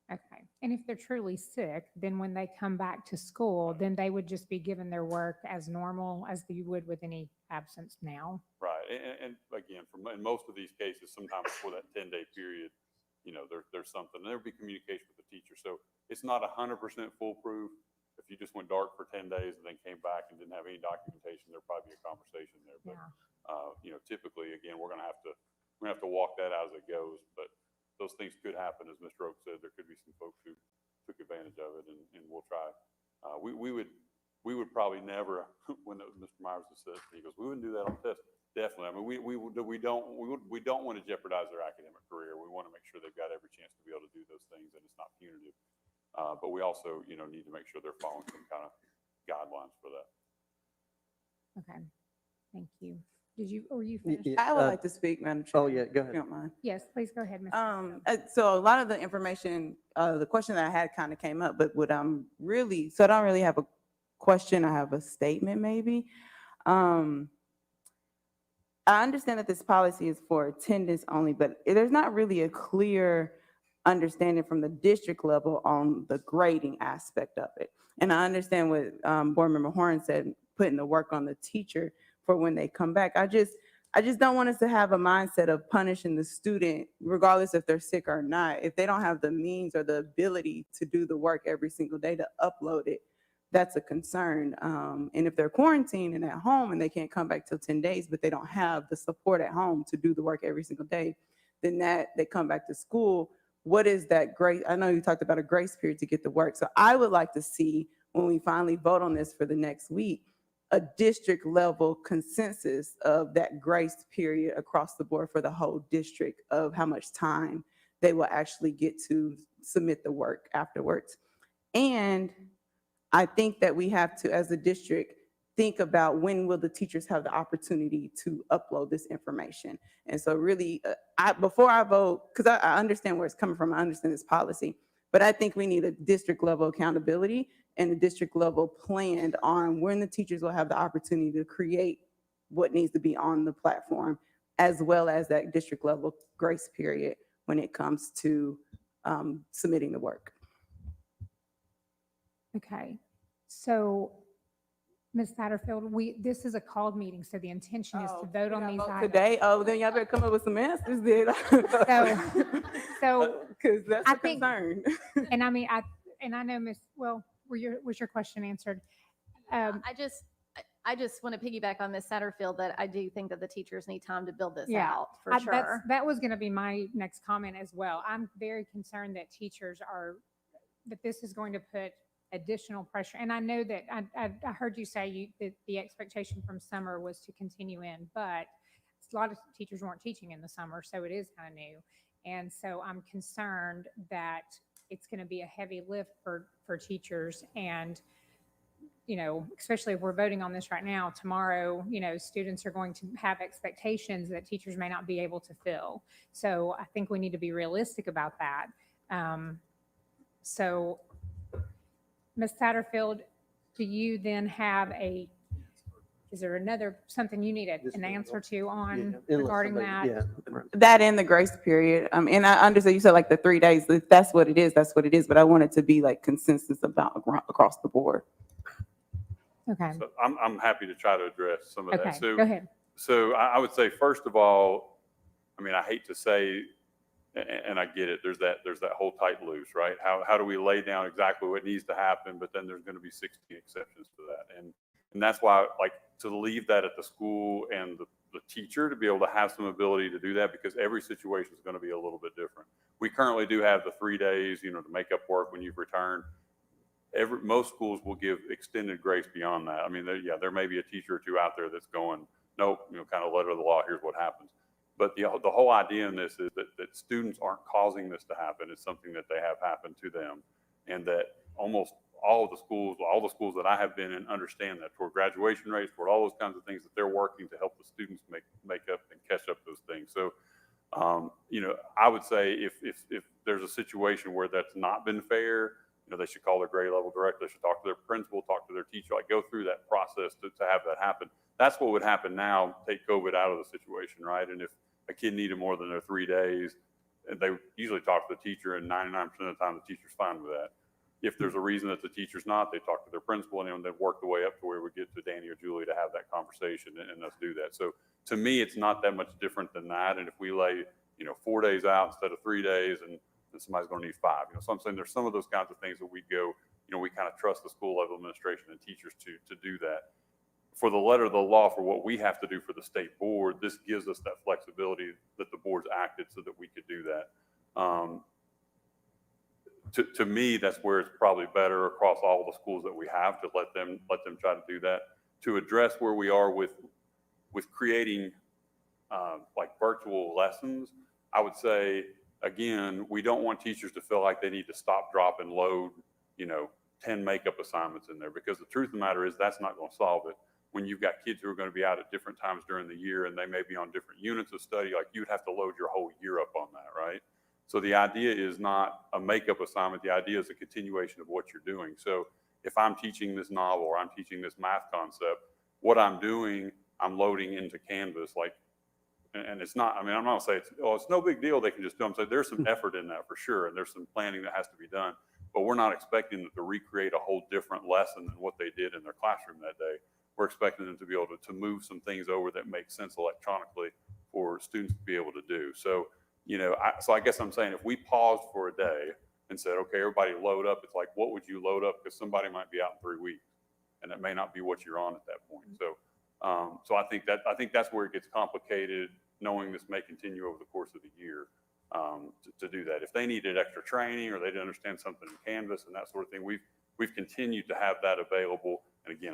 Okay. And if they're truly sick, then when they come back to school, then they would just be given their work as normal as you would with any absence now. Right. And again, in most of these cases, sometimes for that 10-day period, you know, there's something, and there'll be communication with the teacher. So it's not 100% foolproof. If you just went dark for 10 days and then came back and didn't have any documentation, there'd probably be a conversation there. But, you know, typically, again, we're going to have to walk that out as it goes. But those things could happen. As Mr. Oak said, there could be some folks who took advantage of it, and we'll try. We would probably never, when Mr. Myers just said, he goes, we wouldn't do that on test. Definitely. I mean, we don't want to jeopardize their academic career. We want to make sure they've got every chance to be able to do those things, and it's not punitive. But we also, you know, need to make sure they're following some kind of guidelines for that. Okay. Thank you. Were you finished? I would like to speak, Madam Chair. Oh, yeah, go ahead. If you don't mind. Yes, please go ahead, Ms. So a lot of the information, the question that I had kind of came up, but what I'm really, so I don't really have a question. I have a statement maybe. I understand that this policy is for attendance only, but there's not really a clear understanding from the district level on the grading aspect of it. And I understand what Board Member Horn said, putting the work on the teacher for when they come back. I just don't want us to have a mindset of punishing the student, regardless if they're sick or not. If they don't have the means or the ability to do the work every single day to upload it, that's a concern. And if they're quarantined and at home and they can't come back till 10 days, but they don't have the support at home to do the work every single day, then they come back to school. What is that grace? I know you talked about a grace period to get the work. So I would like to see, when we finally vote on this for the next week, a district level consensus of that grace period across the board for the whole district of how much time they will actually get to submit the work afterwards. And I think that we have to, as a district, think about when will the teachers have the opportunity to upload this information. And so really, before I vote, because I understand where it's coming from, I understand this policy, but I think we need a district level accountability and a district level plan on when the teachers will have the opportunity to create what needs to be on the platform, as well as that district level grace period when it comes to submitting the work. Okay. So, Ms. Satterfield, this is a called meeting, so the intention is to vote on these items. Today? Oh, then y'all better come up with some answers then. So, because that's I a think, concern. and I mean, I know, was your question answered? I just want to piggyback on Ms. Satterfield that I do think that the teachers need time to build this out for sure. That was going to be my next comment as well. I'm very concerned that that this is going to put additional pressure. And I know that I heard you say that the expectation from summer was to continue in, but a lot of teachers weren't teaching in the summer, so it is kind of new. And so I'm concerned that it's going to be a heavy lift for teachers. And, you know, especially if we're voting on this right now, tomorrow, you know, students are going to have expectations that teachers may not be able to fill. So I think we need to be realistic about that. So Ms. Satterfield, do you then have is there something you need an answer to on regarding that? That and the grace period. And I understand you said like the 3 days. If that's what it is, that's what it is. But I want it to be like consensus about across the board. Okay. So I'm happy to try to address some of that. Okay, So go ahead. So I would say, first of all, I mean, I hate to say, and I get it, there's that whole tight loose, right? How do we lay down exactly what needs to happen, but then there's going to be 16 exceptions to that. And that's why, like, to leave that at the school and the teacher to be able to have some ability to do that, because every situation is going to be a little bit different. We currently do have the 3 days, you know, to make up work when you've returned. Most schools will give extended grace beyond that. I mean, there may be a teacher or two out there that's going, nope, you know, kind of letter of the law, here's what happens. But the whole idea in this is that students aren't causing this to happen. It's something that they have happen to them. And that almost all the schools that I have been in understand that, toward graduation rates, toward all those kinds of things, that they're working to help the students make up and catch up those things. So, you know, I would say if there's a situation where that's not been fair, you know, they should call their grade level director, they should talk to their principal, talk to their teacher, like go through that process to have that happen. That's what would happen now, take COVID out of the situation, right? And if a kid needed more than their 3 days, and they usually talk to the teacher, and 99% of the time the teacher's fine with that. If there's a reason that the teacher's not, they talk to their principal, and then work the way up to where we get to Danny or Julie to have that conversation and us do that. So to me, it's not that much different than that. And if we lay, 4 days out instead of 3 days, and then somebody's going to need 5, so I'm saying there's some of those kinds of things that we go, we kind of trust the school level administration and teachers to do that. For the letter of the law, for what we have to do for the state board, this gives us that flexibility that the board's acted so that we could do that. To me, that's where it's probably better across all the schools that we have to let them try to do that. To address where we are with creating like virtual lessons, I would say, again, we don't want teachers to feel like they need to stop, drop, and load, 10 makeup assignments in there, because the truth of the matter is that's not going to solve it. When you've got kids who are going to be out at different times during the year and they may be on different units of study, like you'd have to load your whole year up on that, right? So the idea is not a makeup assignment. The idea is a continuation of what you're doing. So if I'm teaching this novel or I'm teaching this math concept, what I'm doing, I'm loading into Canvas, and it's not, I'm not going to say it's no big deal. They can just do them. So there's some effort in that for sure. And there's some planning that has to be done, but we're not expecting them to recreate a whole different lesson than what they did in their classroom that day. We're expecting them to be able to move some things over that make sense electronically for students to be able to do. So, so I guess I'm saying if we paused for a day and said, okay, everybody load up, it's like, what would you load up? Because somebody might be out in 3 weeks and it may not be what you're on at that point. So, so I think that's where it gets complicated, knowing this may continue over the course of the year, to do that. If they needed extra training or they didn't understand something in Canvas and that sort of thing, we've continued to have that available. And again,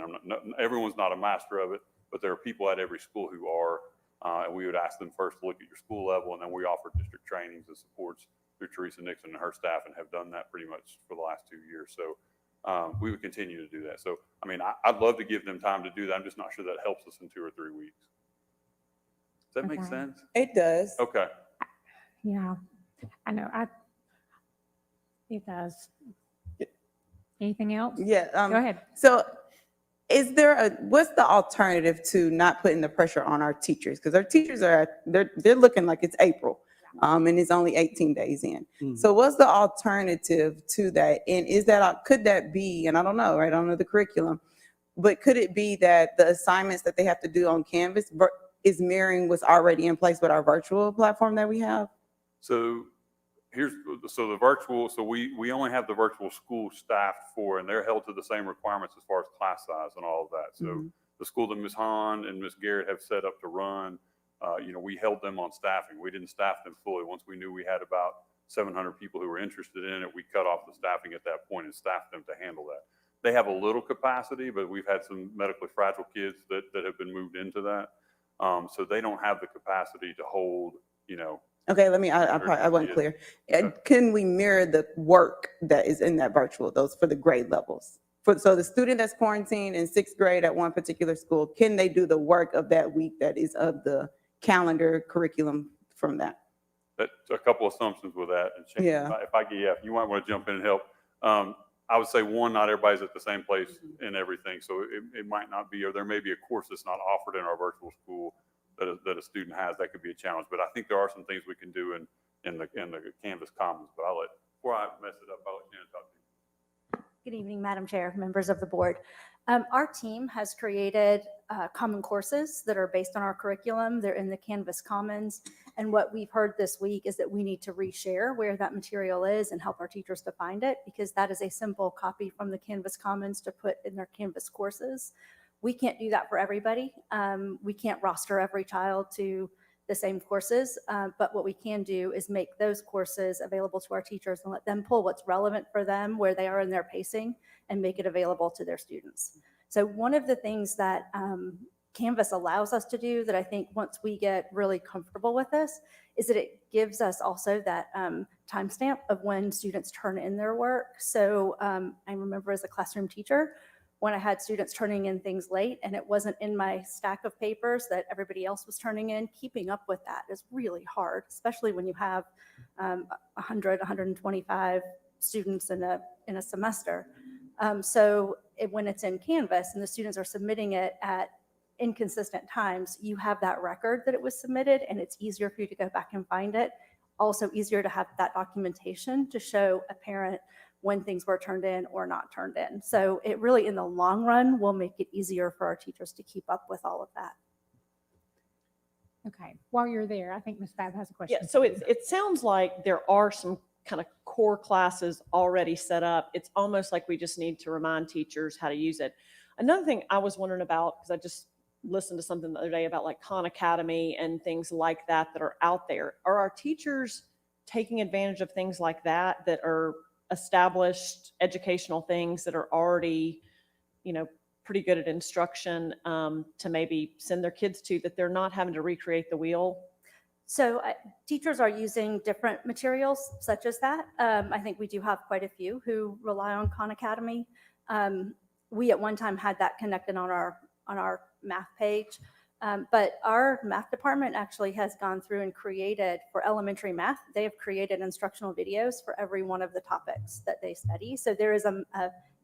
everyone's not a master of it, but there are people at every school who are, and we would ask them first to look at your school level, and then we offer district trainings and supports through Teresa Nixon and her staff, and have done that pretty much for the last 2 years. So we would continue to do that. So, I'd love to give them time to do that. I'm just not sure that helps us in 2 or 3 weeks. Does that make sense? It does. Okay. Yeah, I know. It does. Anything else? Yeah. Go ahead. So what's the alternative to not putting the pressure on our teachers? Because our teachers they're looking like it's April, and it's only 18 days in. Mhm. So what's the alternative to that? And could that be, and I don't know, right? I don't know the curriculum, but could it be that the assignments that they have to do on Canvas is mirroring what's already in place with our virtual platform that we have? So the virtual, so we only have the virtual school staffed for, and they're held to the same requirements as far as class size and all of that. So the school that Ms. Hahn and Ms. Garrett have set up to run, we held them on staffing. We didn't staff them fully. Once we knew we had about 700 people who were interested in it, we cut off the staffing at that point and staffed them to handle that. They have a little capacity, but we've had some medically fragile kids that have been moved into that. So they don't have the capacity to hold, Okay, I wasn't clear. Can we mirror the work that is in that virtual, those for the grade levels? So the student that's quarantined in 6th grade at one particular school, can they do the work of that week that is of the calendar curriculum from that? That's a couple assumptions with that. And Shane, Yeah. if you might want to jump in and help. I would say, one, not everybody's at the same place in everything. So it might not be, or there may be a course that's not offered in our virtual school that a student has. That could be a challenge. But I think there are some things we can do in the Canvas Commons. But before I mess it up, I'll let Shannon talk to you. Good evening, Madam Chair, members of the board. Our team has created common courses that are based on our curriculum. They're in the Canvas Commons. And what we've heard this week is that we need to reshare where that material is and help our teachers to find it, because that is a simple copy from the Canvas Commons to put in their Canvas courses. We can't do that for everybody. We can't roster every child to the same courses, but what we can do is make those courses available to our teachers and let them pull what's relevant for them, where they are in their pacing, and make it available to their students. So one of the things that Canvas allows us to do that I think once we get really comfortable with this is that it gives us also that timestamp of when students turn in their work. So I remember as a classroom teacher, when I had students turning in things late and it wasn't in my stack of papers that everybody else was turning in, keeping up with that is really hard, especially when you have 100, 125 students in a semester. When it's in Canvas and the students are submitting it at inconsistent times, you have that record that it was submitted and it's easier for you to go back and find it. also easier to have that documentation to show a parent when things were turned in or not turned in. So it really, in the long run, will make it easier for our teachers to keep up with all of that. Okay, while you're there, I think Ms. Bab has a question. Yeah, so for you. it sounds like there are some kind of core classes already set up. It's almost like we just need to remind teachers how to use it. Another thing I was wondering about, because I just listened to something the other day about like Khan Academy and things like that that are out there. Are our teachers taking advantage of things like that that are established educational things that are already, pretty good at instruction, to maybe send their kids to, that they're not having to recreate the wheel? So teachers are using different materials such as that. I think we do have quite a few who rely on Khan Academy. We at one time had that connected on our math page, but our math department actually has gone through and created, for elementary math, they have created instructional videos for every one of the topics that they study. So there is a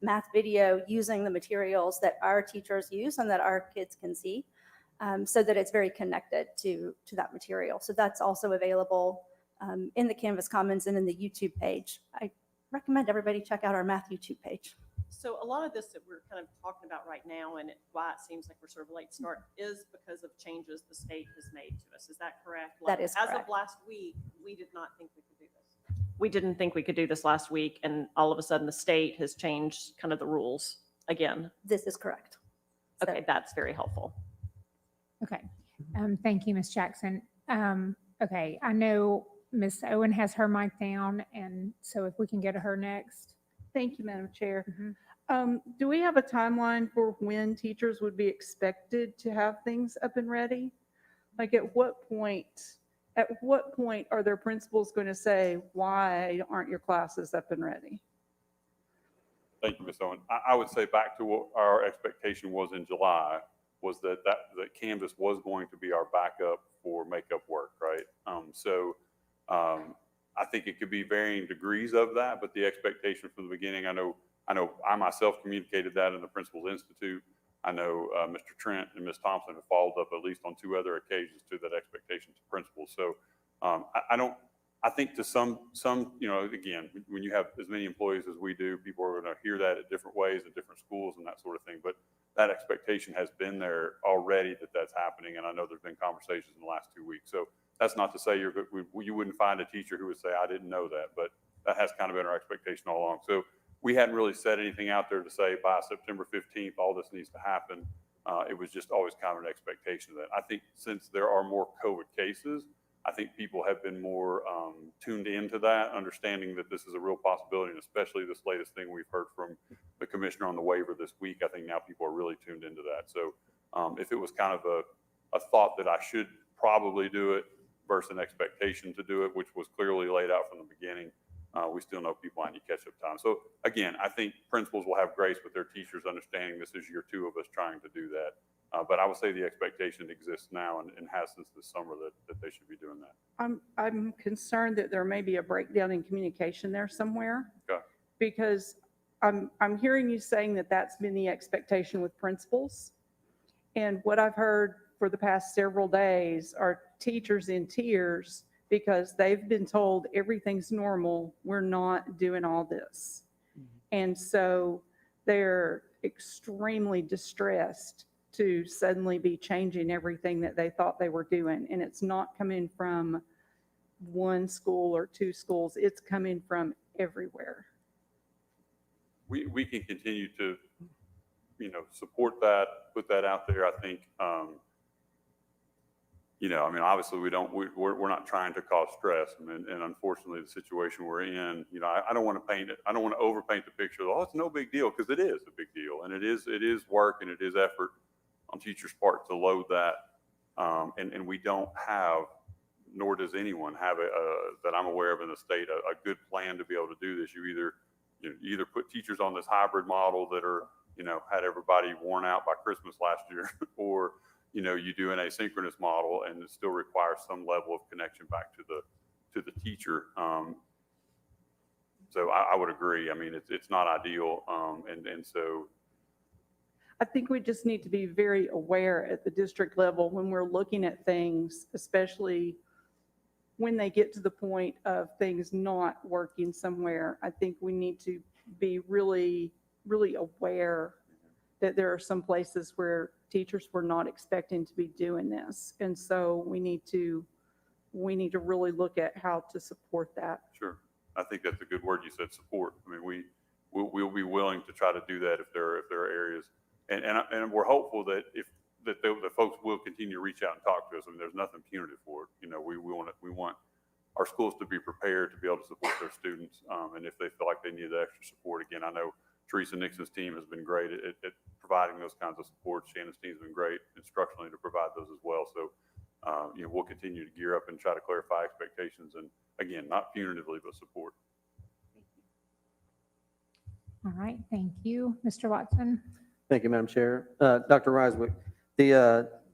math video using the materials that our teachers use and that our kids can see, so that it's very connected to that material. So that's also available in the Canvas Commons and in the YouTube page. I recommend everybody check out our math YouTube page. So a lot of this that we're kind of talking about right now, and why it seems like we're sort of late start, is because of changes the state has made to us. Is that correct? That is As correct. of last week, we did not think we could do this. We didn't think we could do this last week, and all of a sudden the state has changed kind of the rules again. This is correct. So- Okay, that's very helpful. Okay, thank you, Ms. Jackson. Okay, I know Ms. Owen has her mic down, and so if we can go to her next. Thank you, Madam Chair. Do we have a timeline for when teachers would be expected to have things up and ready? Like at what point are their principals going to say, why aren't your classes up and ready? Thank you, Ms. Owen. I would say back to what our expectation was in July, was that Canvas was going to be our backup for makeup work, right? I think it could be varying degrees of that, but the expectation from the beginning, I know I myself communicated that in the Principals Institute. I know Mr. Trent and Ms. Thompson have followed up at least on 2 other occasions to that expectation to principals. So I think to some, again, when you have as many employees as we do, people are going to hear that at different ways at different schools and that sort of thing. But that expectation has been there already that that's happening. And I know there's been conversations in the last 2 weeks. So that's not to say you wouldn't find a teacher who would say, I didn't know that, but that has kind of been our expectation all along. So we hadn't really set anything out there to say by September 15th, all this needs to happen. It was just always kind of an expectation of that. I think since there are more COVID cases, I think people have been more tuned into that, understanding that this is a real possibility, and especially this latest thing we've heard from the commissioner on the waiver this week. I think now people are really tuned into that. So if it was kind of a thought that I should probably do it versus an expectation to do it, which was clearly laid out from the beginning, we still know people need catch-up time. So again, I think principals will have grace with their teachers understanding this is year 2 of us trying to do that. But I would say the expectation exists now and has since this summer that they should be doing that. I'm concerned that there may be a breakdown in communication there somewhere. Okay. Because I'm hearing you saying that that's been the expectation with principals. And what I've heard for the past several days are teachers in tears because they've been told everything's normal, we're not doing all this. And so they're extremely distressed to suddenly be changing everything that they thought they were doing. And it's not coming from one school or 2 schools, it's coming from everywhere. We can continue to, support that, put that out there. I think, obviously we're not trying to cause stress. And unfortunately the situation we're in, I don't want to paint it. I don't want to overpaint the picture. Oh, it's no big deal, because it is a big deal. And it is work and it is effort on teachers' part to load that. And we don't have, nor does anyone have that I'm aware of in the state, a good plan to be able to do this. You either put teachers on this hybrid model that are, had everybody worn out by Christmas last year, or, you do an asynchronous model and it still requires some level of connection back to the teacher. So I would agree. I mean, it's not ideal. And so I think we just need to be very aware at the district level when we're looking at things, especially when they get to the point of things not working somewhere, I think we need to be really, really aware that there are some places where teachers were not expecting to be doing this. And so we need to really look at how to support that. Sure. I think that's a good word you said, support. I mean, we'll be willing to try to do that if there are areas. And we're hopeful that the folks will continue to reach out and talk to us. I mean, there's nothing punitive for it. You know, we want our schools to be prepared to be able to support their students. And if they feel like they need the extra support, again, I know Teresa Nixon's team has been great at providing those kinds of support. Shannon's team's been great instructionally to provide those as well. So, you know, we'll continue to gear up and try to clarify expectations. And again, not punitively, but support. All right, thank you. Mr. Watson? Thank you, Madam Chair. Dr. Riswick,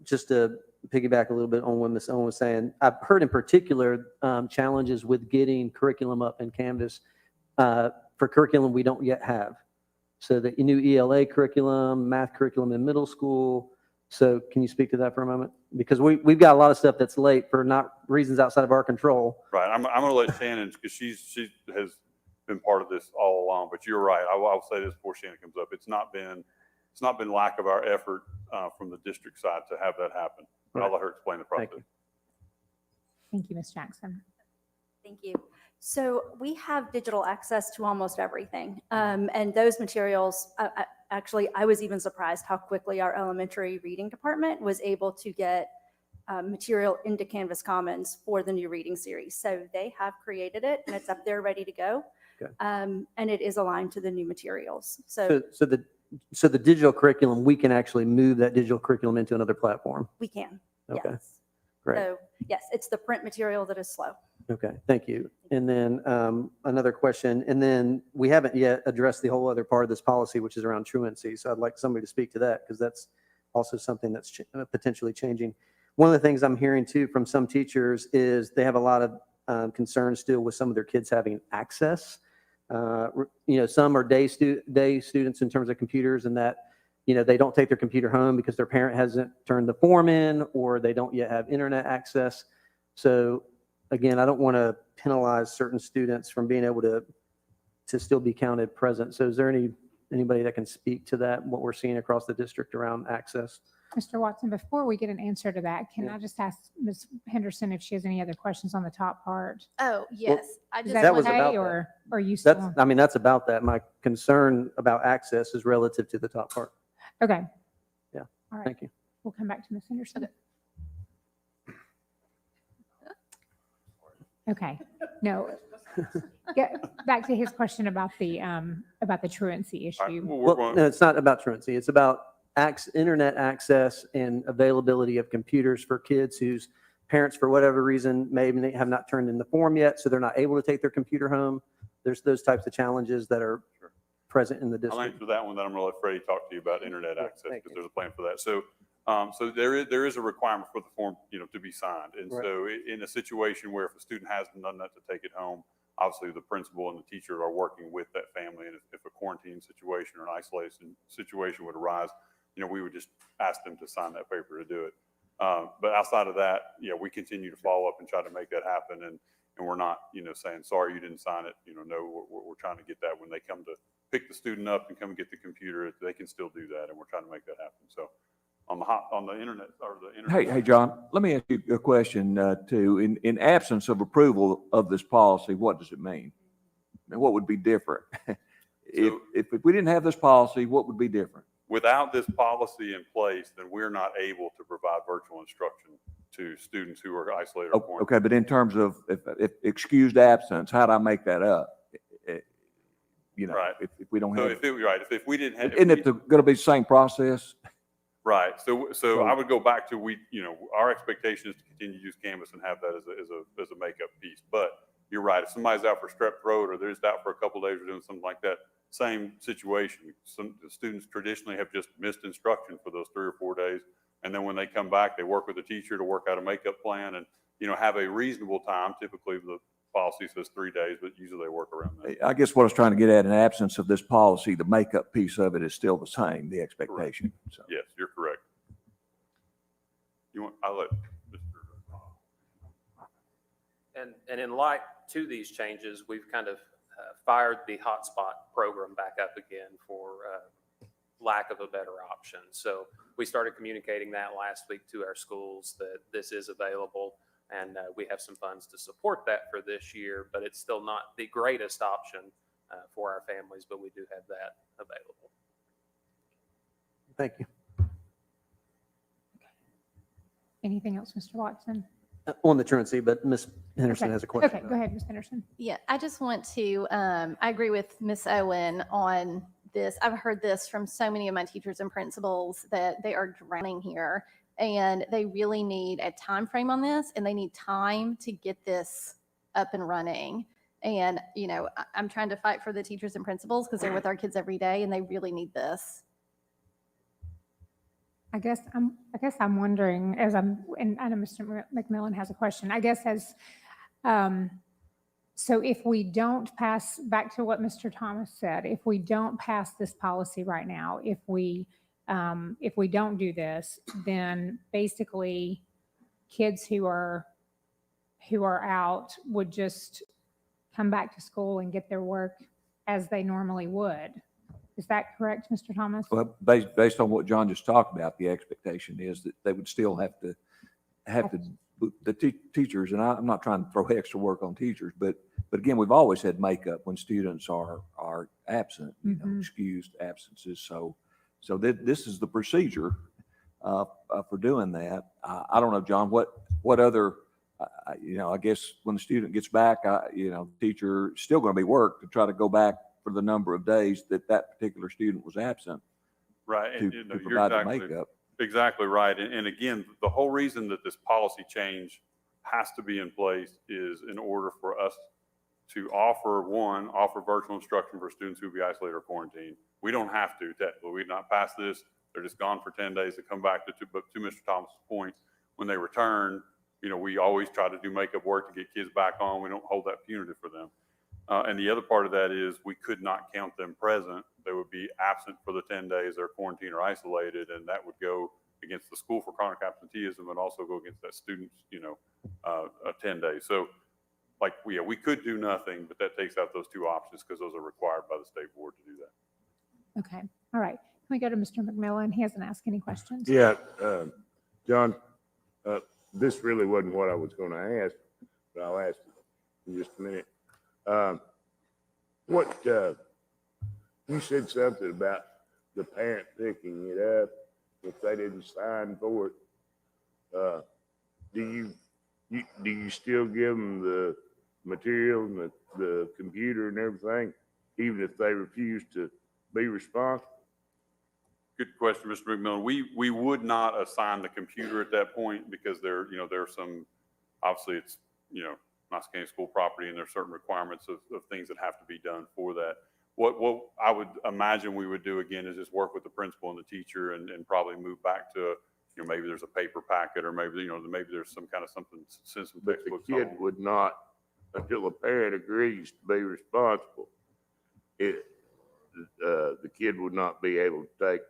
just to piggyback a little bit on what Ms. Owen was saying, I've heard in particular challenges with getting curriculum up in Canvas for curriculum we don't yet have. So the new ELA curriculum, math curriculum in middle school. So can you speak to that for a moment? Because we've got a lot of stuff that's late for not reasons outside of our control. Right. I'm going to let Shannon, because she has been part of this all along. But you're right. I'll say this before Shannon comes up. It's not been lack of our effort from the district side to have that happen. But I'll let her explain the process. Thank you, Ms. Jackson. Thank you. So we have digital access to almost everything. And those materials, actually, I was even surprised how quickly our elementary reading department was able to get material into Canvas Commons for the new reading series. So they have created it and it's up there ready to go. Okay. And it is aligned to the new materials. So the digital curriculum, we can actually move that digital curriculum into another platform. We can. Okay. Yes. Great. So yes, it's the print material that is slow. Okay, thank you. And then another question, and then we haven't yet addressed the whole other part of this policy, which is around truancy. So I'd like somebody to speak to that because that's also something that's potentially changing. One of the things I'm hearing too from some teachers is they have a lot of concerns still with some of their kids having access. You know, some are day students in terms of computers, and that, you know, they don't take their computer home because their parent hasn't turned the form in, or they don't yet have internet access. So again, I don't want to penalize certain students from being able to still be counted present. So is there anybody that can speak to that, what we're seeing across the district around access? Mr. Watson, before we get an answer to that, can I just ask Ms. Henderson if she has any other questions on the top part? Oh, yes. I Is just that that was okay, about or are you still? That's about that. My concern about access is relative to the top part. Okay. Yeah. All right. Thank you. We'll come back to Ms. Henderson. Okay. No. Get back to his question about the truancy issue. Well, no, it's not about truancy. It's about internet access and availability of computers for kids whose parents, for whatever reason, maybe have not turned in the form yet, so they're not able to take their computer home. There's those types of challenges that are present in the I'll district. answer that one, then I'm going to let Freddie talk to you about internet access, because there's a plan for that. So, so there is a requirement for the form, you know, to be signed. And so in a situation where if a student hasn't done that to take it home, obviously the principal and the teacher are working with that family. And if a quarantine situation or an isolation situation would arise, you know, we would just ask them to sign that paper to do it. But outside of that, yeah, we continue to follow up and try to make that happen. And we're not, you know, saying, sorry, you didn't sign it. You know, no, we're trying to get that when they come to pick the student up and come and get the computer, they can still do that. And we're trying to make that happen. So on the internet or the internet. Hey, John, let me ask you a question too. In absence of approval of this policy, what does it mean? And what would be different? If we didn't have this policy, what would be different? Without this policy in place, then we're not able to provide virtual instruction to students who are isolated or quarantined. Okay, but in terms of if excused absence, how do I make that up? You know, if we don't have. If we didn't have. Isn't it going to be the same process? Right. So I would go back to our expectation is to continue to use Canvas and have that as a makeup piece. But you're right. If somebody's out for strep throat or they're just out for a couple of days or doing something like that, same situation. Some students traditionally have just missed instruction for those 3 or 4 days. And then when they come back, they work with the teacher to work out a makeup plan and, have a reasonable time. Typically the policy says 3 days, but usually they work around that. I guess what I was trying to get at, in absence of this policy, the makeup piece of it is still the same, the expectation. So. Yes, you're correct. And in light to these changes, we've kind of fired the hotspot program back up again for lack of a better option. So we started communicating that last week to our schools that this is available, and we have some funds to support that for this year, but it's still not the greatest option for our families, but we do have that available. Thank you. Anything else, Mr. Watson? On the truancy, but Ms. Henderson Okay. has a question. Okay, go ahead, Ms. Henderson. Yeah, I just want to, I agree with Ms. Owen on this. I've heard this from so many of my teachers and principals that they are drowning here, and they really need a time frame on this, and they need time to get this up and running. And, you know, I'm trying to fight for the teachers and principals because they're with our kids every day, and they really need this. I guess I'm wondering, and I know Mr. McMillan has a question. I guess so if we don't pass, back to what Mr. Thomas said, if we don't pass this policy right now, if we don't do this, then basically kids who are out would just come back to school and get their work as they normally would. Is that correct, Mr. Thomas? Well, based on what John just talked about, the expectation is that they would still have to, the teachers, and I'm not trying to throw extra work on teachers, but again, we've always had makeup when students are absent, you know, excused absences. So this is the procedure for doing that. I don't know, John, what other, you know, I guess when the student gets back, you know, the teacher is still going to be work to try to go back for the number of days that particular student was absent. Right. And To you know, you're provide the makeup. exactly right. And again, the whole reason that this policy change has to be in place is in order for us to offer virtual instruction for students who will be isolated or quarantined. We don't have to technically. We've not passed this. They're just gone for 10 days to come back but to Mr. Thomas's point, when they return, you know, we always try to do makeup work to get kids back on. We don't hold that punitive for them. And the other part of that is we could not count them present. They would be absent for the 10 days they're quarantined or isolated, and that would go against the school for chronic absenteeism and also go against that student's, 10 days. So we could do nothing, but that takes out those two options because those are required by the state board to do that. Okay, all right. Can we go to Mr. McMillan? He hasn't asked any questions. Yeah, John, this really wasn't what I was going to ask, but I'll ask it in just a minute. You said something about the parent picking it up if they didn't sign for it. Do you still give them the material and the computer and everything, even if they refuse to be responsible? Good question, Mr. McMillan. We would not assign the computer at that point because there's some, obviously it's, Knox County school property, and there's certain requirements of things that have to be done for that. What I would imagine we would do again is just work with the principal and the teacher and probably move back to, maybe there's a paper packet or maybe there's some kind of something, send some But the textbooks kid home. would not, until a parent agrees to be responsible, the kid would not be able to take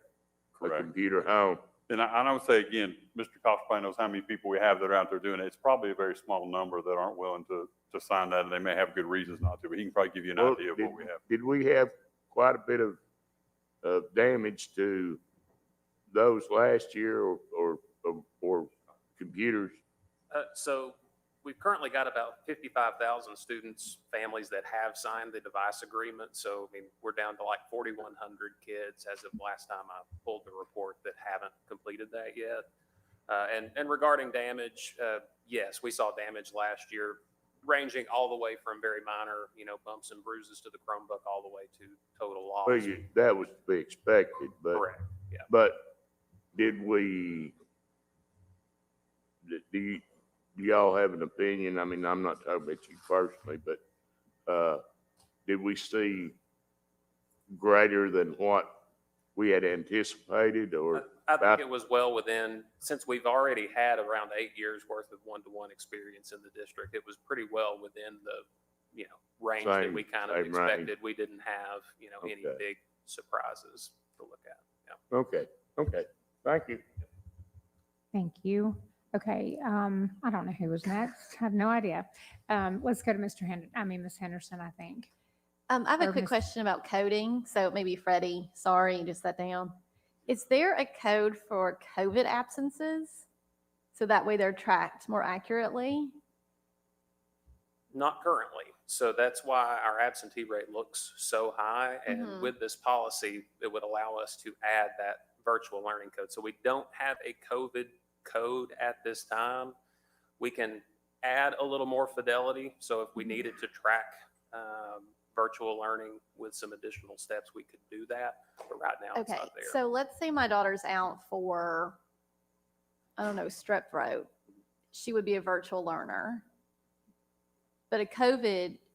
a computer home. And I would say again, Mr. Cox probably knows how many people we have that are out there doing it. It's probably a very small number that aren't willing to sign that, and they may have good reasons not to, but he can probably give you an idea of what we have. Did we have quite a bit of damage to those last year or computers? So we've currently got about 55,000 students, families that have signed the device agreement. So, we're down to like 4,100 kids as of last time I pulled the report that haven't completed that yet. And regarding damage, yes, we saw damage last year, ranging all the way from very minor, bumps and bruises to the Chromebook, all the way to total loss. Well, that was to be expected, but. Correct, yeah. But do y'all have an opinion? I'm not talking about you personally, but did we see greater than what we had anticipated, or? I think it was well within, since we've already had around 8 years worth of one-to-one experience in the district, it was pretty well within the, range that we kind of expected. Range. We didn't have, any big surprises to look at. Yeah. Okay. Thank you. Thank you. Okay, I don't know who was next. I have no idea. Let's go to Ms. Henderson, I think. I have a Or quick Ms. question about coding. So maybe Freddie, sorry, just sat down. Is there a code for COVID absences? So that way they're tracked more accurately? Not currently. So that's why our absentee rate looks so high. And with this policy, it would allow us to add that virtual learning code. So we don't have a COVID code at this time. We can add a little more fidelity. So if we needed to track virtual learning with some additional steps, we could do that. But right now, it's Okay, not there. so let's say my daughter's out for, I don't know, strep throat. She would be a virtual learner. But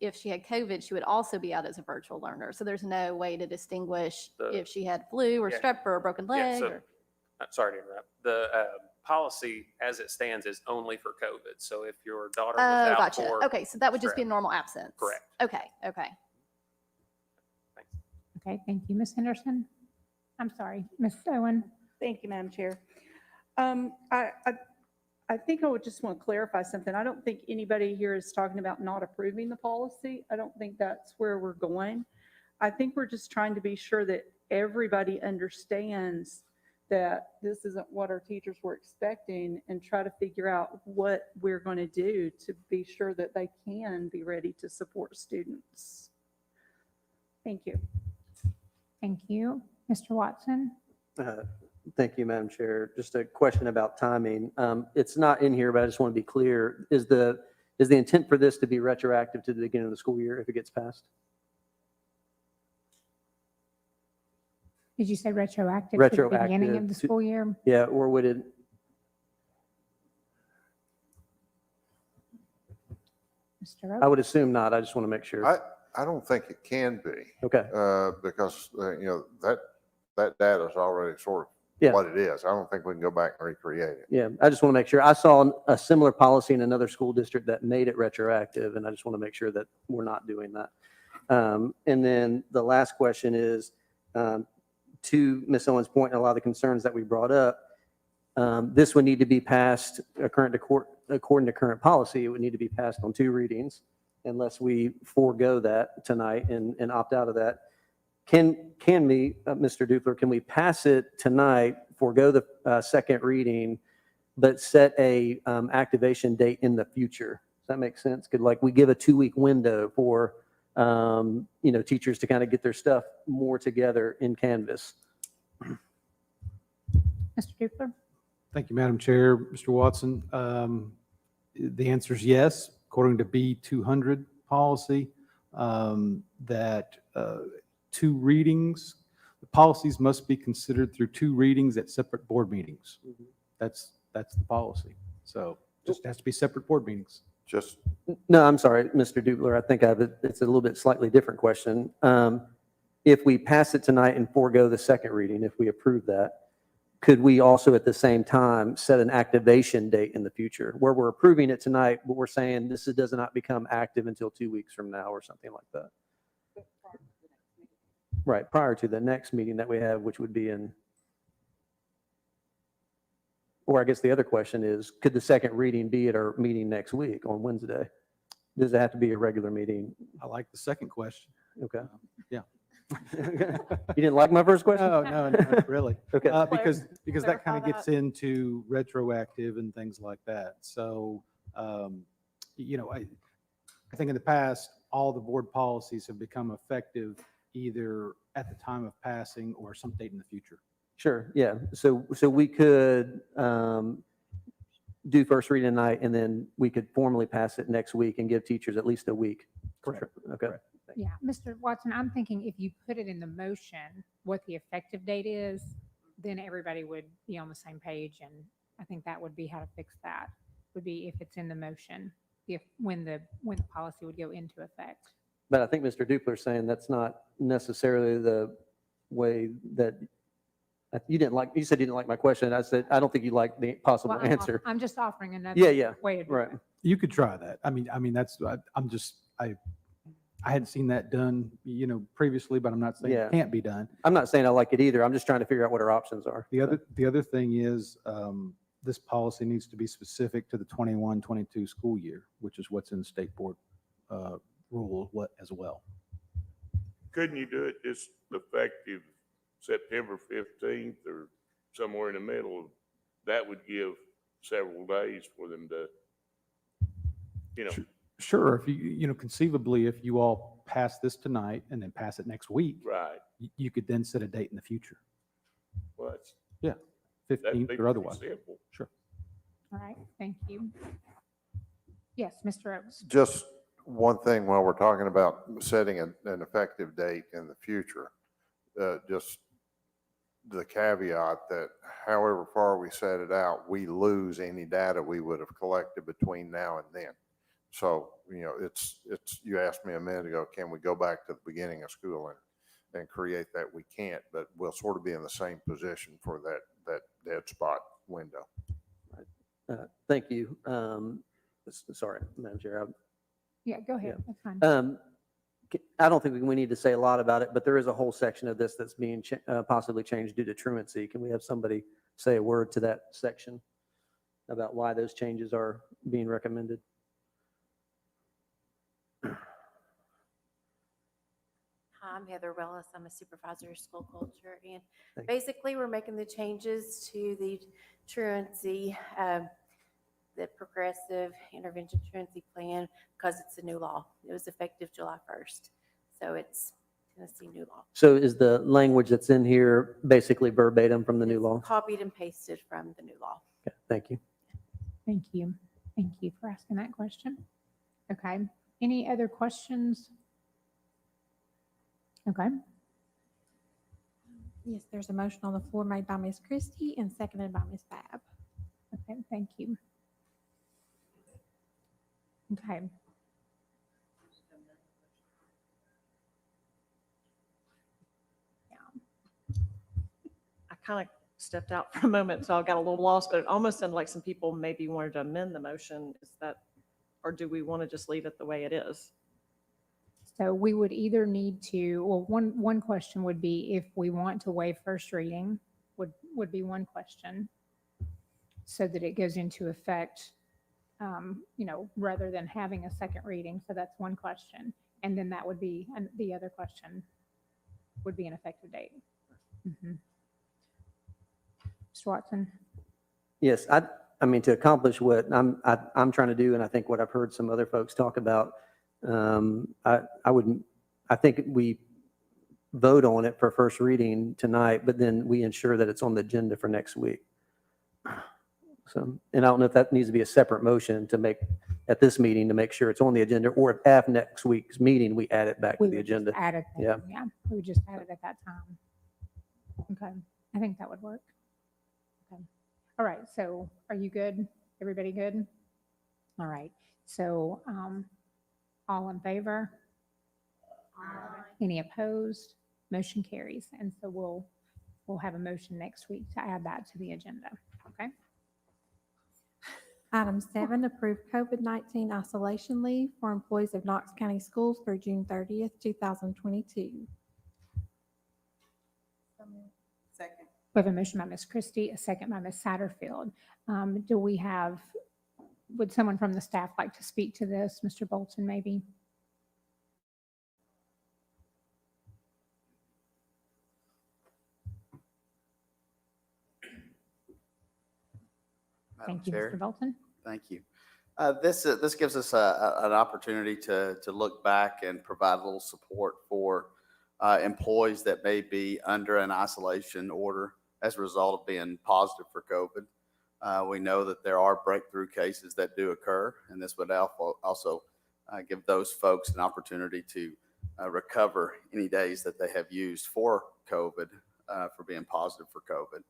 if she had COVID, she would also be out as a virtual learner. So there's no way to distinguish if she had flu or strep or a broken leg. Sorry to interrupt. The policy as it stands is only for COVID. So if your daughter was out Gotcha. for Okay, so that would just be a strep. normal absence. Correct. Okay. Okay, thank you, Ms. Henderson. I'm sorry, Ms. Owen. Thank you, Madam Chair. I think I would just want to clarify something. I don't think anybody here is talking about not approving the policy. I don't think that's where we're going. I think we're just trying to be sure that everybody understands that this isn't what our teachers were expecting and try to figure out what we're going to do to be sure that they can be ready to support students. Thank you. Thank you. Mr. Watson? Thank you, Madam Chair. Just a question about timing. It's not in here, but I just want to be clear. Is the intent for this to be retroactive to the beginning of the school year if it gets passed? Did you say retroactive to the beginning of the to- school year? Yeah, or would it? Mr. I would assume not. I just want to make sure. I don't think it can be. Okay. Because, that data is already sort of what it is. I don't think we can go back and recreate it. Yeah, I just want to make sure. I saw a similar policy in another school district that made it retroactive, and I just want to make sure that we're not doing that. And then the last question is, to Ms. Owen's point and a lot of the concerns that we brought up, this would need to be passed according to current policy. It would need to be passed on 2 readings unless we forego that tonight and opt out of that. Can we, Mr. Dupler, can we pass it tonight, forego the second reading, but set a activation date in the future? Does that make sense? Could we give a 2-week window for teachers to kind of get their stuff more together in Canvas? Mr. Dupler? Thank you, Madam Chair. Mr. Watson, the answer is yes. According to B200 policy, that 2 readings, the policies must be considered through 2 readings at separate board meetings. That's the policy. So just has to be separate board meetings. No, I'm sorry, Mr. Dupler. I think it's a little bit slightly different question. If we pass it tonight and forego the second reading, if we approve that, could we also at the same time set an activation date in the future where we're approving it tonight, but we're saying this does not become active until 2 weeks from now or something like that? Right, prior to the next meeting that we have, which would be or I guess the other question is, could the second reading be at our meeting next week on Wednesday? Does it have to be a regular meeting? I like the second question. Okay. Yeah. You didn't like my first question? No, not really. Okay. Because that kind of gets into retroactive and things like that. So, I think in the past, all the board policies have become effective either at the time of passing or some date in the future. Sure, yeah. So we could do first reading tonight, and then we could formally pass it next week and give teachers at least a week. Correct. Okay. Correct. Yeah, Mr. Watson, I'm thinking if you put it in the motion, what the effective date is, then everybody would be on the same page, and I think that would be how to fix that, would be if it's in the motion, when the policy would go into effect. But I think Mr. Dupler's saying that's not necessarily the way that you said you didn't like my question. I said, I don't think you like the possible Well, answer. I'm just offering another way to do Right. it. You could try that. I mean, I hadn't seen that done, previously, but I'm not saying it can't be done. I'm not saying I like it either. I'm just trying to figure out what our options are. The other thing is, this policy needs to be specific to the 21-22 school year, which is what's in the state board rule as well. Couldn't you do it just effective September 15th or somewhere in the middle? That would give several days for them to, Sure, if you conceivably, if you all pass this tonight and then pass it next week, right. you could then set a date in the future. Well, that's, Yeah, that'd 15th be or pretty otherwise. simple. Sure. All right, thank you. Yes, Mr. Oaks. Just one thing while we're talking about setting an effective date in the future, just the caveat that however far we set it out, we lose any data we would have collected between now and then. So, you asked me a minute ago, can we go back to the beginning of school and create that? We can't, but we'll sort of be in the same position for that dead spot window. Thank you. Sorry, Madam Chair. Yeah, go ahead. Yeah. That's fine. I don't think we need to say a lot about it, but there is a whole section of this that's being possibly changed due to truancy. Can we have somebody say a word to that section about why those changes are being recommended? Hi, I'm Heather Wellis. I'm a supervisor of school culture, and Thank you. basically we're making the changes to the truancy, the progressive intervention truancy plan, because it's a new law. It was effective July 1st, so it's Tennessee new law. So is the language that's in here basically verbatim from the new law? Copied and pasted from the new law. Okay, thank you. Thank you. Thank you for asking that question. Okay, any other questions? Okay, Yes, there's a motion on the floor made by Ms. Christie and seconded by Ms. Babb. okay, thank you. Okay. I kind of stepped out for a moment, so I got a little lost, but it almost sounded like some people maybe wanted to amend the motion. Is that, or do we want to just leave it the way it is? So we would either need to, well, one question would be if we want to waive first reading, would be one question, so that it goes into effect, rather than having a second reading. So that's one question. And then that would be, and the other question would be an effective date. Mhm. Mr. Watson? Yes, I mean, to accomplish what I'm trying to do, and I think what I've heard some other folks talk about, I think we vote on it for first reading tonight, but then we ensure that it's on the agenda for next week. So, and I don't know if that needs to be a separate motion to make at this meeting to make sure it's on the agenda, or if after next week's meeting, we add it back to We the would just agenda. add it. Yeah. Yeah, we would just add it at that time. Okay, I think that would work. Okay. All right, so are you good? Everybody good? All right, so all in favor? Any opposed? Motion carries. And so we'll have a motion next week to add that to the agenda. Okay. Item 7, approve COVID-19 isolation leave for employees of Knox County Schools through June 30th, 2022. Second. We have a motion by Ms. Christie, a second by Ms. Satterfield. Would someone from the staff like to speak to this? Mr. Bolton, maybe? Thank you, Mr. Bolton. Thank you. This gives us an opportunity to look back and provide a little support for employees that may be under an isolation order as a result of being positive for COVID. We know that there are breakthrough cases that do occur, and this would also give those folks an opportunity to recover any days that they have used for COVID, for being positive for COVID.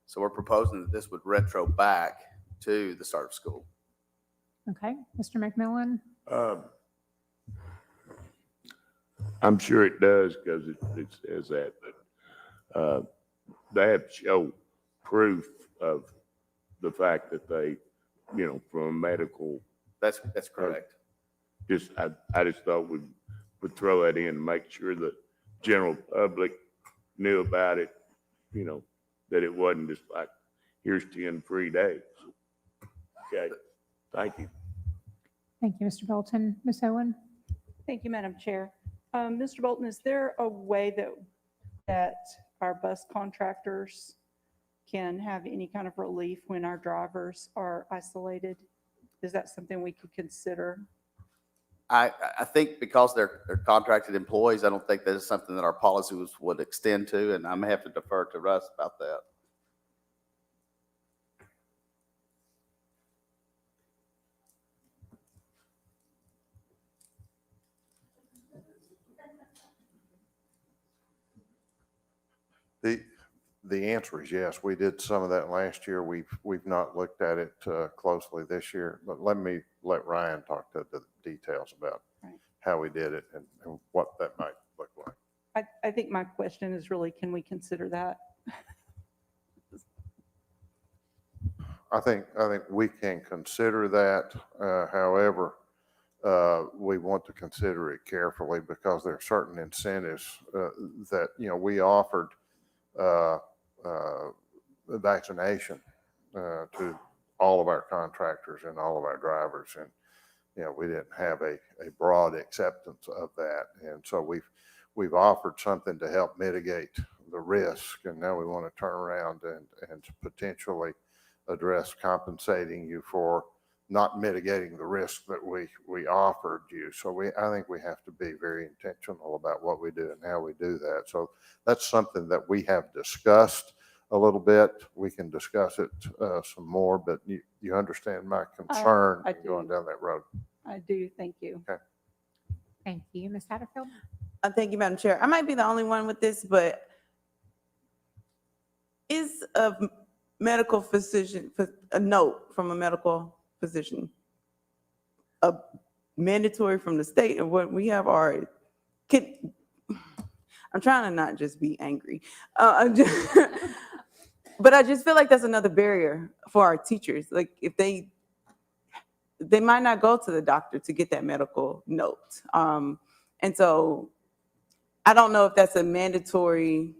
So we're proposing that this would retro back to the start of school. Okay, Mr. McMillan? I'm sure it does, because it says that, but they have to show proof of the fact that they, from a medical. That's correct. I just thought we would throw that in and make sure the general public knew about it, that it wasn't just like here's 10 free days. Okay, thank you. Thank you, Mr. Bolton. Ms. Owen? Thank you, Madam Chair. Mr. Bolton, is there a way that our bus contractors can have any kind of relief when our drivers are isolated? Is that something we could consider? I think because they're contracted employees, I don't think that is something that our policies would extend to, and I'm gonna have to defer to Russ about that. The answer is yes. We did some of that last year. We've not looked at it closely this year, but let Ryan talk to the details about Right. how we did it and what that might look like. I think my question is really, can we consider that? I think we can consider that. However, we want to consider it carefully because there are certain incentives that, we offered vaccination to all of our contractors and all of our drivers. And, we didn't have a broad acceptance of that. And so we've offered something to help mitigate the risk. And now we want to turn around and potentially address compensating you for not mitigating the risk that we offered you. So I think we have to be very intentional about what we do and how we do that. So that's something that we have discussed a little bit. We can discuss it some more, but you understand my concern I going do. down that road. I do, thank you. Okay. Thank you. Ms. Satterfield? Thank you, Madam Chair. I might be the only one with this, but is a medical physician, a note from a medical physician, a mandatory from the state, and what we have are, I'm trying to not just be angry, but I just feel like that's another barrier for our teachers. Like if they might not go to the doctor to get that medical note. And so I don't know if that's a mandatory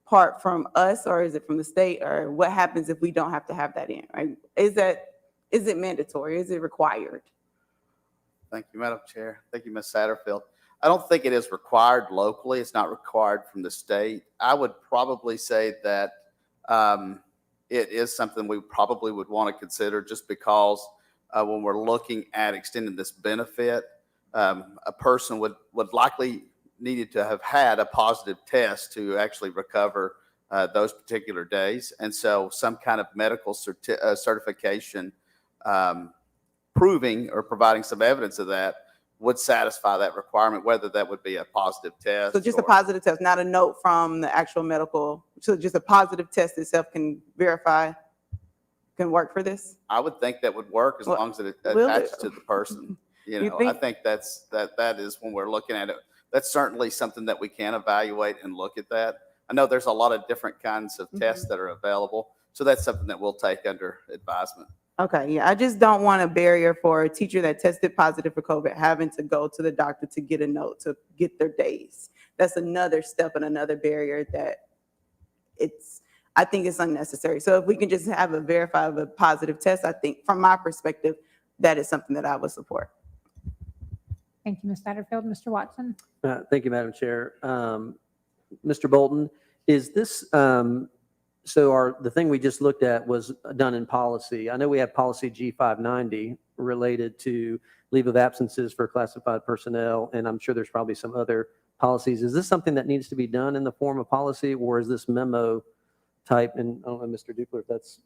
part from us or is it from the state, or what happens if we don't have to have that in, right? Is it mandatory? Is it required? Thank you, Madam Chair. Thank you, Ms. Satterfield. I don't think it is required locally. It's not required from the state. I would probably say that it is something we probably would want to consider just because when we're looking at extending this benefit, a person would likely needed to have had a positive test to actually recover those particular days. And so some kind of medical certification proving or providing some evidence of that would satisfy that requirement, whether that would be a positive test. So just a positive test, not a note from the actual medical, so just a positive test itself can verify, can work for this? I would think that would work as long as it attaches to the person. I think that is when we're looking at it. That's certainly something that we can evaluate and look at that. I know there's a lot of different kinds of tests that are available. So that's something that we'll take under advisement. Okay, yeah, I just don't want a barrier for a teacher that tested positive for COVID having to go to the doctor to get a note to get their days. That's another step and another barrier that I think it's unnecessary. So if we can just have a verifiable positive test, I think from my perspective, that is something that I would support. Thank you, Ms. Satterfield. Mr. Watson? Thank you, Madam Chair. Mr. Bolton, is this, the thing we just looked at was done in policy. I know we have policy G590 related to leave of absences for classified personnel, and I'm sure there's probably some other policies. Is this something that needs to be done in the form of policy, or is this memo type? And I don't know, Mr. Dupler, if that's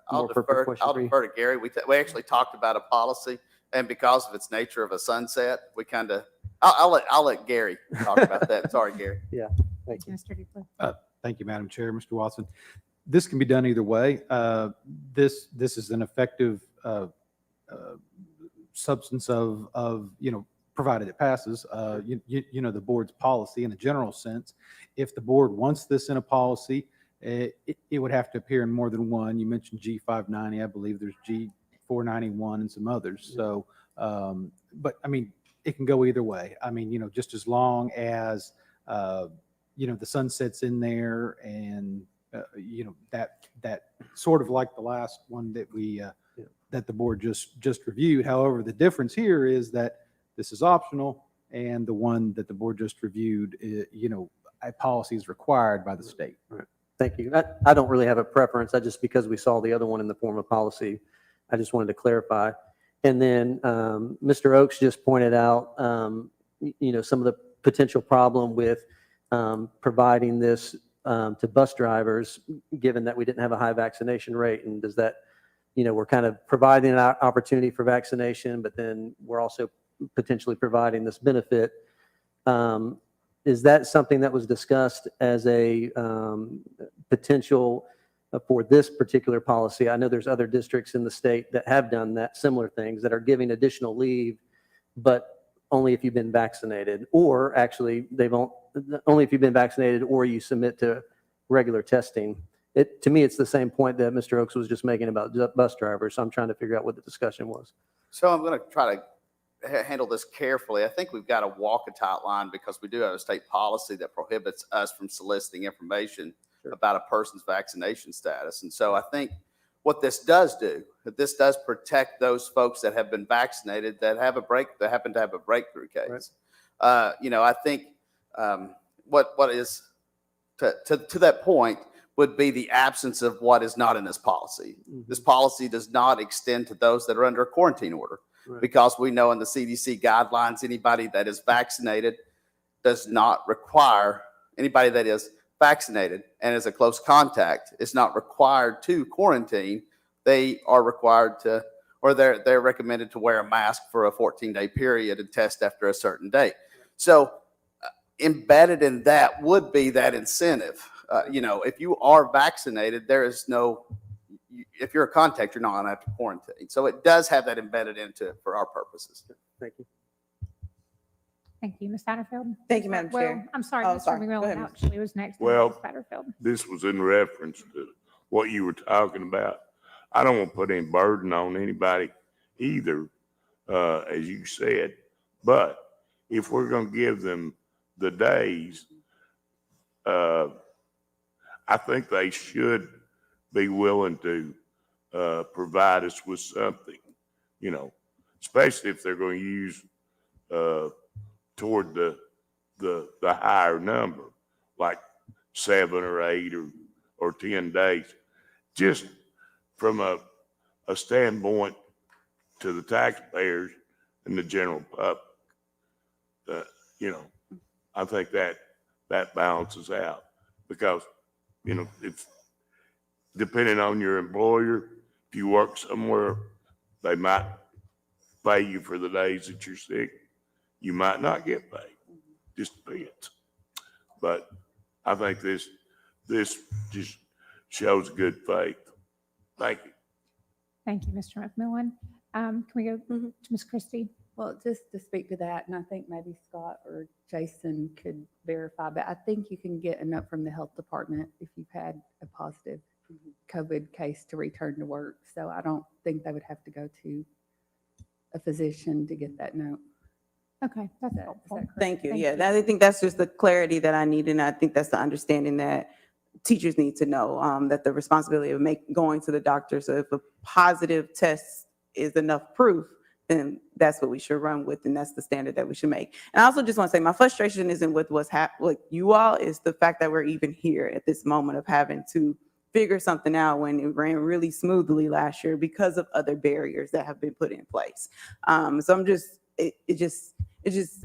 I'll defer to Gary. We actually talked about a policy, and because of its nature of a sunset, we kind of, I'll let Gary talk about that. Sorry, Gary. Yeah, thank you. Mr. Dupler. Thank you, Madam Chair. Mr. Watson, this can be done either way. This is an effective substance of provided it passes, the board's policy in a general sense. If the board wants this in a policy, it would have to appear in more than one. You mentioned G590, I believe there's G491 and some others. So, but I mean, it can go either way. I mean, just as long as, the sunset's in there and that sort of like the last one that that the board just reviewed. However, the difference here is that this is optional, and the one that the board just reviewed, a policy is required by the state. Right. Thank you. I don't really have a preference. Because we saw the other one in the form of policy, I just wanted to clarify. And then Mr. Oakes just pointed out, some of the potential problem with providing this to bus drivers, given that we didn't have a high vaccination rate. And does that, we're kind of providing an opportunity for vaccination, but then we're also potentially providing this benefit. Is that something that was discussed as a potential for this particular policy? I know there's other districts in the state that have done that, similar things, that are giving additional leave, but only if you've been vaccinated, or actually only if you've been vaccinated or you submit to regular testing. To me, it's the same point that Mr. Oakes was just making about bus drivers. So I'm trying to figure out what the discussion was. So I'm going to try to handle this carefully. I think we've got to walk a tight line because we do have a state policy that prohibits us from soliciting information about a person's vaccination status. And so I think what this does do, this does protect those folks that have been vaccinated that happen to have a breakthrough case. Right. I think what is to that point would be the absence of what is not in this policy. Mm-hmm. This policy does not extend to those that are under a quarantine order. Right. Because we know in the CDC guidelines, anybody that is vaccinated does not require, anybody that is vaccinated and is a close contact is not required to quarantine. They are required to, or they're recommended to wear a mask for a 14-day period and test after a certain date. So embedded in that would be that incentive. If you are vaccinated, there is no, if you're a contact, you're not going to have to quarantine. So it does have that embedded into it for our purposes. Thank you. Thank you, Ms. Satterfield. Thank you, Madam Chair. Well, I'm sorry, Oh, Mr. sorry. Go McMillan ahead, actually was next. Well, Ms. Satterfield. This was in reference to what you were talking about. I don't want to put any burden on anybody either, as you said. But if we're going to give them the days, I think they should be willing to provide us with something, especially if they're going to use toward the higher number, like 7 or 8 or 10 days. Just from a standpoint to the taxpayers and the general public, I think that balances out because, it's depending on your employer. If you work somewhere, they might pay you for the days that you're sick. You might not get paid. Just depends. But I think this just shows good faith. Thank you. Thank you, Mr. McMillan. Can we go to Ms. Christie? Well, just to speak to that, and I think maybe Scott or Jason could verify, but I think you can get a note from the health department if you've had a positive COVID case to return to work. So I don't think they would have to go to a physician to get that note. Okay, that's helpful. Thank you. Yeah, I think that's just the clarity that I need, and I think that's the understanding that teachers need to know, that the responsibility of going to the doctor. So if a positive test is enough proof, then that's what we should run with, and that's the standard that we should make. And I also just want to say my frustration isn't with what's happening with you all, is the fact that we're even here at this moment of having to figure something out when it ran really smoothly last year because of other barriers that have been put in place. So I'm just,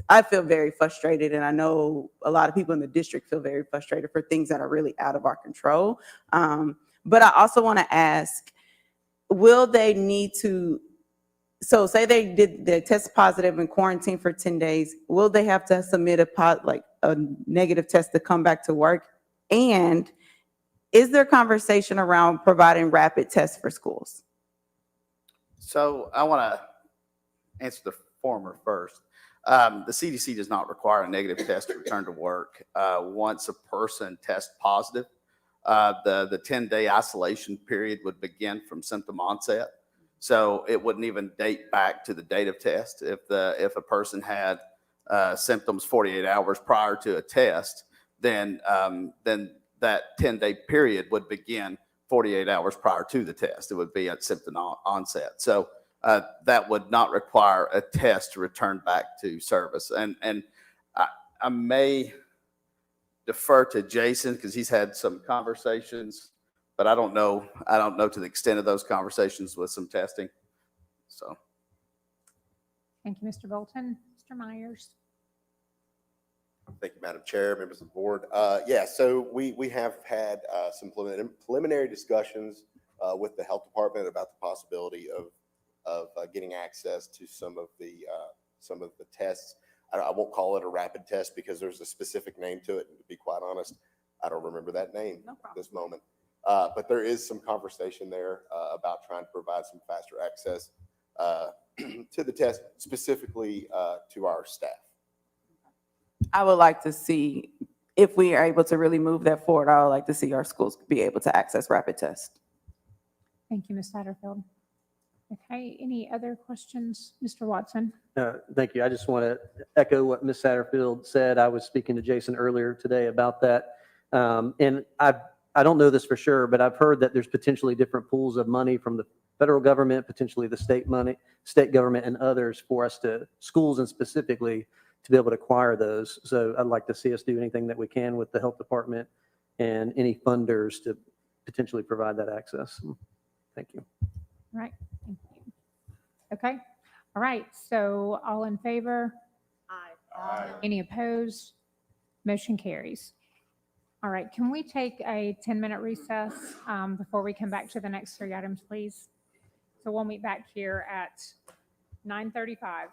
I feel very frustrated, and I know a lot of people in the district feel very frustrated for things that are really out of our control. But I also want to ask, will they need to, so say they test positive and quarantine for 10 days, will they have to submit a negative test to come back to work? And is there conversation around providing rapid tests for schools? So I want to answer the former first. The CDC does not require a negative test to return to work. Once a person tests positive, the 10-day isolation period would begin from symptom onset. So it wouldn't even date back to the date of test. If a person had symptoms 48 hours prior to a test, then that 10-day period would begin 48 hours prior to the test. It would be at symptom onset. So that would not require a test to return back to service. And I may defer to Jason because he's had some conversations, but I don't know to the extent of those conversations with some testing. So. Thank you, Mr. Bolton. Mr. Myers. Thank you, Madam Chair, members of the board. Yeah, so we have had some preliminary discussions with the health department about the possibility of getting access to some of the tests. I won't call it a rapid test because there's a specific name to it. And to be quite honest, I don't remember that name at this moment. But there is some conversation there about trying to provide some faster access to the test, specifically to our staff. I would like to see, if we are able to really move that forward, I would like to see our schools be able to access rapid tests. Thank you, Ms. Satterfield. Okay, any other questions? Mr. Watson? Thank you. I just want to echo what Ms. Satterfield said. I was speaking to Jason earlier today about that. And I don't know this for sure, but I've heard that there's potentially different pools of money from the federal government, potentially the state government and others for us to, schools and specifically, to be able to acquire those. So I'd like to see us do anything that we can with the health department and any funders to potentially provide that access. Thank you. All right. Thank you. Okay. All right. So all in favor? Aye. Any opposed? Motion carries. All right. Can we take a 10-minute recess before we come back to the next 3 items, please? So we'll meet back here at 9:35.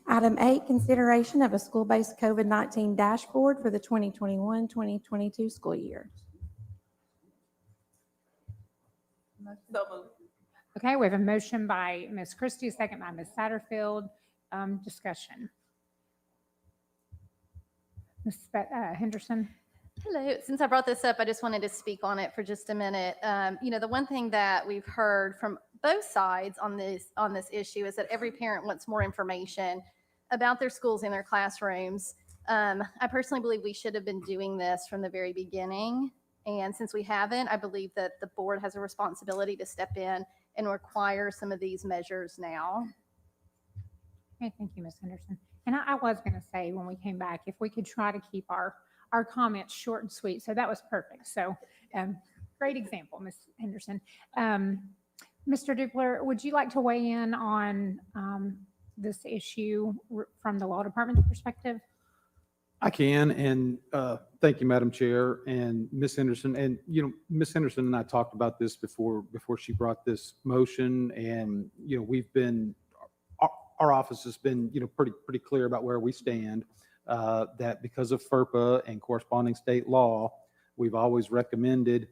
Item 8, consideration of a school-based COVID-19 dashboard for the 2021-2022 school year. Okay, we have a motion by Ms. Christie, a second by Ms. Satterfield. Discussion. Ms. Henderson? Hello. Since I brought this up, I just wanted to speak on it for just a minute. The one thing that we've heard from both sides on this issue is that every parent wants more information about their schools and their classrooms. I personally believe we should have been doing this from the very beginning. And since we haven't, I believe that the board has a responsibility to step in and require some of these measures now. Okay, thank you, Ms. Henderson. And I was going to say when we came back, if we could try to keep our comments short and sweet. So that was perfect. So great example, Ms. Henderson. Mr. Dupler, would you like to weigh in on this issue from the law department's perspective? I can, and thank you, Madam Chair and Ms. Henderson. And, Ms. Henderson and I talked about this before she brought this motion. And, we've been, our office has been, pretty clear about where we stand, that because of FERPA and corresponding state law, we've always recommended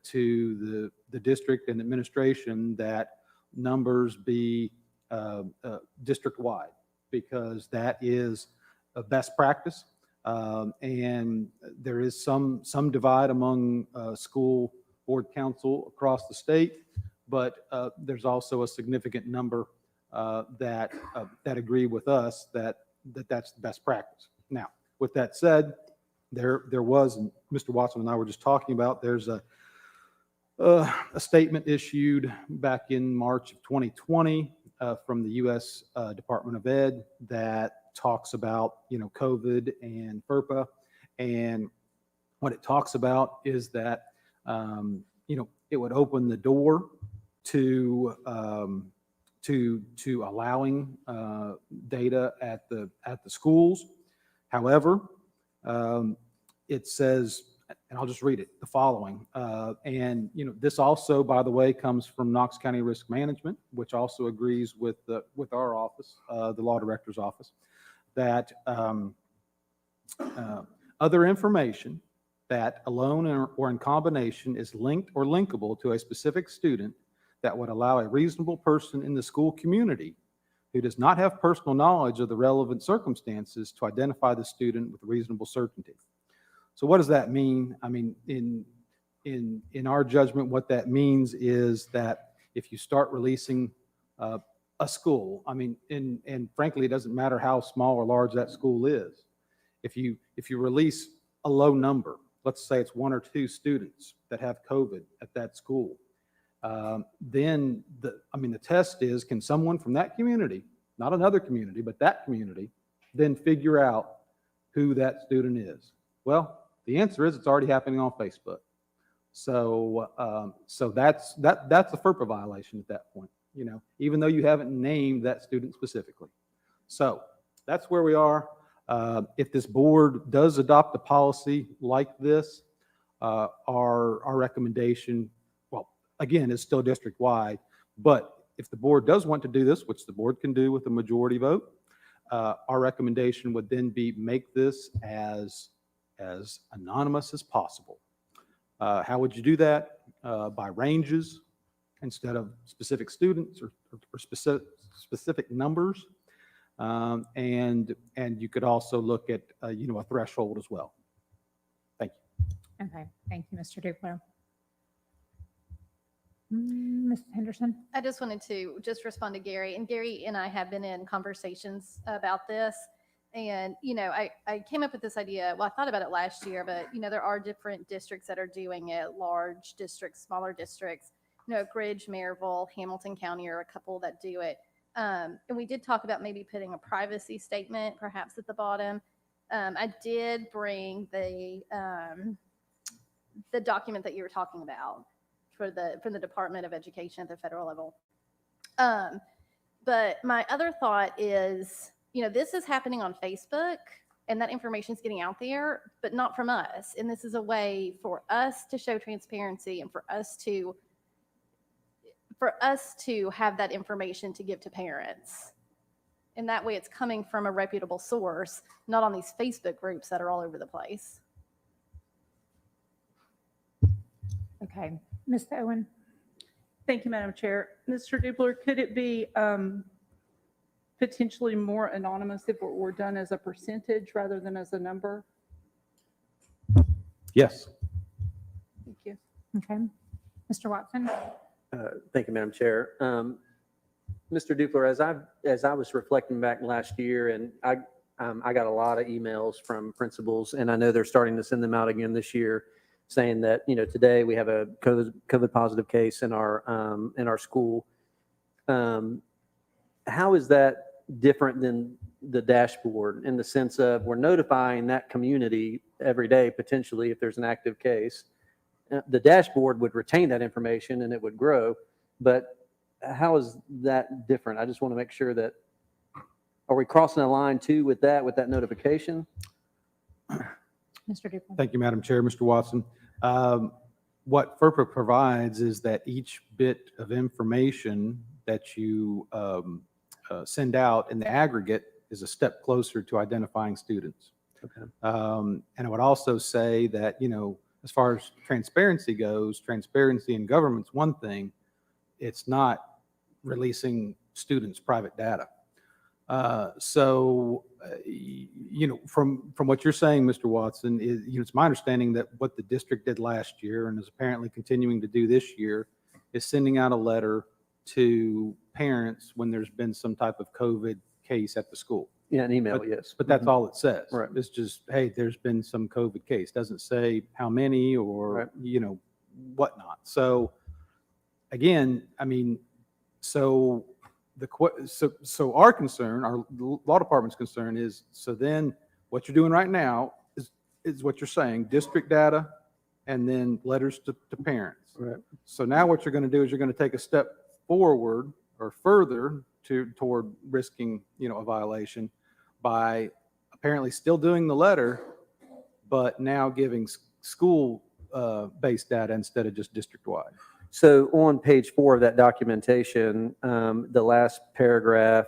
to the district and administration that numbers be district-wide, because that is a best practice. And there is some divide among school board council across the state, but there's also a significant number that agree with us that that's the best practice. Now, with that said, there was, and Mr. Watson and I were just talking about, there's a statement issued back in March of 2020 from the U.S. Department of Ed that talks about, COVID and FERPA. And what it talks about is that, it would open the door to allowing data at the schools. However, it says, and I'll just read it, the following. And, this also, by the way, comes from Knox County Risk Management, which also agrees with our office, the law director's office, that other information that alone or in combination is linked or linkable to a specific student that would allow a reasonable person in the school community who does not have personal knowledge of the relevant circumstances to identify the student with reasonable certainty. So what does that mean? I mean, in our judgment, what that means is that if you start releasing a school, I mean, and frankly, it doesn't matter how small or large that school is. If you release a low number, let's say it's 1 or 2 students that have COVID at that school, then the test is, can someone from that community, not another community, but that community, then figure out who that student is? Well, the answer is it's already happening on Facebook. So that's a FERPA violation at that point, even though you haven't named that student specifically. So that's where we are. If this board does adopt a policy like this, our recommendation, well, again, is still district-wide, but if the board does want to do this, which the board can do with a majority vote, our recommendation would then be make this as anonymous as possible. How would you do that? By ranges instead of specific students or specific numbers. And you could also look at, a threshold as well. Thank you. Okay, thank you, Mr. Dupler. Ms. Henderson? I just wanted to respond to Gary. And Gary and I have been in conversations about this. And, I came up with this idea. Well, I thought about it last year, but, there are different districts that are doing it, large districts, smaller districts. Gridge, Maryville, Hamilton County are a couple that do it. And we did talk about maybe putting a privacy statement perhaps at the bottom. I did bring the document that you were talking about from the Department of Education at the federal level. But my other thought is, this is happening on Facebook and that information is getting out there, but not from us. And this is a way for us to show transparency and for us to have that information to give to parents. And that way it's coming from a reputable source, not on these Facebook groups that are all over the place. Okay, Ms. Owen? Thank you, Madam Chair. Mr. Dupler, could it be potentially more anonymous if it were done as a percentage rather than as a number? Yes. Thank you. Okay. Mr. Watson? Thank you, Madam Chair. Mr. Dupler, as I was reflecting back last year, and I got a lot of emails from principals, and I know they're starting to send them out again this year, saying that, you know, today we have a COVID positive case in our school. How is that different than the dashboard in the sense of we're notifying that community every day potentially if there's an active case? The dashboard would retain that information and it would grow, but how is that different? I just want to make sure that, are we crossing a line too with that notification? Mr. Dupler? Thank you, Madam Chair. Mr. Watson. What FERPA provides is that each bit of information that you send out in the aggregate is a step closer to identifying students. Okay. And I would also say that, you know, as far as transparency goes, transparency in government's one thing. It's not releasing students' private data. You know, from what you're saying, Mr. Watson, is, you know, it's my understanding that what the district did last year and is apparently continuing to do this year is sending out a letter to parents when there's been some type of COVID case at the school. Yeah, an email, yes. But that's all it says. Right. It's just, hey, there's been some COVID case. Doesn't say how many or, Right. you know, whatnot. So again, I mean, so our concern, our law department's concern is, so then what you're doing right now is what you're saying, district data and then letters to parents. Right. So now what you're going to do is you're going to take a step forward or further toward risking, you know, a violation by apparently still doing the letter, but now giving school based data instead of just district wide. So on page 4 of that documentation, the last paragraph,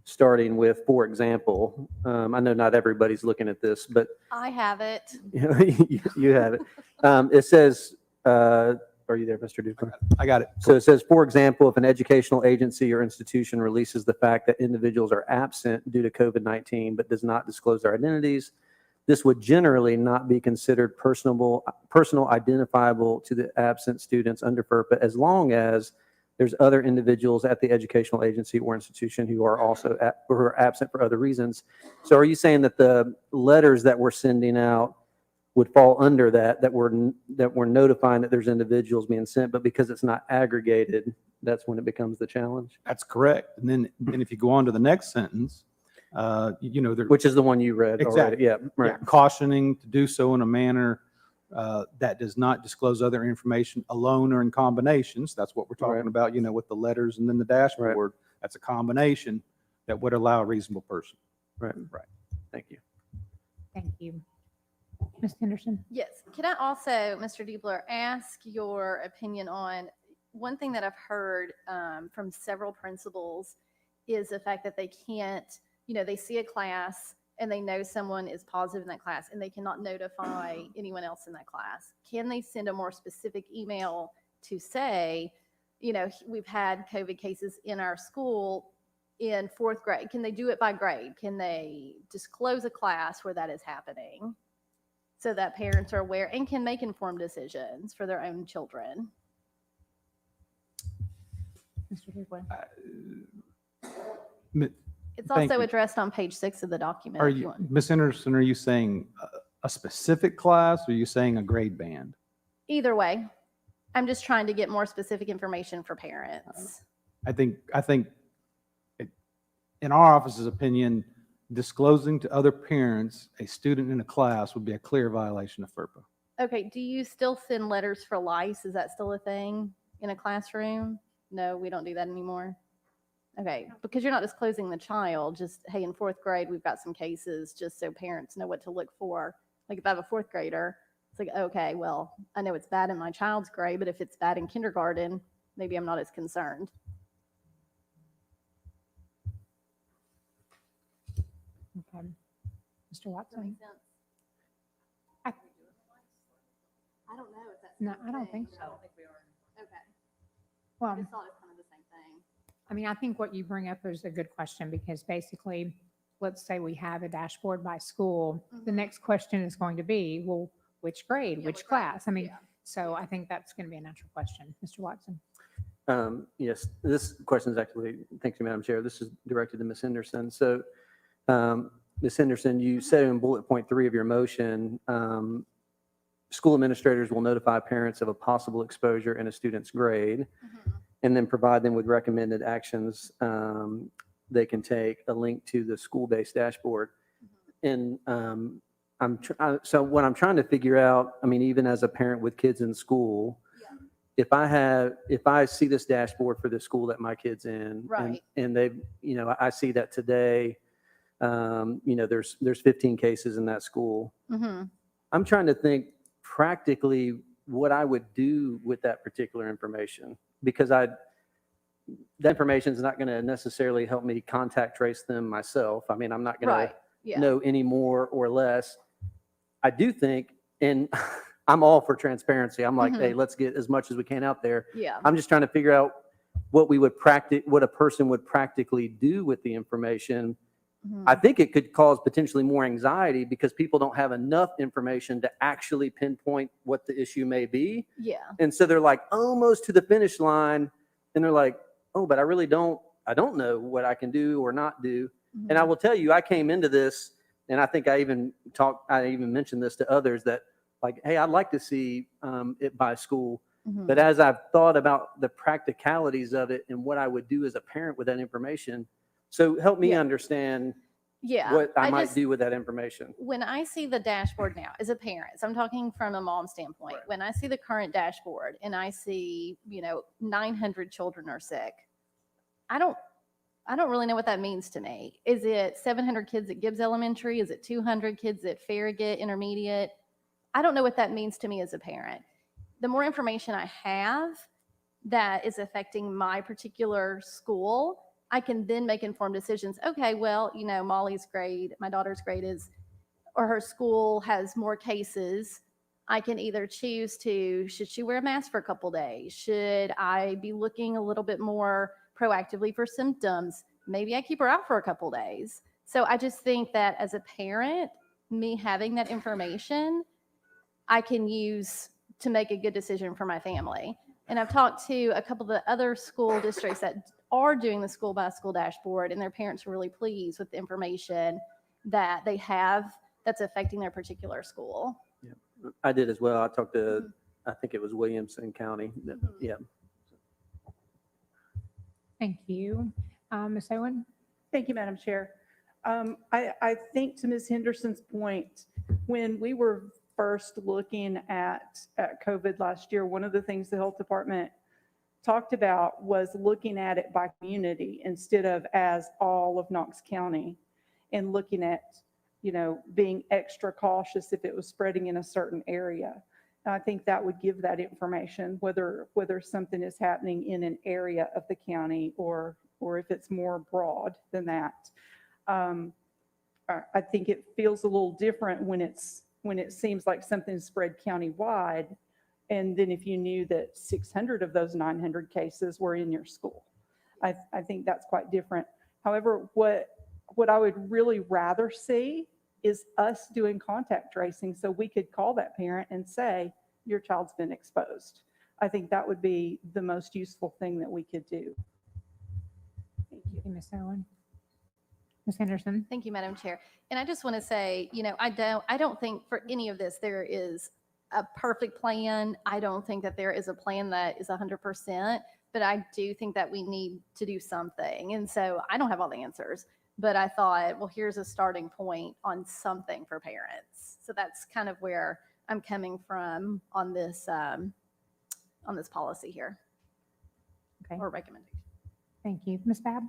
starting with, for example, I know not everybody's looking at this, but I have it. you have it. It says, are you there, Mr. Dupler? I got it. So it says, for example, if an educational agency or institution releases the fact that individuals are absent due to COVID-19 but does not disclose their identities, this would generally not be considered personal identifiable to the absent students under FERPA as long as there's other individuals at the educational agency or institution who are also who are absent for other reasons. So are you saying that the letters that we're sending out would fall under that we're notifying that there's individuals being sent, but because it's not aggregated, that's when it becomes the challenge? That's correct. And then if you go on to the next sentence, you know, which is the one you read already. Yeah, right. Yeah, cautioning to do so in a manner that does not disclose other information alone or in combinations. That's what we're talking about, you know, with the letters and then the dashboard. That's a combination that would allow a reasonable person. Right. Right. Thank you. Thank you. Ms. Henderson? Yes. Can I also, Mr. Diebler, ask your opinion on one thing that I've heard from several principals is the fact that they can't, you know, they see a class and they know someone is positive in that class and they cannot notify anyone else in that class. Can they send a more specific email to say, you know, we've had COVID cases in our school in 4th grade? Can they do it by grade? Can they disclose a class where that is happening so that parents are aware and can make informed decisions for their own children? Mr. Dupler? It's Thank also you. addressed on page 6 of the document. Are if you you, want. Ms. Henderson, are you saying a specific class or are you saying a grade band? Either way, I'm just trying to get more specific information for parents. I think in our office's opinion, disclosing to other parents a student in a class would be a clear violation of FERPA. Okay, do you still send letters for lice? Is that still a thing in a classroom? No, we don't do that anymore. Okay, because you're not disclosing the child, just, hey, in 4th grade, we've got some cases, just so parents know what to look for. Like if I have a 4th grader, it's like, okay, well, I know it's bad in my child's grade, but if it's bad in kindergarten, maybe I'm not as concerned. Okay. Mr. Watson? I- I don't know if that's. No, I don't think so. Okay. Well, I just thought it was kind of the same thing. I mean, I think what you bring up is a good question because basically, let's say we have a dashboard by school. The Mhm. next question is going to be, well, which grade, Yeah, which which grade? class? I mean, Yeah. so I think that's going to be a natural question. Mr. Watson? Yes, this question is actually, thank you, Madam Chair. This is directed to Ms. Henderson. So, Ms. Henderson, you said in bullet point 3 of your motion, school administrators will notify parents of a possible exposure in a student's grade and then provide them with recommended actions they can take, a link to the school-based dashboard. And so what I'm trying to figure out, I mean, even as a parent with kids in school, if I see this dashboard for the school that my kid's in, Right. and they've, I see that today, there's 15 cases in that school. Mm-hmm. I'm trying to think practically what I would do with that particular information, because that information is not going to necessarily help me contact trace them myself. I mean, I'm not going Right. to Yeah. know any more or less. I do think, and I'm all for transparency. I'm like, Mhm. hey, let's get as much as we can out there. Yeah. I'm just trying to figure out what what a person would practically do with the information. I think it could cause potentially more anxiety because people don't have enough information to actually pinpoint what the issue may be. Yeah. And so they're like almost to the finish line and they're like, oh, but I don't know what I can do or not do. And I will tell you, I came into this and I think I even mentioned this to others that like, hey, I'd like to see it by school. But as I've thought about the practicalities of it and what I would do as a parent with that information, so help me understand Yeah. what I might just- do with that information. When I see the dashboard now as a parent, so I'm talking from a mom standpoint, when I see the current dashboard and I see, 900 children are sick, I don't really know what that means to me. Is it 700 kids at Gibbs Elementary? Is it 200 kids at Farragut Intermediate? I don't know what that means to me as a parent. The more information I have that is affecting my particular school, I can then make informed decisions. Okay, well, Molly's grade, my daughter's grade or her school has more cases. I can either choose should she wear a mask for a couple days? Should I be looking a little bit more proactively for symptoms? Maybe I keep her out for a couple days. So I just think that as a parent, me having that information, I can use to make a good decision for my family. And I've talked to a couple of the other school districts that are doing the school by school dashboard, and their parents are really pleased with the information that they have that's affecting their particular school. Yeah, I did as well. I talked to, I think it was Williamson County. Yeah. Thank you. Ms. Owen? Thank you, Madam Chair. I think to Ms. Henderson's point, when we were first looking at COVID last year, one of the things the health department talked about was looking at it by community instead of as all of Knox County, and looking at, being extra cautious if it was spreading in a certain area. And I think that would give that information, whether something is happening in an area of the county or if it's more broad than that. I think it feels a little different when it seems like something's spread countywide, and then if you knew that 600 of those 900 cases were in your school. I think that's quite different. However, what I would really rather see is us doing contact tracing so we could call that parent and say, your child's been exposed. I think that would be the most useful thing that we could do. Thank you, Ms. Owen. Ms. Henderson? Thank you, Madam Chair. And I just want to say, I don't think for any of this there is a perfect plan. I don't think that there is a plan that is 100%, but I do think that we need to do something. And so I don't have all the answers, but I thought, well, here's a starting point on something for parents. So that's kind of where I'm coming from on this policy here. Okay. Or recommendation. Thank you. Ms. Babb?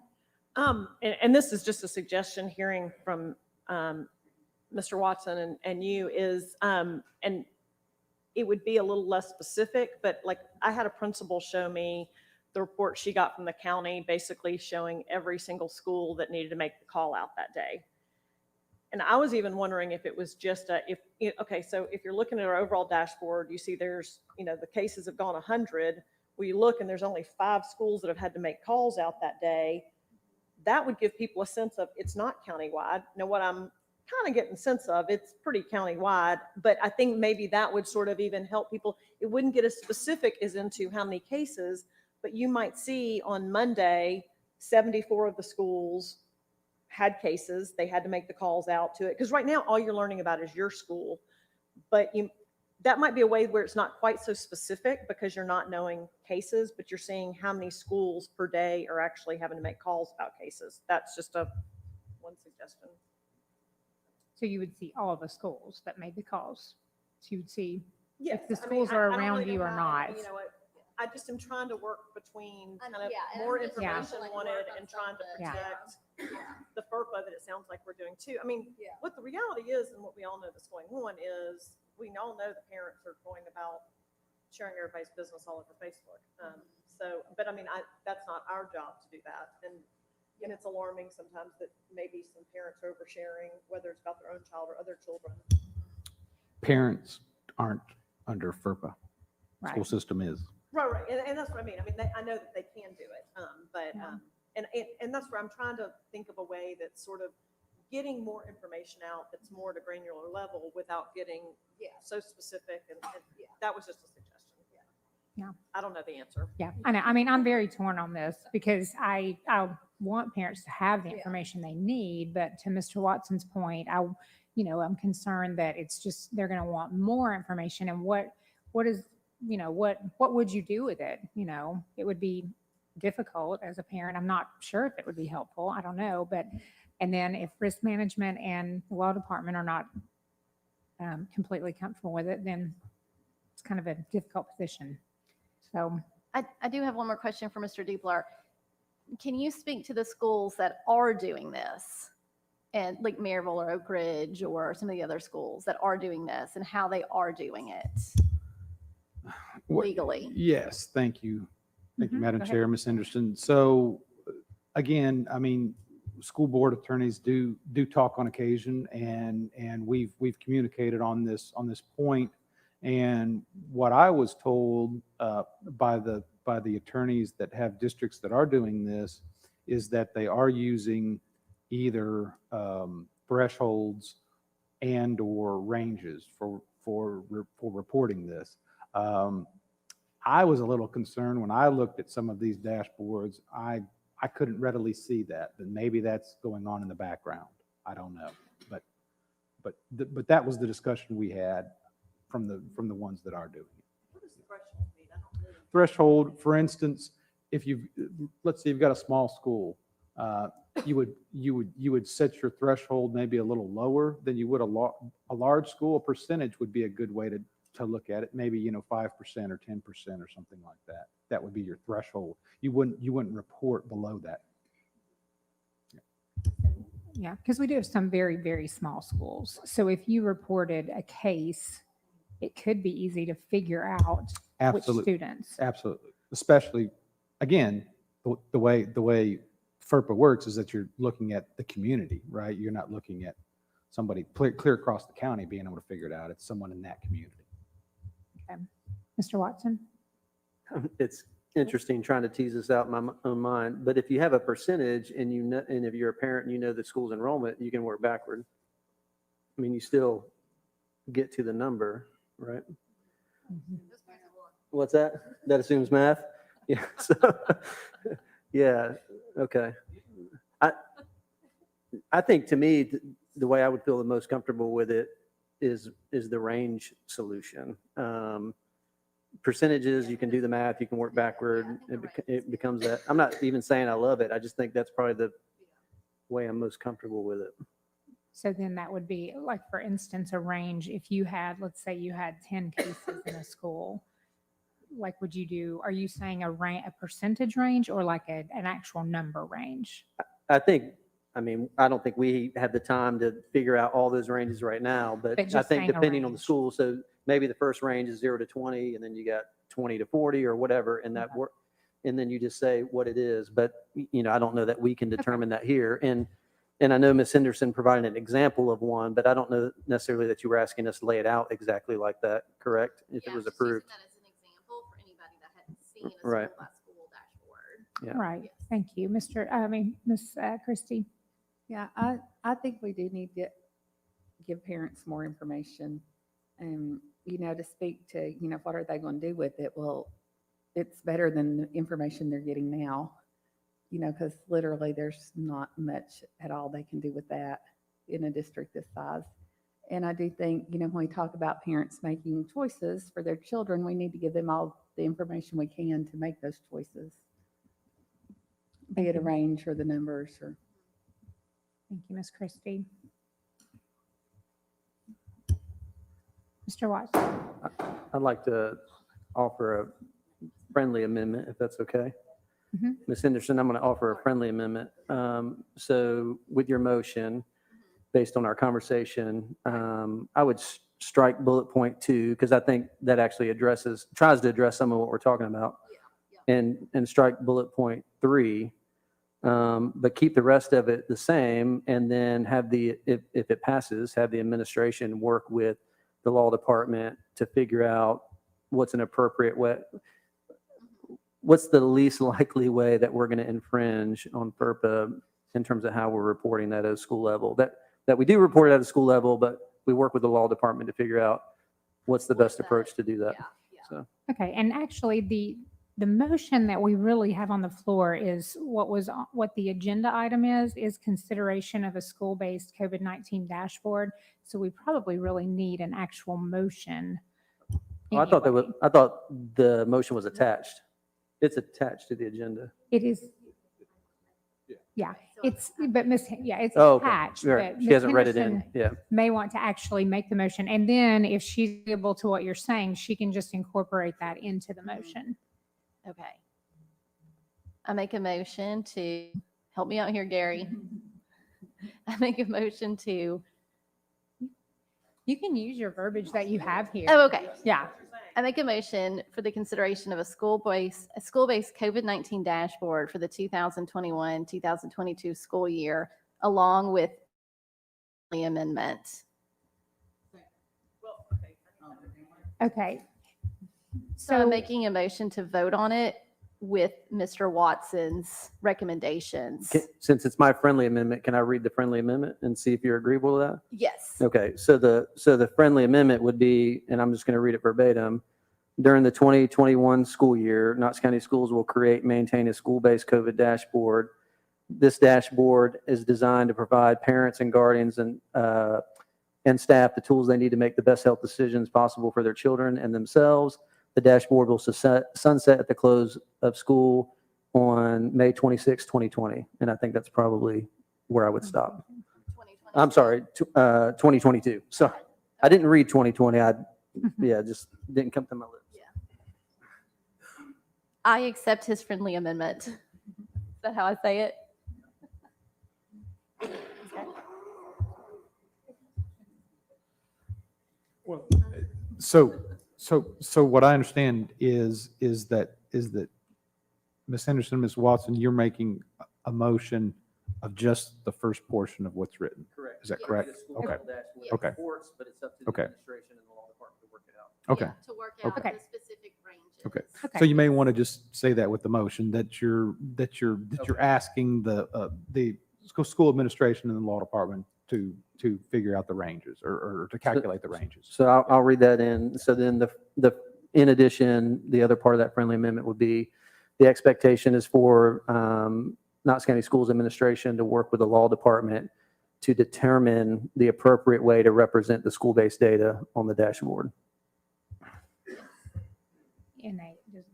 And this is just a suggestion hearing from Mr. Watson and you is, and it would be a little less specific, but like I had a principal show me the report she got from the county, basically showing every single school that needed to make the call out that day. And I was even wondering if it was just okay, so if you're looking at our overall dashboard, you see there's, the cases have gone 100. Well, you look and there's only 5 schools that have had to make calls out that day. That would give people a sense of it's not countywide. Now, what I'm kind of getting a sense of, it's pretty countywide, but I think maybe that would sort of even help people. It wouldn't get as specific as into how many cases, but you might see on Monday, 74 of the schools had cases. They had to make the calls out to it. Because right now, all you're learning about is your school. But that might be a way where it's not quite so specific because you're not knowing cases, but you're seeing how many schools per day are actually having to make calls about cases. That's just one suggestion. So you would see all of the schools that made the calls. So you would see Yes, if the I mean, schools are I don't around really you know or how, not. I just am trying to work between kind of yeah, and more I'm just information trying to, like, wanted work on and trying to Yeah. protect the FERPA that it sounds like we're doing too. I mean, what the reality is and what we all know that's going on is we all know the parents are going about sharing everybody's business all over Facebook. But I mean, that's not our job to do that. And it's alarming sometimes that maybe some parents are oversharing, whether it's about their own child or other children. Parents aren't under FERPA. Right. School system is. Right. And that's what I mean. I mean, I know that they can do it, and that's where I'm trying to think of a way that's sort of getting more information out that's more at a granular level without getting so specific. And that was just a suggestion. Yeah. I don't know the answer. Yeah, I know. I mean, I'm very torn on this because I want parents to have the information they need, but to Mr. Watson's point, I'm concerned that it's just, they're going to want more information. And what is, what would you do with it? It would be difficult as a parent. I'm not sure if it would be helpful. I don't know. And then if risk management and the law department are not completely comfortable with it, then it's kind of a difficult position. So I do have one more question for Mr. Dupler. Can you speak to the schools that are doing this, and like Maryville or Oak Ridge or some of the other schools that are doing this, and how they are doing it legally? Yes, thank you. Thank you, Madam Go ahead. Chair, Ms. Henderson. So again, I mean, school board attorneys do talk on occasion, and we've communicated on this point. And what I was told by the attorneys that have districts that are doing this is that they are using either thresholds and or ranges for reporting this. I was a little concerned when I looked at some of these dashboards. I couldn't readily see that, but maybe that's going on in the background. I don't know, but that was the discussion we had from the ones that are doing it. What does the threshold mean? I don't really. Threshold, for instance, let's say you've got a small school, you would set your threshold maybe a little lower than you would a large school. A percentage would be a good way to look at it. Maybe 5% or 10% or something like that. That would be your threshold. You wouldn't report below that. yeah, because we do have some very, very small schools. So if you reported a case, it could be easy to figure out which students. Absolutely. Especially, again, the way FERPA works is that you're looking at the community, right? You're not looking at somebody clear across the county being able to figure it out. It's someone in that community. Okay. Mr. Watson? It's interesting trying to tease this out in my own mind, but if you have a percentage and and if you're a parent and you know the school's enrollment, you can work backward. I mean, you still get to the number, right? Mm-hmm. What's that? That assumes math? Yeah. So, yeah. Okay. I think to me, the way I would feel the most comfortable with it is the range solution. Percentages, you can do the math, you can work backward. It becomes that. I'm not even saying I love it. I just think that's probably the way I'm most comfortable with it. So then that would be like, for instance, a range. If you had, let's say you had 10 cases in a school, like are you saying a percentage range or like an actual number range? I don't think we have the time to figure out all those ranges right now, but I think depending on the school, so maybe the first range is 0 to 20, and then you got 20 to 40 or whatever, and that work, and then you just say what it is. But I don't know that we can determine that here. And And I know Ms. Henderson provided an example of one, but I don't know necessarily that you were asking us to lay it out exactly like that, correct? If it was approved. That as an example for anybody that hadn't seen a Right. school-by-school dashboard. Yeah. Right, thank you, Miss Christie. Yeah, I think we do need to give parents more information and, to speak to, what are they going to do with it? Well, it's better than the information they're getting now, because literally there's not much at all they can do with that in a district this size. And I do think, when we talk about parents making choices for their children, we need to give them all the information we can to make those choices, be it a range or the numbers or. Thank you, Miss Christie. Mr. Watson. I'd like to offer a friendly amendment, if that's okay. Mhm. Ms. Henderson, I'm going to offer a friendly amendment. So with your motion, based on our conversation, I would strike bullet point 2, because I think that actually tries to address some of what we're talking about. And strike bullet point 3, but keep the rest of it the same, and then if it passes, have the administration work with the law department to figure out what's an appropriate way, what's the least likely way that we're going to infringe on FERPA in terms of how we're reporting that at a school level. That we do report it at a school level, but we work with the law department to figure out what's the best approach to do that. So. Okay, and actually, the motion that we really have on the floor is what the agenda item is consideration of a school-based COVID-19 dashboard. So we probably really need an actual motion. I thought the motion was attached. It's attached to the agenda. It is. Yeah, it's Oh, okay. attached. Right. But She Ms. hasn't read it in. Henderson Yeah. May want to actually make the motion, and then if she's able to what you're saying, she can just incorporate that into the motion. Okay. I make a motion to, help me out here, Gary. I make a motion to, You can use your verbiage that you have here. oh, okay. Yeah. I make a motion for the consideration of a school-based COVID-19 dashboard for the 2021-2022 school year, along with the amendment. Okay. So I'm making a motion to vote on it with Mr. Watson's recommendations. Since it's my friendly amendment, can I read the friendly amendment and see if you're agreeable to that? Yes. Okay, so the friendly amendment would be, and I'm just going to read it verbatim. During the 2021 school year, Knox County Schools will create, maintain a school-based COVID dashboard. This dashboard is designed to provide parents and guardians and staff the tools they need to make the best health decisions possible for their children and themselves. The dashboard will sunset at the close of school on May 26, 2020. And I think that's probably where I would stop. I'm sorry, 2022. Sorry. I didn't read 2020. Just didn't come to my lips. I accept his friendly amendment. Is that how I say it? Well, so what I understand is that Ms. Henderson, Ms. Watson, you're making a motion of just the first portion of what's written. Correct. Is that correct? Okay. Okay. But it's up to the Okay. administration and the law department to work it out. Okay. To work out Okay. the specific ranges. Okay. Okay. So you may want to just say that with the motion that you're asking the school administration and the law department to figure out the ranges or to calculate the ranges. So I'll read that in. So then in addition, the other part of that friendly amendment would be the expectation is for Knox County Schools Administration to work with the law department to determine the appropriate way to represent the school-based data on the dashboard. Does it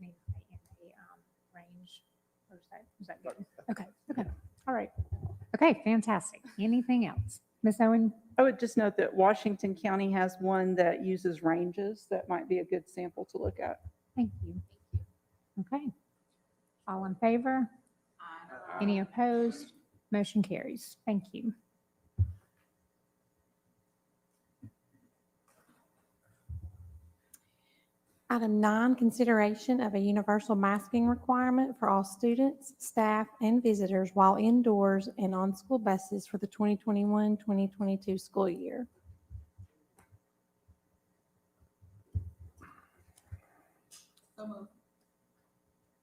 need to say in a range? Or is that good? Okay. All right. Okay, fantastic. Anything else? Ms. Owen? I would just note that Washington County has one that uses ranges. That might be a good sample to look at. Thank you. Okay. All in favor? Any opposed? Motion carries. Thank you. Item 9, consideration of a universal masking requirement for all students, staff, and visitors while indoors and on school buses for the 2021-2022 school year.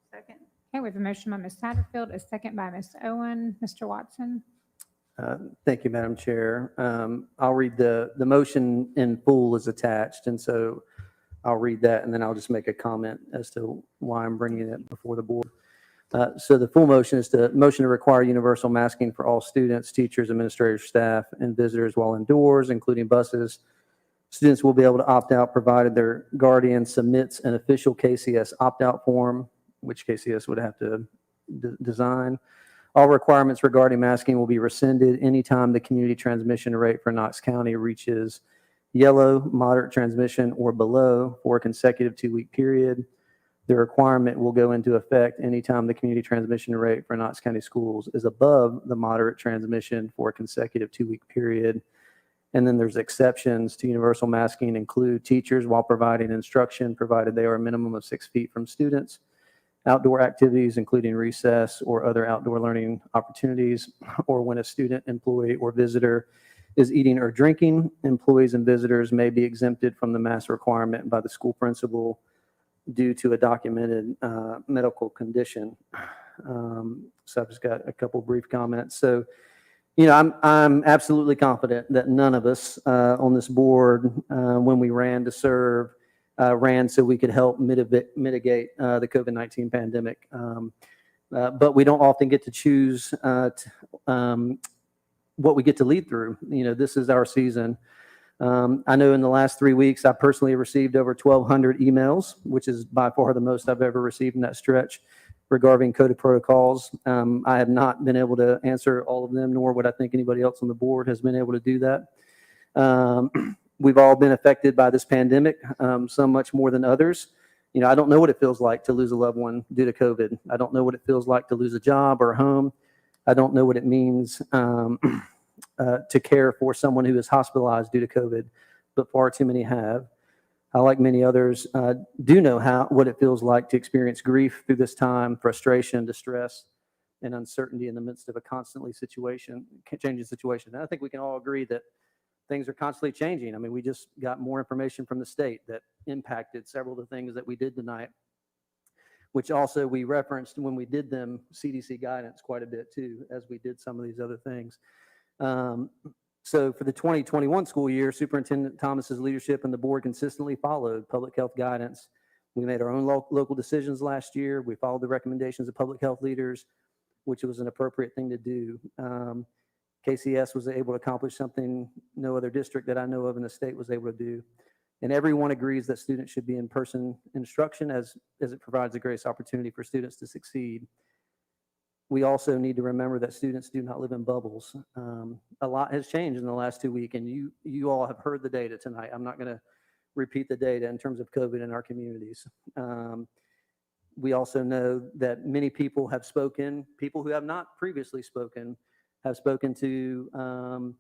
Second. Okay, we have a motion by Ms. Satterfield, a second by Ms. Owen. Mr. Watson? Thank you, Madam Chair. I'll read the motion in full is attached, and so I'll read that, and then I'll just make a comment as to why I'm bringing it before the board. So the full motion is the motion to require universal masking for all students, teachers, administrators, staff, and visitors while indoors, including buses. Students will be able to opt out provided their guardian submits an official KCS opt-out form, which KCS would have to design. All requirements regarding masking will be rescinded anytime the community transmission rate for Knox County reaches yellow, moderate transmission, or below for a consecutive 2-week period. The requirement will go into effect anytime the community transmission rate for Knox County schools is above the moderate transmission for a consecutive 2-week period. And then there's exceptions to universal masking include teachers while providing instruction, provided they are a minimum of 6 feet from students, outdoor activities, including recess or other outdoor learning opportunities, or when a student, employee, or visitor is eating or drinking. Employees and visitors may be exempted from the mask requirement by the school principal due to a documented medical condition. So I've just got a couple brief comments. So, you know, I'm absolutely confident that none of us on this board, when we ran to serve, ran so we could help mitigate the COVID-19 pandemic. But we don't often get to choose what we get to lead through. You know, this is our season. I know in the last 3 weeks, I personally received over 1,200 emails, which is by far the most I've ever received in that stretch regarding coded protocols. I have not been able to answer all of them, nor would I think anybody else on the board has been able to do that. We've all been affected by this pandemic, some much more than others. You know, I don't know what it feels like to lose a loved one due to COVID. I don't know what it feels like to lose a job or a home. I don't know what it means to care for someone who is hospitalized due to COVID, but far too many have. I, like many others, do know what it feels like to experience grief through this time, frustration, distress, and uncertainty in the midst of a constantly changing situation. And I think we can all agree that things are constantly changing. I mean, we just got more information from the state that impacted several of the things that we did tonight, which also we referenced when we did them, CDC guidance quite a bit too, as we did some of these other things. So for the 2021 school year, Superintendent Thomas's leadership and the board consistently followed public health guidance. We made our own local decisions last year. We followed the recommendations of public health leaders, which was an appropriate thing to do. KCS was able to accomplish something no other district that I know of in the state was able to do. And everyone agrees that students should be in-person instruction as it provides a great opportunity for students to succeed. We also need to remember that students do not live in bubbles. A lot has changed in the last 2 weeks, and you all have heard the data tonight. I'm not going to repeat the data in terms of COVID in our communities. We also know that many people have spoken, people who have not previously spoken, have spoken to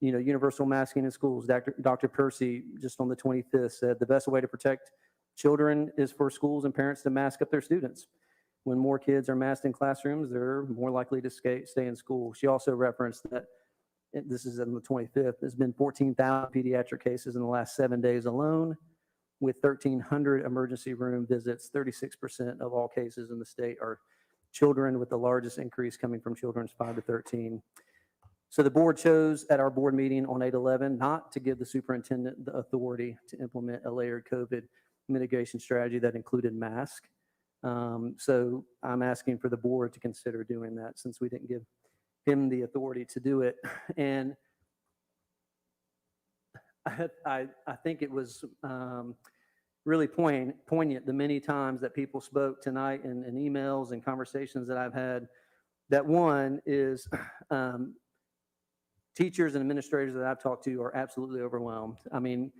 universal masking in schools. Dr. Percy, just on the 25th, said the best way to protect children is for schools and parents to mask up their students. When more kids are masked in classrooms, they're more likely to stay in school. She also referenced that, this is on the 25th, there's been 14,000 pediatric cases in the last 7 days alone, with 1,300 emergency room visits. 36% of all cases in the state are children, with the largest increase coming from children 5 to 13. So the board chose at our board meeting on 8/11 not to give the superintendent the authority to implement a layered COVID mitigation strategy that included masks. So I'm asking for the board to consider doing that, since we didn't give him the authority to do it. And I think it was really poignant the many times that people spoke tonight in emails and conversations that I've had, that one is teachers and administrators that I've talked to are absolutely overwhelmed. I mean,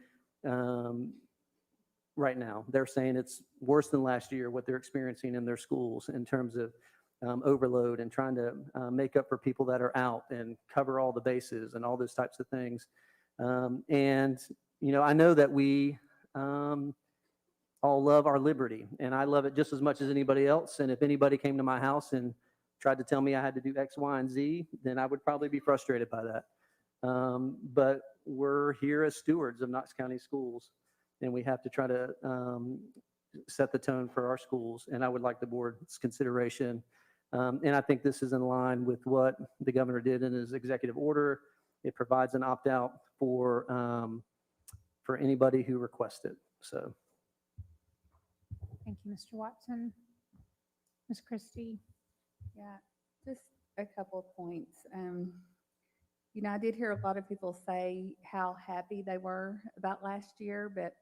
right now, they're saying it's worse than last year, what they're experiencing in their schools in terms of overload and trying to make up for people that are out and cover all the bases and all those types of things. And, you know, I know that we all love our liberty, and I love it just as much as anybody else. And if anybody came to my house and tried to tell me I had to do X, Y, and Z, then I would probably be frustrated by that. But we're here as stewards of Knox County schools, and we have to try to set the tone for our schools. And I would like the board's consideration. And I think this is in line with what the governor did in his executive order. It provides an opt-out for anybody who requests it. So. Thank you, Mr. Watson. Ms. Christie? Yeah, just a couple of points. You know, I did hear a lot of people say how happy they were about last year, but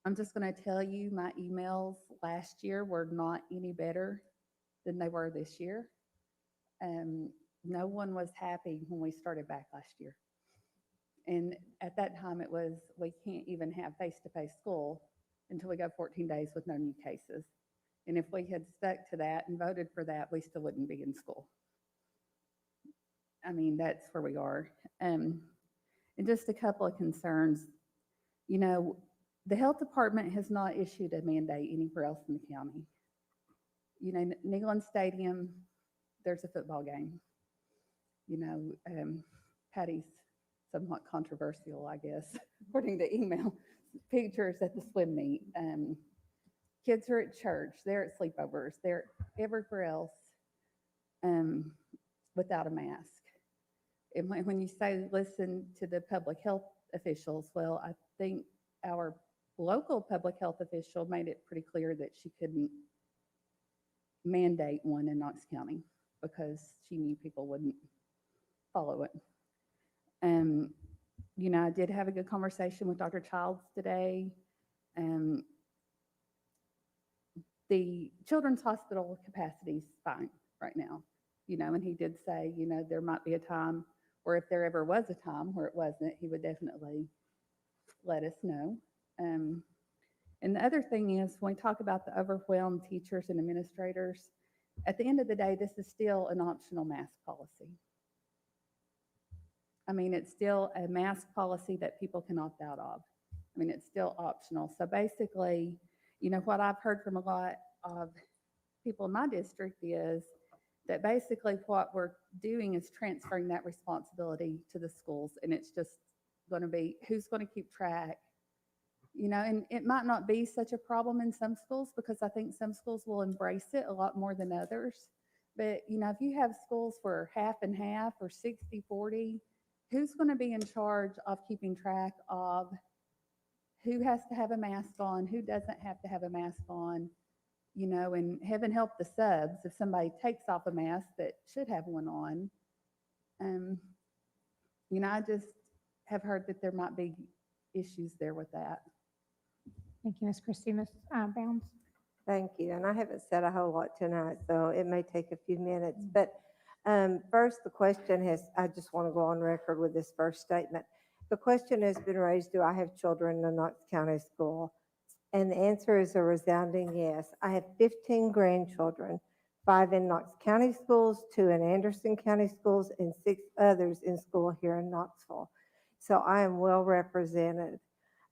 I'm just going to tell you my emails last year were not any better than they were this year. No one was happy when we started back last year. And at that time it was, we can't even have face-to-face school until we go 14 days with no new cases. And if we had stuck to that and voted for that, we still wouldn't be in school. I mean, that's where we are. And just a couple of concerns. You know, the health department has not issued a mandate anywhere else in the county. You know, Neyland Stadium, there's a football game. You know, Patty's somewhat controversial, I guess, according to email pictures at the swim meet. Kids are at church, they're at sleepovers, they're everywhere else without a mask. And when you say listen to the public health officials, well, I think our local public health official made it pretty clear that she couldn't mandate one in Knox County because she knew people wouldn't follow it. You know, I did have a good conversation with Dr. Childs today. The children's hospital capacity is fine right now, you know, and he did say, you know, there might be a time, or if there ever was a time where it wasn't, he would definitely let us know. And the other thing is, when we talk about the overwhelmed teachers and administrators, at the end of the day, this is still an optional mask policy. I mean, it's still a mask policy that people can opt out of. I mean, it's still optional. So basically, you know, what I've heard from a lot of people in my district is that basically what we're doing is transferring that responsibility to the schools, and it's just going to be who's going to keep track, you know, and it might not be such a problem in some schools because I think some schools will embrace it a lot more than others. But, you know, if you have schools where half and half or 60-40, who's going to be in charge of keeping track of who has to have a mask on, who doesn't have to have a mask on, you know, and heaven help the subs if somebody takes off a mask that should have one on. You know, I just have heard that there might be issues there with that. Thank you, Ms. Christie. Ms. Bounds? Thank you. And I haven't said a whole lot tonight, so it may take a few minutes. But first, the question I just want to go on record with this first statement. The question has been raised, do I have children in a Knox County school? And the answer is a resounding yes. I have 15 grandchildren, 5 in Knox County schools, 2 in Anderson County schools, and 6 others in school here in Knoxville. So I am well represented.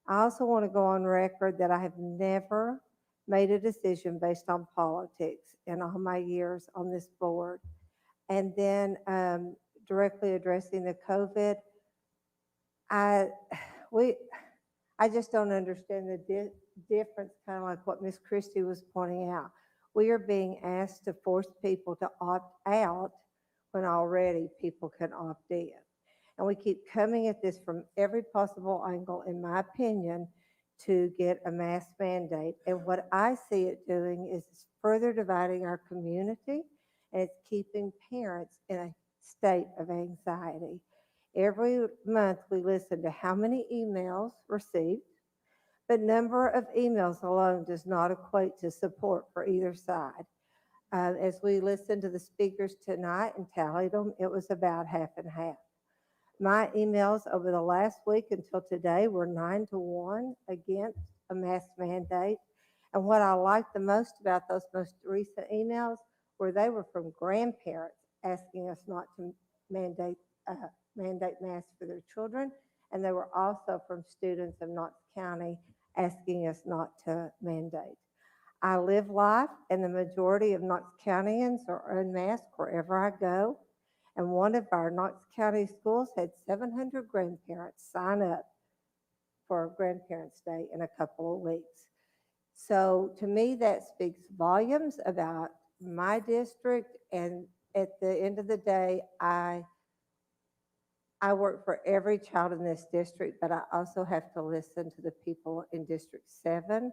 I also want to go on record that I have never made a decision based on politics in all my years on this board. And then directly addressing the COVID, I just don't understand the difference, kind of like what Ms. Christie was pointing out. We are being asked to force people to opt out when already people can opt in. And we keep coming at this from every possible angle, in my opinion, to get a mask mandate. And what I see it doing is it's further dividing our community, and it's keeping parents in a state of anxiety. Every month we listen to how many emails received, but number of emails alone does not equate to support for either side. As we listened to the speakers tonight and tallied them, it was about half and half. My emails over the last week until today were 9-1 against a mask mandate. And what I liked the most about those most recent emails were they were from grandparents asking us not to mandate masks for their children. And they were also from students of Knox County asking us not to mandate. I live life, and the majority of Knox Countyans are unmasked wherever I go. And one of our Knox County schools had 700 grandparents sign up for Grandparents' Day in a couple of weeks. So to me, that speaks volumes about my district. And at the end of the day, I work for every child in this district, but I also have to listen to the people in District 7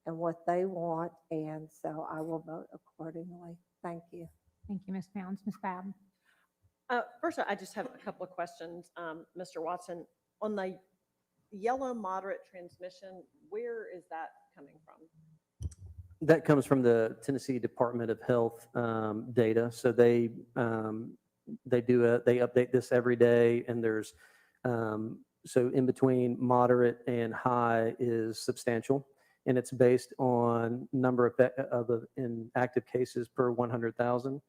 and what they want. And so I will vote accordingly. Thank you. Thank you, Ms. Mounds. Ms. Bowden? First, I just have a couple of questions, Mr. Watson. On the yellow moderate transmission, where is that coming from? That comes from the Tennessee Department of Health data. So they update this every day, and there's so in between moderate and high is substantial, and it's based on number of inactive cases per 100,000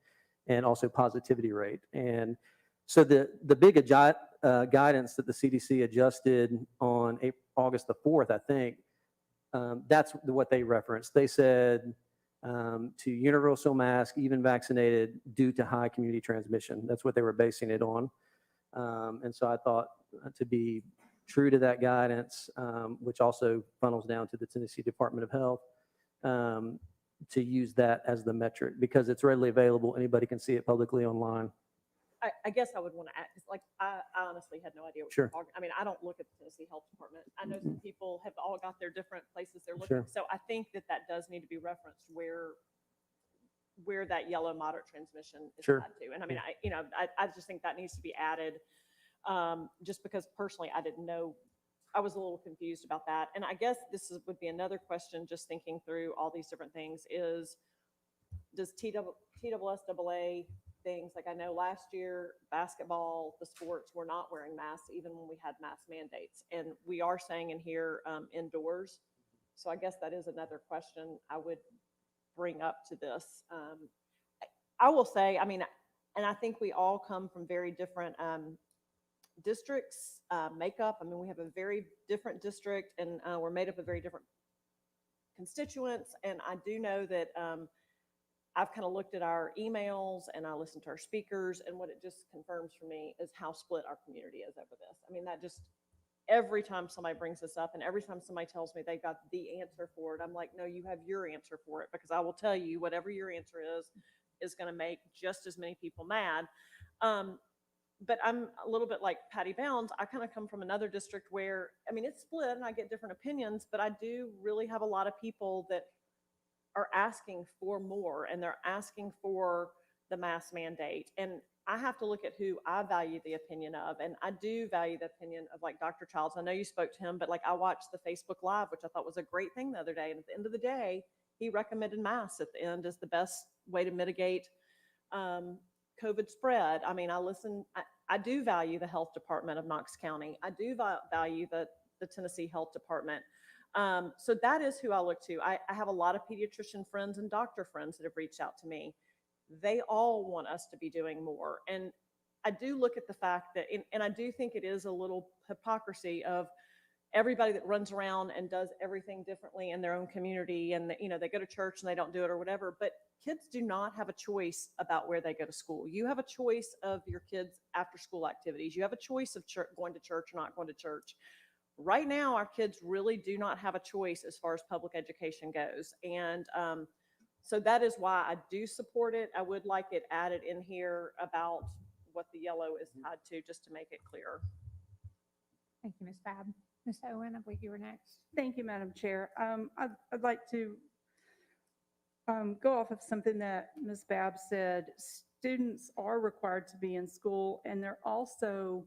and also positivity rate. And so the big guidance that the CDC adjusted on August the 4th, I think, that's what they referenced. They said to universal mask, even vaccinated, due to high community transmission. That's what they were basing it on. And so I thought to be true to that guidance, which also funnels down to the Tennessee Department of Health, to use that as the metric because it's readily available. Anybody can see it publicly online. I guess I would want to add, because like I honestly had no idea what Sure. you're talking. I mean, I don't look at the Tennessee Health Department. I know some people have all got their different places they're looking. Sure. So I think that does need to be referenced where that yellow moderate transmission is Sure. tied to. And I mean, I just think that needs to be added, just because personally I didn't know. I was a little confused about that. And I guess would be another question, just thinking through all these different things, is does TSSAA things, like I know last year basketball, the sports were not wearing masks even when we had mask mandates, and we are saying in here indoors. So I guess that is another question I would bring up to this. I will say, I mean, and I think we all come from very different districts, makeup. I mean, we have a very different district, and we're made up of very different constituents. And I do know that I've kind of looked at our emails and I listened to our speakers, and what it just confirms for me is how split our community is over this. I mean, that just, every time somebody brings this up and every time somebody tells me they've got the answer for it, I'm like, no, you have your answer for it, because I will tell you whatever your answer is going to make just as many people mad. But I'm a little bit like Patty Bounds. I kind of come from another district where, I mean, it's split and I get different opinions, but I do really have a lot of people that are asking for more, and they're asking for the mask mandate. And I have to look at who I value the opinion of. And I do value the opinion of like Dr. Childs. I know you spoke to him, but like I watched the Facebook Live, which I thought was a great thing the other day. And at the end of the day, he recommended masks at the end as the best way to mitigate COVID spread. I mean, I do value the health department of Knox County. I do value the Tennessee Health Department. So that is who I look to. I have a lot of pediatrician friends and doctor friends that have reached out to me. They all want us to be doing more. And I do look at the fact that, and I do think it is a little hypocrisy of everybody that runs around and does everything differently in their own community, and they go to church and they don't do it or whatever. But kids do not have a choice about where they go to school. You have a choice of your kids' after school activities. You have a choice of going to church or not going to church. Right now, our kids really do not have a choice as far as public education goes. And so that is why I do support it. I would like it added in here about what the yellow is tied to, just to make it clearer. Thank you, Ms. Babb. Ms. Owen, I believe you were next. Thank you, Madam Chair. I'd like to go off of something that Ms. Babb said. Students are required to be in school, and they're also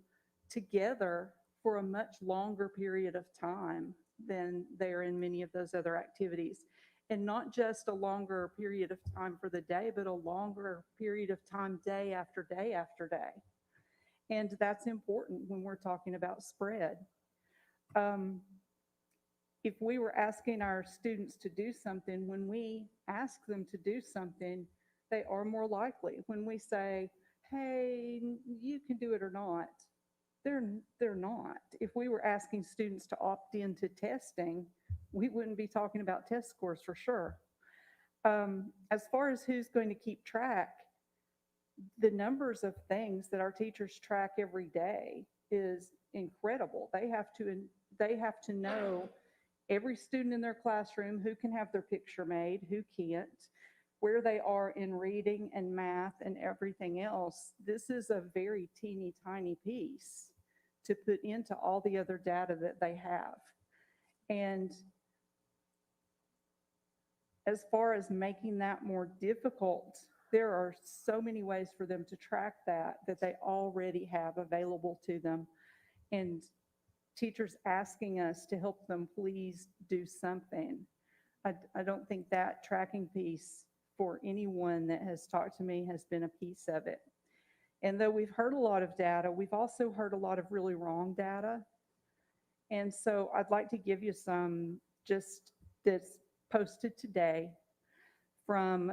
together for a much longer period of time than they're in many of those other activities. And not just a longer period of time for the day, but a longer period of time day after day after day. And that's important when we're talking about spread. If we were asking our students to do something, when we ask them to do something, they are more likely. When we say, hey, you can do it or not, they're not. If we were asking students to opt into testing, we wouldn't be talking about test scores for sure. As far as who's going to keep track, the numbers of things that our teachers track every day is incredible. They have to know every student in their classroom, who can have their picture made, who can't, where they are in reading and math and everything else. This is a very teeny tiny piece to put into all the other data that they have. And as far as making that more difficult, there are so many ways for them to track that they already have available to them. And teachers asking us to help them please do something. I don't think that tracking piece for anyone that has talked to me has been a piece of it. And though we've heard a lot of data, we've also heard a lot of really wrong data. And so I'd like to give you some just that's posted today from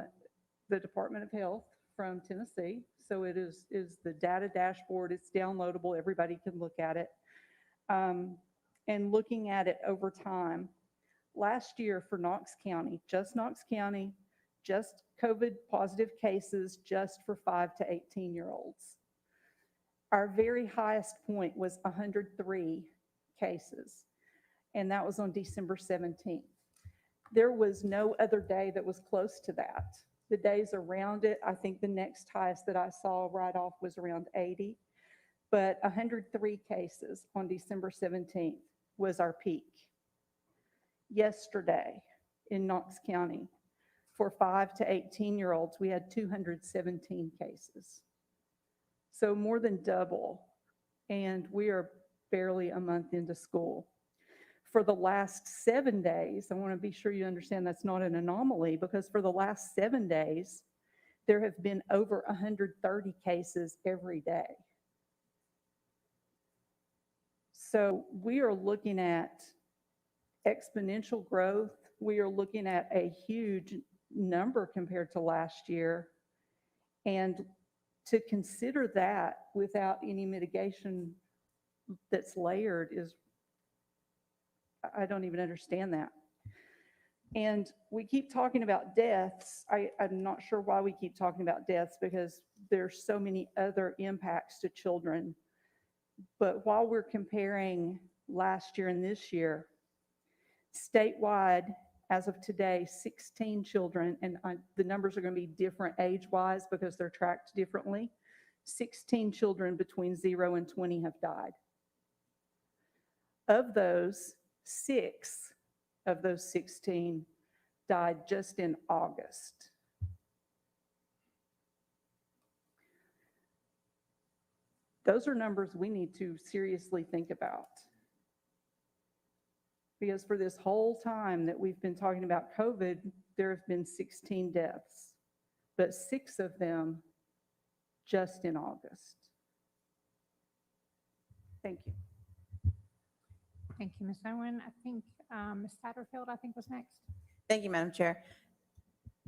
the Department of Health from Tennessee. So it is the data dashboard. It's downloadable. Everybody can look at it. And looking at it over time, last year for Knox County, just COVID positive cases just for 5 to 18-year-olds. Our very highest point was 103 cases, and that was on December 17th. There was no other day that was close to that. The days around it, I think the next highest that I saw right off was around 80, but 103 cases on December 17th was our peak. Yesterday in Knox County, for 5 to 18-year-olds, we had 217 cases. So more than double, and we are barely a month into school. For the last 7 days, I want to be sure you understand that's not an anomaly, because for the last 7 days, there have been over 130 cases every day. So we are looking at exponential growth. We are looking at a huge number compared to last year. And to consider that without any mitigation that's layered is, I don't even understand that. And we keep talking about deaths. I'm not sure why we keep talking about deaths, because there's so many other impacts to children. But while we're comparing last year and this year, statewide, as of today, 16 children, and the numbers are going to be different age-wise because they're tracked differently. 16 children between 0 and 20 have died. Of those, 6 of those 16 died just in August. Those are numbers we need to seriously think about. Because for this whole time that we've been talking about COVID, there have been 16 deaths, but 6 of them just in August. Thank you. Thank you, Ms. Owen. I think Ms. Satterfield, was next. Thank you, Madam Chair.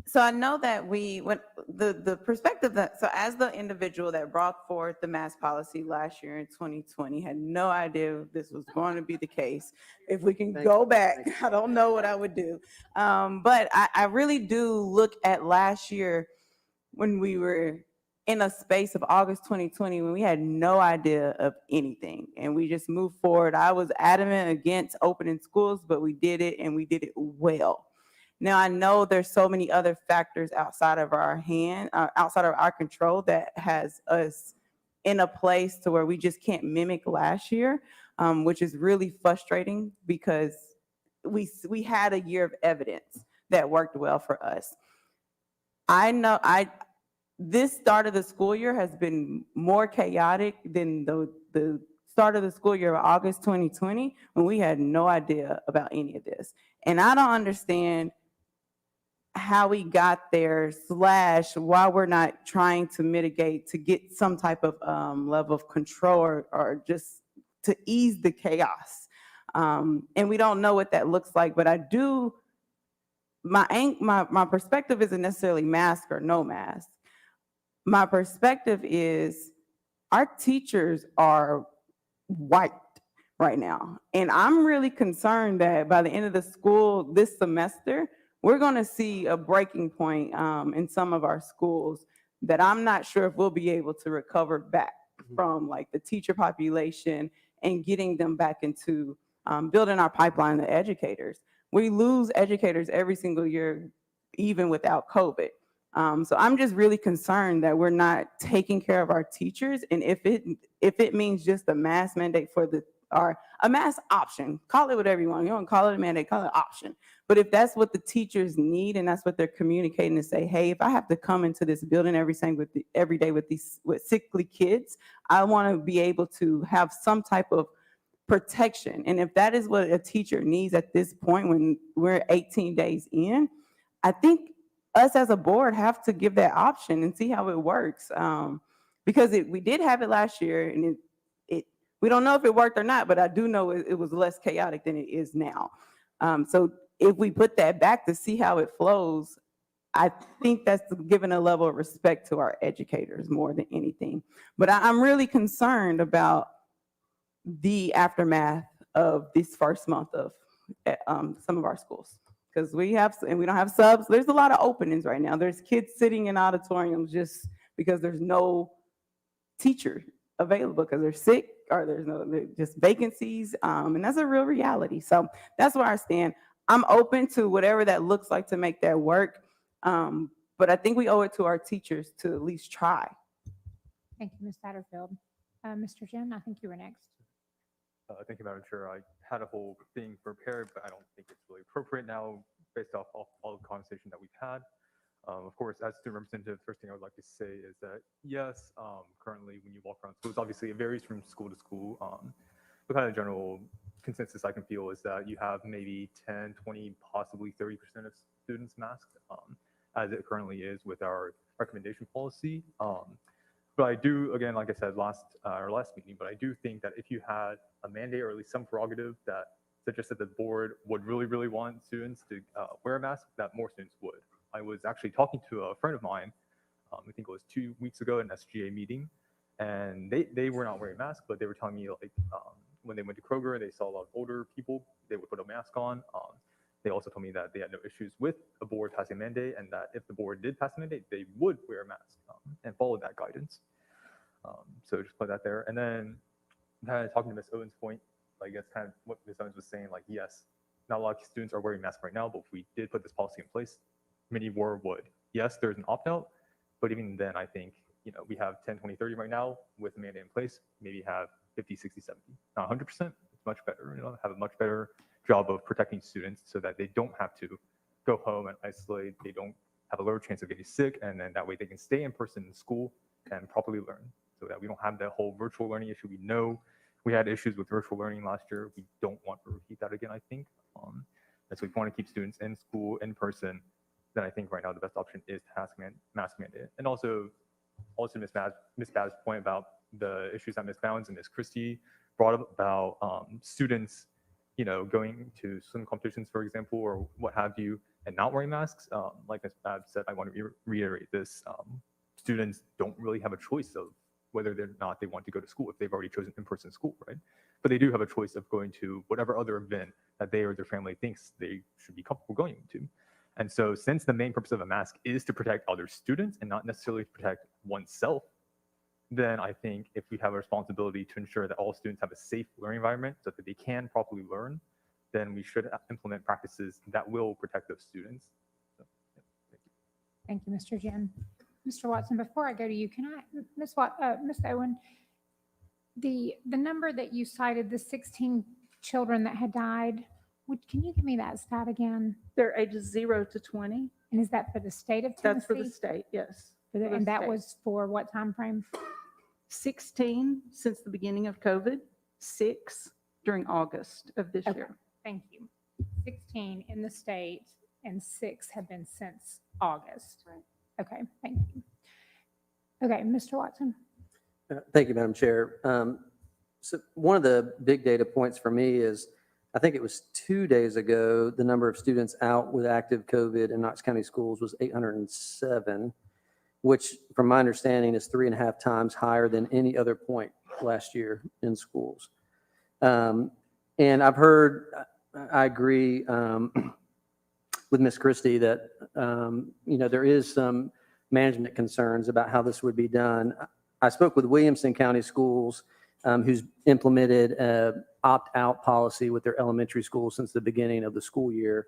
So I know that the perspective that, so as the individual that brought forth the mask policy last year in 2020, had no idea this was going to be the case. If we can go back, I don't know what I would do. But I really do look at last year when we were in a space of August 2020, when we had no idea of anything and we just moved forward. I was adamant against opening schools, but we did it, and we did it well. Now, I know there's so many other factors outside of our outside of our control, that has us in a place to where we just can't mimic last year, which is really frustrating, because we had a year of evidence that worked well for us. I know this start of the school year has been more chaotic than the start of the school year of August 2020, when we had no idea about any of this. And I don't understand how we got there, / why we're not trying to mitigate to get some type of level of control, or just to ease the chaos. And we don't know what that looks like, but I do, my perspective isn't necessarily mask or no mask. My perspective is our teachers are white. right now. And I'm really concerned that by the end of the school this semester, we're going to see a breaking point in some of our schools that I'm not sure if we'll be able to recover back from, like the teacher population and getting them back into building our pipeline of educators. We lose educators every single year, even without COVID. So I'm just really concerned that we're not taking care of our teachers. And if it means just a mask mandate for a mask option, call it whatever you want. You don't call it a mandate, call it an option. But if that's what the teachers need and that's what they're communicating to say, hey, if I have to come into this building every day with sickly kids, I want to be able to have some type of protection. And if that is what a teacher needs at this point when we're 18 days in, I think us as a board have to give that option and see how it works. Because we did have it last year, and we don't know if it worked or not, but I do know it was less chaotic than it is now. So if we put that back to see how it flows, I think that's giving a level of respect to our educators more than anything. But I'm really concerned about the aftermath of this first month of some of our schools. Because we don't have subs. There's a lot of openings right now. There's kids sitting in auditoriums just because there's no teacher available because they're sick or there's just vacancies. And that's a real reality. So that's where I stand. I'm open to whatever that looks like to make that work. But I think we owe it to our teachers to at least try. Thank you, Ms. Satterfield. Mr. Jen, I think you were next. Thank you, Madam Chair. I had a whole thing prepared, but I don't think it's really appropriate now based off all the conversation that we've had. Of course, as student representative, the first thing I would like to say is that, yes, currently when you walk around schools, obviously it varies from school to school. The kind of general consensus I can feel is that you have maybe 10, 20, possibly 30% of students masked, as it currently is with our recommendation policy. But I do, again, like I said our last meeting, but I do think that if you had a mandate or at least some prerogative that suggested the board would really, really want students to wear a mask, that more students would. I was actually talking to a friend of mine, I think it was 2 weeks ago, at an SGA meeting, and they were not wearing masks, but they were telling me like when they went to Kroger, they saw a lot of older people, they would put a mask on. They also told me that they had no issues with a board passing a mandate, and that if the board did pass a mandate, they would wear a mask and follow that guidance. So just put that there. And then kind of talking to Ms. Owens' point, like that's kind of what Ms. Owens was saying, like, yes, not a lot of students are wearing masks right now, but if we did put this policy in place, many more would. Yes, there's an opt-out, but even then, I think, we have 10, 20, 30 right now with the mandate in place, maybe have 50, 60, 70. Not 100%, it's much better, have a much better job of protecting students so that they don't have to go home and isolate, they don't have a lower chance of getting sick, and then that way they can stay in person in school and properly learn so that we don't have that whole virtual learning issue. We know we had issues with virtual learning last year. We don't want to repeat that again, I think. And so we want to keep students in school, in person. Then I think right now the best option is mask mandate. And also Ms. Babb's point about the issues that Ms. Bounds and Ms. Christie brought up about students, going to swim competitions, for example, or what have you, and not wearing masks. Like Ms. Babb said, I want to reiterate this. Students don't really have a choice of whether or not they want to go to school if they've already chosen in-person school, right? But they do have a choice of going to whatever other event that they or their family thinks they should be comfortable going to. And so since the main purpose of a mask is to protect other students and not necessarily to protect oneself, then I think if we have a responsibility to ensure that all students have a safe learning environment so that they can properly learn, then we should implement practices that will protect those students. So, yeah, thank you. Thank you, Mr. Jen. Mr. Watson, before I go to you, can I, Ms. Owen, the number that you cited, the 16 children that had died, can you give me that stat again? They're ages 0 to 20. And is that for the state of Tennessee? That's for the state, yes. And that was for what time frame? 16 since the beginning of COVID, 6 during August of this year. Thank you. 16 in the state and 6 have been since August. Right. Okay, thank you. Okay, Mr. Watson. Thank you, Madam Chair. So one of the big data points for me is, I think it was 2 days ago, the number of students out with active COVID in Knox County schools was 807, which from my understanding is 3.5 times higher than any other point last year in schools. And I've heard, I agree with Ms. Christie that, there is some management concerns about how this would be done. I spoke with Williamson County Schools, who's implemented a opt-out policy with their elementary schools since the beginning of the school year.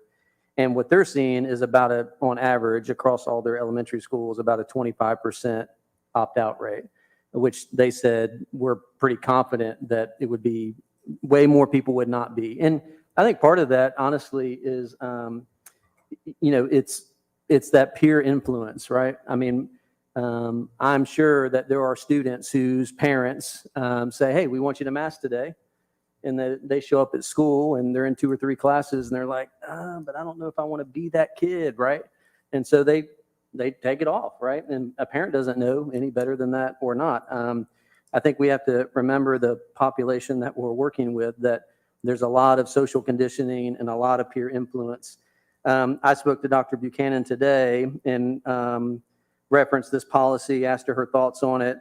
And what they're seeing is on average, across all their elementary schools, about a 25% opt-out rate, which they said we're pretty confident that it would be way more people would not be. And I think part of that, honestly, is, it's that peer influence, right? I mean, I'm sure that there are students whose parents say, hey, we want you to mask today. And they show up at school and they're in 2 or 3 classes and they're like, but I don't know if I want to be that kid, right? And so they take it off, right? And a parent doesn't know any better than that or not. I think we have to remember the population that we're working with, that there's a lot of social conditioning and a lot of peer influence. I spoke to Dr. Buchanan today and referenced this policy, asked her thoughts on it,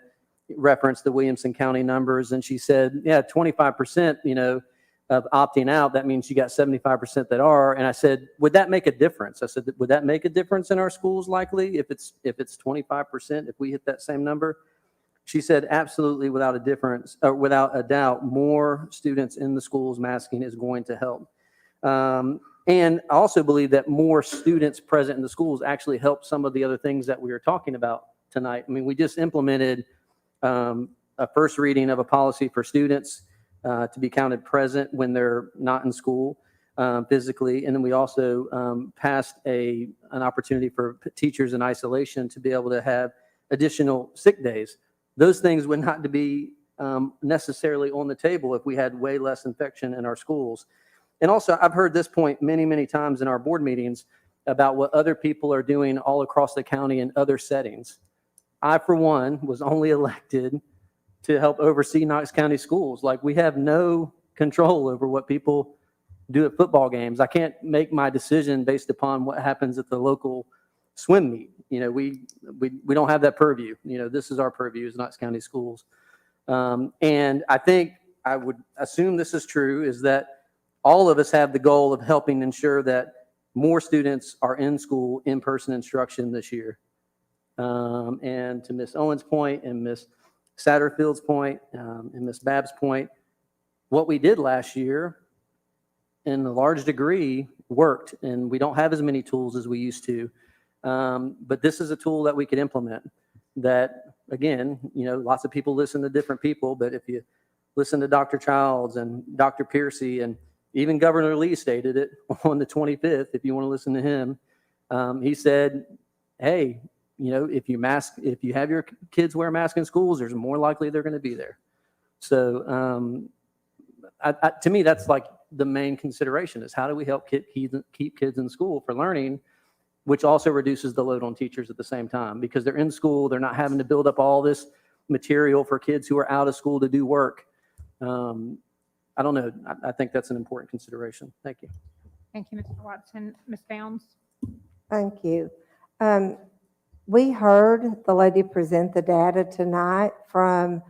referenced the Williamson County numbers, and she said, yeah, 25%, of opting out, that means you got 75% that are. And I said, would that make a difference? I said, would that make a difference in our schools likely if it's 25%, if we hit that same number? She said, absolutely, without a doubt, more students in the schools masking is going to help. And I also believe that more students present in the schools actually help some of the other things that we were talking about tonight. I mean, we just implemented a first reading of a policy for students to be counted present when they're not in school physically. And then we also passed an opportunity for teachers in isolation to be able to have additional sick days. Those things would not be necessarily on the table if we had way less infection in our schools. And also, I've heard this point many, many times in our board meetings about what other people are doing all across the county in other settings. I, for one, was only elected to help oversee Knox County schools. Like, we have no control over what people do at football games. I can't make my decision based upon what happens at the local swim meet. We don't have that purview. This is our purview as Knox County schools. And I think I would assume this is true, is that all of us have the goal of helping ensure that more students are in school, in-person instruction this year. And to Ms. Owens' point and Ms. Satterfield's point and Ms. Babb's point, what we did last year in a large degree worked, and we don't have as many tools as we used to. But this is a tool that we could implement that, again, lots of people listen to different people, but if you listen to Dr. Childs and Dr. Piercy, and even Governor Lee stated it on the 25th, if you want to listen to him, he said, hey, if you have your kids wear masks in schools, there's more likely they're going to be there. So to me, that's like the main consideration, is how do we help keep kids in school for learning, which also reduces the load on teachers at the same time, because they're in school, they're not having to build up all this material for kids who are out of school to do work. I don't know. I think that's an important consideration. Thank you. Thank you, Mr. Watson. Ms. Downs? Thank you. We heard the lady present the data tonight from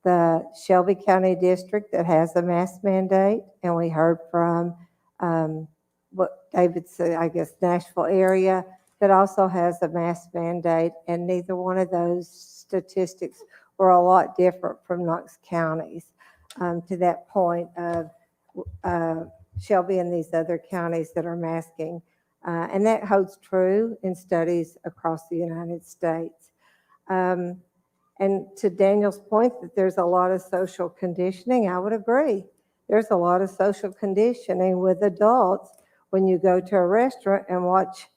the Shelby County District that has a mask mandate, and we heard from what David said, I guess, Nashville area that also has a mask mandate, and neither one of those statistics were a lot different from Knox County's. To that point of Shelby and these other counties that are masking. And that holds true in studies across the United States. And to Daniel's point that there's a lot of social conditioning, I would agree. There's a lot of social conditioning with adults when you go to a restaurant and watch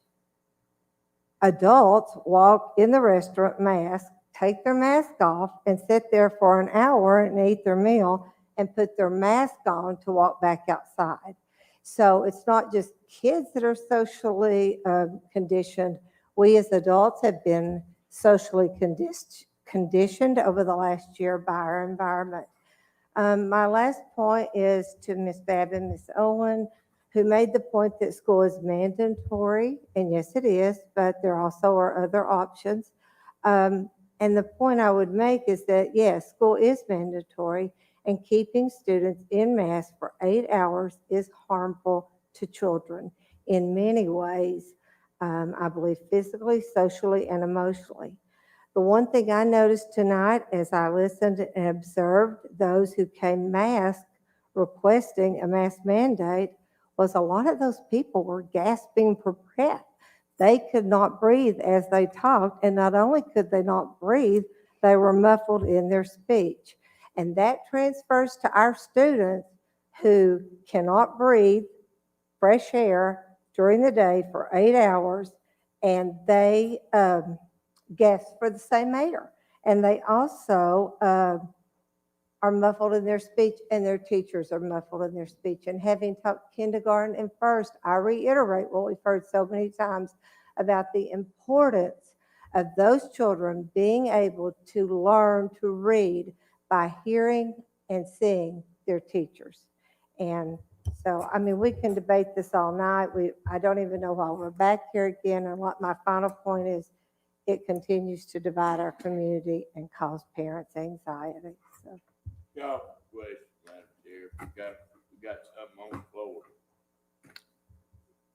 adults walk in the restaurant masked, take their mask off and sit there for an hour and eat their meal and put their mask on to walk back outside. So it's not just kids that are socially conditioned. We as adults have been socially conditioned over the last year by our environment. My last point is to Ms. Babb and Ms. Owen, who made the point that school is mandatory, and yes, it is, but there also are other options. And the point I would make is that, yes, school is mandatory, and keeping students in masks for 8 hours is harmful to children in many ways, I believe physically, socially, and emotionally. The one thing I noticed tonight as I listened and observed those who came masked requesting a mask mandate was a lot of those people were gasping for breath. They could not breathe as they talked, and not only could they not breathe, they were muffled in their speech. And that transfers to our students who cannot breathe fresh air during the day for 8 hours, and they gasp for the same air. And they also are muffled in their speech, and their teachers are muffled in their speech. And having taught kindergarten and first, I reiterate what we've heard so many times about the importance of those children being able to learn to read by hearing and seeing their teachers. And so, I mean, we can debate this all night. I don't even know why we're back here again. And what my final point is, it continues to divide our community and cause parents anxiety. So. Y'all, question, Madam Chair. We got something on the floor.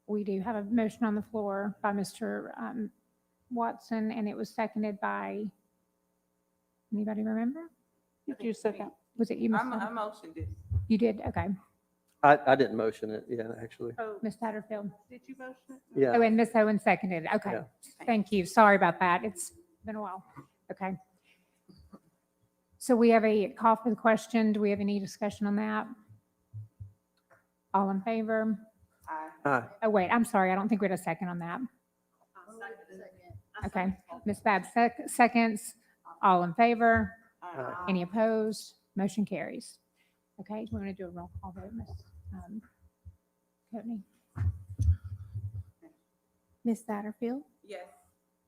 We do have a motion on the floor by Mr. Watson, and it was seconded by, anybody remember? Did you second? Was it you, Ms. I Satterfield? motioned it. You did, okay. I didn't motion it, yeah, actually. Ms. Satterfield? Did you motion it? Yeah. Oh, and Ms. Owen seconded, okay. Yeah. Thank you, sorry about that, it's been a while, okay. So we have a call for the question, do we have any discussion on that? All in favor? Aye. Oh, wait, I'm sorry, I don't think we had a second on that. Okay, Ms. Bab seconds, all in favor? Any opposed? Motion carries. Okay, we're going to do a roll call vote, Ms. Courtney. Ms. Satterfield, Yes.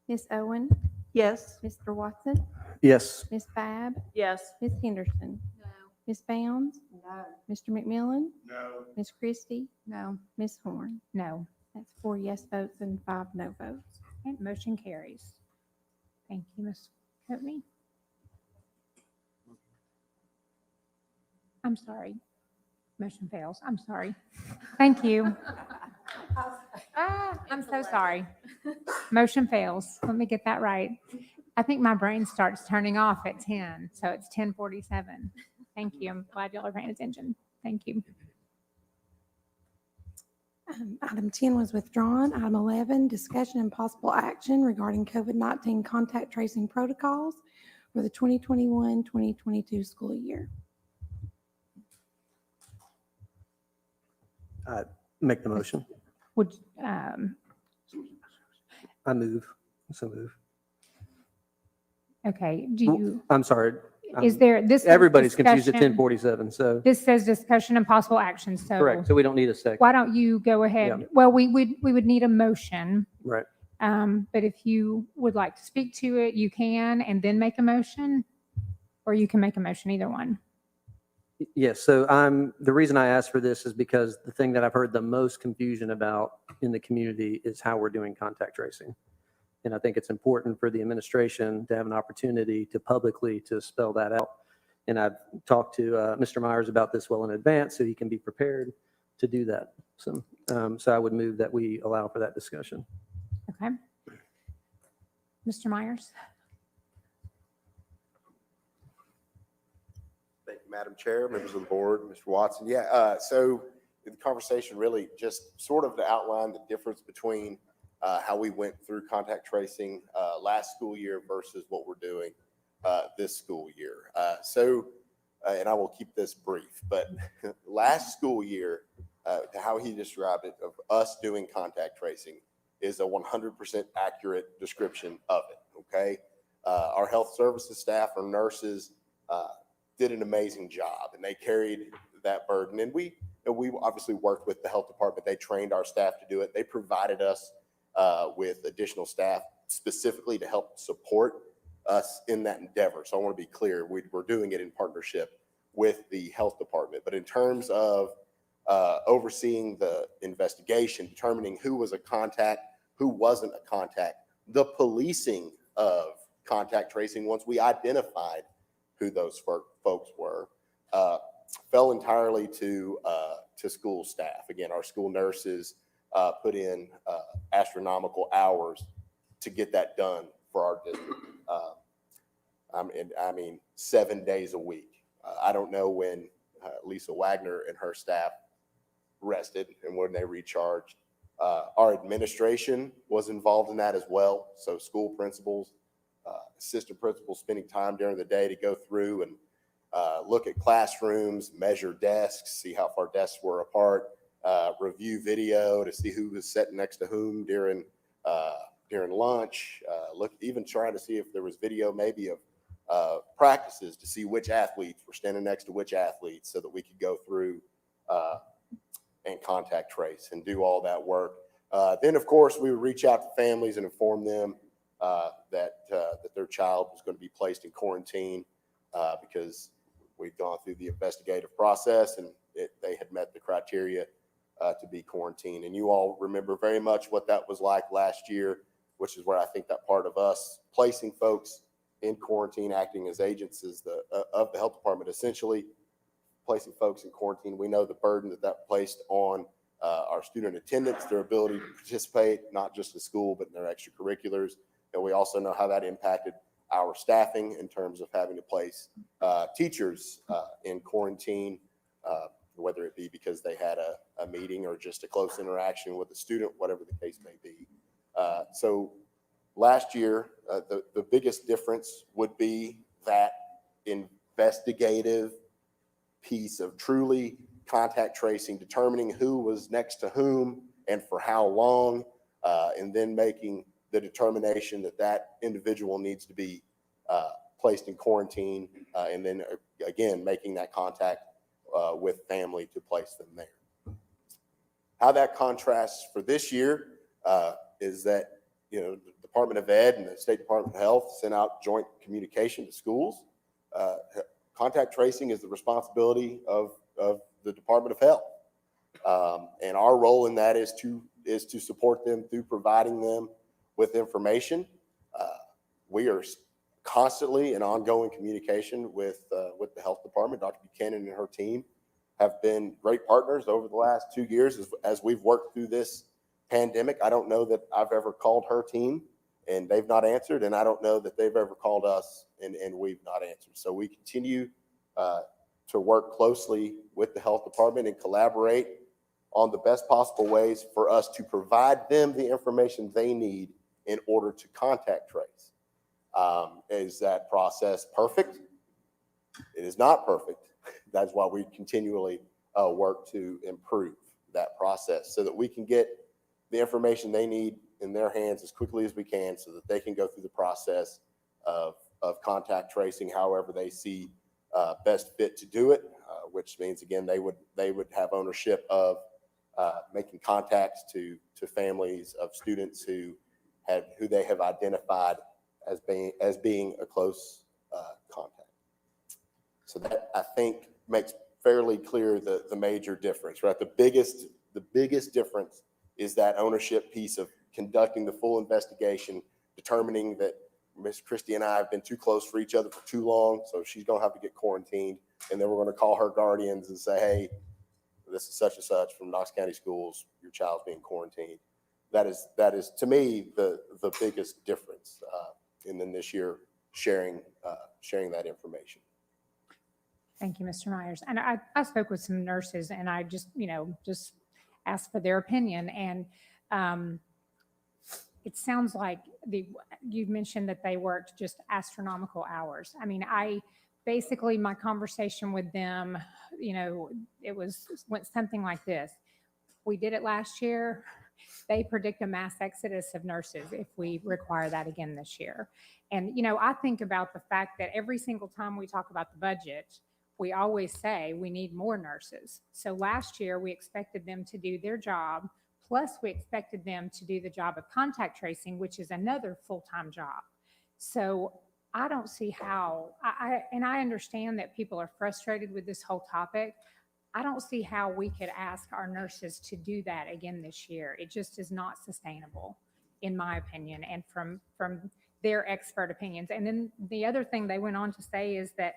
Ms. Owen, Yes. Mr. Watson, Yes. Ms. Babb, Yes. Ms. Henderson, Ms. Bounds, No. Mr. McMillan, No. Ms. Christie, No. Ms. Horn. No. That's 4 yes votes and 5 no votes. Okay, motion carries. Thank you, Ms. Courtney. I'm sorry. Motion fails. I'm sorry. Thank you. I'm so sorry. Motion fails. Let me get that right. I think my brain starts turning off at 10, so it's 10:47. Thank you. I'm glad y'all are paying attention. Thank you. Item 10 was withdrawn. Item 11, discussion and possible action regarding COVID-19 contact tracing protocols for the 2021-2022 school year. Make the motion. Would, I move. So move. okay, do you, I'm sorry. is there, this? says Everybody's confused at discussion- 10:47, so. This says discussion and possible action, so. Correct, so we don't need a second. Why don't you go ahead? Yeah. Well, we would need a motion. Right. But if you would like to speak to it, you can, and then make a motion, or you can make a motion, either one. Yes, so the reason I asked for this is because the thing that I've heard the most confusion about in the community is how we're doing contact tracing. And I think it's important for the administration to have an opportunity to publicly to spell that out. And I've talked to Mr. Myers about this well in advance, so he can be prepared to do that. So I would move that we allow for that discussion. Okay. Mr. Myers? Thank you, Madam Chair, members of the board, Mr. Watson. Yeah, so the conversation really just sort of to outline the difference between how we went through contact tracing last school year versus what we're doing this school year. And I will keep this brief, but last school year, how he described it, of us doing contact tracing is a 100% accurate description of it, okay? Our health services staff, our nurses, did an amazing job, and they carried that burden. And we obviously worked with the health department. They trained our staff to do it. They provided us with additional staff specifically to help support us in that endeavor. So I want to be clear, we're doing it in partnership with the health department. But in terms of overseeing the investigation, determining who was a contact, who wasn't a contact, the policing of contact tracing once we identified who those folks were, fell entirely to school staff. Again, our school nurses put in astronomical hours to get that done for our district. I mean, 7 days a week. I don't know when Lisa Wagner and her staff rested and when they recharged. Our administration was involved in that as well. So school principals, assistant principals spending time during the day to go through and look at classrooms, measure desks, see how far desks were apart, review video to see who was sitting next to whom during lunch, even trying to see if there was video maybe of practices to see which athletes were standing next to which athletes so that we could go through and contact trace and do all that work. Then, of course, we would reach out to families and inform them that their child was going to be placed in quarantine because we'd gone through the investigative process and they had met the criteria to be quarantined. And you all remember very much what that was like last year, which is where I think that part of us placing folks in quarantine, acting as agents of the health department, essentially placing folks in quarantine. We know the burden that placed on our student attendance, their ability to participate, not just in school, but in their extracurriculars. And we also know how that impacted our staffing in terms of having to place teachers in quarantine, whether it be because they had a meeting or just a close interaction with a student, whatever the case may be. So last year, the biggest difference would be that investigative piece of truly contact tracing, determining who was next to whom and for how long, and then making the determination that that individual needs to be placed in quarantine, and then again, making that contact with family to place them there. How that contrasts for this year is that, the Department of Ed and the State Department of Health sent out joint communication to schools. Contact tracing is the responsibility of the Department of Health. And our role in that is to support them through providing them with information. We are constantly in ongoing communication with the health department. Dr. Buchanan and her team have been great partners over the last 2 years as we've worked through this pandemic. I don't know that I've ever called her team and they've not answered, and I don't know that they've ever called us and we've not answered. So we continue to work closely with the health department and collaborate on the best possible ways for us to provide them the information they need in order to contact trace. Is that process perfect? It is not perfect. That's why we continually work to improve that process so that we can get the information they need in their hands as quickly as we can so that they can go through the process of contact tracing however they see best fit to do it, which means, again, they would have ownership of making contacts to families of students who they have identified as being a close contact. So that, I think, makes fairly clear the major difference, right? The biggest difference is that ownership piece of conducting the full investigation, determining that Miss Christie and I have been too close for each other for too long, so she's going to have to get quarantined. And then we're going to call her guardians and say, hey, this is such and such from Knox County Schools, your child's being quarantined. That is to me the biggest difference. And then this year, sharing that information. Thank you, Mr. Myers. And I spoke with some nurses and I just asked for their opinion. And it sounds like you mentioned that they worked just astronomical hours. I mean, basically my conversation with them, went something like this. We did it last year. They predict a mass exodus of nurses if we require that again this year. And, I think about the fact that every single time we talk about the budget, we always say we need more nurses. So last year we expected them to do their job, plus we expected them to do the job of contact tracing, which is another full-time job. So I don't see how, and I understand that people are frustrated with this whole topic. I don't see how we could ask our nurses to do that again this year. It just is not sustainable, in my opinion. And from their expert opinions. And then the other thing they went on to say is that,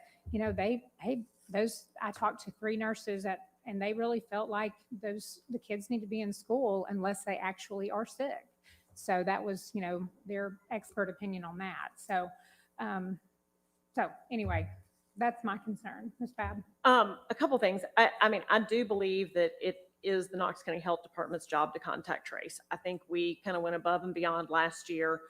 I talked to 3 nurses and they really felt like the kids need to be in school unless they actually are sick. So that was, their expert opinion on that. So anyway, that's my concern, Ms. Babb. A couple things. I mean, I do believe that it is the Knox County Health Department's job to contact trace. I think we kind of went above and beyond last year,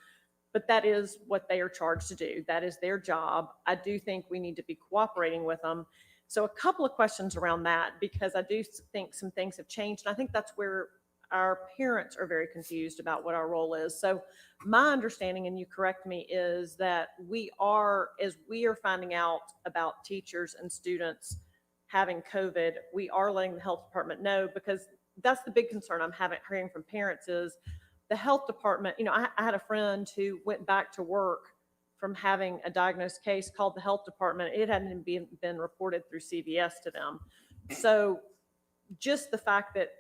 but that is what they are charged to do. That is their job. I do think we need to be cooperating with them. So a couple of questions around that, because I do think some things have changed. And I think that's where our parents are very confused about what our role is. So my understanding, and you correct me, is that as we are finding out about teachers and students having COVID, we are letting the health department know, because that's the big concern I'm hearing from parents is the health department. I had a friend who went back to work from having a diagnosed case, called the health department. It hadn't been reported through CVS to them. So just the fact that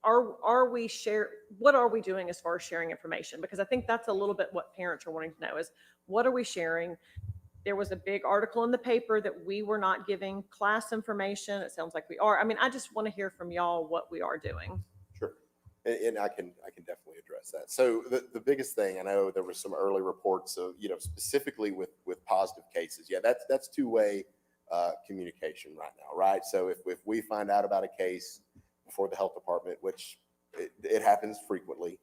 what are we doing as far as sharing information? Because I think that's a little bit what parents are wanting to know is, what are we sharing? There was a big article in the paper that we were not giving class information. It sounds like we are. I mean, I just want to hear from y'all what we are doing. Sure. And I can definitely address that. So the biggest thing, I know there were some early reports of, specifically with positive cases. Yeah, that's two-way communication right now, right? So if we find out about a case before the health department, which it happens frequently,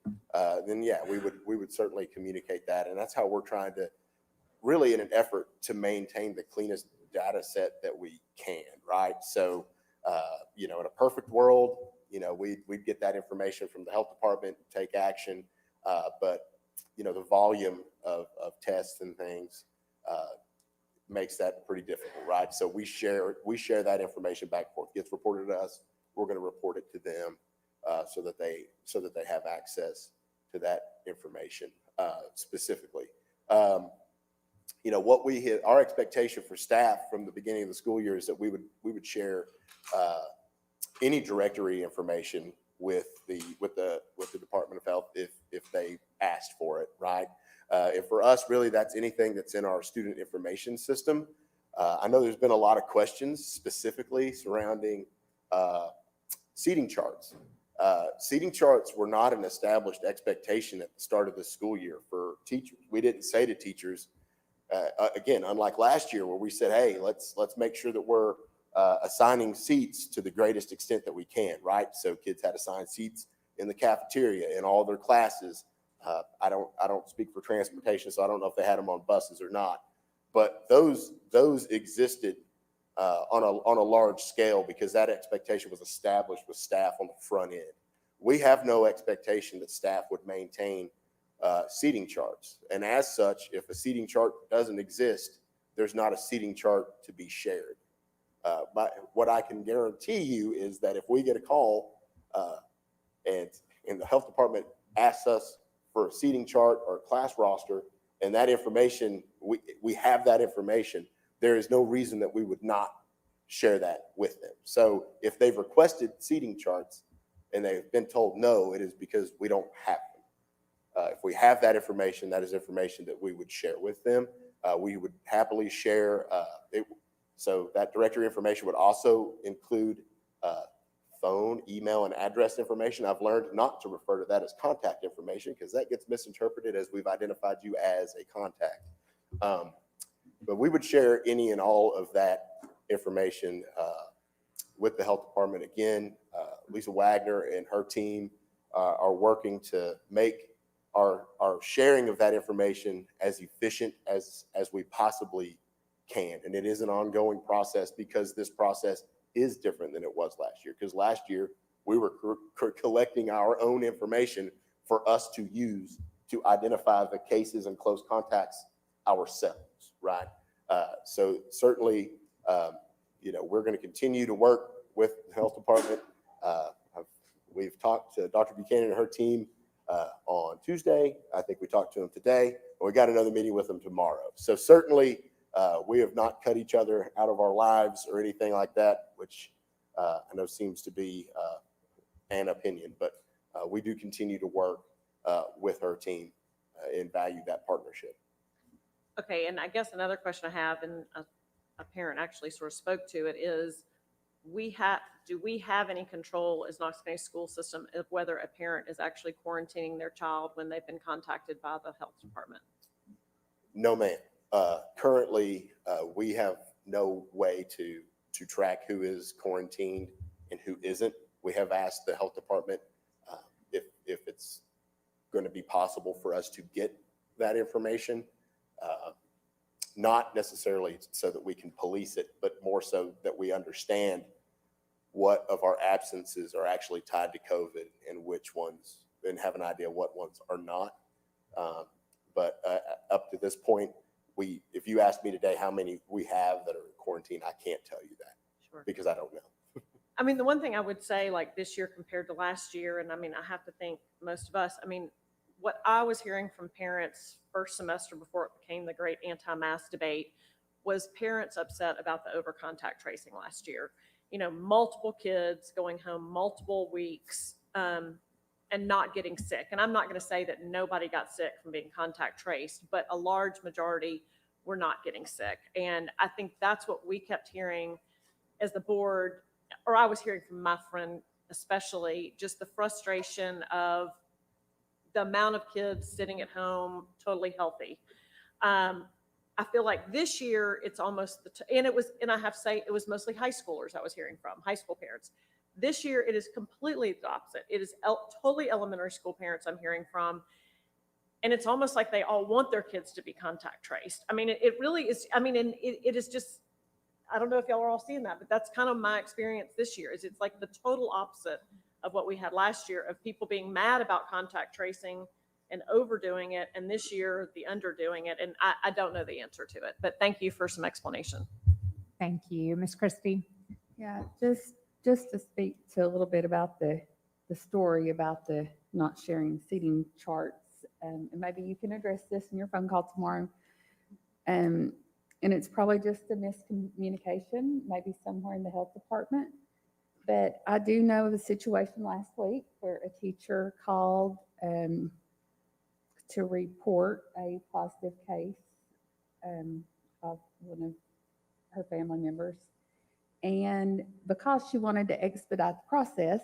then yeah, we would certainly communicate that. And that's how we're trying to, really in an effort to maintain the cleanest data set that we can, right? So, in a perfect world, we'd get that information from the health department, take action. But, the volume of tests and things makes that pretty difficult, right? So we share that information back and forth. It gets reported to us. We're going to report it to them so that they have access to that information specifically. Our expectation for staff from the beginning of the school year is that we would share any directory information with the Department of Health if they asked for it, right? And for us, really, that's anything that's in our student information system. I know there's been a lot of questions specifically surrounding seating charts. Seating charts were not an established expectation at the start of the school year for teachers. We didn't say to teachers, again, unlike last year where we said, hey, let's make sure that we're assigning seats to the greatest extent that we can, right? So kids had assigned seats in the cafeteria in all their classes. I don't speak for transportation, so I don't know if they had them on buses or not. But those existed on a large scale because that expectation was established with staff on the front end. We have no expectation that staff would maintain seating charts. And as such, if a seating chart doesn't exist, there's not a seating chart to be shared. But what I can guarantee you is that if we get a call and the health department asks us for a seating chart or a class roster, and that information, we have that information, there is no reason that we would not share that with them. So if they've requested seating charts and they've been told no, it is because we don't have them. If we have that information, that is information that we would share with them. We would happily share it. So that directory information would also include phone, email, and address information. I've learned not to refer to that as contact information because that gets misinterpreted as we've identified you as a contact. But we would share any and all of that information with the health department. Again, Lisa Wagner and her team are working to make our sharing of that information as efficient as we possibly can. And it is an ongoing process because this process is different than it was last year. Because last year we were collecting our own information for us to use to identify the cases and close contacts ourselves, right? So certainly, we're going to continue to work with the health department. We've talked to Dr. Buchanan and her team on Tuesday. I think we talked to them today, and we got another meeting with them tomorrow. So certainly, we have not cut each other out of our lives or anything like that, which I know seems to be an opinion, but we do continue to work with her team and value that partnership. Okay, and I guess another question I have, and a parent actually sort of spoke to it, is do we have any control as Knox County school system of whether a parent is actually quarantining their child when they've been contacted by the health department? No, ma'am. Currently, we have no way to track who is quarantined and who isn't. We have asked the health department if it's going to be possible for us to get that information. Not necessarily so that we can police it, but more so that we understand what of our absences are actually tied to COVID and which ones, and have an idea what ones are not. But up to this point, if you asked me today how many we have that are in quarantine, I can't tell you that. Sure. Because I don't know. I mean, the one thing I would say, like this year compared to last year, and I mean, I have to think most of us, I mean, what I was hearing from parents first semester before it became the great anti-mask debate was parents upset about the over contact tracing last year. You know, multiple kids going home multiple weeks and not getting sick. And I'm not going to say that nobody got sick from being contact traced, but a large majority were not getting sick. And I think that's what we kept hearing as the board, or I was hearing from my friend especially, just the frustration of the amount of kids sitting at home totally healthy. I feel like this year it's almost and I have to say it was mostly high schoolers I was hearing from, high school parents. This year it is completely the opposite. It is totally elementary school parents I'm hearing from. And it's almost like they all want their kids to be contact traced. I mean, it really is. I mean, and it is just, I don't know if y'all are all seeing that, but that's kind of my experience this year. Is it's like the total opposite of what we had last year, of people being mad about contact tracing and overdoing it, and this year the underdoing it. And I don't know the answer to it, but thank you for some explanation. Thank you. Ms. Christie? Yeah, just to speak to a little bit about the story about the not sharing seating charts, and maybe you can address this in your phone call tomorrow. And it's probably just a miscommunication, maybe somewhere in the health department. But I do know of a situation last week where a teacher called to report a positive case of one of her family members. And because she wanted to expedite the process,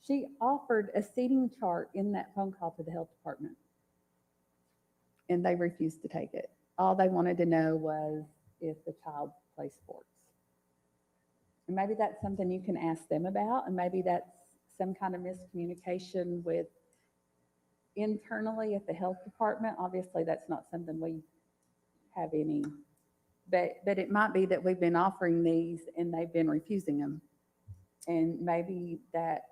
she offered a seating chart in that phone call to the health department. And they refused to take it. All they wanted to know was if the child plays sports. And maybe that's something you can ask them about, and maybe that's some kind of miscommunication with internally at the health department. Obviously, that's not something we have any, but it might be that we've been offering these and they've been refusing them. And maybe that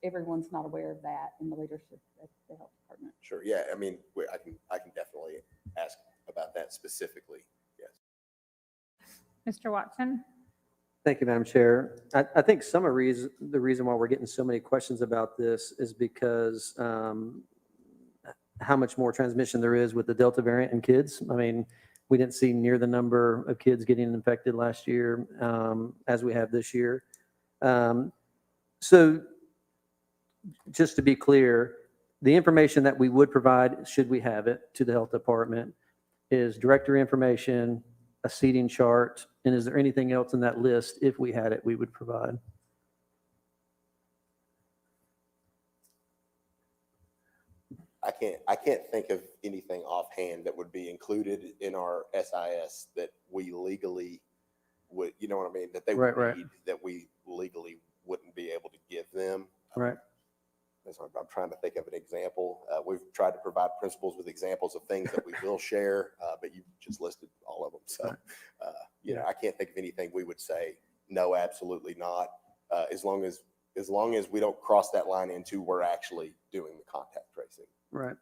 everyone's not aware of that in the leadership at the health department. Sure. Yeah. I mean, I can definitely ask about that specifically. Yes. Mr. Watson? Thank you, Madam Chair. I think some of the reason why we're getting so many questions about this is because how much more transmission there is with the Delta variant in kids. I mean, we didn't see near the number of kids getting infected last year as we have this year. So just to be clear, the information that we would provide, should we have it, to the health department is directory information, a seating chart, and is there anything else in that list, if we had it, we would provide? I can't think of anything offhand that would be included in our SIS that we legally would, you know what I mean? That they would Right. need, that we legally wouldn't be able to give them. Right. I'm trying to think of an example. We've tried to provide principals with examples of things that we will share, but you just listed all of them. So, you know, I can't think of anything we would say, no, absolutely not. As long as we don't cross that line into we're actually doing the contact tracing. Right.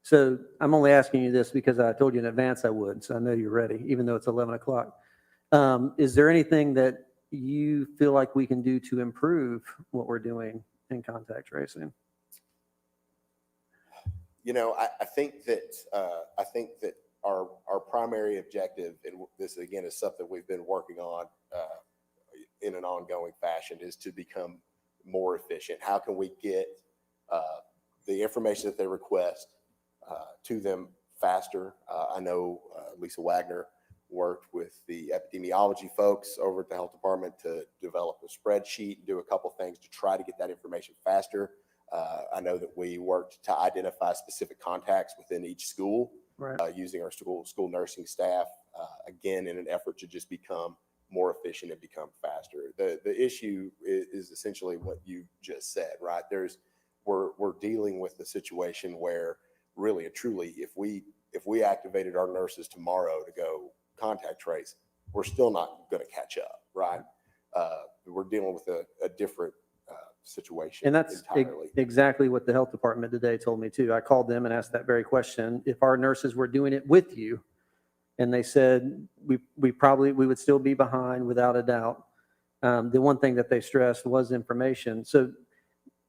So I'm only asking you this because I told you in advance I would, so I know you're ready, even though it's 11 o'clock. Is there anything that you feel like we can do to improve what we're doing in contact tracing? You know, I think that our primary objective, and this again is something we've been working on in an ongoing fashion, is to become more efficient. How can we get the information that they request to them faster. I know Lisa Wagner worked with the epidemiology folks over at the health department to develop a spreadsheet and do a couple things to try to get that information faster. I know that we worked to identify specific contacts within each school using our school nursing staff, again, in an effort to just become more efficient and become faster. The issue is essentially what you just said, right? We're dealing with the situation where really and truly, if we activated our nurses tomorrow to go contact trace, we're still not going to catch up, right? We're dealing with a different situation. And that's entirely. exactly what the health department today told me too. I called them and asked that very question. If our nurses were doing it with you, and they said we would still be behind without a doubt. The one thing that they stressed was information. So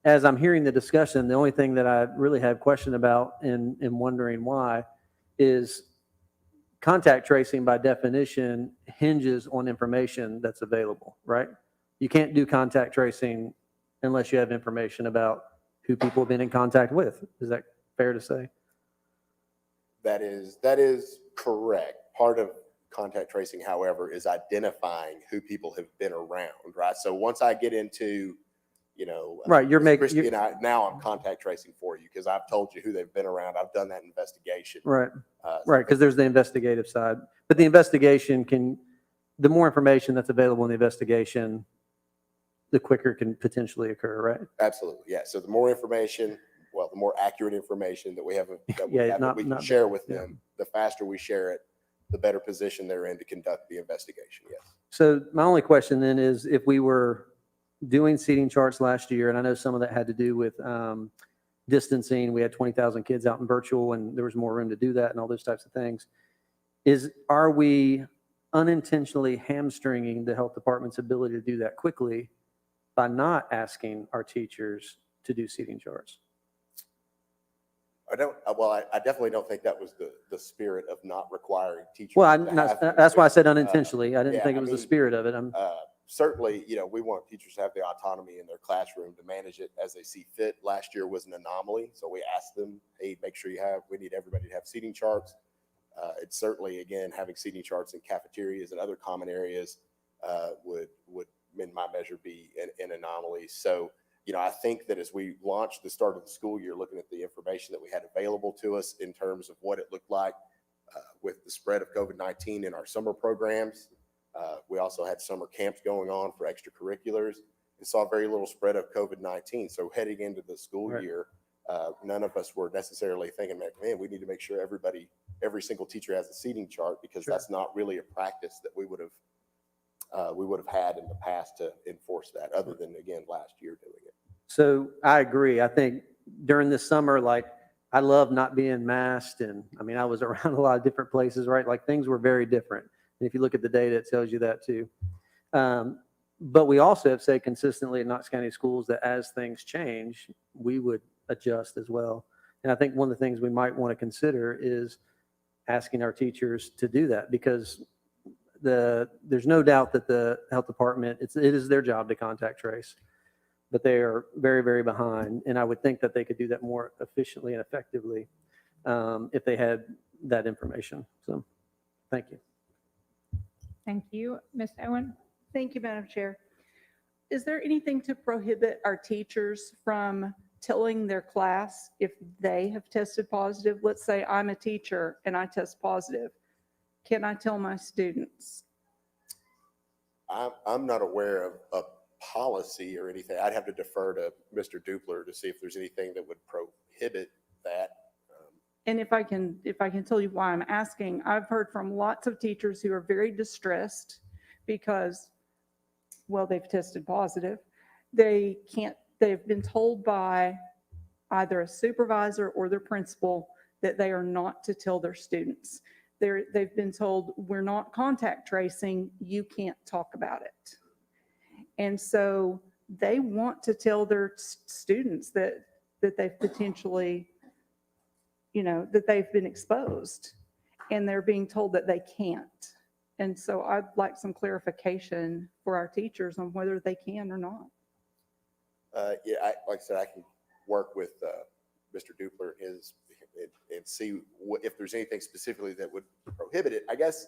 as I'm hearing the discussion, the only thing that I really have question about and wondering why is contact tracing by definition hinges on information that's available, right? You can't do contact tracing unless you have information about who people have been in contact with. Is that fair to say? That is correct. Part of contact tracing, however, is identifying who people have been around, right? So once I get into, right, you're making, Christy and I, now I'm contact tracing for you because I've told you who they've been around. I've done that investigation. right, right, because there's the investigative side. But the investigation the more information that's available in the investigation, the quicker it can potentially occur, right? Absolutely, yeah. So the more information, the more accurate information that we have, that we can not share with them, the faster we share it, the better position they're in to conduct the investigation, yes. So my only question then is, if we were doing seating charts last year, and I know some of that had to do with distancing, we had 20,000 kids out in virtual and there was more room to do that and all those types of things. Are we unintentionally hamstringing the health department's ability to do that quickly by not asking our teachers to do seating charts? I definitely don't think that was the spirit of not requiring teachers. Well, to that's why I said have, unintentionally. I didn't think it was the spirit of it. Certainly, we want teachers to have the autonomy in their classroom to manage it as they see fit. Last year was an anomaly, so we asked them, hey, make sure we need everybody to have seating charts. It's certainly, again, having seating charts in cafeterias and other common areas would, in my measure, be an anomaly. So, I think that as we launched the start of the school year, looking at the information that we had available to us in terms of what it looked like with the spread of COVID-19 in our summer programs, we also had summer camps going on for extracurriculars and saw very little spread of COVID-19. So heading into the school year, none of us were necessarily thinking, man, we need to make sure every single teacher has a seating chart, because that's not really a practice that we would have had in the past to enforce that, other than, again, last year doing it. So I agree. I think during this summer, I love not being masked. And I was around a lot of different places, right? Things were very different. And if you look at the data, it tells you that too. But we also have said consistently in Knox County schools that as things change, we would adjust as well. And I think one of the things we might want to consider is asking our teachers to do that, because there's no doubt that the health department, it is their job to contact trace, but they are very, very behind. And I would think that they could do that more efficiently and effectively if they had that information. So thank you. Thank you. Ms. Owen? Thank you, Madam Chair. Is there anything to prohibit our teachers from telling their class if they have tested positive? Let's say I'm a teacher and I test positive. Can I tell my students? I'm not aware of a policy or anything. I'd have to defer to Mr. Dupler to see if there's anything that would prohibit that. And if I can tell you why I'm asking, I've heard from lots of teachers who are very distressed because, they've tested positive. They've been told by either a supervisor or their principal that they are not to tell their students. They've been told, we're not contact tracing, you can't talk about it. And so they want to tell their students that they've potentially, that they've been exposed, and they're being told that they can't. And so I'd like some clarification for our teachers on whether they can or not. Like I said, I can work with Mr. Dupler and see if there's anything specifically that would prohibit it. I guess,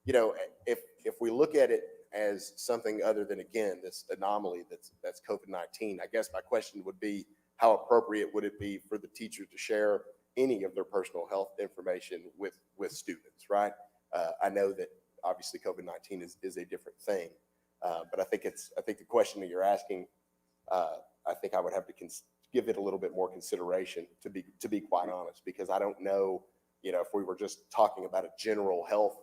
you know, if we look at it as something other than, again, this anomaly that's COVID-19, I guess my question would be, how appropriate would it be for the teacher to share any of their personal health information with students, right? I know that obviously COVID-19 is a different thing, but I think the question that you're asking, I think I would have to give it a little bit more consideration, to be quite honest, because I don't know, you know, if we were just talking about a general health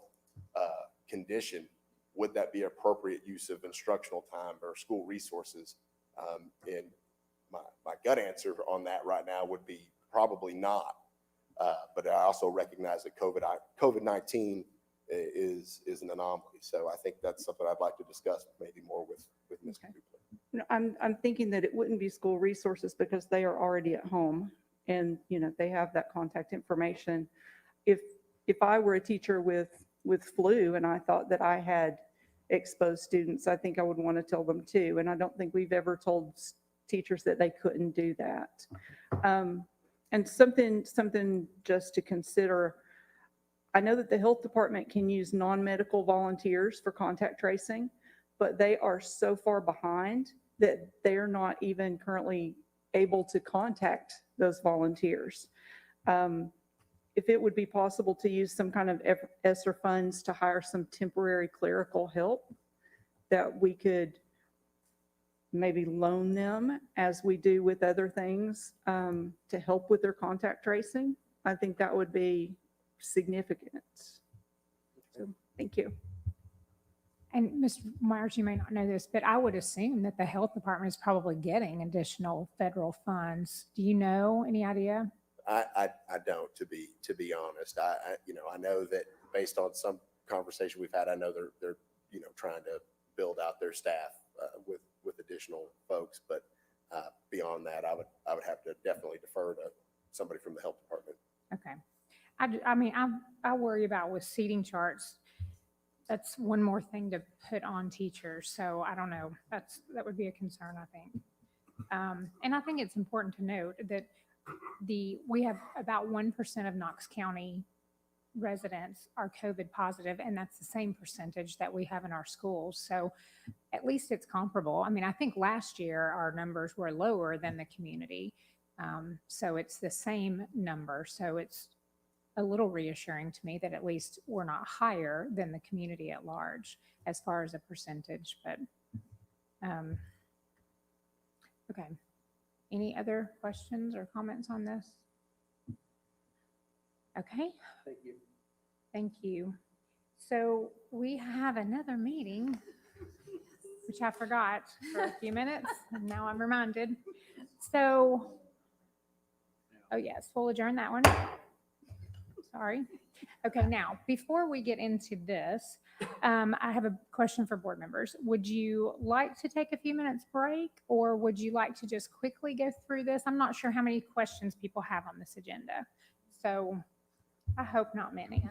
condition, would that be appropriate use of instructional time or school resources? And my gut answer on that right now would be probably not. But I also recognize that COVID-19 is an anomaly. So I think that's something I'd like to discuss maybe more with Ms. Cooper. No, I'm thinking that it wouldn't be school resources because they are already at home and, you know, they have that contact information. If I were a teacher with flu and I thought that I had exposed students, I think I would want to tell them too. And I don't think we've ever told teachers that they couldn't do that. And something just to consider, I know that the health department can use non-medical volunteers for contact tracing, but they are so far behind that they're not even currently able to contact those volunteers. If it would be possible to use some kind of ESSER funds to hire some temporary clerical help that we could maybe loan them as we do with other things to help with their contact tracing, I think that would be significant. So, thank you. And Mr. Myers, you may not know this, but I would assume that the health department is probably getting additional federal funds. Do you know, any idea? I don't, to be honest. I know that based on some conversation we've had, I know they're you know, trying to build out their staff with additional folks, but beyond that, I would have to definitely defer to somebody from the health department. Okay. I mean, I worry about with seating charts. That's one more thing to put on teachers. So I don't know. That would be a concern, I think. And I think it's important to note that we have about 1% of Knox County residents are COVID positive, and that's the same percentage that we have in our schools. So at least it's comparable. I mean, I think last year our numbers were lower than the community. So it's the same number. So it's a little reassuring to me that at least we're not higher than the community at large as far as a percentage. But okay. Any other questions or comments on this? Okay. Thank you. Thank you. So we have another meeting, which I forgot for a few minutes, and now I'm reminded. So, oh yes, we'll adjourn that one. Sorry. Okay, now, before we get into this, I have a question for board members. Would you like to take a few minutes break, or would you like to just quickly go through this? I'm not sure how many questions people have on this agenda, so I hope not many.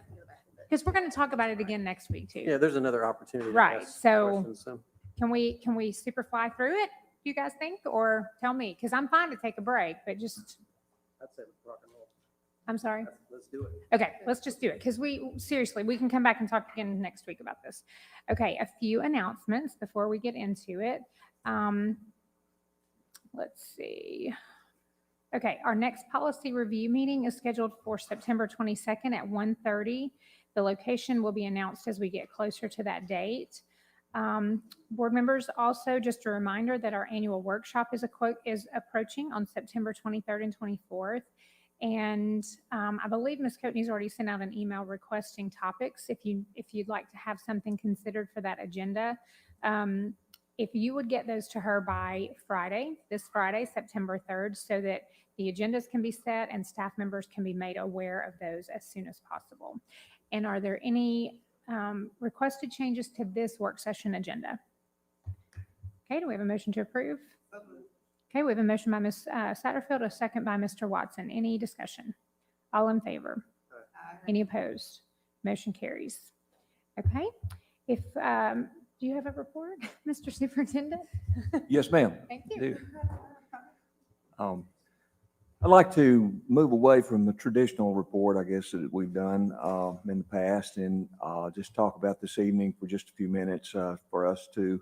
Because we're going to talk about it again next week, too. Yeah, there's another opportunity. To Right, ask so questions, so. Can we super fly through it, do you guys think, or tell me? Because I'm fine to take a break, but just, I'd say rock and roll. I'm sorry. Let's do it. Okay, let's just do it, because we can come back and talk again next week about this. Okay, a few announcements before we get into it. Let's see. Okay, our next policy review meeting is scheduled for September 22nd at 1:30. The location will be announced as we get closer to that date. Board members, also just a reminder that our annual workshop is approaching on September 23rd and 24th. And I believe Ms. Coatney's already sent out an email requesting topics if you'd like to have something considered for that agenda. If you would get those to her by this Friday, September 3rd, so that the agendas can be set and staff members can be made aware of those as soon as possible. And are there any requested changes to this work session agenda? Okay, do we have a motion to approve? Okay, we have a motion by Ms. Satterfield, a second by Mr. Watson. Any discussion? All in favor? Any opposed? Motion carries. Okay, do you have a report, Mr. Superintendent? Yes, ma'am. Thank I you. do. I'd like to move away from the traditional report, I guess, that we've done in the past and just talk about this evening for just a few minutes for us to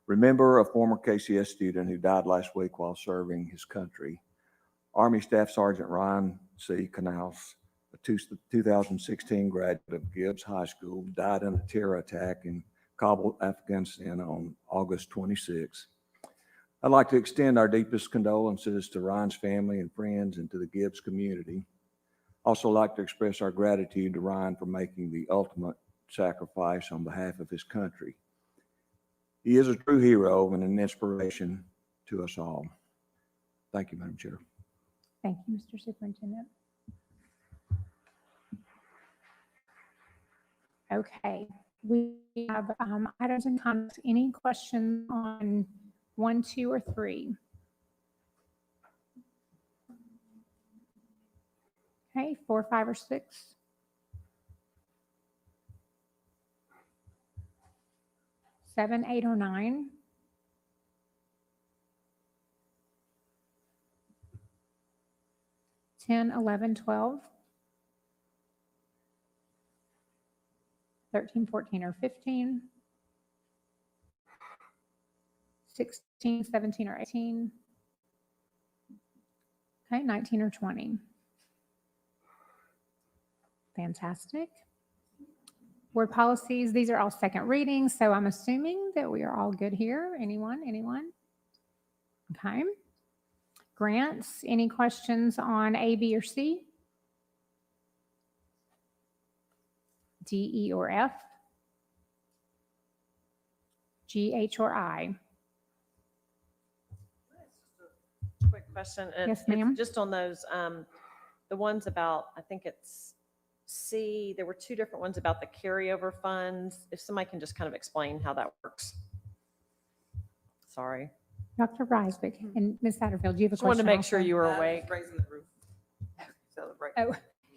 remember a former KCS student who died last week while serving his country. Army Staff Sergeant Ryan C. Canals, a 2016 graduate of Gibbs High School, died in a terror attack in Kabul, Afghanistan on August 26. I'd like to extend our deepest condolences to Ryan's family and friends and to the Gibbs community. Also like to express our gratitude to Ryan for making the ultimate sacrifice on behalf of his country. He is a true hero and an inspiration to us all. Thank you, Madam Chair. Thank you, Mr. Superintendent. Okay, we have items and comments. Any questions on 1, 2, or 3? Okay, 4, 5, or 6? 7, 8, or 9? 10, 11, 12? 13, 14, or 15? 16, 17, or 18? Okay, 19 or 20? Fantastic. Board policies, these are all second readings, so I'm assuming that we are all good here. Anyone? Okay. Grants, any questions on A, B, or C? D, E, or F? G, H, or I? Quick question. Yes, ma'am. Just on those, the ones about, I think it's C, there were 2 different ones about the carryover funds. If somebody can just kind of explain how that works. Sorry. Dr. Reisbeck and Ms. Satterfield, do you have a Just wanted to question? make sure also? you were awake. Raising the roof. Celebrate. Oh,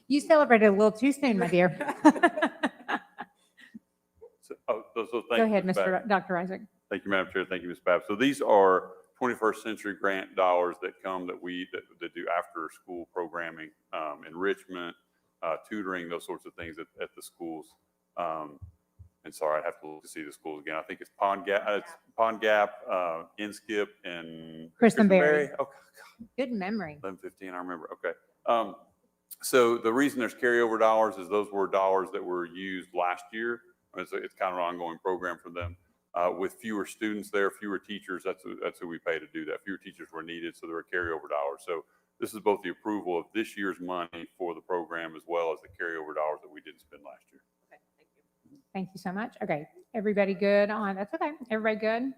you celebrated a little too soon, my dear. So Go thank you, ahead, Ms. Babbitt. Dr. Reisbeck. Thank you, Madam Chair. Thank you, Ms. Babbitt. So these are 21st century grant dollars that come that do after school programming, enrichment, tutoring, those sorts of things at the schools. And sorry, I'd have to look to see the schools again. I think it's Pond Gap, Inskip, and Christenberry. Okay. Good memory. 11:15, I remember. Okay. So the reason there's carryover dollars is those were dollars that were used last year. I mean, it's kind of an ongoing program for them. With fewer students there, fewer teachers, that's who we pay to do that. Fewer teachers were needed, so there were carryover dollars. So this is both the approval of this year's money for the program as well as the carryover dollars that we didn't spend last year. Okay, thank you. Thank you so much. Okay, everybody good on, that's okay. Everybody good?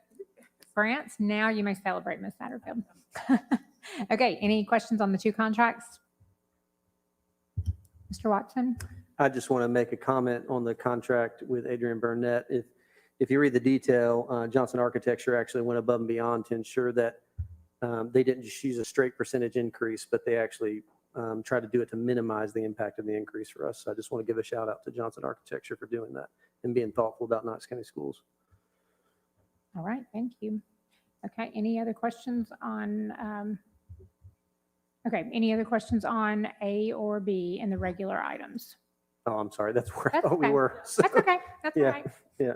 Grants, now you may celebrate, Ms. Satterfield. Okay, any questions on the 2 contracts? Mr. Watson? I just want to make a comment on the contract with Adrian Burnett. If you read the detail, Johnson Architecture actually went above and beyond to ensure that they didn't just use a straight percentage increase, but they actually tried to do it to minimize the impact of the increase for us. So I just want to give a shout out to Johnson Architecture for doing that and being thoughtful about Knox County schools. All right, thank you. Okay, any other questions on, any other questions on A or B in the regular items? Oh, I'm sorry. That's where I That's thought we okay. were. So, That's okay. That's all yeah, right. yeah.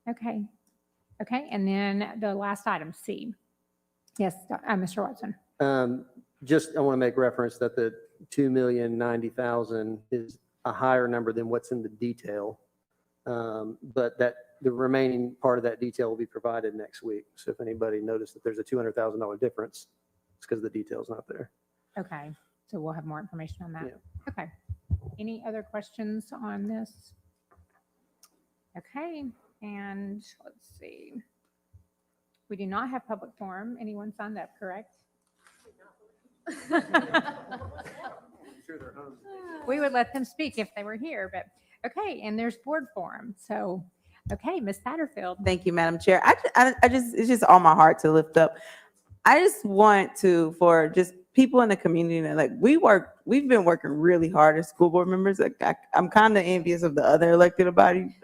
Okay. Okay, and then the last item, C. Yes, Mr. Watson. Just, I want to make reference that the 2,090,000 is a higher number than what's in the detail. But that the remaining part of that detail will be provided next week. So if anybody noticed that there's a $200,000 difference, it's because the detail's not there. Okay, so we'll have more information on that. Yeah. Okay. Any other questions on this? Okay, and let's see. We do not have public forum. Anyone signed up, correct? We would let them speak if they were here, but okay, and there's board forum. So, okay, Ms. Satterfield. Thank you, Madam Chair. I just, it's just on my heart to lift up. I just want to, for just people in the community, that like we've been working really hard as school board members. Like I'm kind of envious of the other elected body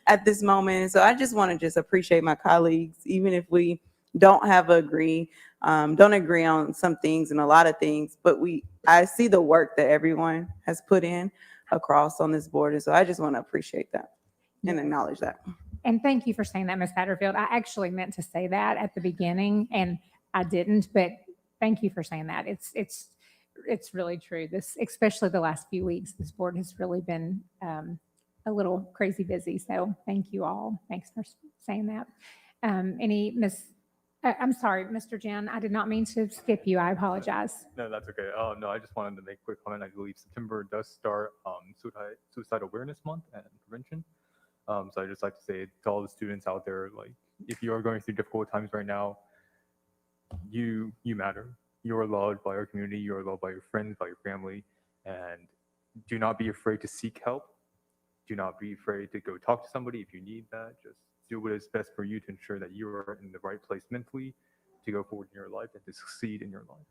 at this moment. So I just want to just appreciate my colleagues, even if we don't have a agree. don't agree on some things and a lot of things, but I see the work that everyone has put in across on this board. And so I just want to appreciate that and acknowledge that. And thank you for saying that, Ms. Satterfield. I actually meant to say that at the beginning and I didn't, but thank you for saying that. It's really true. This, especially the last few weeks, this board has really been a little crazy busy. So thank you all. Thanks for saying that. I'm sorry, Mr. Jen, I did not mean to skip you. I apologize. No, that's okay. No, I just wanted to make a quick comment. I believe September does start Suicide Awareness Month and prevention. So I just like to say to all the students out there, like, if you are going through difficult times right now, you matter. You are loved by our community. You are loved by your friends, by your family, and do not be afraid to seek help. Do not be afraid to go talk to somebody if you need that. Just do what is best for you to ensure that you are in the right place mentally to go forward in your life and to succeed in your life.